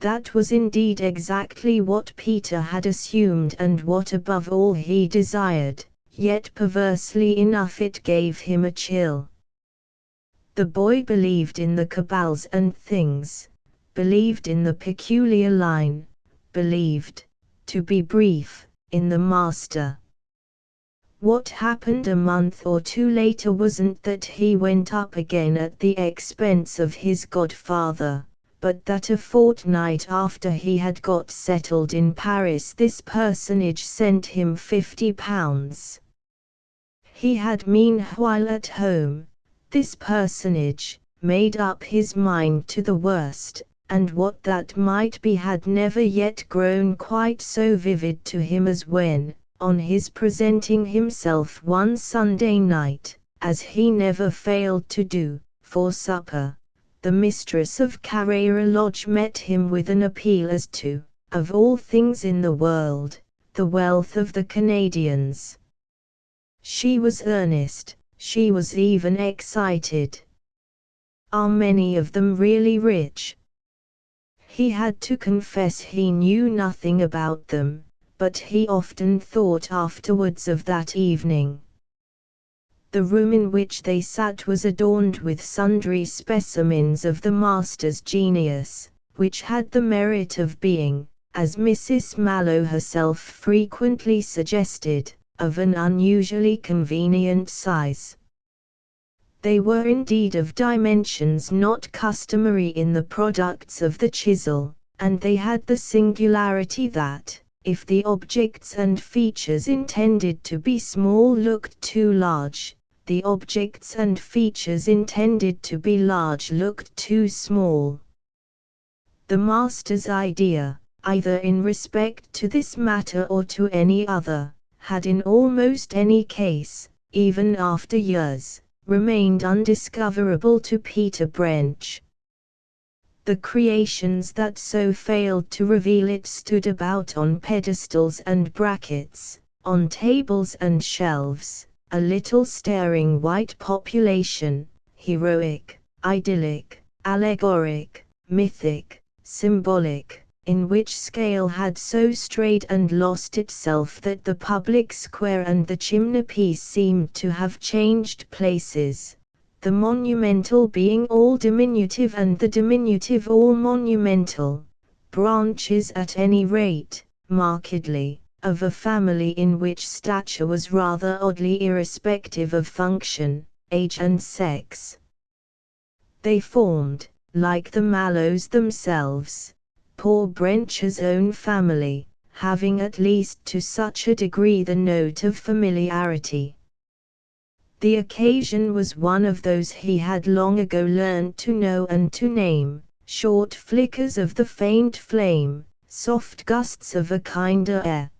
That was indeed exactly what Peter had assumed and what above all he desired, yet perversely enough it gave him a chill. The boy believed in the cabals and things, believed in the peculiar line, believed, to be brief, in the master. What happened a month or two later wasn't that he went up again at the expense of his godfather, but that a fortnight after he had got settled in Paris this personage sent him £50. He had meanwhile at home, this personage, made up his mind to the worst, and what that might be had never yet grown quite so vivid to him as when, on his presenting himself one Sunday night, as he never failed to do, for supper, the mistress of Carrera Lodge met him with an appeal as to, of all things in the world, the wealth of the Canadians. She was earnest, she was even excited. Are many of them really rich? He had to confess he knew nothing about them, but he often thought afterwards of that evening. The room in which they sat was adorned with sundry specimens of the master's genius, which had the merit of being, as Mrs. Mallow herself frequently suggested, of an unusually convenient size. They were indeed of dimensions not customary in the products of the chisel, and they had the singularity that, if the objects and features intended to be small looked too large, the objects and features intended to be large looked too small. The master's idea, either in respect to this matter or to any other, had in almost any case, even after years, remained undiscoverable to Peter Brench. The creations that so failed to reveal it stood about on pedestals and brackets, on tables and shelves, a little staring white population, heroic, idyllic, allegoric, mythic, symbolic, in which scale had so strayed and lost itself that the public square and the chimney-piece seemed to have changed places, the monumental being all diminutive and the diminutive all monumental, branches at any rate, markedly, of a family in which stature was rather oddly irrespective of function, age and sex. They formed, like the Mallows themselves, poor Brench's own family, having at least to such a degree the note of familiarity. The occasion was one of those he had long ago learned to know and to name, short flickers of the faint flame, soft gusts of a kinder air.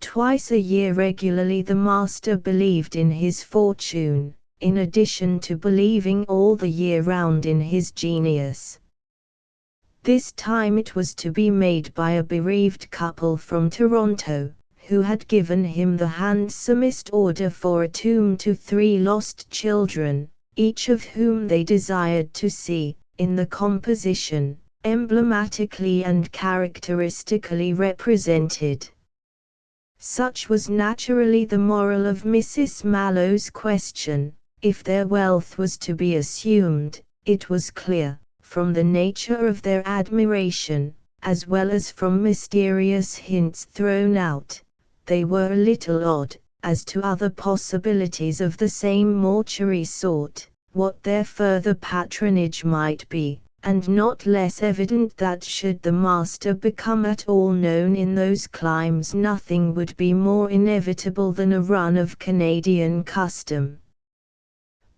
Twice a year regularly the master believed in his fortune, in addition to believing all the year round in his genius. This time it was to be made by a bereaved couple from Toronto, who had given him the handsomest order for a tomb to 3 lost children, each of whom they desired to see, in the composition, emblematically and characteristically represented. Such was naturally the moral of Mrs. Mallow's question. If their wealth was to be assumed, it was clear, from the nature of their admiration, as well as from mysterious hints thrown out, they were a little odd, as to other possibilities of the same mortuary sort, what their further patronage might be, and not less evident that should the master become at all known in those climes nothing would be more inevitable than a run of Canadian custom.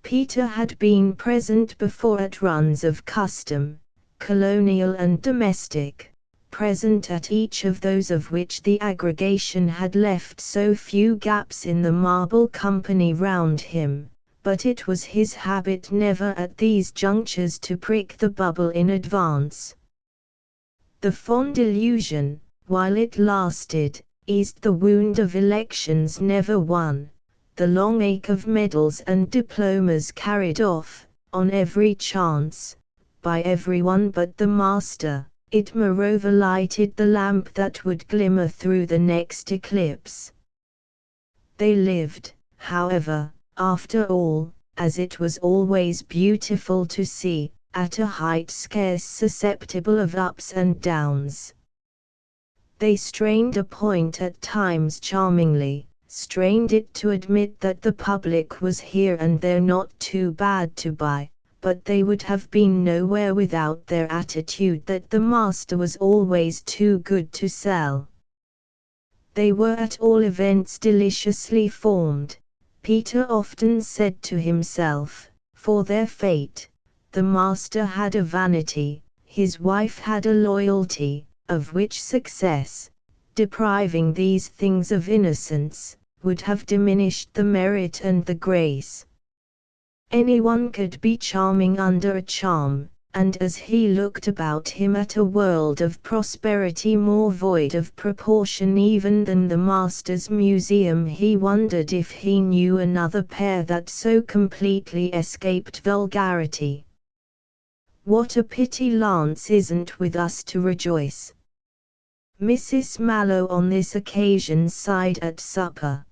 Peter had been present before at runs of custom, colonial and domestic, present at each of those of which the aggregation had left so few gaps in the marble company round him, but it was his habit never at these junctures to prick the bubble in advance. The fond illusion, while it lasted, eased the wound of elections never won, the long ache of medals and diplomas carried off, on every chance, by everyone but the master. It moreover lighted the lamp that would glimmer through the next eclipse. They lived, however, after all, as it was always beautiful to see, at a height scarce susceptible of ups and downs. They strained a point at times charmingly, strained it to admit that the public was here and there not too bad to buy, but they would have been nowhere without their attitude that the master was always too good to sell. They were at all events deliciously formed, Peter often said to himself, for their fate. The master had a vanity, his wife had a loyalty, of which success, depriving these things of innocence, would have diminished the merit and the grace. Anyone could be charming under a charm, and as he looked about him at a world of prosperity more void of proportion even than the master's museum, he wondered if he knew another pair that so completely escaped vulgarity. What a pity Lance isn't with us to rejoice. Mrs. Mallow on this occasion sighed at supper.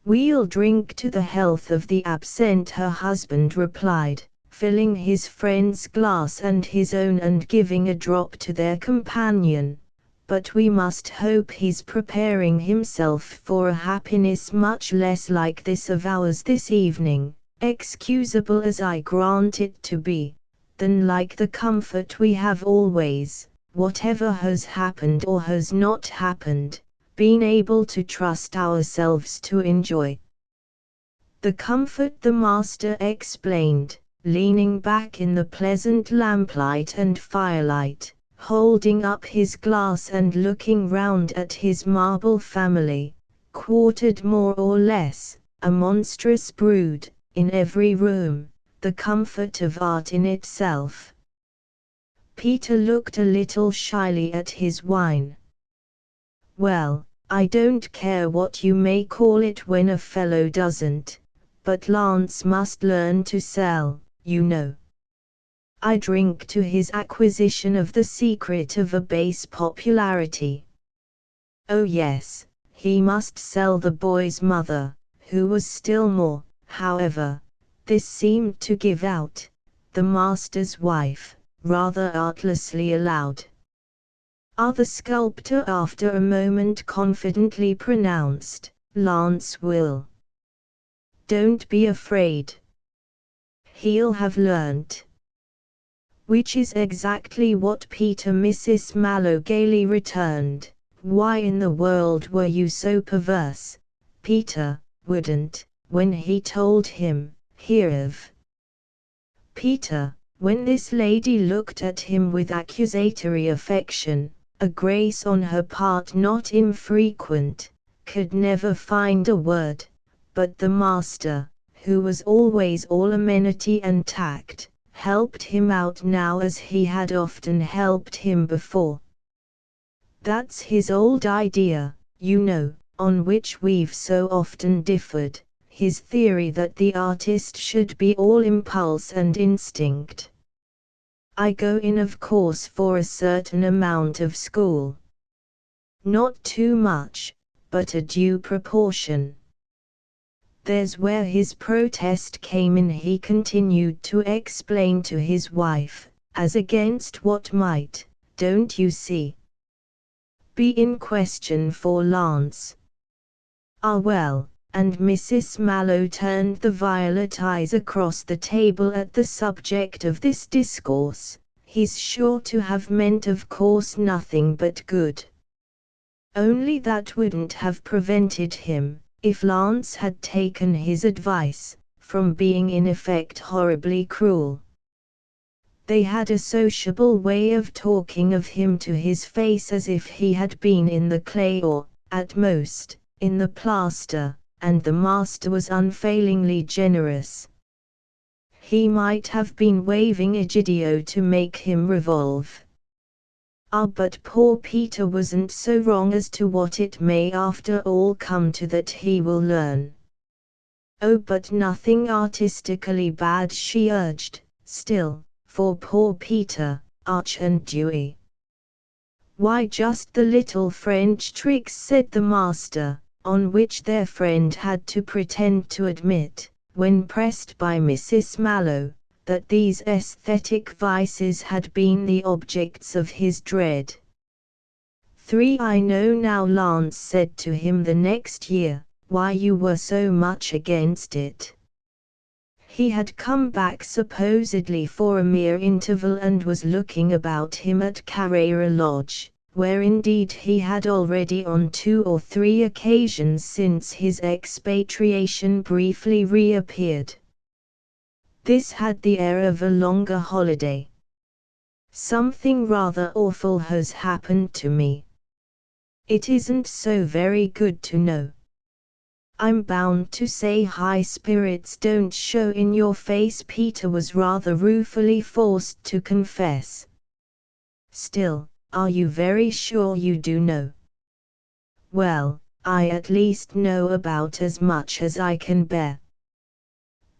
We'll drink to the health of the absent, her husband replied, filling his friend's glass and his own and giving a drop to their companion, but we must hope he's preparing himself for a happiness much less like this of ours this evening, excusable as I grant it to be, than like the comfort we have always, whatever has happened or has not happened, been able to trust ourselves to enjoy. The comfort, the master explained, leaning back in the pleasant lamplight and firelight, holding up his glass and looking round at his marble family, quartered more or less, a monstrous brood, in every room, the comfort of art in itself. Peter looked a little shyly at his wine. Well, I don't care what you may call it when a fellow doesn't, but Lance must learn to sell, you know. I drink to his acquisition of the secret of a base popularity. Oh yes, he must sell the boy's mother, who was still more, however, this seemed to give out, the master's wife, rather artlessly allowed. The sculptor after a moment confidently pronounced, Lance will. Don't be afraid. He'll have learnt. Which is exactly what Peter. Mrs. Mallow gaily returned. Why in the world were you so perverse? Peter wouldn't, when he told him, hear of. Peter, when this lady looked at him with accusatory affection, a grace on her part not infrequent, could never find a word, but the master, who was always all amenity and tact, helped him out now as he had often helped him before. That's his old idea, you know, on which we've so often differed, his theory that the artist should be all impulse and instinct. I go in of course for a certain amount of school. Not too much, but a due proportion. There's where his protest came in. He continued to explain to his wife, as against what might, don't you see, be in question for Lance. Ah well, and Mrs. Mallow turned the violet eyes across the table at the subject of this discourse, he's sure to have meant of course nothing but good. Only that wouldn't have prevented him, if Lance had taken his advice, from being in effect horribly cruel. They had a sociable way of talking of him to his face as if he had been in the clay or, at most, in the plaster, and the master was unfailingly generous. He might have been waving Egidio to make him revolve. Ah, but poor Peter wasn't so wrong as to what it may after all come to that he will learn. Oh, but nothing artistically bad, she urged, still, for poor Peter, arch and dewy. Why, just the little French tricks, said the master, on which their friend had to pretend to admit, when pressed by Mrs. Mallow, that these aesthetic vices had been the objects of his dread. 3 I know now, Lance said to him the next year, why you were so much against it. He had come back supposedly for a mere interval and was looking about him at Carrera Lodge, where indeed he had already on 2 or 3 occasions since his expatriation briefly reappeared. This had the air of a longer holiday. Something rather awful has happened to me. It isn't so very good to know. I'm bound to say high spirits don't show in your face, Peter was rather ruefully forced to confess. Still, are you very sure you do know? Well, I at least know about as much as I can bear.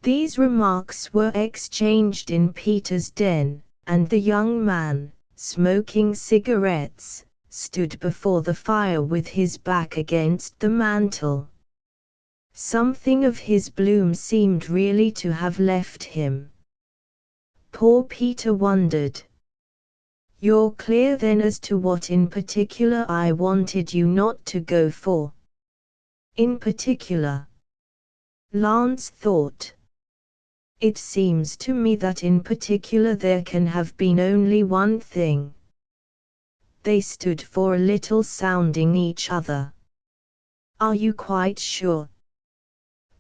These remarks were exchanged in Peter's den, and the young man, smoking cigarettes, stood before the fire with his back against the mantel. Something of his bloom seemed really to have left him. Poor Peter wondered. You're clear then as to what in particular I wanted you not to go for? In particular? Lance thought. It seems to me that in particular there can have been only one thing. They stood for a little sounding each other. Are you quite sure?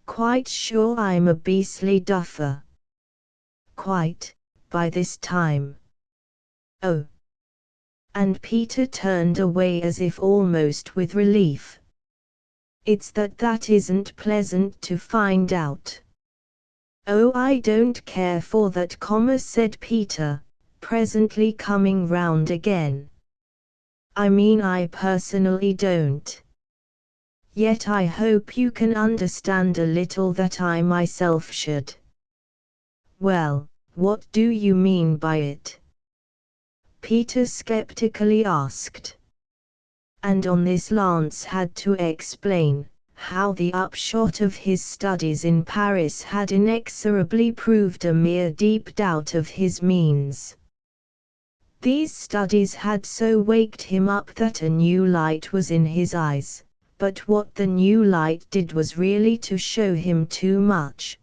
Quite sure I'm a beastly duffer. Quite, by this time. Oh. And Peter turned away as if almost with relief. It's that isn't pleasant to find out. Oh, I don't care for that, said Peter, presently coming round again. I mean, I personally don't. Yet I hope you can understand a little that I myself should. Well, what do you mean by it? Peter skeptically asked. And on this Lance had to explain how the upshot of his studies in Paris had inexorably proved a mere deep doubt of his means. These studies had so waked him up that a new light was in his eyes, but what the new light did was really to show him too much.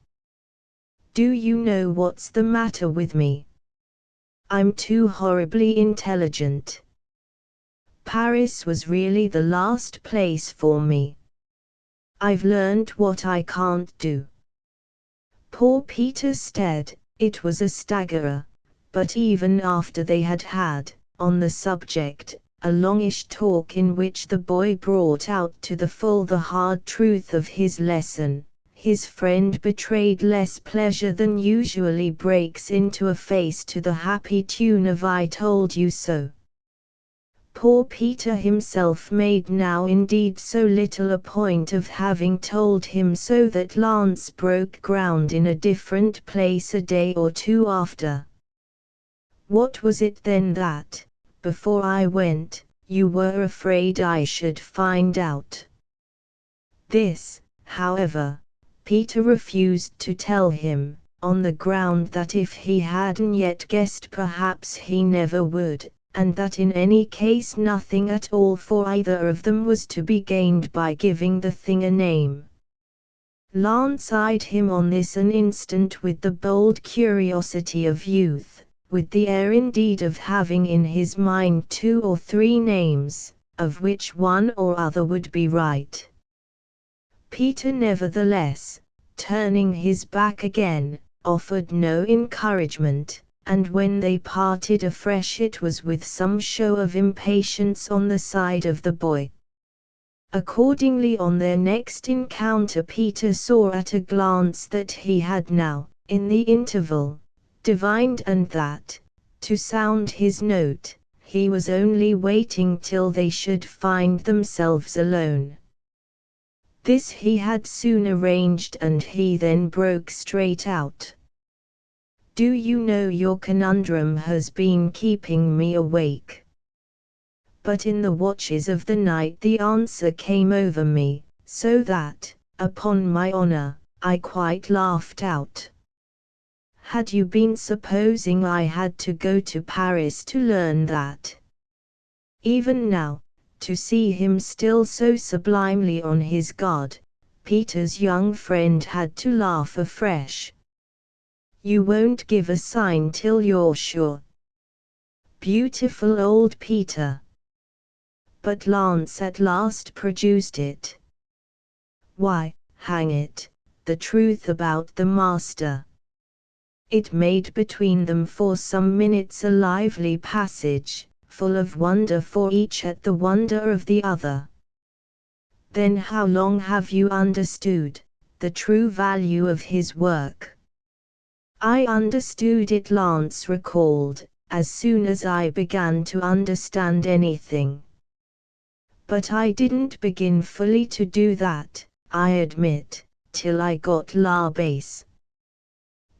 Do you know what's the matter with me? I'm too horribly intelligent. Paris was really the last place for me. I've learned what I can't do. Poor Peter stared. It was a staggerer, but even after they had had, on the subject, a longish talk in which the boy brought out to the full the hard truth of his lesson, his friend betrayed less pleasure than usually breaks into a face to the happy tune of I told you so. Poor Peter himself made now indeed so little a point of having told him so that Lance broke ground in a different place a day or 2 after. What was it then that, before I went, you were afraid I should find out? This, however, Peter refused to tell him, on the ground that if he hadn't yet guessed perhaps he never would, and that in any case nothing at all for either of them was to be gained by giving the thing a name. Lance eyed him on this an instant with the bold curiosity of youth, with the air indeed of having in his mind 2 or 3 names, of which one or other would be right. Peter nevertheless, turning his back again, offered no encouragement, and when they parted afresh it was with some show of impatience on the side of the boy. Accordingly on their next encounter Peter saw at a glance that he had now, in the interval, divined, and that, to sound his note, he was only waiting till they should find themselves alone. This he had soon arranged, and he then broke straight out. "Do you know your conundrum has been keeping me awake?" But in the watches of the night the answer came over me, so that, upon my honor, I quite laughed out. "Had you been supposing I had to go to Paris to learn that?" Even now, to see him still so sublimely on his guard, Peter's young friend had to laugh afresh. "You won't give a sign till you're sure?" Beautiful old Peter! But Lance at last produced it. "Why, hang it, the truth about the master." It made between them for some minutes a lively passage, full of wonder for each at the wonder of the other. "Then how long have you understood the true value of his work?" "I understood it," Lance recalled, "as soon as I began to understand anything. But I didn't begin fully to do that, I admit, till I got La Base."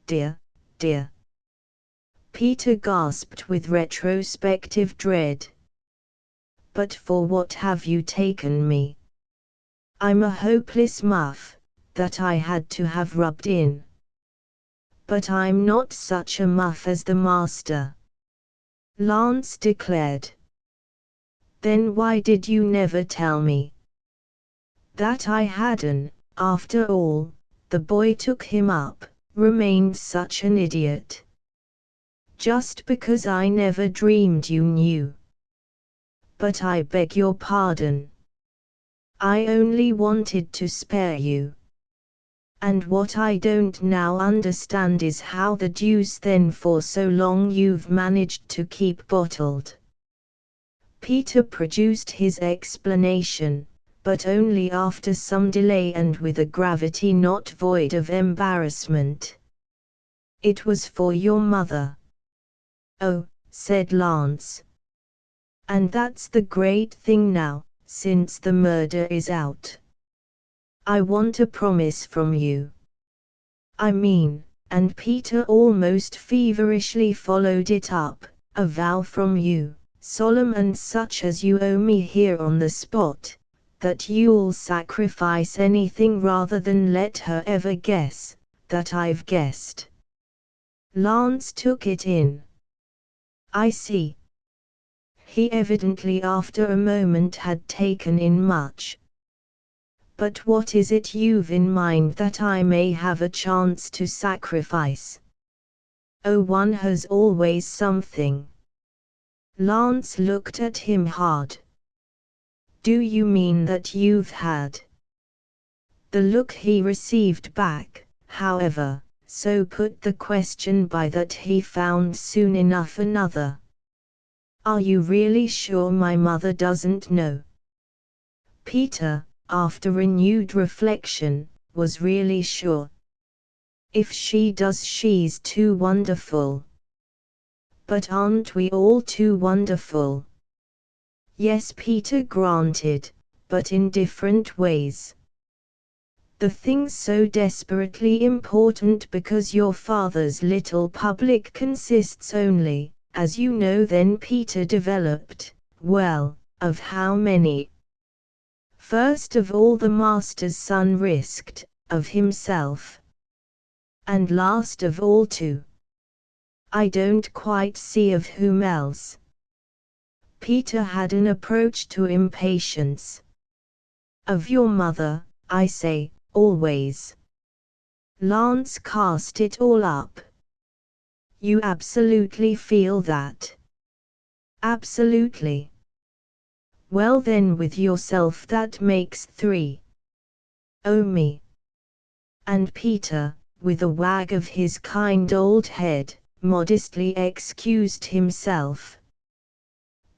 "Dear, dear!" Peter gasped with retrospective dread. "But for what have you taken me? I'm a hopeless muff, that I had to have rubbed in." "But I'm not such a muff as the master," Lance declared. "Then why did you never tell me?" "That I hadn't, after all." The boy took him up, "remained such an idiot. Just because I never dreamed you knew." "But I beg your pardon. I only wanted to spare you. And what I don't now understand is how the deuce then for so long you've managed to keep bottled." Peter produced his explanation, but only after some delay and with a gravity not void of embarrassment. "It was for your mother." "Oh," said Lance. "And that's the great thing now, since the murder is out. I want a promise from you. I mean," and Peter almost feverishly followed it up, "a vow from you, solemn and such as you owe me here on the spot, that you'll sacrifice anything rather than let her ever guess that I've guessed." Lance took it in. "I see." He evidently after a moment had taken in much. "But what is it you've in mind that I may have a chance to sacrifice?" "Oh, one has always something." Lance looked at him hard. "Do you mean that you've had?" The look he received back, however, so put the question by that he found soon enough another. "Are you really sure my mother doesn't know?" Peter, after renewed reflection, was really sure. "If she does, she's too wonderful." "But aren't we all too wonderful?" "Yes," Peter granted, "but in different ways. The thing's so desperately important because your father's little public consists only, as you know." Then Peter developed, "Well, of how many? First of all the master's son risked, of himself. And last of all too. I don't quite see of whom else." Peter had an approach to impatience. "Of your mother, I say, always." Lance cast it all up. "You absolutely feel that?" "Absolutely." "Well then, with yourself that makes 3. Oh me." And Peter, with a wag of his kind old head, modestly excused himself.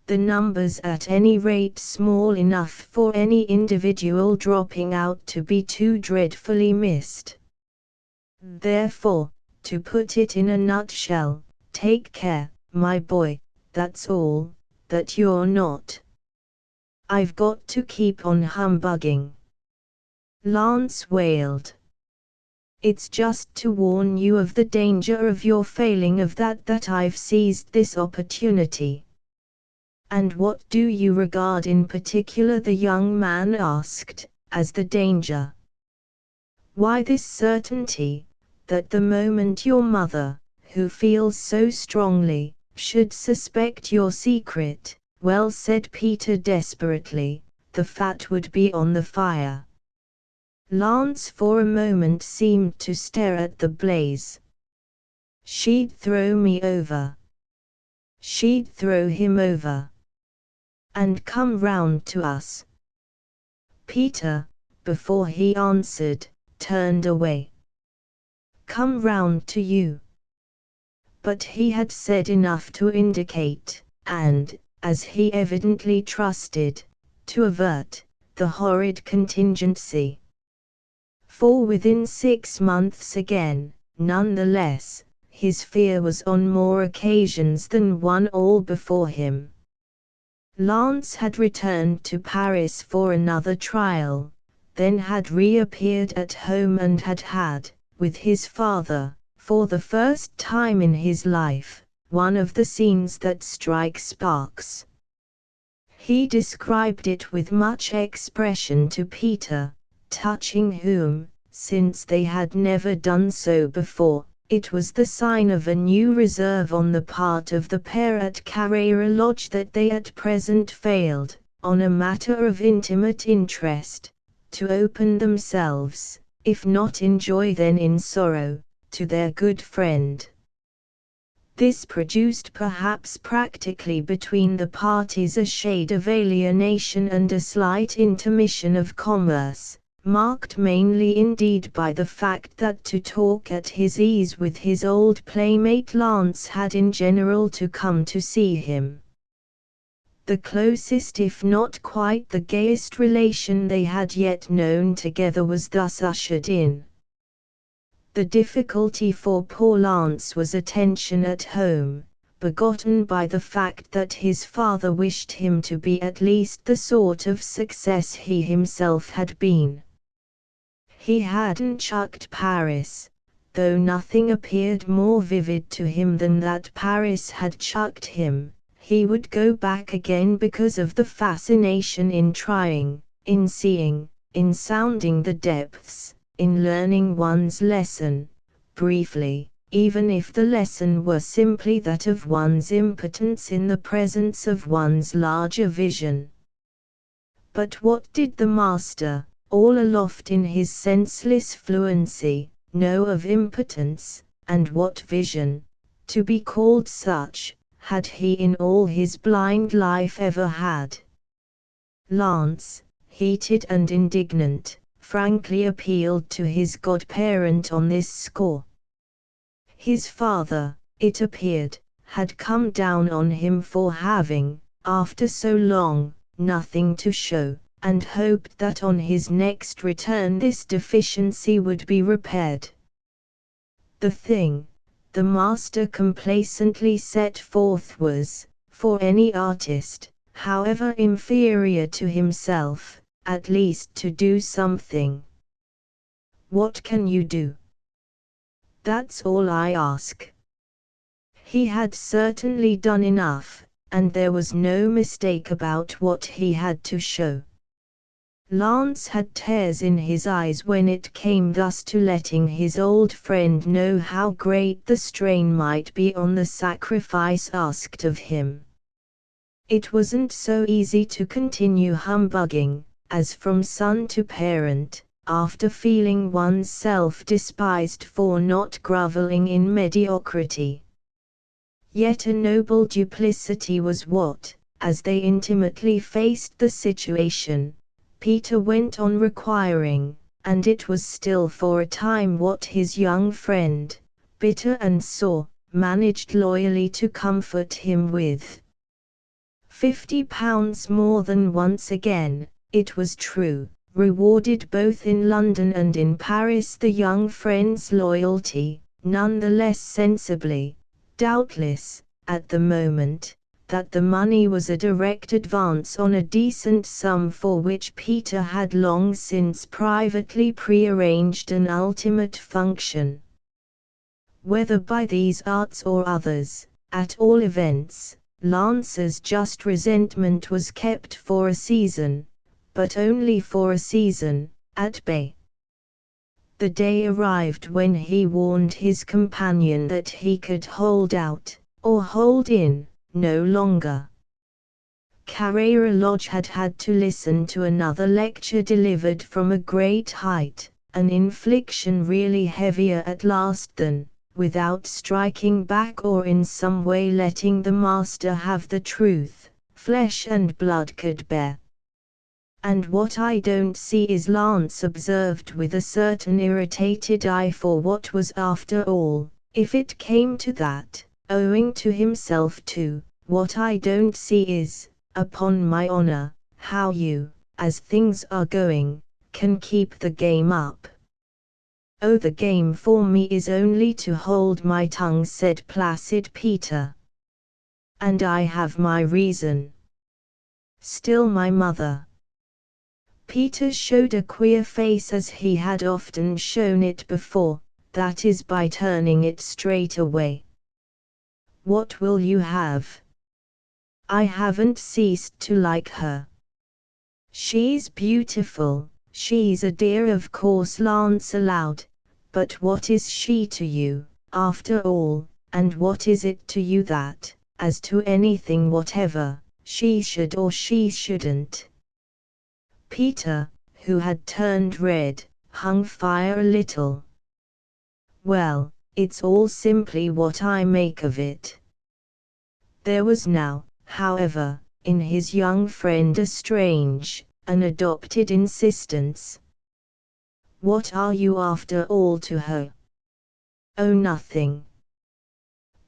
The numbers at any rate small enough for any individual dropping out to be too dreadfully missed. Therefore, to put it in a nutshell, take care, my boy, that's all, that you're not. I've got to keep on humbugging. Lance wailed. It's just to warn you of the danger of your failing of that I've seized this opportunity. And what do you regard in particular? The young man asked, as the danger. Why, this certainty, that the moment your mother, who feels so strongly, should suspect your secret, well, said Peter desperately, the fat would be on the fire. Lance for a moment seemed to stare at the blaze. She'd throw me over. She'd throw him over. And come round to us. Peter, before he answered, turned away. Come round to you. But he had said enough to indicate, and, as he evidently trusted, to avert, the horrid contingency. For within 6 months again, none the less, his fear was on more occasions than one all before him. Lance had returned to Paris for another trial, then had reappeared at home and had, with his father, for the first time in his life, one of the scenes that strike sparks. He described it with much expression to Peter, touching whom, since they had never done so before, it was the sign of a new reserve on the part of the pair at Carrera Lodge that they at present failed, on a matter of intimate interest, to open themselves, if not in joy then in sorrow, to their good friend. This produced perhaps practically between the parties a shade of alienation and a slight intermission of commerce, marked mainly indeed by the fact that to talk at his ease with his old playmate Lance had in general to come to see him. The closest if not quite the gayest relation they had yet known together was thus ushered in. The difficulty for poor Lance was attention at home, begotten by the fact that his father wished him to be at least the sort of success he himself had been. He hadn't chucked Paris, though nothing appeared more vivid to him than that Paris had chucked him. He would go back again because of the fascination in trying, in seeing, in sounding the depths, in learning one's lesson, briefly, even if the lesson were simply that of one's impotence in the presence of one's larger vision. But what did the master, all aloft in his senseless fluency, know of impotence, and what vision, to be called such, had he in all his blind life ever had? Lance, heated and indignant, frankly appealed to his godparent on this score. His father, it appeared, had come down on him for having, after so long, nothing to show, and hoped that on his next return this deficiency would be repaired. The thing, the master complacently set forth was, for any artist, however inferior to himself, at least to do something. What can you do? That's all I ask. He had certainly done enough, and there was no mistake about what he had to show. Lance had tears in his eyes when it came thus to letting his old friend know how great the strain might be on the sacrifice asked of him. It wasn't so easy to continue humbugging, as from son to parent, after feeling one's self despised for not groveling in mediocrity. Yet a noble duplicity was what, as they intimately faced the situation, Peter went on requiring, and it was still for a time what his young friend, bitter and sore, managed loyally to comfort him with £50 more than once again, it was true, rewarded both in London and in Paris the young friend's loyalty, none the less sensibly, doubtless, at the moment, that the money was a direct advance on a decent sum for which Peter had long since privately prearranged an ultimate function. Whether by these arts or others, at all events, Lance's just resentment was kept for a season, but only for a season, at bay. The day arrived when he warned his companion that he could hold out, or hold in, no longer. Carrera Lodge had had to listen to another lecture delivered from a great height, an infliction really heavier at last than, without striking back or in some way letting the master have the truth, flesh and blood could bear. "And what I don't see is," Lance observed with a certain irritated eye for what was after all, if it came to that, owing to himself too, "what I don't see is, upon my honor, how you, as things are going, can keep the game up." "Oh, the game for me is only to hold my tongue," said placid Peter. "And I have my reason." "Still my mother." Peter showed a queer face as he had often shown it before, that is by turning it straight away. "What will you have?" "I haven't ceased to like her. She's beautiful, she's a dear, of course," Lance allowed, "but what is she to you, after all, and what is it to you that, as to anything whatever, she should or she shouldn't?" Peter, who had turned red, hung fire a little. "Well, it's all simply what I make of it." There was now, however, in his young friend a strange, an adopted insistence. "What are you after all to her?" "Oh, nothing.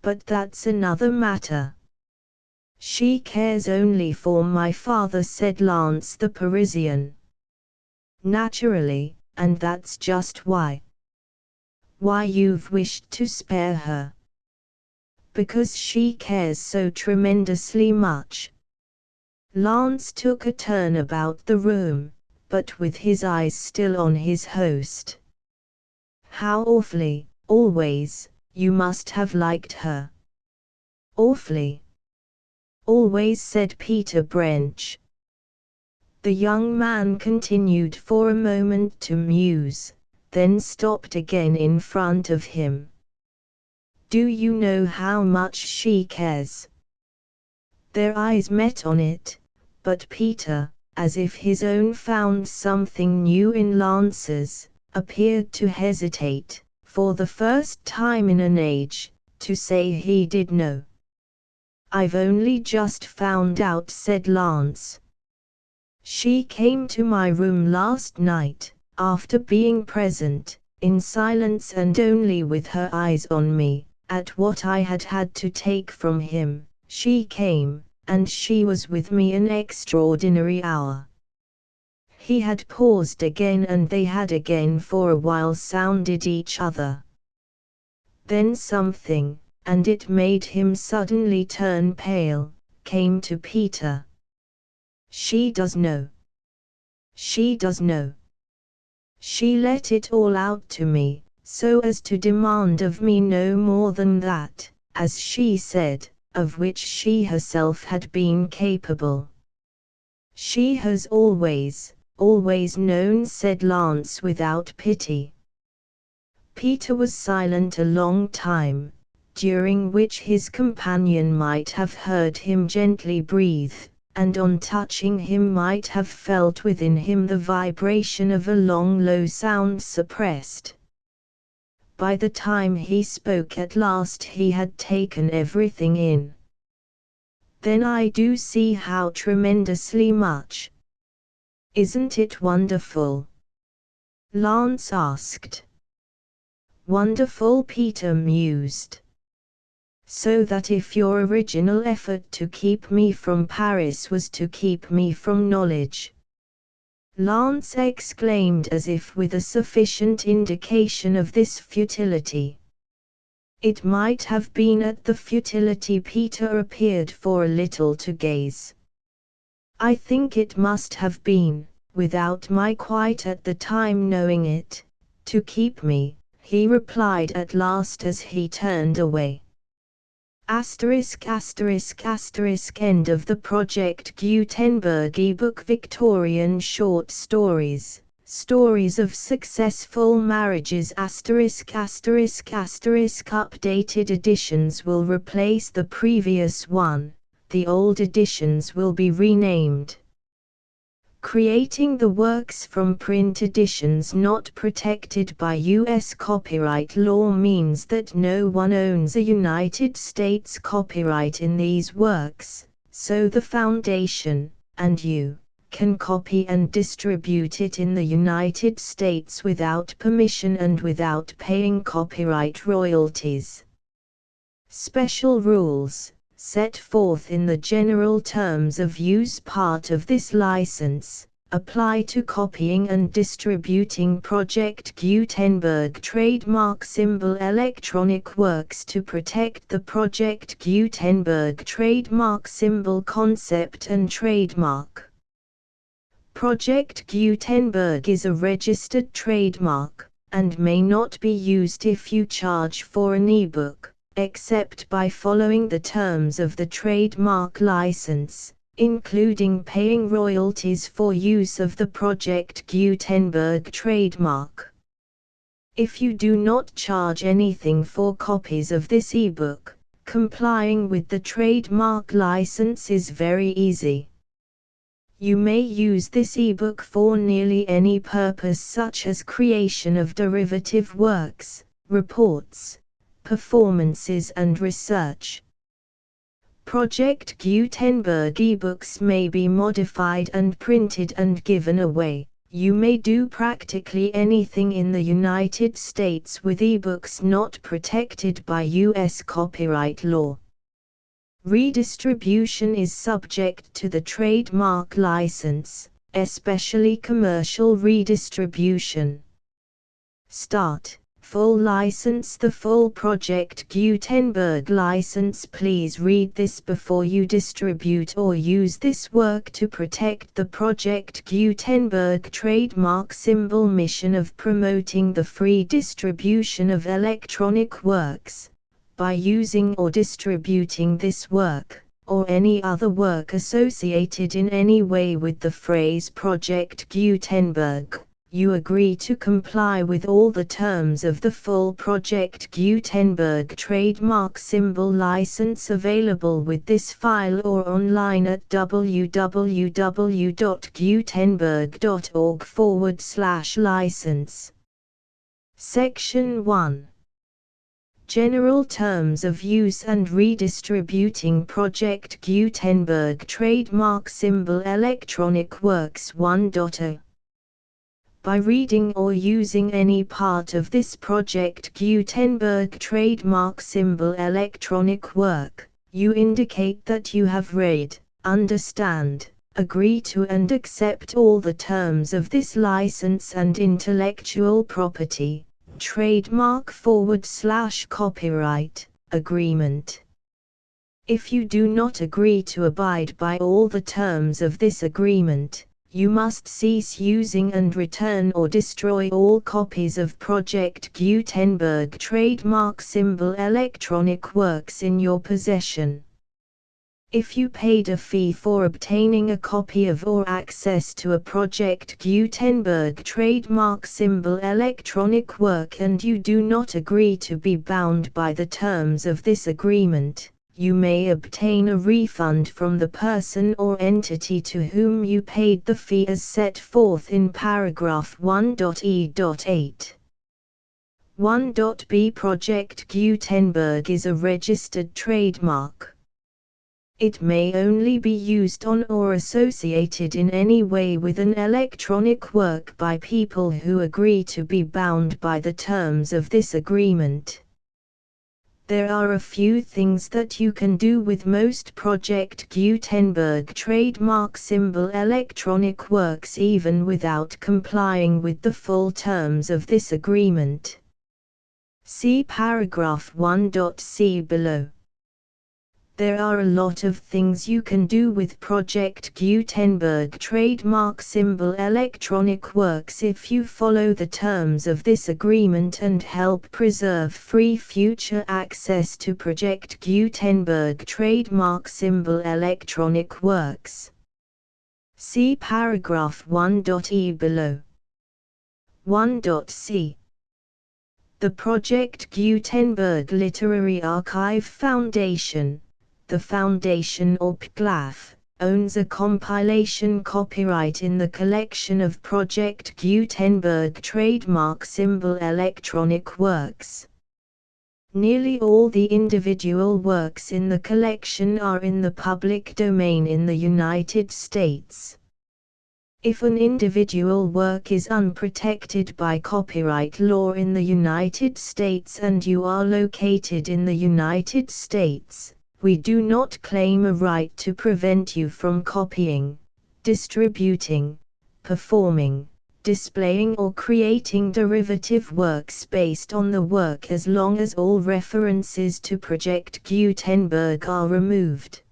But that's another matter. She cares only for my father," said Lance the Parisian. "Naturally, and that's just why." "Why you've wished to spare her?" "Because she cares so tremendously much." Lance took a turn about the room, but with his eyes still on his host. "How awfully, always, you must have liked her." "Awfully." "Always," said Peter Brench. The young man continued for a moment to muse, then stopped again in front of him. "Do you know how much she cares?" Their eyes met on it, but Peter, as if his own found something new in Lance's, appeared to hesitate, for the first time in an age, to say he did know. "I've only just found out," said Lance. "She came to my room last night, after being present, in silence and only with her eyes on me, at what I had had to take from him. She came, and she was with me an extraordinary hour." He had paused again and they had again for a while sounded each other. Then something, and it made him suddenly turn pale, came to Peter. "She does know. She does know. She let it all out to me, so as to demand of me no more than that, as she said, of which she herself had been capable." "She has always known," said Lance without pity. Peter was silent a long time, during which his companion might have heard him gently breathe, and on touching him might have felt within him the vibration of a long low sound suppressed. By the time he spoke at last he had taken everything in. "Then I do see how tremendously much. Isn't it wonderful?" Lance asked. "Wonderful," Peter mused. So that if your original effort to keep me from Paris was to keep me from knowledge, Lance exclaimed as if with a sufficient indication of this futility. It might have been at the futility Peter appeared for a little to gaze. I think it must have been, without my quite at the time knowing it, to keep me, he replied at last as he turned away. Asterisk asterisk asterisk end of the Project Gutenberg ebook. Victorian short stories, stories of successful marriages. Asterisk asterisk asterisk updated editions will replace the previous one, the old editions will be renamed. Creating the works from print editions not protected by U.S. copyright law means that no one owns a United States copyright in these works, so the Foundation, and you, can copy and distribute it in the United States without permission and without paying copyright royalties. Special rules, set forth in the general terms of use part of this license, apply to copying and distributing Project Gutenberg trademark symbol electronic works to protect the Project Gutenberg trademark symbol concept and trademark. Project Gutenberg is a registered trademark, and may not be used if you charge for an ebook, except by following the terms of the trademark license, including paying royalties for use of the Project Gutenberg trademark. If you do not charge anything for copies of this ebook, complying with the trademark license is very easy. You may use this ebook for nearly any purpose, such as creation of derivative works, reports, performances and research. Project Gutenberg ebooks may be modified and printed and given away. You may do practically anything in the United States with ebooks not protected by U.S. copyright law. Redistribution is subject to the trademark license, especially commercial redistribution. Start. Full license. The full Project Gutenberg license. Please read this before you distribute or use this work to protect the Project Gutenberg trademark symbol mission of promoting the free distribution of electronic works, by using or distributing this work, or any other work associated in any way with the phrase Project Gutenberg. You agree to comply with all the terms of the full Project Gutenberg trademark symbol license available with this file or online at www.gutenberg.org/license. Section 1. General Terms of Use and Redistributing Project Gutenberg Trademark Symbol Electronic Works 1.0. By reading or using any part of this Project Gutenberg trademark symbol electronic work, you indicate that you have read, understand, agree to and accept all the terms of this license and intellectual property, trademark/copyright, agreement. If you do not agree to abide by all the terms of this agreement, you must cease using and return or destroy all copies of Project Gutenberg trademark symbol electronic works in your possession. If you paid a fee for obtaining a copy of or access to a Project Gutenberg trademark symbol electronic work and you do not agree to be bound by the terms of this agreement, you may obtain a refund from the person or entity to whom you paid the fee as set forth in paragraph 1.e.8. 1.b. Project Gutenberg is a registered trademark. It may only be used on or associated in any way with an electronic work by people who agree to be bound by the terms of this agreement. There are a few things that you can do with most Project Gutenberg trademark symbol electronic works even without complying with the full terms of this agreement. See paragraph 1.c below. There are a lot of things you can do with Project Gutenberg trademark symbol electronic works if you follow the terms of this agreement and help preserve free future access to Project Gutenberg trademark symbol electronic works. See paragraph 1.e below. 1.c. The Project Gutenberg Literary Archive Foundation, the Foundation or PGLAF, owns a compilation copyright in the collection of Project Gutenberg trademark symbol electronic works. Nearly all the individual works in the collection are in the public domain in the United States. If an individual work is unprotected by copyright law in the United States and you are located in the United States, we do not claim a right to prevent you from copying, distributing, performing, displaying or creating derivative works based on the work as long as all references to Project Gutenberg are removed.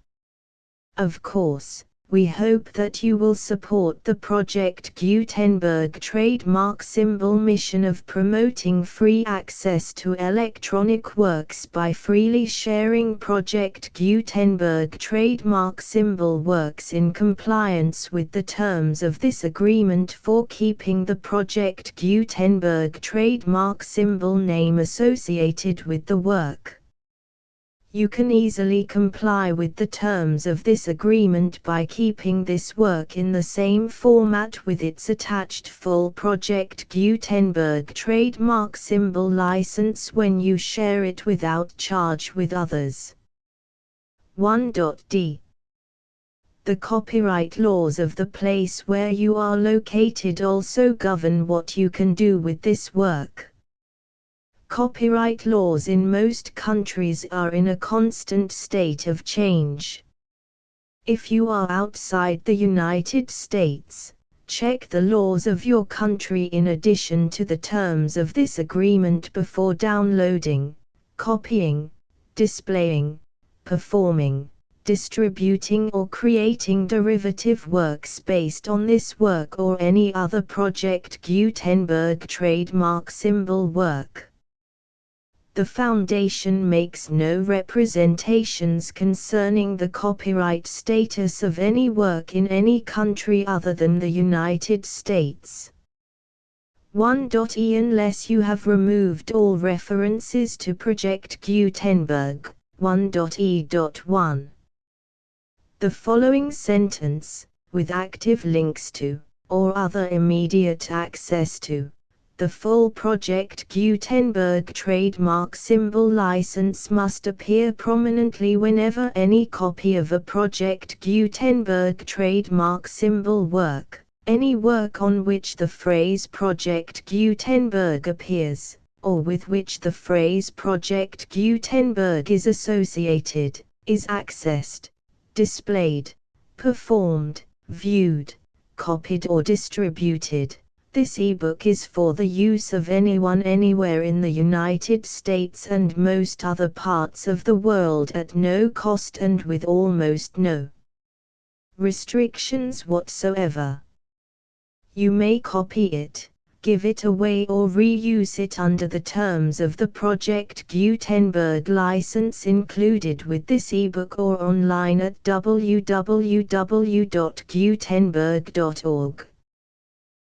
Of course, we hope that you will support the Project Gutenberg trademark symbol mission of promoting free access to electronic works by freely sharing Project Gutenberg trademark symbol works in compliance with the terms of this agreement for keeping the Project Gutenberg trademark symbol name associated with the work. You can easily comply with the terms of this agreement by keeping this work in the same format with its attached full Project Gutenberg trademark symbol license when you share it without charge with others. 1.d. The copyright laws of the place where you are located also govern what you can do with this work. Copyright laws in most countries are in a constant state of change. If you are outside the United States, check the laws of your country in addition to the terms of this agreement before downloading, copying, displaying, performing, distributing or creating derivative works based on this work or any other Project Gutenberg trademark symbol work. The Foundation makes no representations concerning the copyright status of any work in any country other than the United States. 1.e Unless you have removed all references to Project Gutenberg. 1.e.1. The following sentence, with active links to, or other immediate access to, the full Project Gutenberg trademark symbol license must appear prominently whenever any copy of a Project Gutenberg trademark symbol work, any work on which the phrase Project Gutenberg appears, or with which the phrase Project Gutenberg is associated, is accessed, displayed, performed, viewed, copied or distributed. This ebook is for the use of anyone anywhere in the United States and most other parts of the world at no cost and with almost no restrictions whatsoever. You may copy it, give it away or reuse it under the terms of the Project Gutenberg license included with this ebook or online at www.gutenberg.org.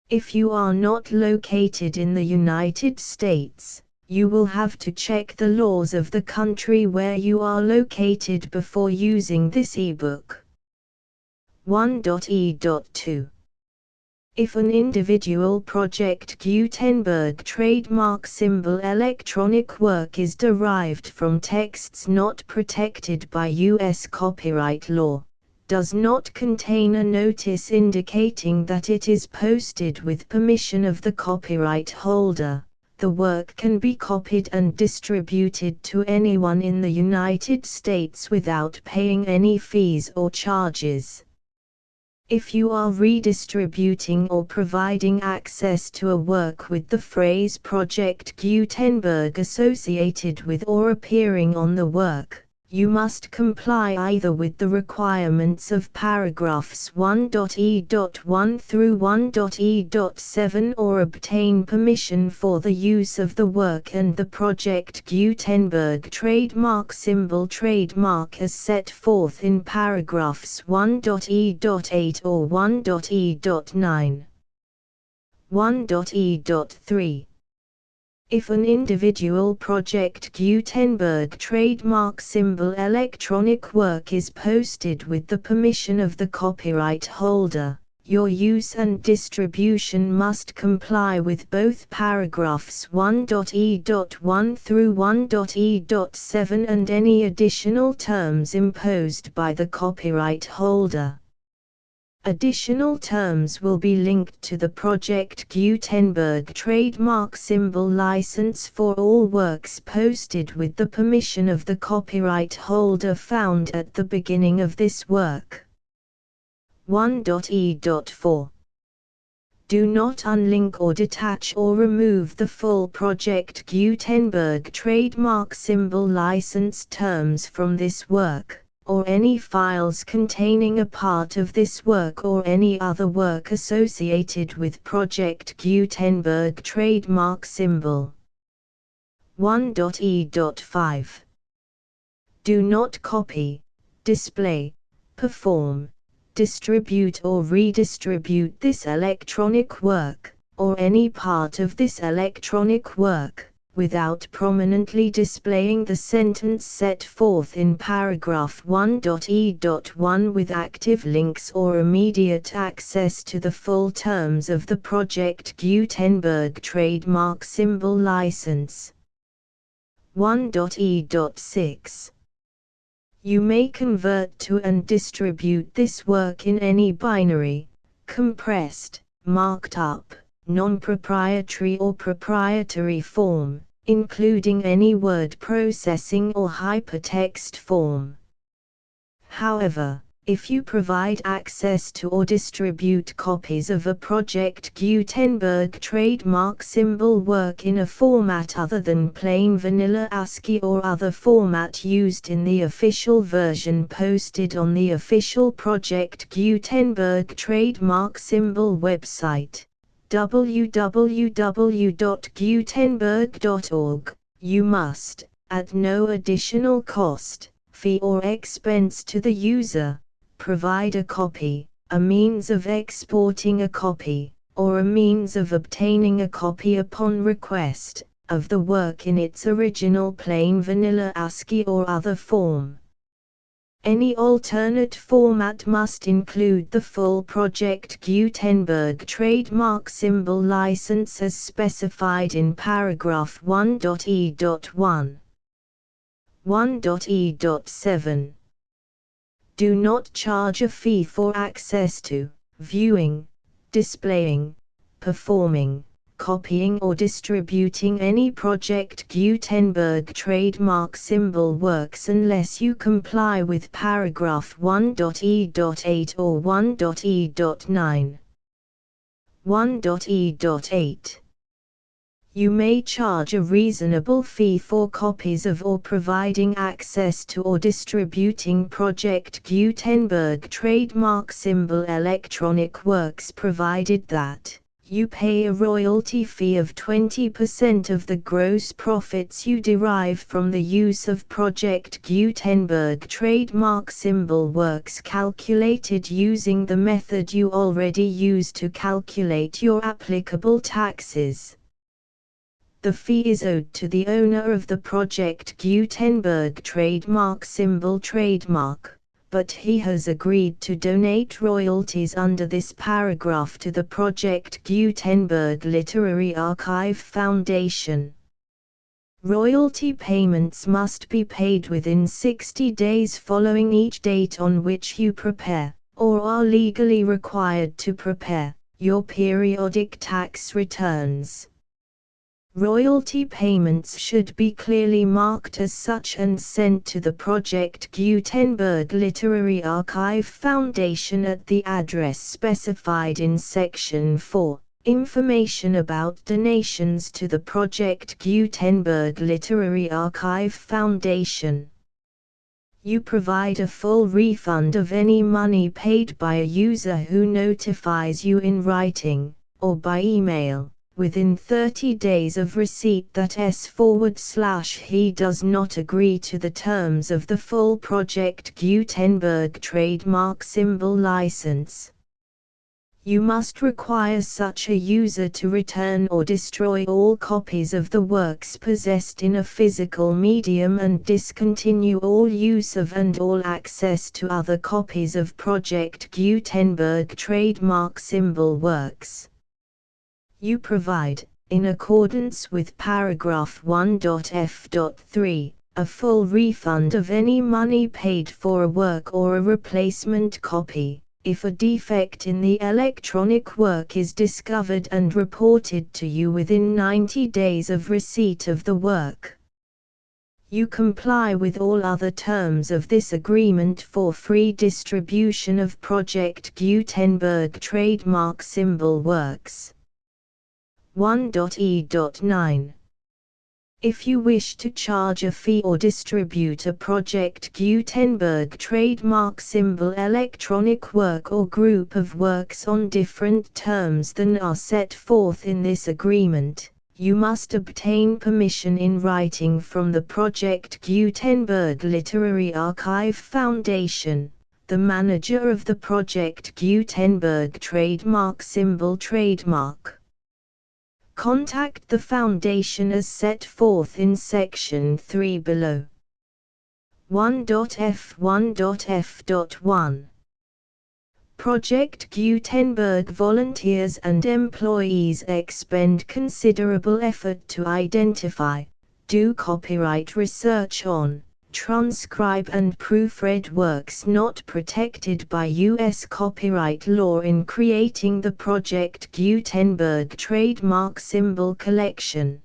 If you are not located in the United States, you will have to check the laws of the country where you are located before using this ebook. 1.e.2. If an individual Project Gutenberg trademark symbol electronic work is derived from texts not protected by U.S. copyright law, does not contain a notice indicating that it is posted with permission of the copyright holder, the work can be copied and distributed to anyone in the United States without paying any fees or charges. If you are redistributing or providing access to a work with the phrase Project Gutenberg associated with or appearing on the work, you must comply either with the requirements of paragraphs 1.e.1 through 1.e.7 or obtain permission for the use of the work and the Project Gutenberg trademark symbol trademark as set forth in paragraphs 1.e.8 or 1.e.9. 1.e.3. If an individual Project Gutenberg trademark symbol electronic work is posted with the permission of the copyright holder, your use and distribution must comply with both paragraphs 1.e.1 through 1.e.7 and any additional terms imposed by the copyright holder. Additional terms will be linked to the Project Gutenberg trademark symbol license for all works posted with the permission of the copyright holder found at the beginning of this work. 1.e.4. Do not unlink or detach or remove the full Project Gutenberg trademark symbol license terms from this work, or any files containing a part of this work or any other work associated with Project Gutenberg trademark symbol. 1.e.5. Do not copy, display, perform, distribute or redistribute this electronic work, or any part of this electronic work, without prominently displaying the sentence set forth in paragraph 1.e.1 with active links or immediate access to the full terms of the Project Gutenberg trademark symbol license. 1.e.6. You may convert to and distribute this work in any binary, compressed, marked up, non-proprietary or proprietary form, including any word processing or hypertext form. However, if you provide access to or distribute copies of a Project Gutenberg trademark symbol work in a format other than plain vanilla ASCII or other format used in the official version posted on the official Project Gutenberg trademark symbol website, www.gutenberg.org, you must, at no additional cost, fee or expense to the user, provide a copy, a means of exporting a copy, or a means of obtaining a copy upon request, of the work in its original plain vanilla ASCII or other form. Any alternate format must include the full Project Gutenberg trademark symbol license as specified in paragraph 1.e.1. 1.e.7. Do not charge a fee for access to, viewing, displaying, performing, copying or distributing any Project Gutenberg trademark symbol works unless you comply with paragraph 1.e.8 or 1.e.9. 1.e.8. You may charge a reasonable fee for copies of or providing access to or distributing Project Gutenberg trademark symbol electronic works provided that you pay a royalty fee of 20% of the gross profits you derive from the use of Project Gutenberg trademark symbol works calculated using the method you already use to calculate your applicable taxes. The fee is owed to the owner of the Project Gutenberg trademark symbol trademark, but he has agreed to donate royalties under this paragraph to the Project Gutenberg Literary Archive Foundation. Royalty payments must be paid within 60 days following each date on which you prepare, or are legally required to prepare, your periodic tax returns. Royalty payments should be clearly marked as such and sent to the Project Gutenberg Literary Archive Foundation at the address specified in Section 4. Information about donations to the Project Gutenberg Literary Archive Foundation. You provide a full refund of any money paid by a user who notifies you in writing, or by email, within 30 days of receipt that he does not agree to the terms of the full Project Gutenberg trademark symbol license. You must require such a user to return or destroy all copies of the works possessed in a physical medium and discontinue all use of and all access to other copies of Project Gutenberg trademark symbol works. You provide, in accordance with paragraph 1.f.3, a full refund of any money paid for a work or a replacement copy, if a defect in the electronic work is discovered and reported to you within 90 days of receipt of the work. You comply with all other terms of this agreement for free distribution of Project Gutenberg trademark symbol works. 1.e.9. If you wish to charge a fee or distribute a Project Gutenberg trademark symbol electronic work or group of works on different terms than are set forth in this agreement, you must obtain permission in writing from the Project Gutenberg Literary Archive Foundation, the manager of the Project Gutenberg trademark symbol trademark. Contact the Foundation as set forth in Section 3 below. 1.f1.f.1. Project Gutenberg volunteers and employees expend considerable effort to identify, do copyright research on, transcribe and proofread works not protected by U.S. copyright law in creating the Project Gutenberg trademark symbol collection.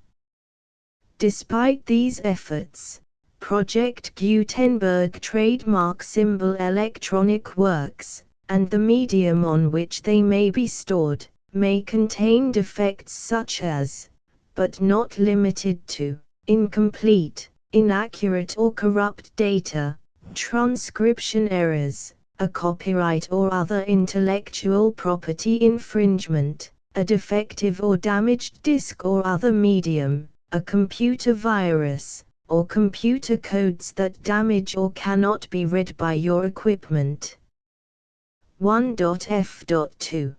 Despite these efforts, Project Gutenberg trademark symbol electronic works, and the medium on which they may be stored, may contain defects such as, but not limited to, incomplete, inaccurate or corrupt data, transcription errors, a copyright or other intellectual property infringement, a defective or damaged disk or other medium, a computer virus, or computer codes that damage or cannot be read by your equipment. 1.f.2.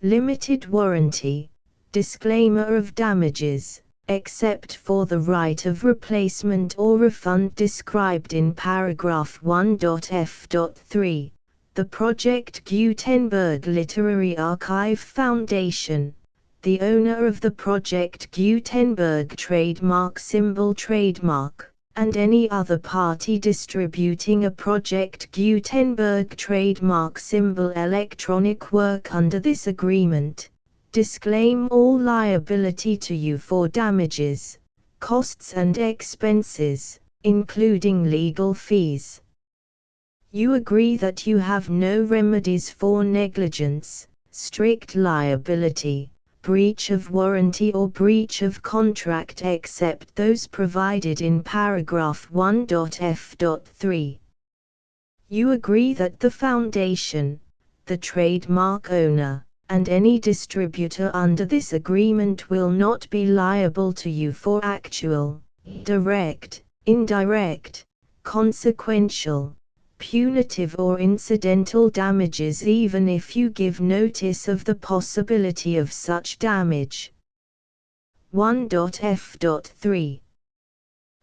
Limited warranty, disclaimer of damages, except for the right of replacement or refund described in paragraph 1.f.3, the Project Gutenberg Literary Archive Foundation, the owner of the Project Gutenberg trademark symbol trademark, and any other party distributing a Project Gutenberg trademark symbol electronic work under this agreement, disclaim all liability to you for damages, costs and expenses, including legal fees. You agree that you have no remedies for negligence, strict liability, breach of warranty or breach of contract except those provided in paragraph 1.f.3. You agree that the Foundation, the trademark owner, and any distributor under this agreement will not be liable to you for actual, direct, indirect, consequential, punitive or incidental damages even if you give notice of the possibility of such damage. 1.f.3.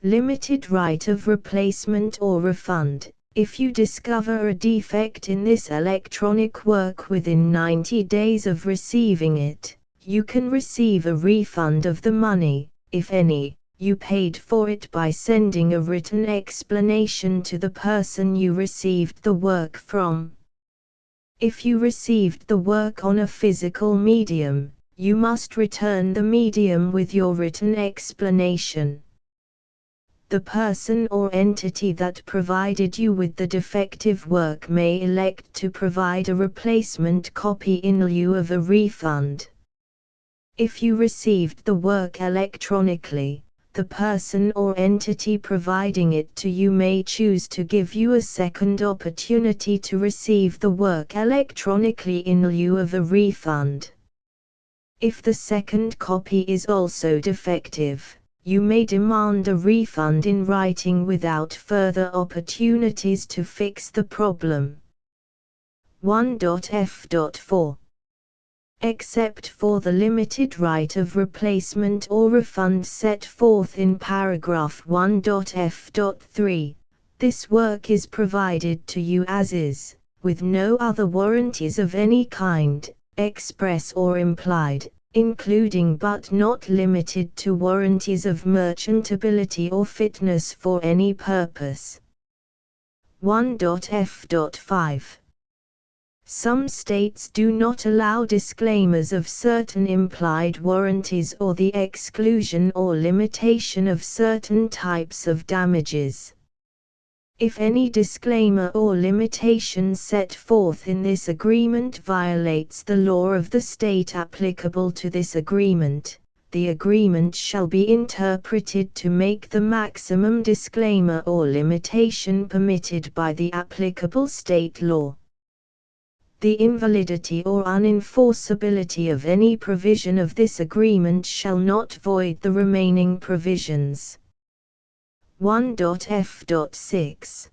Limited right of replacement or refund. If you discover a defect in this electronic work within 90 days of receiving it, you can receive a refund of the money, if any, you paid for it by sending a written explanation to the person you received the work from. If you received the work on a physical medium, you must return the medium with your written explanation. The person or entity that provided you with the defective work may elect to provide a replacement copy in lieu of a refund. If you received the work electronically, the person or entity providing it to you may choose to give you a second opportunity to receive the work electronically in lieu of a refund. If the second copy is also defective, you may demand a refund in writing without further opportunities to fix the problem. 1.f.4 Except for the limited right of replacement or refund set forth in paragraph 1.f.3, this work is provided to you as is, with no other warranties of any kind, express or implied, including but not limited to warranties of merchantability or fitness for any purpose. 1.f.5 Some states do not allow disclaimers of certain implied warranties or the exclusion or limitation of certain types of damages. If any disclaimer or limitation set forth in this agreement violates the law of the state applicable to this agreement, the agreement shall be interpreted to make the maximum disclaimer or limitation permitted by the applicable state law. The invalidity or unenforceability of any provision of this agreement shall not void the remaining provisions. 1.f.6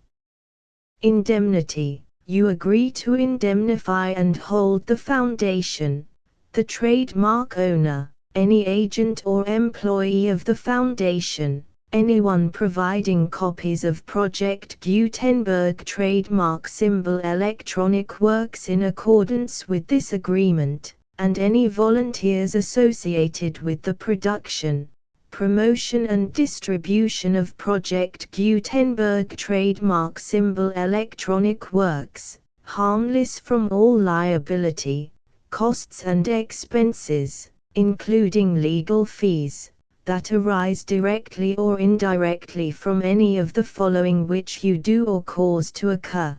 Indemnity. You agree to indemnify and hold the foundation, the trademark owner, any agent or employee of the foundation, anyone providing copies of Project Gutenberg trademark symbol electronic works in accordance with this agreement, and any volunteers associated with the production, promotion and distribution of Project Gutenberg trademark symbol electronic works, harmless from all liability, costs and expenses, including legal fees, that arise directly or indirectly from any of the following which you do or cause to occur.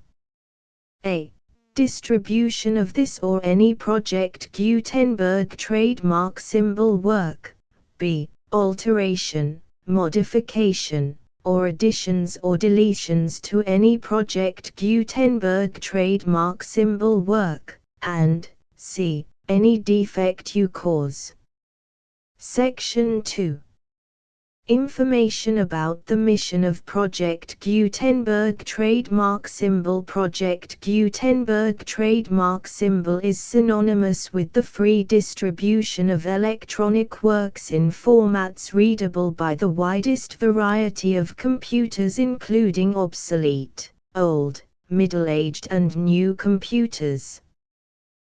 A. Distribution of this or any Project Gutenberg trademark symbol work. B. Alteration, modification, or additions or deletions to any Project Gutenberg trademark symbol work, and C. Any defect you cause. Section 2. Information about the mission of Project Gutenberg trademark symbol. Project Gutenberg trademark symbol is synonymous with the free distribution of electronic works in formats readable by the widest variety of computers, including obsolete, old, middle-aged and new computers.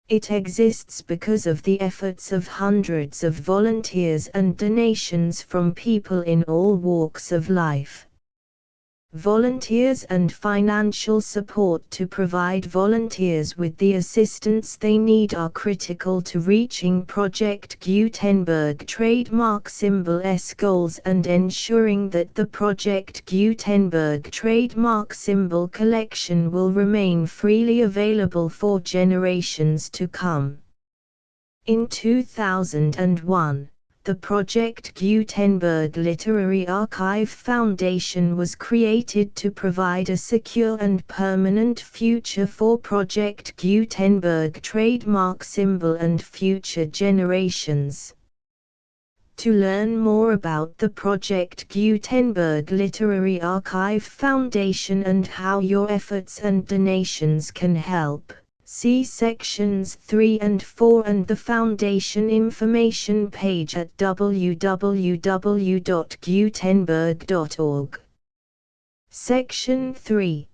It exists because of the efforts of hundreds of volunteers and donations from people in all walks of life. Volunteers and financial support to provide volunteers with the assistance they need are critical to reaching Project Gutenberg trademark symbol's goals and ensuring that the Project Gutenberg trademark symbol collection will remain freely available for generations to come. In 2001, the Project Gutenberg Literary Archive Foundation was created to provide a secure and permanent future for Project Gutenberg trademark symbol and future generations. To learn more about the Project Gutenberg Literary Archive Foundation and how your efforts and donations can help, see sections 3 and 4 and the Foundation information page at www.gutenberg.org. Section 3.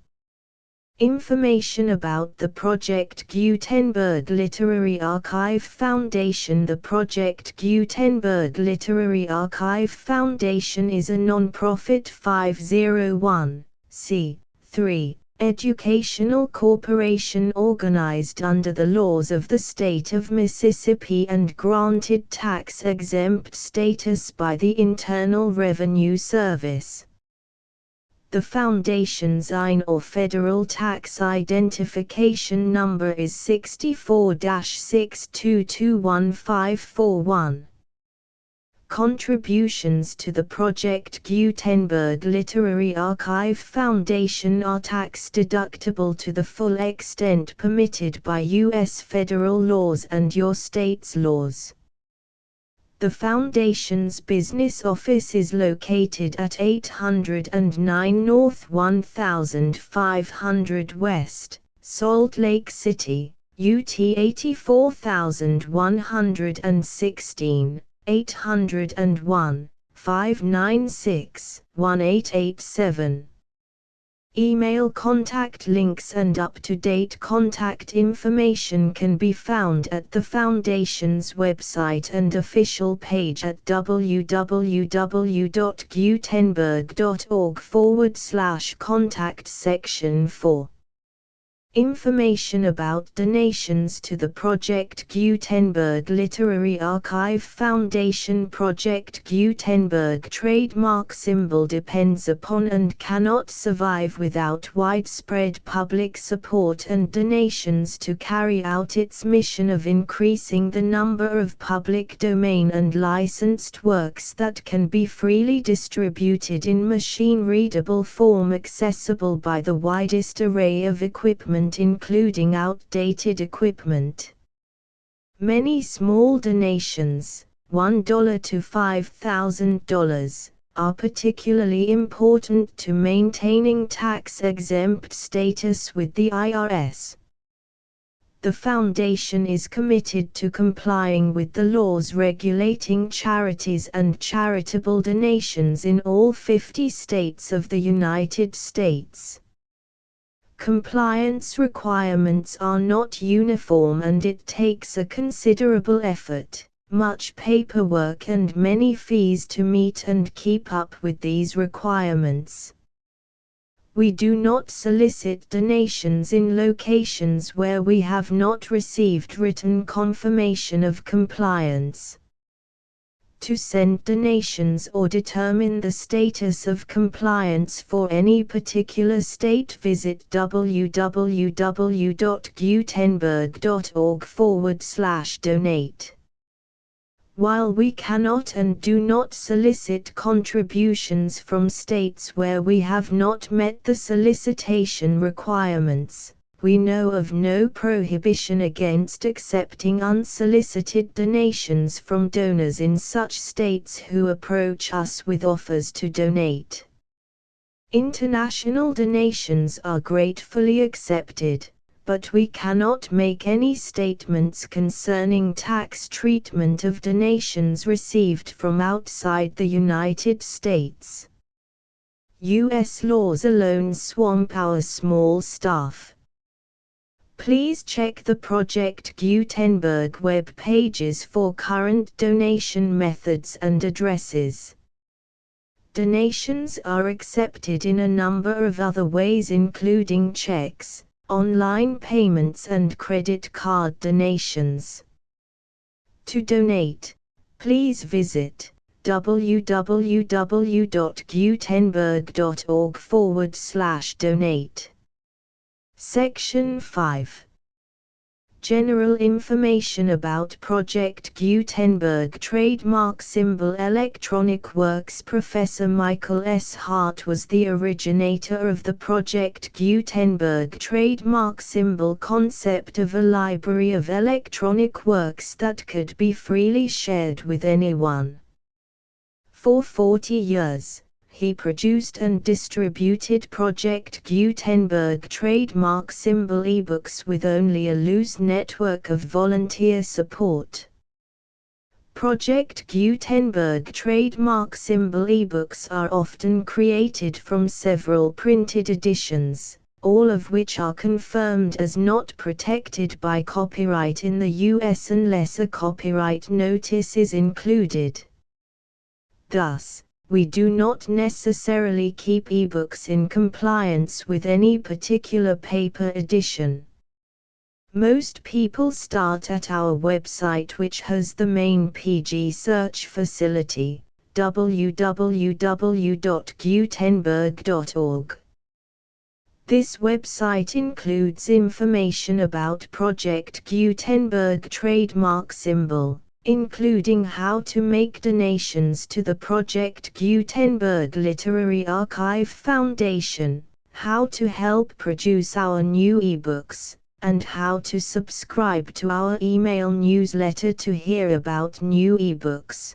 Information about the Project Gutenberg Literary Archive Foundation. The Project Gutenberg Literary Archive Foundation is a non-profit 501(c)(3) educational corporation organized under the laws of the state of Mississippi and granted tax-exempt status by the Internal Revenue Service. The Foundation's IN or Federal Tax Identification Number is 64-6221541. Contributions to the Project Gutenberg Literary Archive Foundation are tax-deductible to the full extent permitted by U.S. federal laws and your state's laws. The Foundation's business office is located at 809 North 1500 West, Salt Lake City, UT 84116, 801-596-1887. Email contact links and up-to-date contact information can be found at the Foundation's website and official page at www.gutenberg.org/contact section 4. Information about donations to the Project Gutenberg Literary Archive Foundation. Project Gutenberg trademark symbol depends upon and cannot survive without widespread public support and donations to carry out its mission of increasing the number of public domain and licensed works that can be freely distributed in machine-readable form accessible by the widest array of equipment including outdated equipment. Many small donations, $1 to $5,000, are particularly important to maintaining tax-exempt status with the IRS. The Foundation is committed to complying with the laws regulating charities and charitable donations in all 50 states of the United States. Compliance requirements are not uniform and it takes a considerable effort, much paperwork and many fees to meet and keep up with these requirements. We do not solicit donations in locations where we have not received written confirmation of compliance. To send donations or determine the status of compliance for any particular state, visit www.gutenberg.org/donate. While we cannot and do not solicit contributions from states where we have not met the solicitation requirements, we know of no prohibition against accepting unsolicited donations from donors in such states who approach us with offers to donate. International donations are gratefully accepted, but we cannot make any statements concerning tax treatment of donations received from outside the United States. U.S. laws alone swamp our small staff. Please check the Project Gutenberg web pages for current donation methods and addresses. Donations are accepted in a number of other ways including checks, online payments and credit card donations. To donate, please visit www.gutenberg.org/donate. Section 5. General information about Project Gutenberg trademark symbol electronic works. Professor Michael S. Hart was the originator of the Project Gutenberg trademark symbol concept of a library of electronic works that could be freely shared with anyone. For 40 years, he produced and distributed Project Gutenberg trademark symbol ebooks with only a loose network of volunteer support. Project Gutenberg trademark symbol ebooks are often created from several printed editions, all of which are confirmed as not protected by copyright in the U.S. unless a copyright notice is included. Thus, we do not necessarily keep ebooks in compliance with any particular paper edition. Most people start at our website, which has the main PG search facility, www.gutenberg.org. This website includes information about Project Gutenberg trademark symbol, including how to make donations to the Project Gutenberg Literary Archive Foundation, how to help produce our new ebooks, and how to subscribe to our email newsletter to hear about new ebooks.